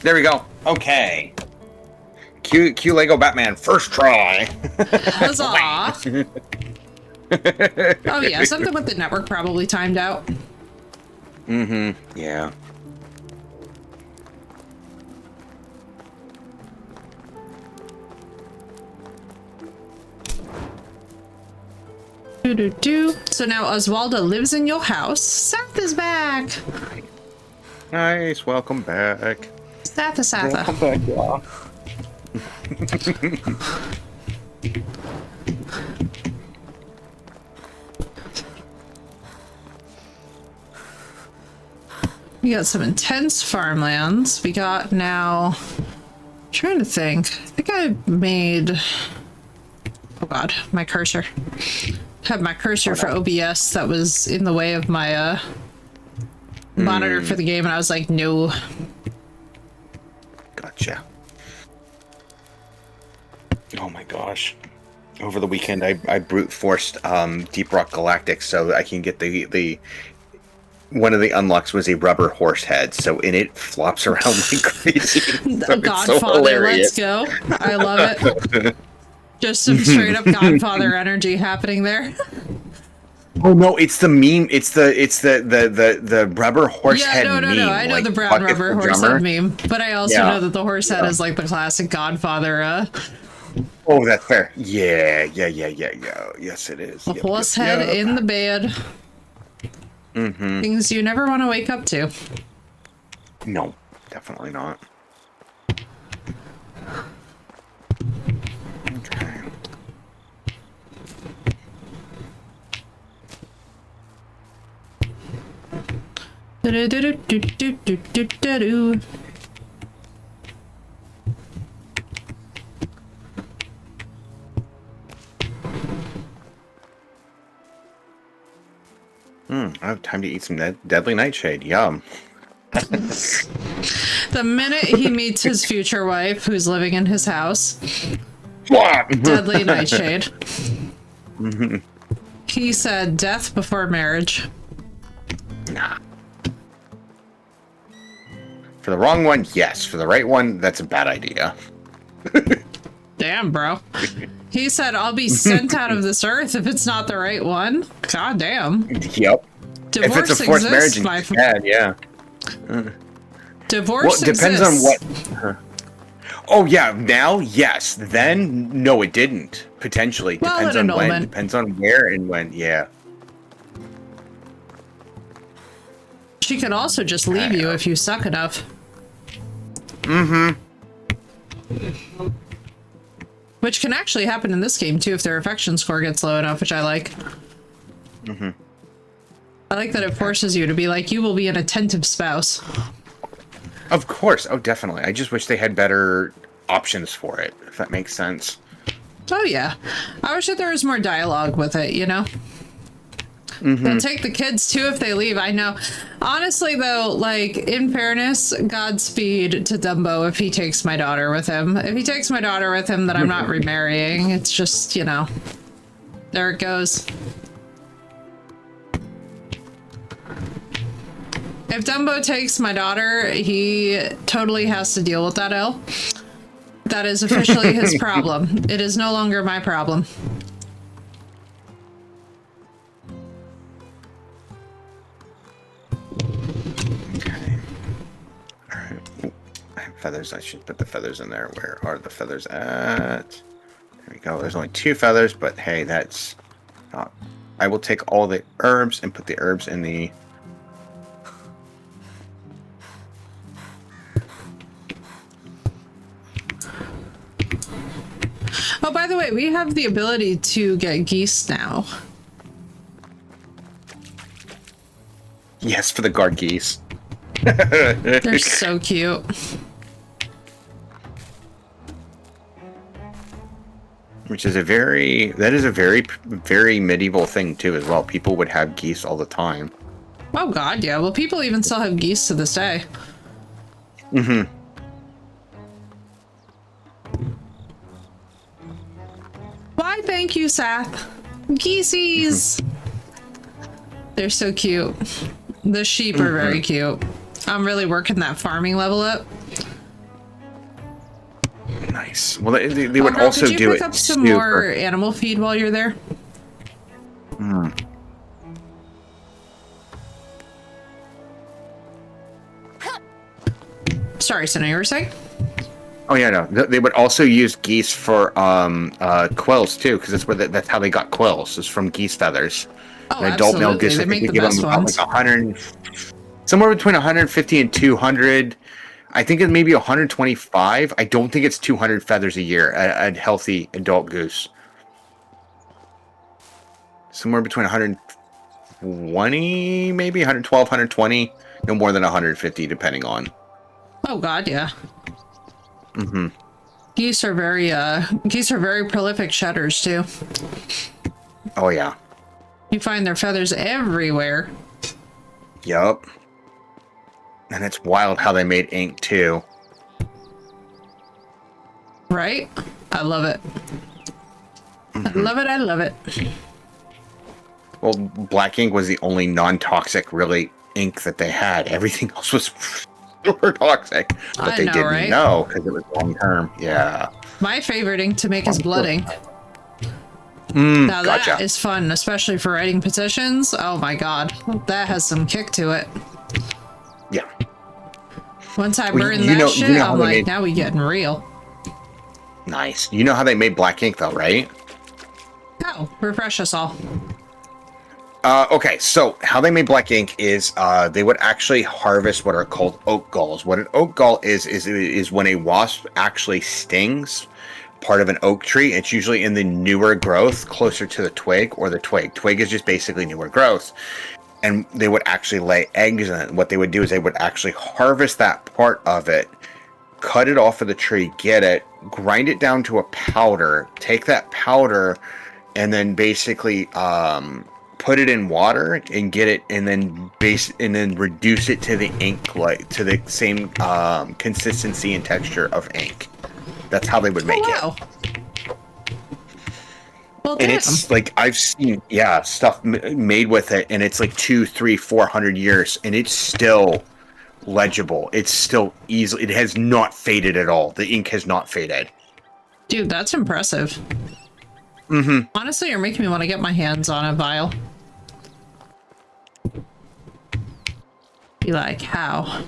There we go. Okay. Q Lego Batman first try. Huzzah! Oh yeah, something with the network probably timed out. Mm-hmm. Yeah. So now Oswaldo lives in your house. Seth is back. Nice. Welcome back. Satha. Welcome back, y'all. We got some intense farmlands. We got now. I'm trying to think. I think I made. Oh god, my cursor. Had my cursor for OBS that was in the way of my monitor for the game, and I was like, no. Gotcha. Oh my gosh. Over the weekend, I brute forced Deep Rock Galactic so I can get the one of the unlocks was a rubber horse head, so in it flops around like crazy. So Godfather, let's go. I love it. Just some straight up Godfather energy happening there. Oh no, it's the meme. It's the rubber horse head meme. No. I know like, the brown rubber horse head meme, but I also know that the horse head is like the classic Godfather. Oh, that's fair. Yeah. Yes, it is. A horse head in the bed. Mm-hmm. Things you never want to wake up to. No, definitely not. Okay. I have time to eat some deadly nightshade. Yum. The minute he meets his future wife, who's living in his house, deadly nightshade. He said death before marriage. Nah. For the wrong one, yes. For the right one, that's a bad idea. Damn, bro. He said, I'll be sent out of this earth if it's not the right one. God damn. Yep. Divorce If it's a forced marriage, exists, and bad, yeah. Divorce Well, it depends exists. on what. Oh yeah, now yes. Then no, it didn't. Potentially Well, depends an on when. annulment. Depends on where and when. Yeah. She can also just leave you if you suck enough. Mm-hmm. Which can actually happen in this game too if their affection score gets low enough, which I like. Mm-hmm. I like that it forces you to be like, you will be an attentive spouse. Of course. Oh, definitely. I just wish they had better options for it, if that makes sense. Oh yeah. I wish that there was more dialogue with it, you know? They'll take the kids too if they leave. I know. Honestly, though, like, in fairness, Godspeed to Dumbo if he takes my daughter with him. If he takes my daughter with him, then I'm not remarrying. It's just, you know, there it goes. If Dumbo takes my daughter, he totally has to deal with that L. That is officially his problem. It is no longer my problem. Okay. Alright. I have feathers. I should put the feathers in there. Where are the feathers at? There we go. There's only 2 feathers, but hey, that's not... I will take all the herbs and put the herbs in the... Oh, by the way, we have the ability to get geese now. Yes, for the guard geese. They're so cute. Which is a very... That is a very, very medieval thing, too, as well. People would have geese all the time. Oh god, yeah. Well, people even still have geese to this day. Mm-hmm. Why, thank you, Sath. Geesies! They're so cute. The sheep are very cute. I'm really working that farming level up. Nice. Well, they would Bro, also could you do pick it up some super... more animal feed while you're there? Sorry, Senna, you were saying? Oh yeah, no. They would also use geese for quills too, because that's how they got quills. Is from geese feathers. Oh, An adult male absolutely. goose, They I make think the they give best them about ones. like 100, somewhere between 150 and 200. I think it's maybe 125. I don't think it's 200 feathers a year. A healthy adult goose. Somewhere between 120, maybe 112, 120. No more than 150, depending on. Oh god, yeah. Mm-hmm. Geese are very prolific shedders too. Oh yeah. You find their feathers everywhere. Yup. And it's wild how they made ink too. Right? I love it. I love it, I love it. Well, black ink was the only non-toxic really ink that they had. Everything else was super toxic, but I they know, didn't right? know because it was long term. Yeah. My favorite ink to make is blood ink. Mm, Now gotcha. that is fun, especially for writing petitions. Oh my god, that has some kick to it. Yeah. Once I Well, burn you that know shit, how I'm they like, made- now we getting real. Nice. You know how they made black ink though, right? Oh, refresh us all. Okay, so how they made black ink is they would actually harvest what are called oak galls. What an oak gall is when a wasp actually stings part of an oak tree. It's usually in the newer growth, closer to the twig or the twig. Twig is just basically newer growth. And they would actually lay eggs in it. What they would do is they would actually harvest that part of it, cut it off of the tree, get it, grind it down to a powder, take that powder, and then basically put it in water and get it, and then reduce it to the ink, like to the same consistency and texture of ink. That's how they would make Wow. it. Well, And damn. it's like I've seen, stuff made with it, and it's like 200, 300, 400 years, and it's still legible. It's still easily. It has not faded at all. The ink has not faded. Dude, that's impressive. Mm-hmm. Honestly, you're making me want to get my hands on a vial. Be like, how?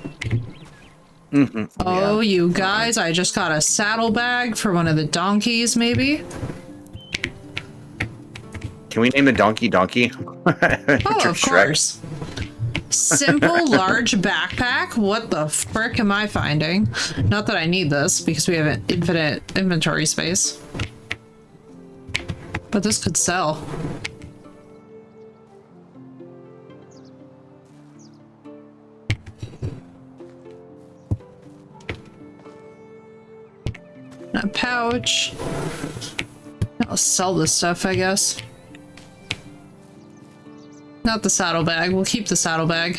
Mm-hmm. Oh, you guys, I just got a saddlebag for one of the donkeys, maybe? Can we name the donkey Donkey? Oh, of course. Simple, large backpack? What the frick am I finding? Not that I need this, because we have an infinite inventory space. But this could sell. A pouch. I'll sell this stuff, I guess. Not the saddlebag. We'll keep the saddlebag.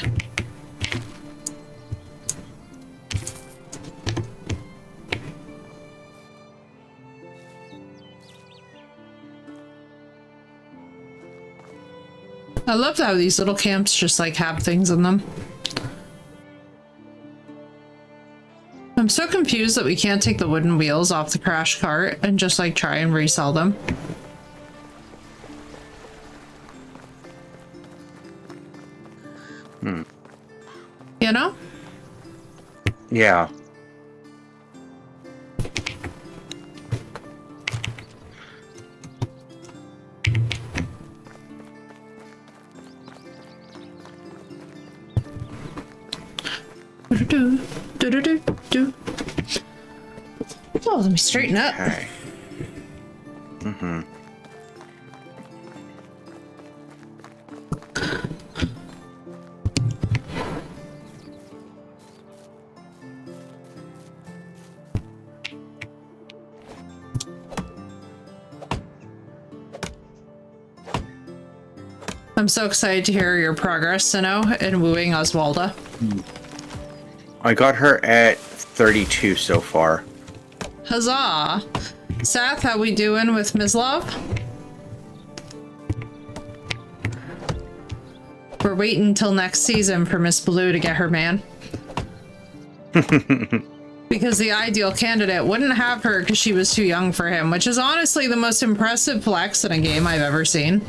I love how these little camps just like have things in them. I'm so confused that we can't take the wooden wheels off the crash cart and just like try and resell them. You know? Yeah. Oh, let me straighten up. Okay. Mm-hmm. I'm so excited to hear your progress, Sinnoh, in wooing Oswalda. I got her at 32 so far. Huzzah! Seth, how we doing with Ms. Love? We're waiting until next season for Miss Blue to get her man. Because the ideal candidate wouldn't have her because she was too young for him, which is honestly the most impressive flex in a game I've ever seen.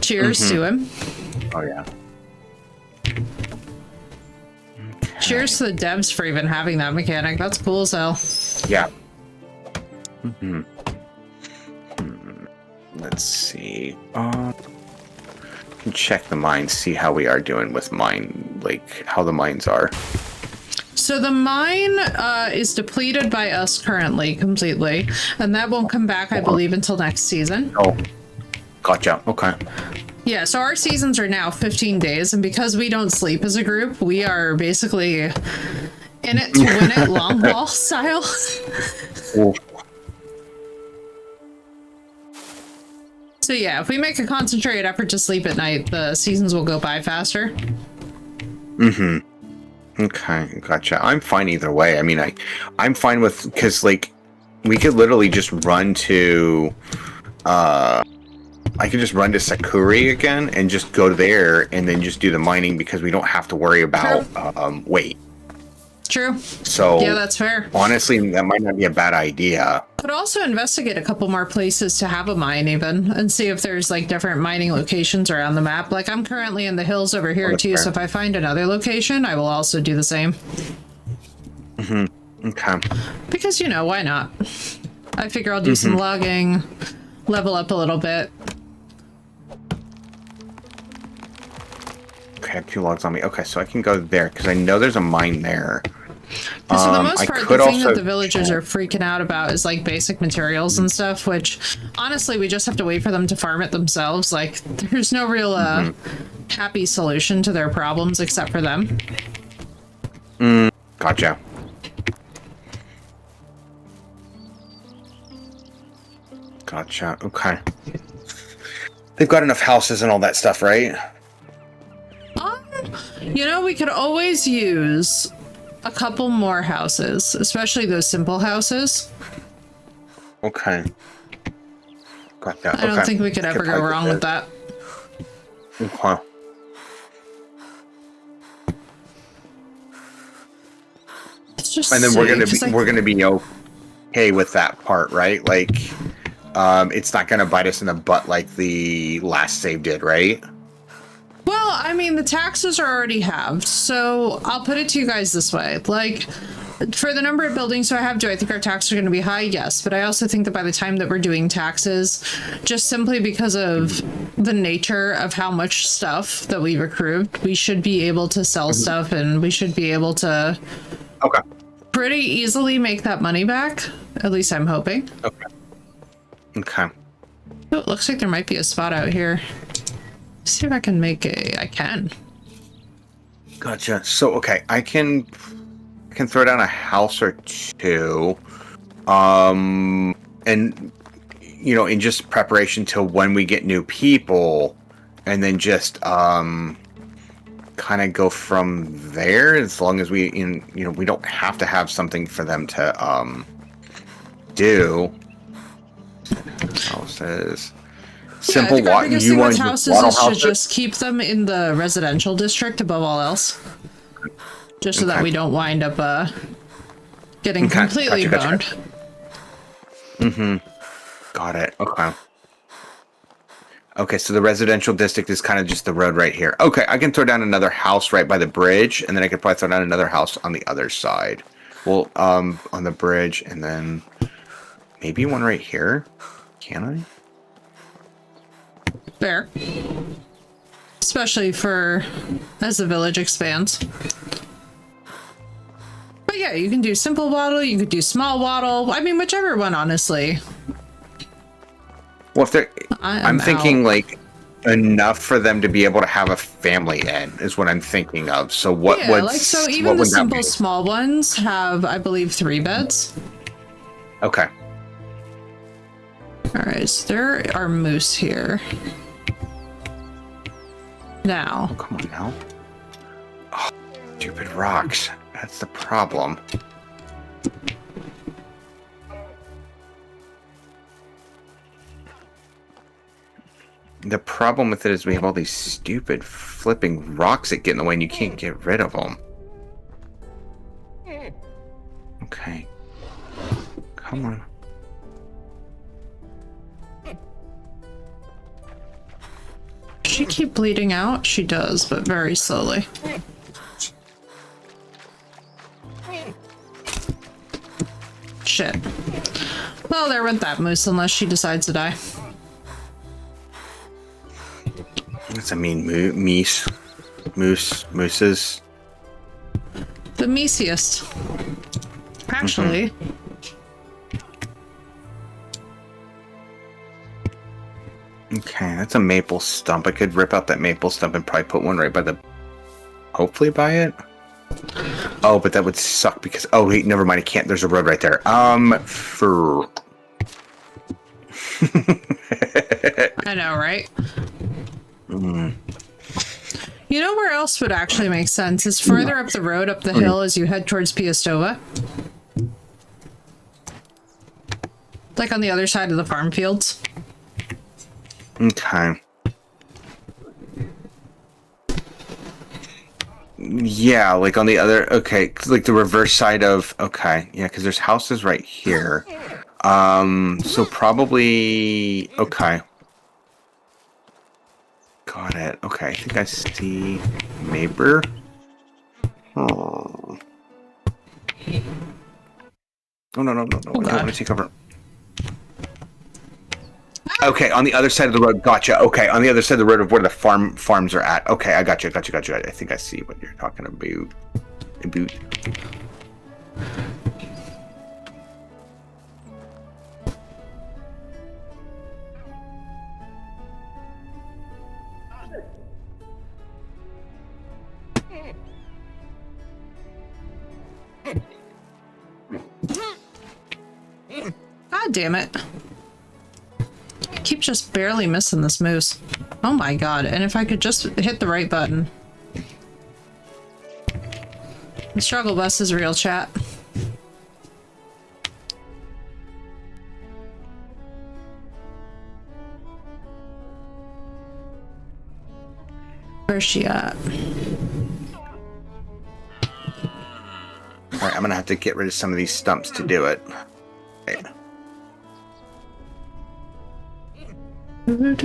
Cheers to him. Oh, yeah. Cheers to the devs for even having that mechanic. That's cool as hell. Yeah. Mm-hmm. Let's see. Check the mines, see how we are doing with mine, like how the mines are. So the mine is depleted by us currently completely, and that won't come back, I believe, until next season. Oh, gotcha. Okay. Yeah, so our seasons are now 15 days, and because we don't sleep as a group, we are basically in it to win it, long haul style. So yeah, if we make a concentrated effort to sleep at night, the seasons will go by faster. Mm-hmm. Okay, gotcha. I'm fine either way. I mean, I'm fine with, because like we could literally just run to I could just run to Sakuri again and just go there and then just do the mining because we don't have to worry about weight. True. So yeah, that's fair. Honestly, that might not be a bad idea. Could also investigate a couple more places to have a mine even and see if there's like different mining locations around the map. Like I'm currently in the hills over here too, so if I find another location, I will also do the same. Mm-hmm. Okay. Because, you know, why not? I figure I'll do some logging, level up a little bit. Okay, I have 2 logs on me. Okay, so I can go there because I know there's a mine there. For the most part, the thing that the villagers are freaking out about is like basic materials and stuff, which honestly, we just have to wait for them to farm it themselves. Like, there's no real happy solution to their problems except for them. Gotcha. Gotcha. Okay. They've got enough houses and all that stuff, right? You know, we could always use a couple more houses, especially those simple houses. Okay. Got that. I don't think we could ever go wrong with that. Okay. Just And then see, 'cause we're gonna be okay with that part, right? Like, it's not gonna bite us in the butt like the last save did, right? Well, I mean, the taxes are already halved, so I'll put it to you guys this way. Like, for the number of buildings I have, do I think our taxes are going to be high? Yes, but I also think that by the time that we're doing taxes, just simply because of the nature of how much stuff that we've accrued, we should be able to sell stuff, and we should be able to Okay. pretty easily make that money back. At least I'm hoping. Okay. Okay. Oh, it looks like there might be a spot out here. See if I can make I can. Gotcha. So okay, I can throw down a house or two, and in just preparation till when we get new people, and then just kind of go from there. As long as we we don't have to have something for them to do. Houses. Simple our water. biggest You thing want with to houses is to just keep them in the residential district above all else. Just so that we don't wind up getting completely boned. Mm-hmm. Got it. Okay. Okay, so the residential district is kind of just the road right here. Okay, I can throw down another house right by the bridge, and then I could probably throw down another house on the other side. Well, on the bridge, and then maybe one right here. Can I? Fair. Especially as the village expands. But yeah, you can do simple waddle, you could do small waddle. I mean, whichever one, honestly. Well, if they're, I'm thinking like enough for them to be able to have a family in is what I'm thinking of. So what would so even the simple small ones have, I believe, 3 beds. Okay. All right, so there are moose here. Now. Oh, come on now. Oh, stupid rocks. That's the problem. The problem with it is we have all these stupid flipping rocks that get in the way and you can't get rid of them. Okay. Come on. Does she keep bleeding out? She does, but very slowly. Shit. Well, there went that moose, unless she decides to die. That's a mean mooses. The meesiest. Actually. Okay, that's a maple stump. I could rip out that maple stump and probably put one right by the... Hopefully by it? Oh, but that would suck because... Oh, wait, never mind. I can't. There's a road right there. For... I know, right? Mm. You know where else would actually make sense is further up the road, up the hill as you head towards Piastova. Like on the other side of the farm fields. Okay. Yeah, like on the other... Okay, like the reverse side of... Okay, yeah, because there's houses right here. So probably... Okay. Got it. Okay, I think I see neighbor. Oh. Oh, no. I don't want to take over. Okay, on the other side of the road. Gotcha. Okay, on the other side of the road of where the farms are at. Okay, I got you. I think I see what you're talking about. God damn it. I keep just barely missing this moose. Oh my god, and if I could just hit the right button. The struggle bus is real, chat. Where's she at? Alright, I'm gonna have to get rid of some of these stumps to do it. Okay. Where'd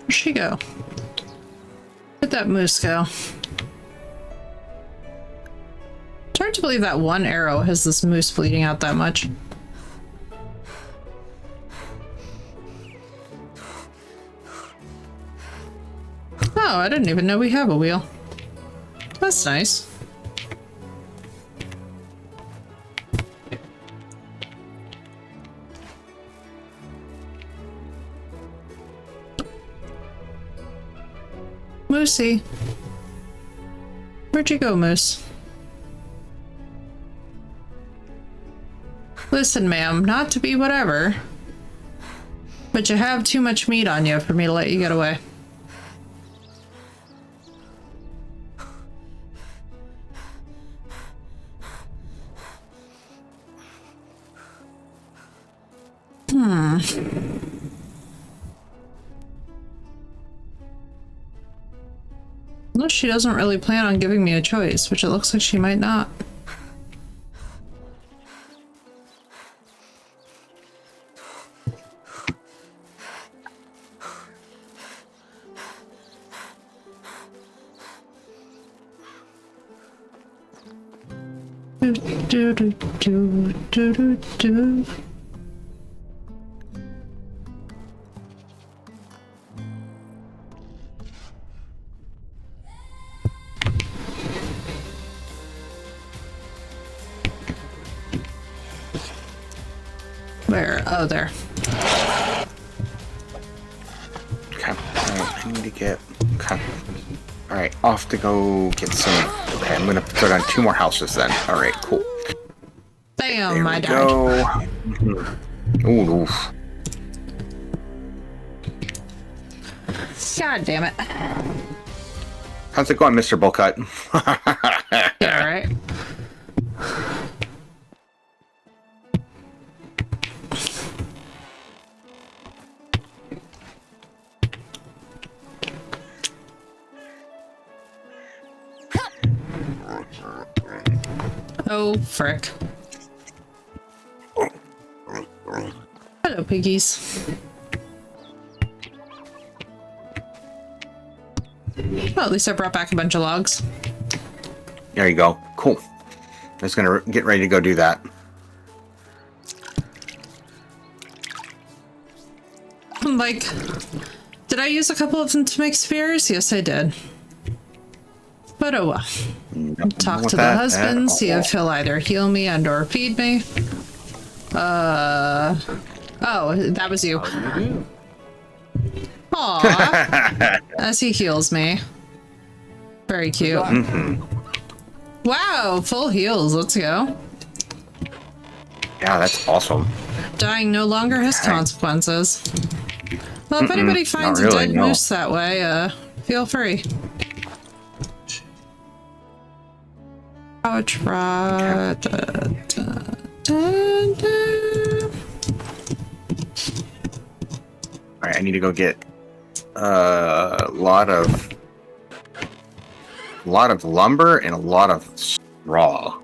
she go? Where'd that moose go? It's hard to believe that one arrow has this moose bleeding out that much. Oh, I didn't even know we have a wheel. That's nice. Moosey. Where'd you go, Moose? Listen, ma'am, not to be whatever, but you have too much meat on you for me to let you get away. Unless she doesn't really plan on giving me a choice, which it looks like she might not. Do, do, do, do, do, do, do. Where? Oh, there. Okay. Alright, I need to get... Okay. Alright, off to go get some... Okay, I'm gonna put on 2 more houses then. Alright, cool. Damn, There I we died. go. Ooh, oof. God damn it. How's it going, Mr. Bullcut? Yeah, right. Oh, frick. Hello, piggies. Well, at least I brought back a bunch of logs. There you go. Cool. I'm just gonna get ready to go do that. Like, did I use a couple of them to make spears? Yes, I did. But oh well. Talk to the husband, see if he'll either heal me and or feed me. Oh, that was you. How do you do? Aww. As he heals me. Very cute. Wow, full heals. Let's go. Yeah, that's awesome. Dying no longer has consequences. Well, if anybody finds not a really, dead no. moose that way, feel free. Ouch, right. Alright, I need to go get a lot of lumber and a lot of straw.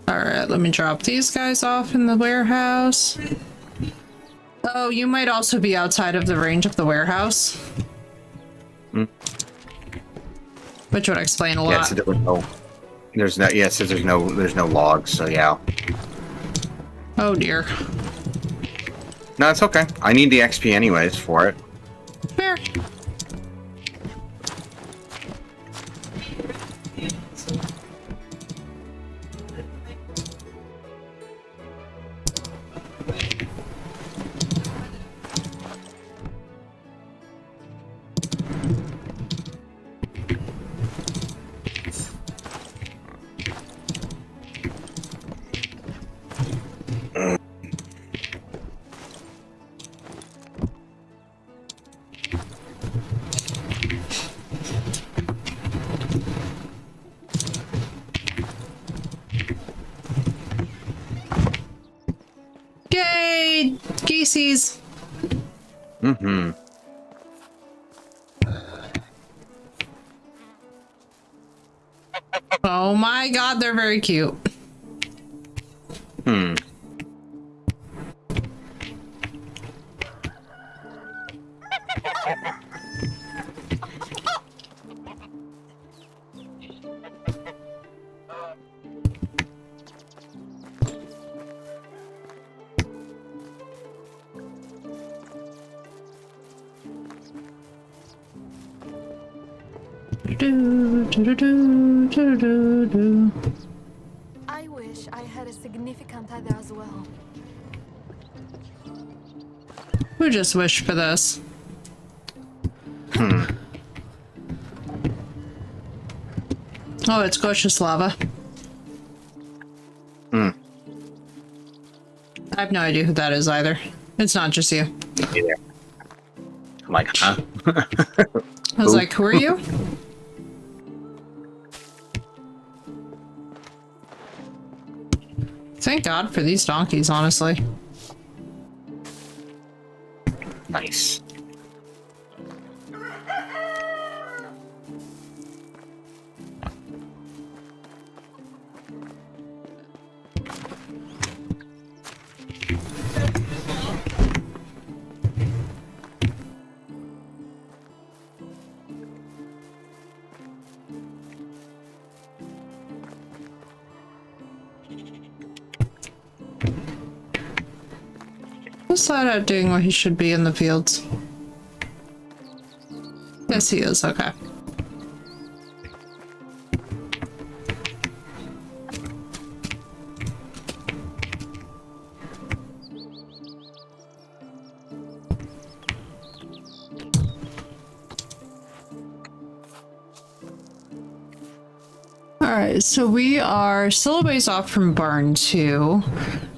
Alright, let me drop these guys off in the warehouse. Oh, you might also be outside of the range of the warehouse. Which would explain a Yeah, lot. so it says there's no logs, so yeah. Oh dear. No, it's okay. I need the XP anyways for it. Fair. species. Mm-hmm. Oh my god, they're very cute. Hmm. I wish I had a significant other as well. Who just wished for this? Oh, it's Gosha's lava. Hmm. I have no idea who that is either. It's not just you. Yeah. I'm like, huh? I was Who? like, who are you? Thank God for these donkeys, honestly. Nice. Who's that out doing what he should be in the fields? Yes, he is. Okay. Alright, so we are still a ways off from Barn 2.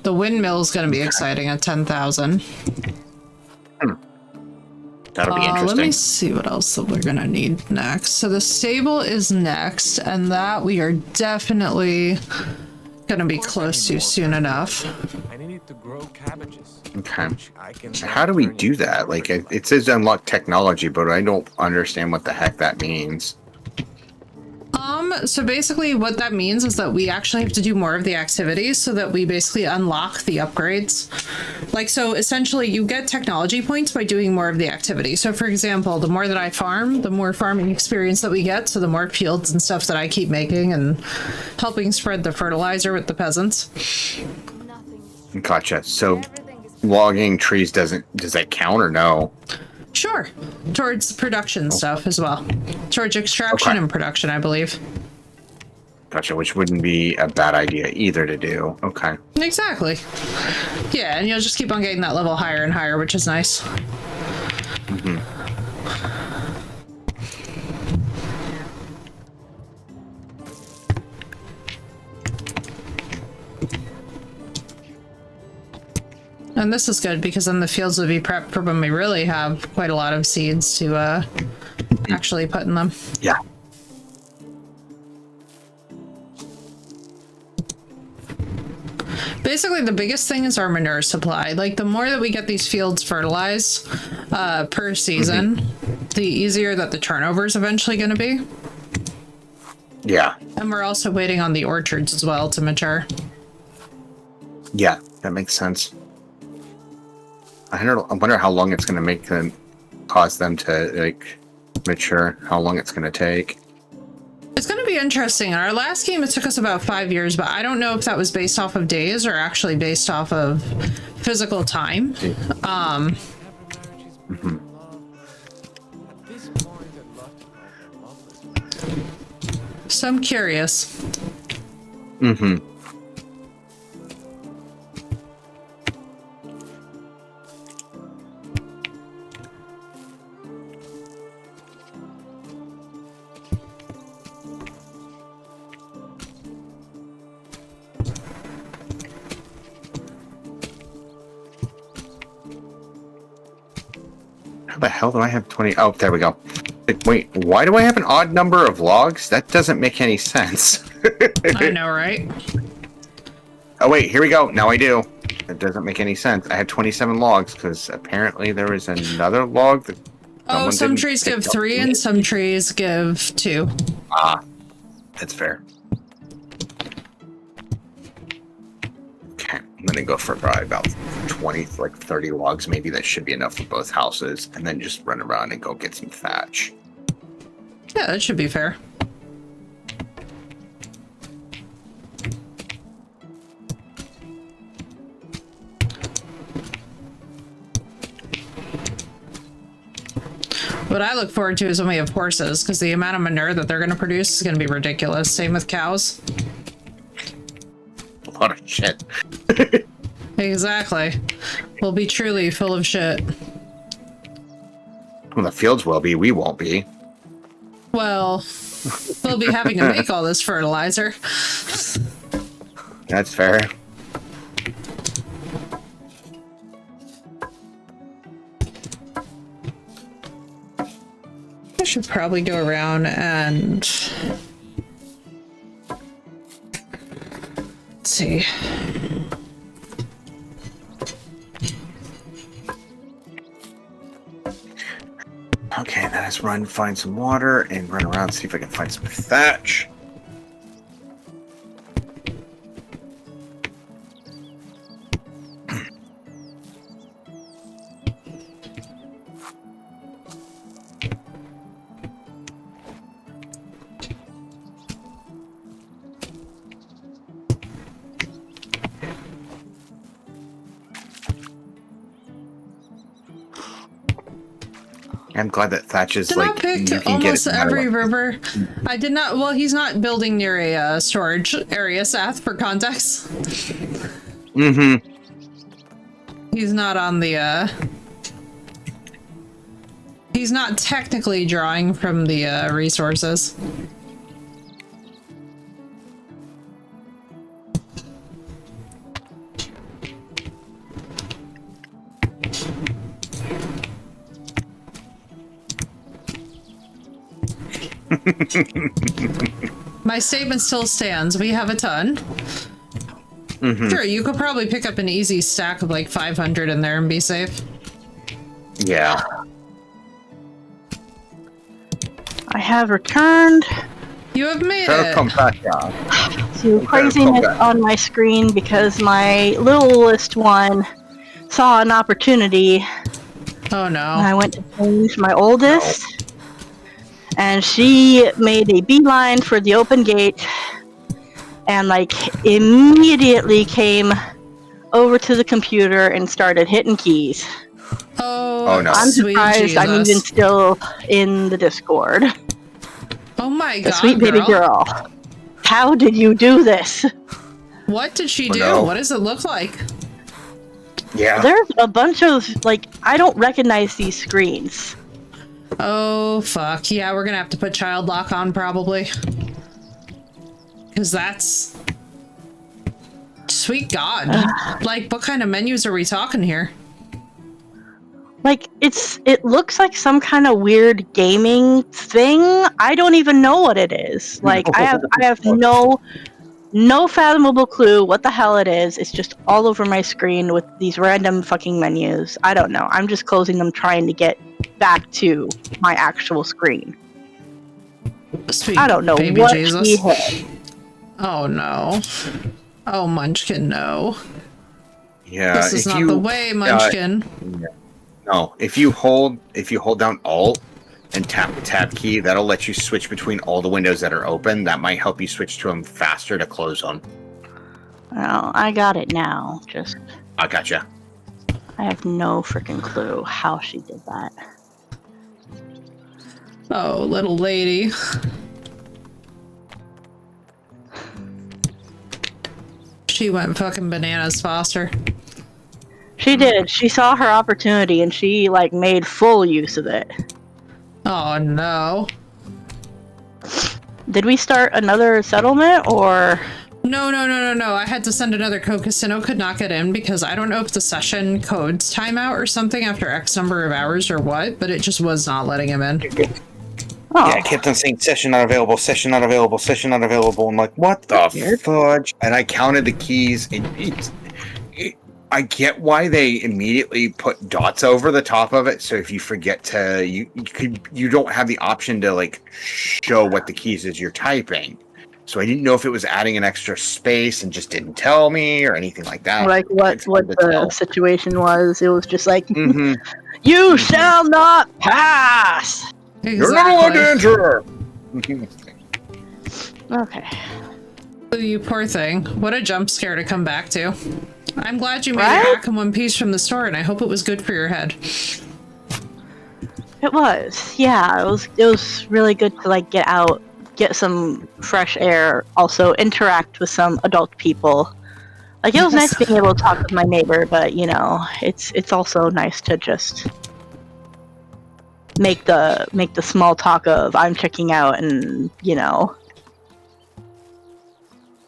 The windmill is going to be exciting at 10,000. That'll be interesting. Let me see what else that we're going to need next. So the stable is next, and that we are definitely going to be close to soon enough. I need to grow cabbages. Okay. which I can How do we turn do into that? Like, fertilizer. it says unlock technology, but I don't understand what the heck that means. So basically what that means is that we actually have to do more of the activities so that we basically unlock the upgrades. Like, so essentially you get technology points by doing more of the activity. So for example, the more that I farm, the more farming experience that we get. So the more fields and stuff that I keep making and helping spread the fertilizer with the peasants. Nothing. Gotcha. So Everything is logging trees does that count or no? Sure. Towards production stuff as well. Towards extraction Okay. and production, I believe. Gotcha, which wouldn't be a bad idea either to do. Okay. Exactly. Yeah, and you'll just keep on getting that level higher and higher, which is nice. And this is good because then the fields will be prepped for when we really have quite a lot of seeds to actually put in them. Yeah. Basically, the biggest thing is our manure supply. Like, the more that we get these fields fertilized per season, the easier that the turnover is eventually going to be. Yeah. And we're also waiting on the orchards as well to mature. Yeah, that makes sense. I wonder how long it's going to make them cause them to like mature. How long it's going to take. It's going to be interesting. In our last game, it took us about 5 years, but I don't know if that was based off of days or actually based off of physical time. At this point, I'd love to help loveless. So I'm curious. Mm-hmm. How the hell do I have 20? Oh, there we go. Wait, why do I have an odd number of logs? That doesn't make any sense. I know, right? Oh, wait, here we go. Now I do. It doesn't make any sense. I have 27 logs because apparently there is another log that. Oh, someone some didn't trees pick give up 3 and yet. some trees give 2. Ah, that's fair. Okay, I'm gonna go for probably about 20, like 30 logs, maybe. That should be enough for both houses, and then just run around and go get some thatch. Yeah, that should be fair. What I look forward to is when we have horses, because the amount of manure that they're going to produce is going to be ridiculous. Same with cows. A lot of shit. Exactly. We'll be truly full of shit. Well, the fields will be. We won't be. Well, we'll be having to make all this fertilizer. That's fair. I should probably go around and... Let's see. Okay, then let's run, find some water, and run around, see if I can find some thatch. I'm glad that thatch is Did like not pick you can get almost it no matter every what. river. I did not. Well, he's not building near a storage area, Seth, for context. Mm-hmm. He's not on the. He's not technically drawing from the resources. My statement still stands. We have a ton. Mm-hmm. Sure, you could probably pick up an easy stack of like 500 in there and be safe. Yeah. I have returned You have made Try to come it. back down. to craziness on my screen because my littlest one saw an opportunity. Oh And no. I went to change my oldest, and she made a beeline for the open gate and like immediately came over to the computer and started hitting keys. Oh, no. I'm sweet surprised Jesus. I'm even still in the Discord. Oh my The god, sweet baby girl. How did you do this? What did she Oh, do? no. What does it look like? Yeah. There's a bunch of, like, I don't recognize these screens. Oh fuck. Yeah, we're gonna have to put child lock on probably. Because that's... Sweet god. Like, what kind of menus are we talking here? Like, it looks like some kind of weird gaming thing. I don't even know what it is. Like, I have no fathomable clue what the hell it is. It's just all over my screen with these random fucking menus. I don't know. I'm just closing them trying to get back to my actual screen. Sweet I don't know baby what Jesus. she hit. Oh no. Oh Munchkin, no. Yeah. This is if not you, the way, Munchkin. No, if you hold down Alt and tap the tab key, that'll let you switch between all the windows that are open. That might help you switch to them faster to close them. Oh, I got it now. Just, I gotcha. I have no freaking clue how she did that. Oh, little lady. She went fucking bananas, Foster. She did. She saw her opportunity and she, like, made full use of it. Oh no. Did we start another settlement, or... No. I had to send another code. Casino could not get in because I don't know if the session codes timeout or something after X number of hours or what, but it just was not letting him in. Oh, Yeah, I kept on saying session not available, session not available, session not available. I'm like, what the Weird. fudge? And I counted the keys, and I get why they immediately put dots over the top of it. So if you forget to, you don't have the option to like show what the keys is you're typing. So I didn't know if it was adding an extra space and just didn't tell me or anything like that. Like what the situation was. It was just like, Mm-hmm. you shall not pass. You're not allowed to enter. Okay. Oh, you poor thing. What a jump scare to come back to. I'm glad you made Right? it back in one piece from the store, and I hope it was good for your head. It was. Yeah, it was really good to like get out, get some fresh air, also interact with some adult people. Like it was nice being able to talk with my neighbor, but you know, it's also nice to just make the small talk of I'm checking out and, you know,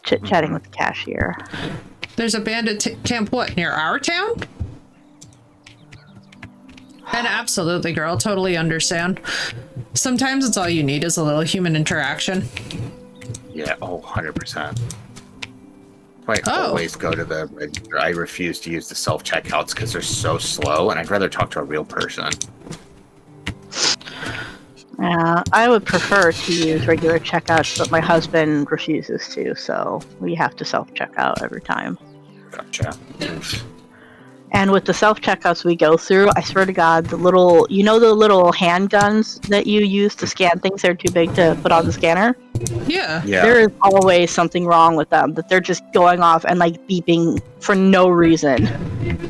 chit-chatting with the cashier. There's a bandit camp, what, near our town? And absolutely, girl, totally understand. Sometimes it's all you need is a little human interaction. Yeah, 100%. I always go to the register. I refuse to use the self-checkouts because they're so slow, and I'd rather talk to a real person. Yeah, I would prefer to use regular checkouts, but my husband refuses to, so we have to self-checkout every time. Gotcha. And with the self-checkouts we go through, I swear to God, the little handguns that you use to scan things that are too big to put on the scanner? Yeah. There is always something wrong with them, that they're just going off and like beeping for no reason.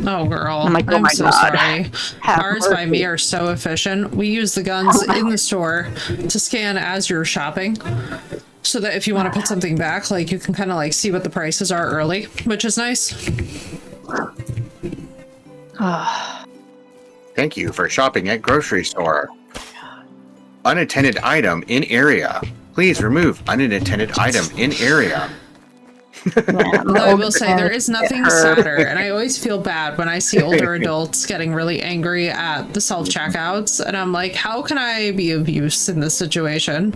Oh, girl. I'm like, oh I'm my so God. sorry. Have Ours by mercy. me are so efficient. We use the guns in the store to scan as you're shopping. So that if you want to put something back, like you can kind of like see what the prices are early, which is nice. Thank you for shopping at grocery store. Unattended item in area. Please remove unattended item in area. Although I will say there is nothing sadder, and I always feel bad when I see older adults getting really angry at the self-checkouts, and I'm like, how can I be of use in this situation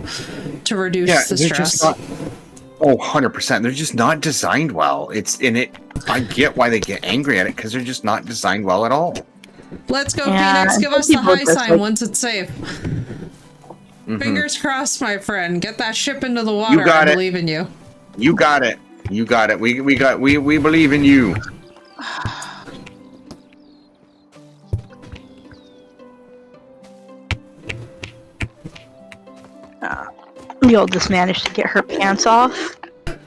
to reduce the stress? 100%. They're just not designed well. I get why they get angry at it, because they're just not designed well at all. Let's go, Yeah, Phoenix. Give us the people high just, sign like- once it's safe. Fingers crossed, my friend. Get that ship into the water. You got I it. believe in you. You got it. You got it. We believe in you. The oldest managed to get her pants off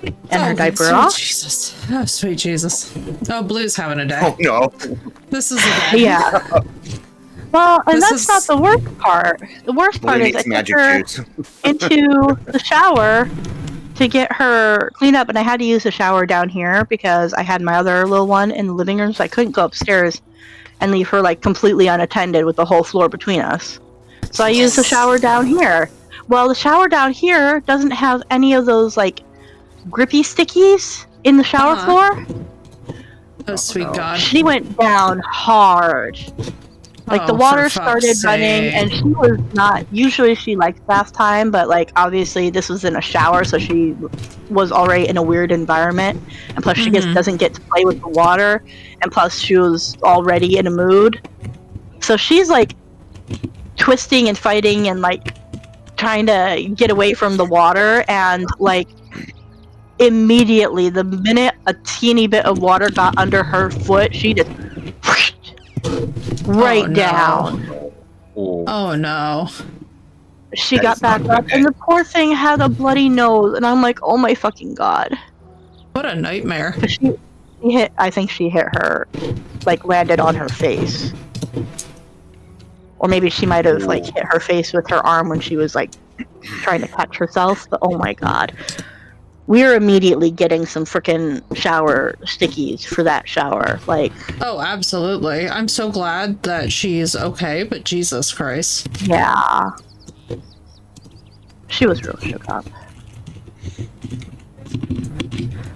and her diaper sweet off. Jesus. Oh, sweet Jesus. Oh, Blue's having a day. Oh no. This is a day. Yeah. Well, and This that's is- not the worst part. The worst part Blue is I needs took magic her juice. into the shower to get her cleaned up, and I had to use the shower down here because I had my other little one in the living room, so I couldn't go upstairs and leave her like completely unattended with the whole floor between us. So I used the shower down here. Well, the shower down here doesn't have any of those like grippy stickies in the shower floor. Oh, sweet God. She went down hard. Like the Oh, water for fuck's started running, sake. and she was not. Usually, she likes bath time, but like obviously, this was in a shower, so she was already in a weird environment. And plus, she doesn't get to play with the water, and plus, she was already in a mood. So she's like twisting and fighting and like trying to get away from the water, and like immediately, the minute a teeny bit of water got under her foot, she just right Oh, no. down. Oh, no. She That got is not back up, good. and the poor thing had a bloody nose, and I'm like, oh my fucking God. What a nightmare. She hit, I think she hit her, like landed on her face. Or maybe she might have like hit her face with her arm when she was like trying to catch herself, but oh my God. We were immediately getting some freaking shower stickies for that shower. Like, Oh, absolutely. I'm so glad that she's okay, but Jesus Christ. yeah. She was real shook up.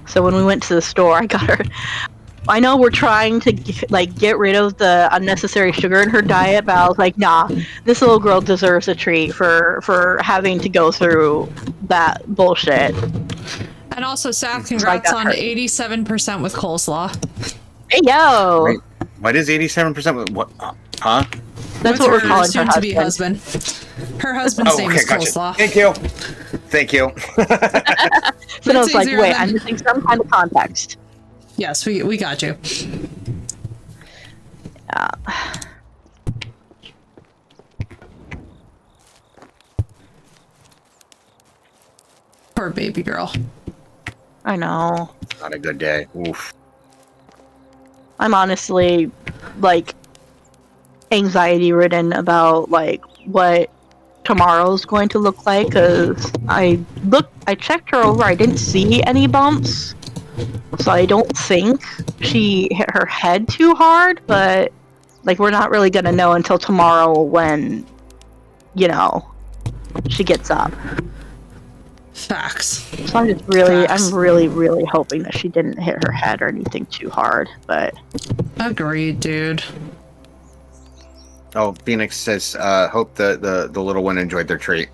So when we went to the store, I got her. I know we're trying to get rid of the unnecessary sugar in her diet, but I was like, nah, this little girl deserves a treat for having to go through that bullshit. And also, Saf, I congrats got on her. 87% with coleslaw. Hey yo! Wait, what is 87%? What? Huh? That's what we're calling her soon-to-be husband. Her husband's name is gotcha. Coleslaw. Thank you. Thank you. So I was like, easier wait, than- I'm missing some kind of context. Yes, we got you. Poor baby girl. I know. Not a good day. Oof. I'm honestly, like, anxiety ridden about, like, what tomorrow's going to look like, because I checked her over, I didn't see any bumps, so I don't think she hit her head too hard, but, like, we're not really gonna know until tomorrow when, you know, she gets up. Facts. So I'm just really, Facts. I'm really, really hoping that she didn't hit her head or anything too hard, but... Agreed, dude. Oh, Phoenix says, hope the little one enjoyed their treat.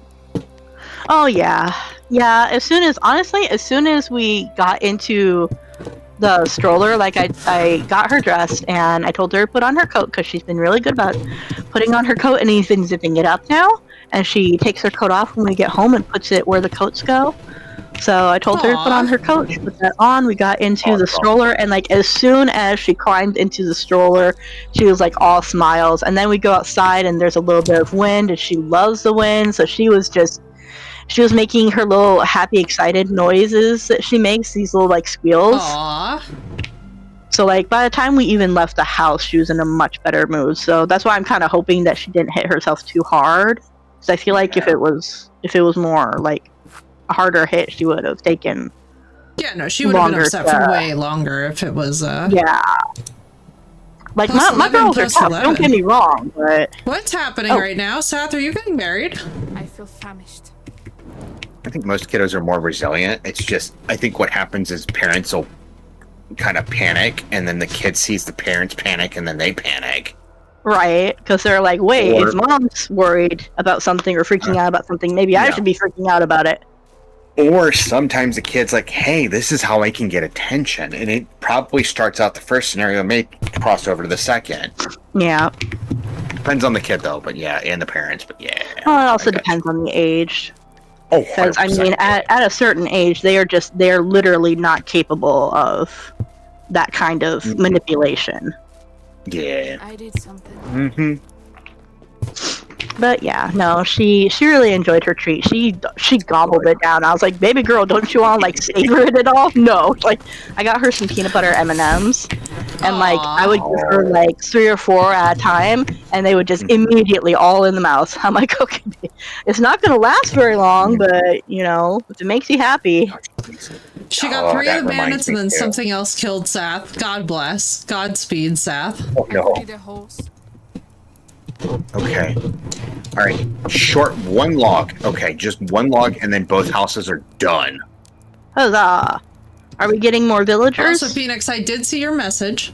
Oh yeah, yeah. As soon as we got into the stroller, like I got her dressed and I told her to put on her coat because she's been really good about putting on her coat, and he's been zipping it up now. And she takes her coat off when we get home and puts it where the coats go. So I told her to put on her coat. She put that on. We got into the stroller, and like as soon as she climbed into the stroller, she was like all smiles. And then we go outside, and there's a little bit of wind, and she loves the wind. So she was making her little happy, excited noises that she makes. These little like squeals. Aww. So like by the time we even left the house, she was in a much better mood. So that's why I'm kind of hoping that she didn't hit herself too hard. Because I feel like if it was more like a harder hit, she would have taken. Yeah, no, she would have been longer upset for way longer if it was. Yeah. Like Plus my 11, girls are plus tough. 11. Don't get me wrong, but What's happening right now, Seth? Are you getting married? I feel famished. I think most kiddos are more resilient. It's just, I think what happens is parents will kind of panic, and then the kid sees the parents panic, and then they panic. right, because they're like, wait, Or- if mom's worried about something or freaking out about something, maybe I Yeah. should be freaking out about it. Or sometimes the kid's like, hey, this is how I can get attention. And it probably starts out the first scenario, may cross over to the second. Yeah. Depends on the kid, though, but yeah, and the parents, but yeah. Well, it also I got depends on the age. you. Oh, Because, I 100%. mean, at a certain age, they're literally not capable of that kind of manipulation. Yeah. I did something. Mm-hmm. But yeah, no, she really enjoyed her treat. She gobbled it down. I was like, baby girl, don't you want to like savor it at all? No, like I got her some peanut butter M&Ms, and like I would give her like 3 or 4 at a time, and they would just immediately all in the mouth. I'm like, okay, it's not gonna last very long, but you know, if it makes you happy. She got 3 that of the reminds bandits, and me then too. something else killed Seth. God bless. Godspeed, Seth. Oh, I no. could be the host. Okay. All right. Short one log. Okay, just one log, and then both houses are done. Huzzah! Are we getting more villagers? Also, Phoenix, I did see your message.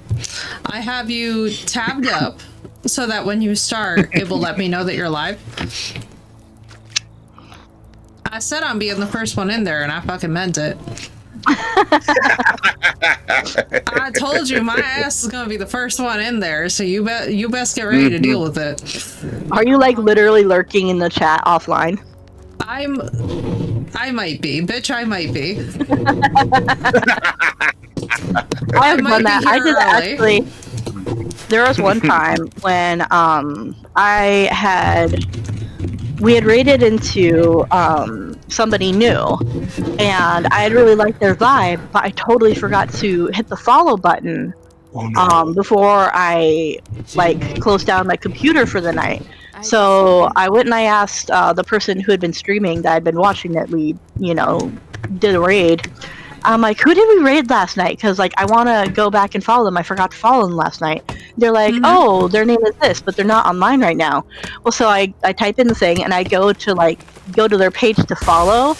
I have you tabbed up so that when you start, it will let me know that you're live. I said I'm being the first one in there, and I fucking meant it. I told you my ass is gonna be the first one in there, so you best get ready to deal with it. Are you like literally lurking in the chat offline? I might be, bitch. I might be. I have might done be that. I here did early. actually. There was one time when we had raided into somebody new, and I had really liked their vibe, but I totally forgot to hit the follow button before I like closed down my computer for the night. So I went and I asked the person who had been streaming that I'd been watching that we, you know, did a raid. I'm like, who did we raid last night? Because like I want to go back and follow them. I forgot to follow them last night. They're like, oh, their name is this, but they're not online right now. Well, so I type in the thing and I go to their page to follow,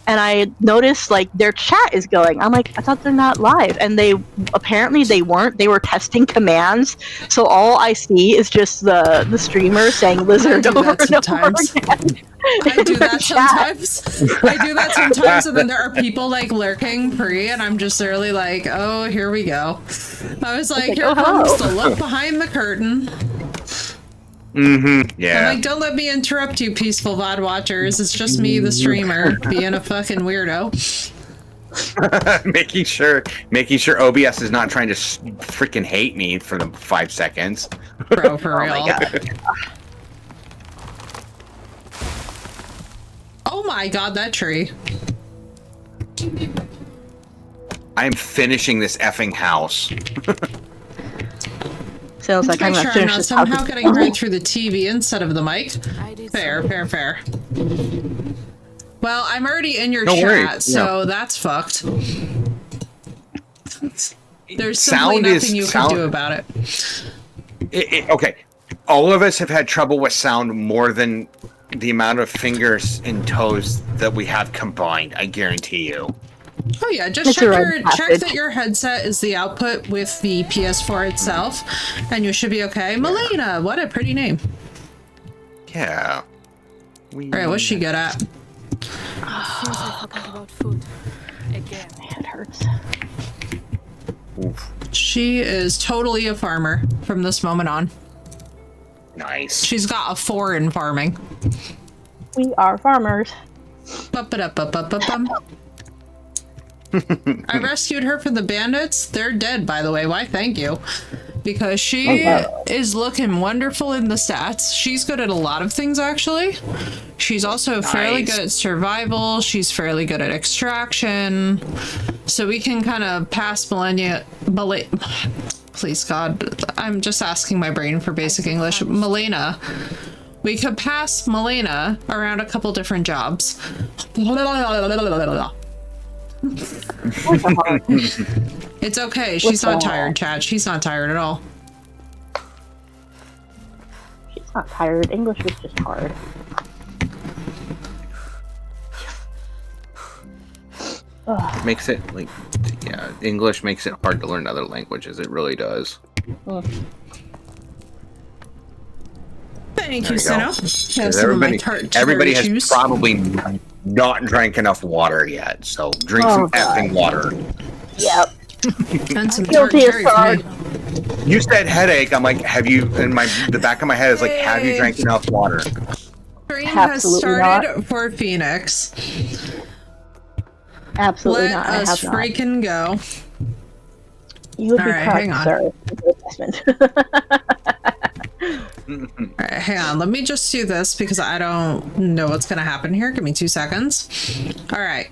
and I noticed like their chat is going. I'm like, I thought they're not live, and they weren't. They were testing commands, so all I see is just the streamer saying lizard over and over again. I do that sometimes. I do that sometimes, and then there are people like lurking pre, and I'm just really like, oh, here we go. I was like, here comes the look behind the curtain. Yeah. I'm like, don't let me interrupt you, peaceful VOD watchers. It's just me, the streamer, being a fucking weirdo. making sure OBS is not trying to freaking hate me for the 5 seconds. Bro, for real. Oh my god. Oh my god, that tree. I'm finishing this effing house. Sounds like I'm gonna sure I'm finish not this somehow house. getting right through the TV instead of the mic. I did Fair. Well, I'm already in your No chat, worries. so that's fucked. There's simply Sound nothing you can do about it. Okay. All of us have had trouble with sound more than the amount of fingers and toes that we have combined, I guarantee you. Oh yeah, just check that your headset is the output with the PS4 itself, and you should be okay. Melina, what a pretty name. Yeah. Alright, what's she good at? Seems I forgot about food. Again. It hurts. Oof. She is totally a farmer from this moment on. Nice. She's got a 4 in farming. We are farmers. Ba-ba-da-ba-ba-ba-bum. I rescued her from the bandits. They're dead, by the way. Why, thank you. Because she is looking wonderful in the stats. She's good at a lot of things, actually. She's also fairly good at survival. She's fairly good at extraction. So we can kind of pass please, God. I'm just asking my brain for basic English. Melina. We could pass Melina around a couple different jobs. It's okay. She's not tired, Chad. She's not tired at all. She's not tired. English was just hard. Makes it like, yeah, English makes it hard to learn other languages. It really does. Thank you, Sino. Everybody has probably not drank enough water yet, so drink some effing water. Yep. And some Guilty as charged. You said headache. I'm like, have you? In the back of my head is like, have you drank enough water? Stream has started for Phoenix. Absolutely Let not. I us have freaking go. You would All be right, proud, hang on. sir. All right, hang on. Let me just do this because I don't know what's going to happen here. Give me 2 seconds. All right.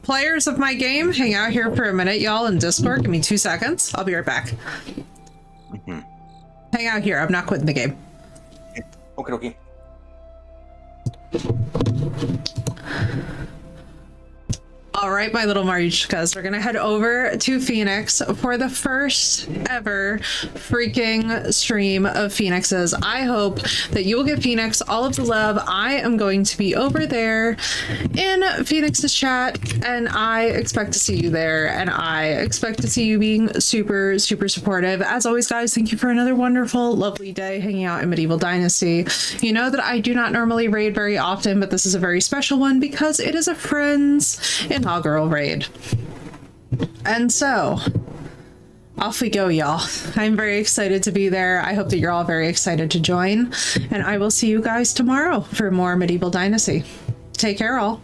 Players of my game, hang out here for a minute, y'all, in Discord. Give me 2 seconds. I'll be right back. Hang out here. I'm not quitting the game. Okay. All right, my little Marichkas, we're gonna head over to Phoenix for the first ever freaking stream of Phoenix's. I hope that you will give Phoenix all of the love. I am going to be over there in Phoenix's chat, and I expect to see you there, and I expect to see you being super, super supportive. As always, guys, thank you for another wonderful, lovely day hanging out in Medieval Dynasty. You know that I do not normally raid very often, but this is a very special one because it is a friends inaugural raid. And so off we go, y'all. I'm very excited to be there. I hope that you're all very excited to join, and I will see you guys tomorrow for more Medieval Dynasty. Take care, all.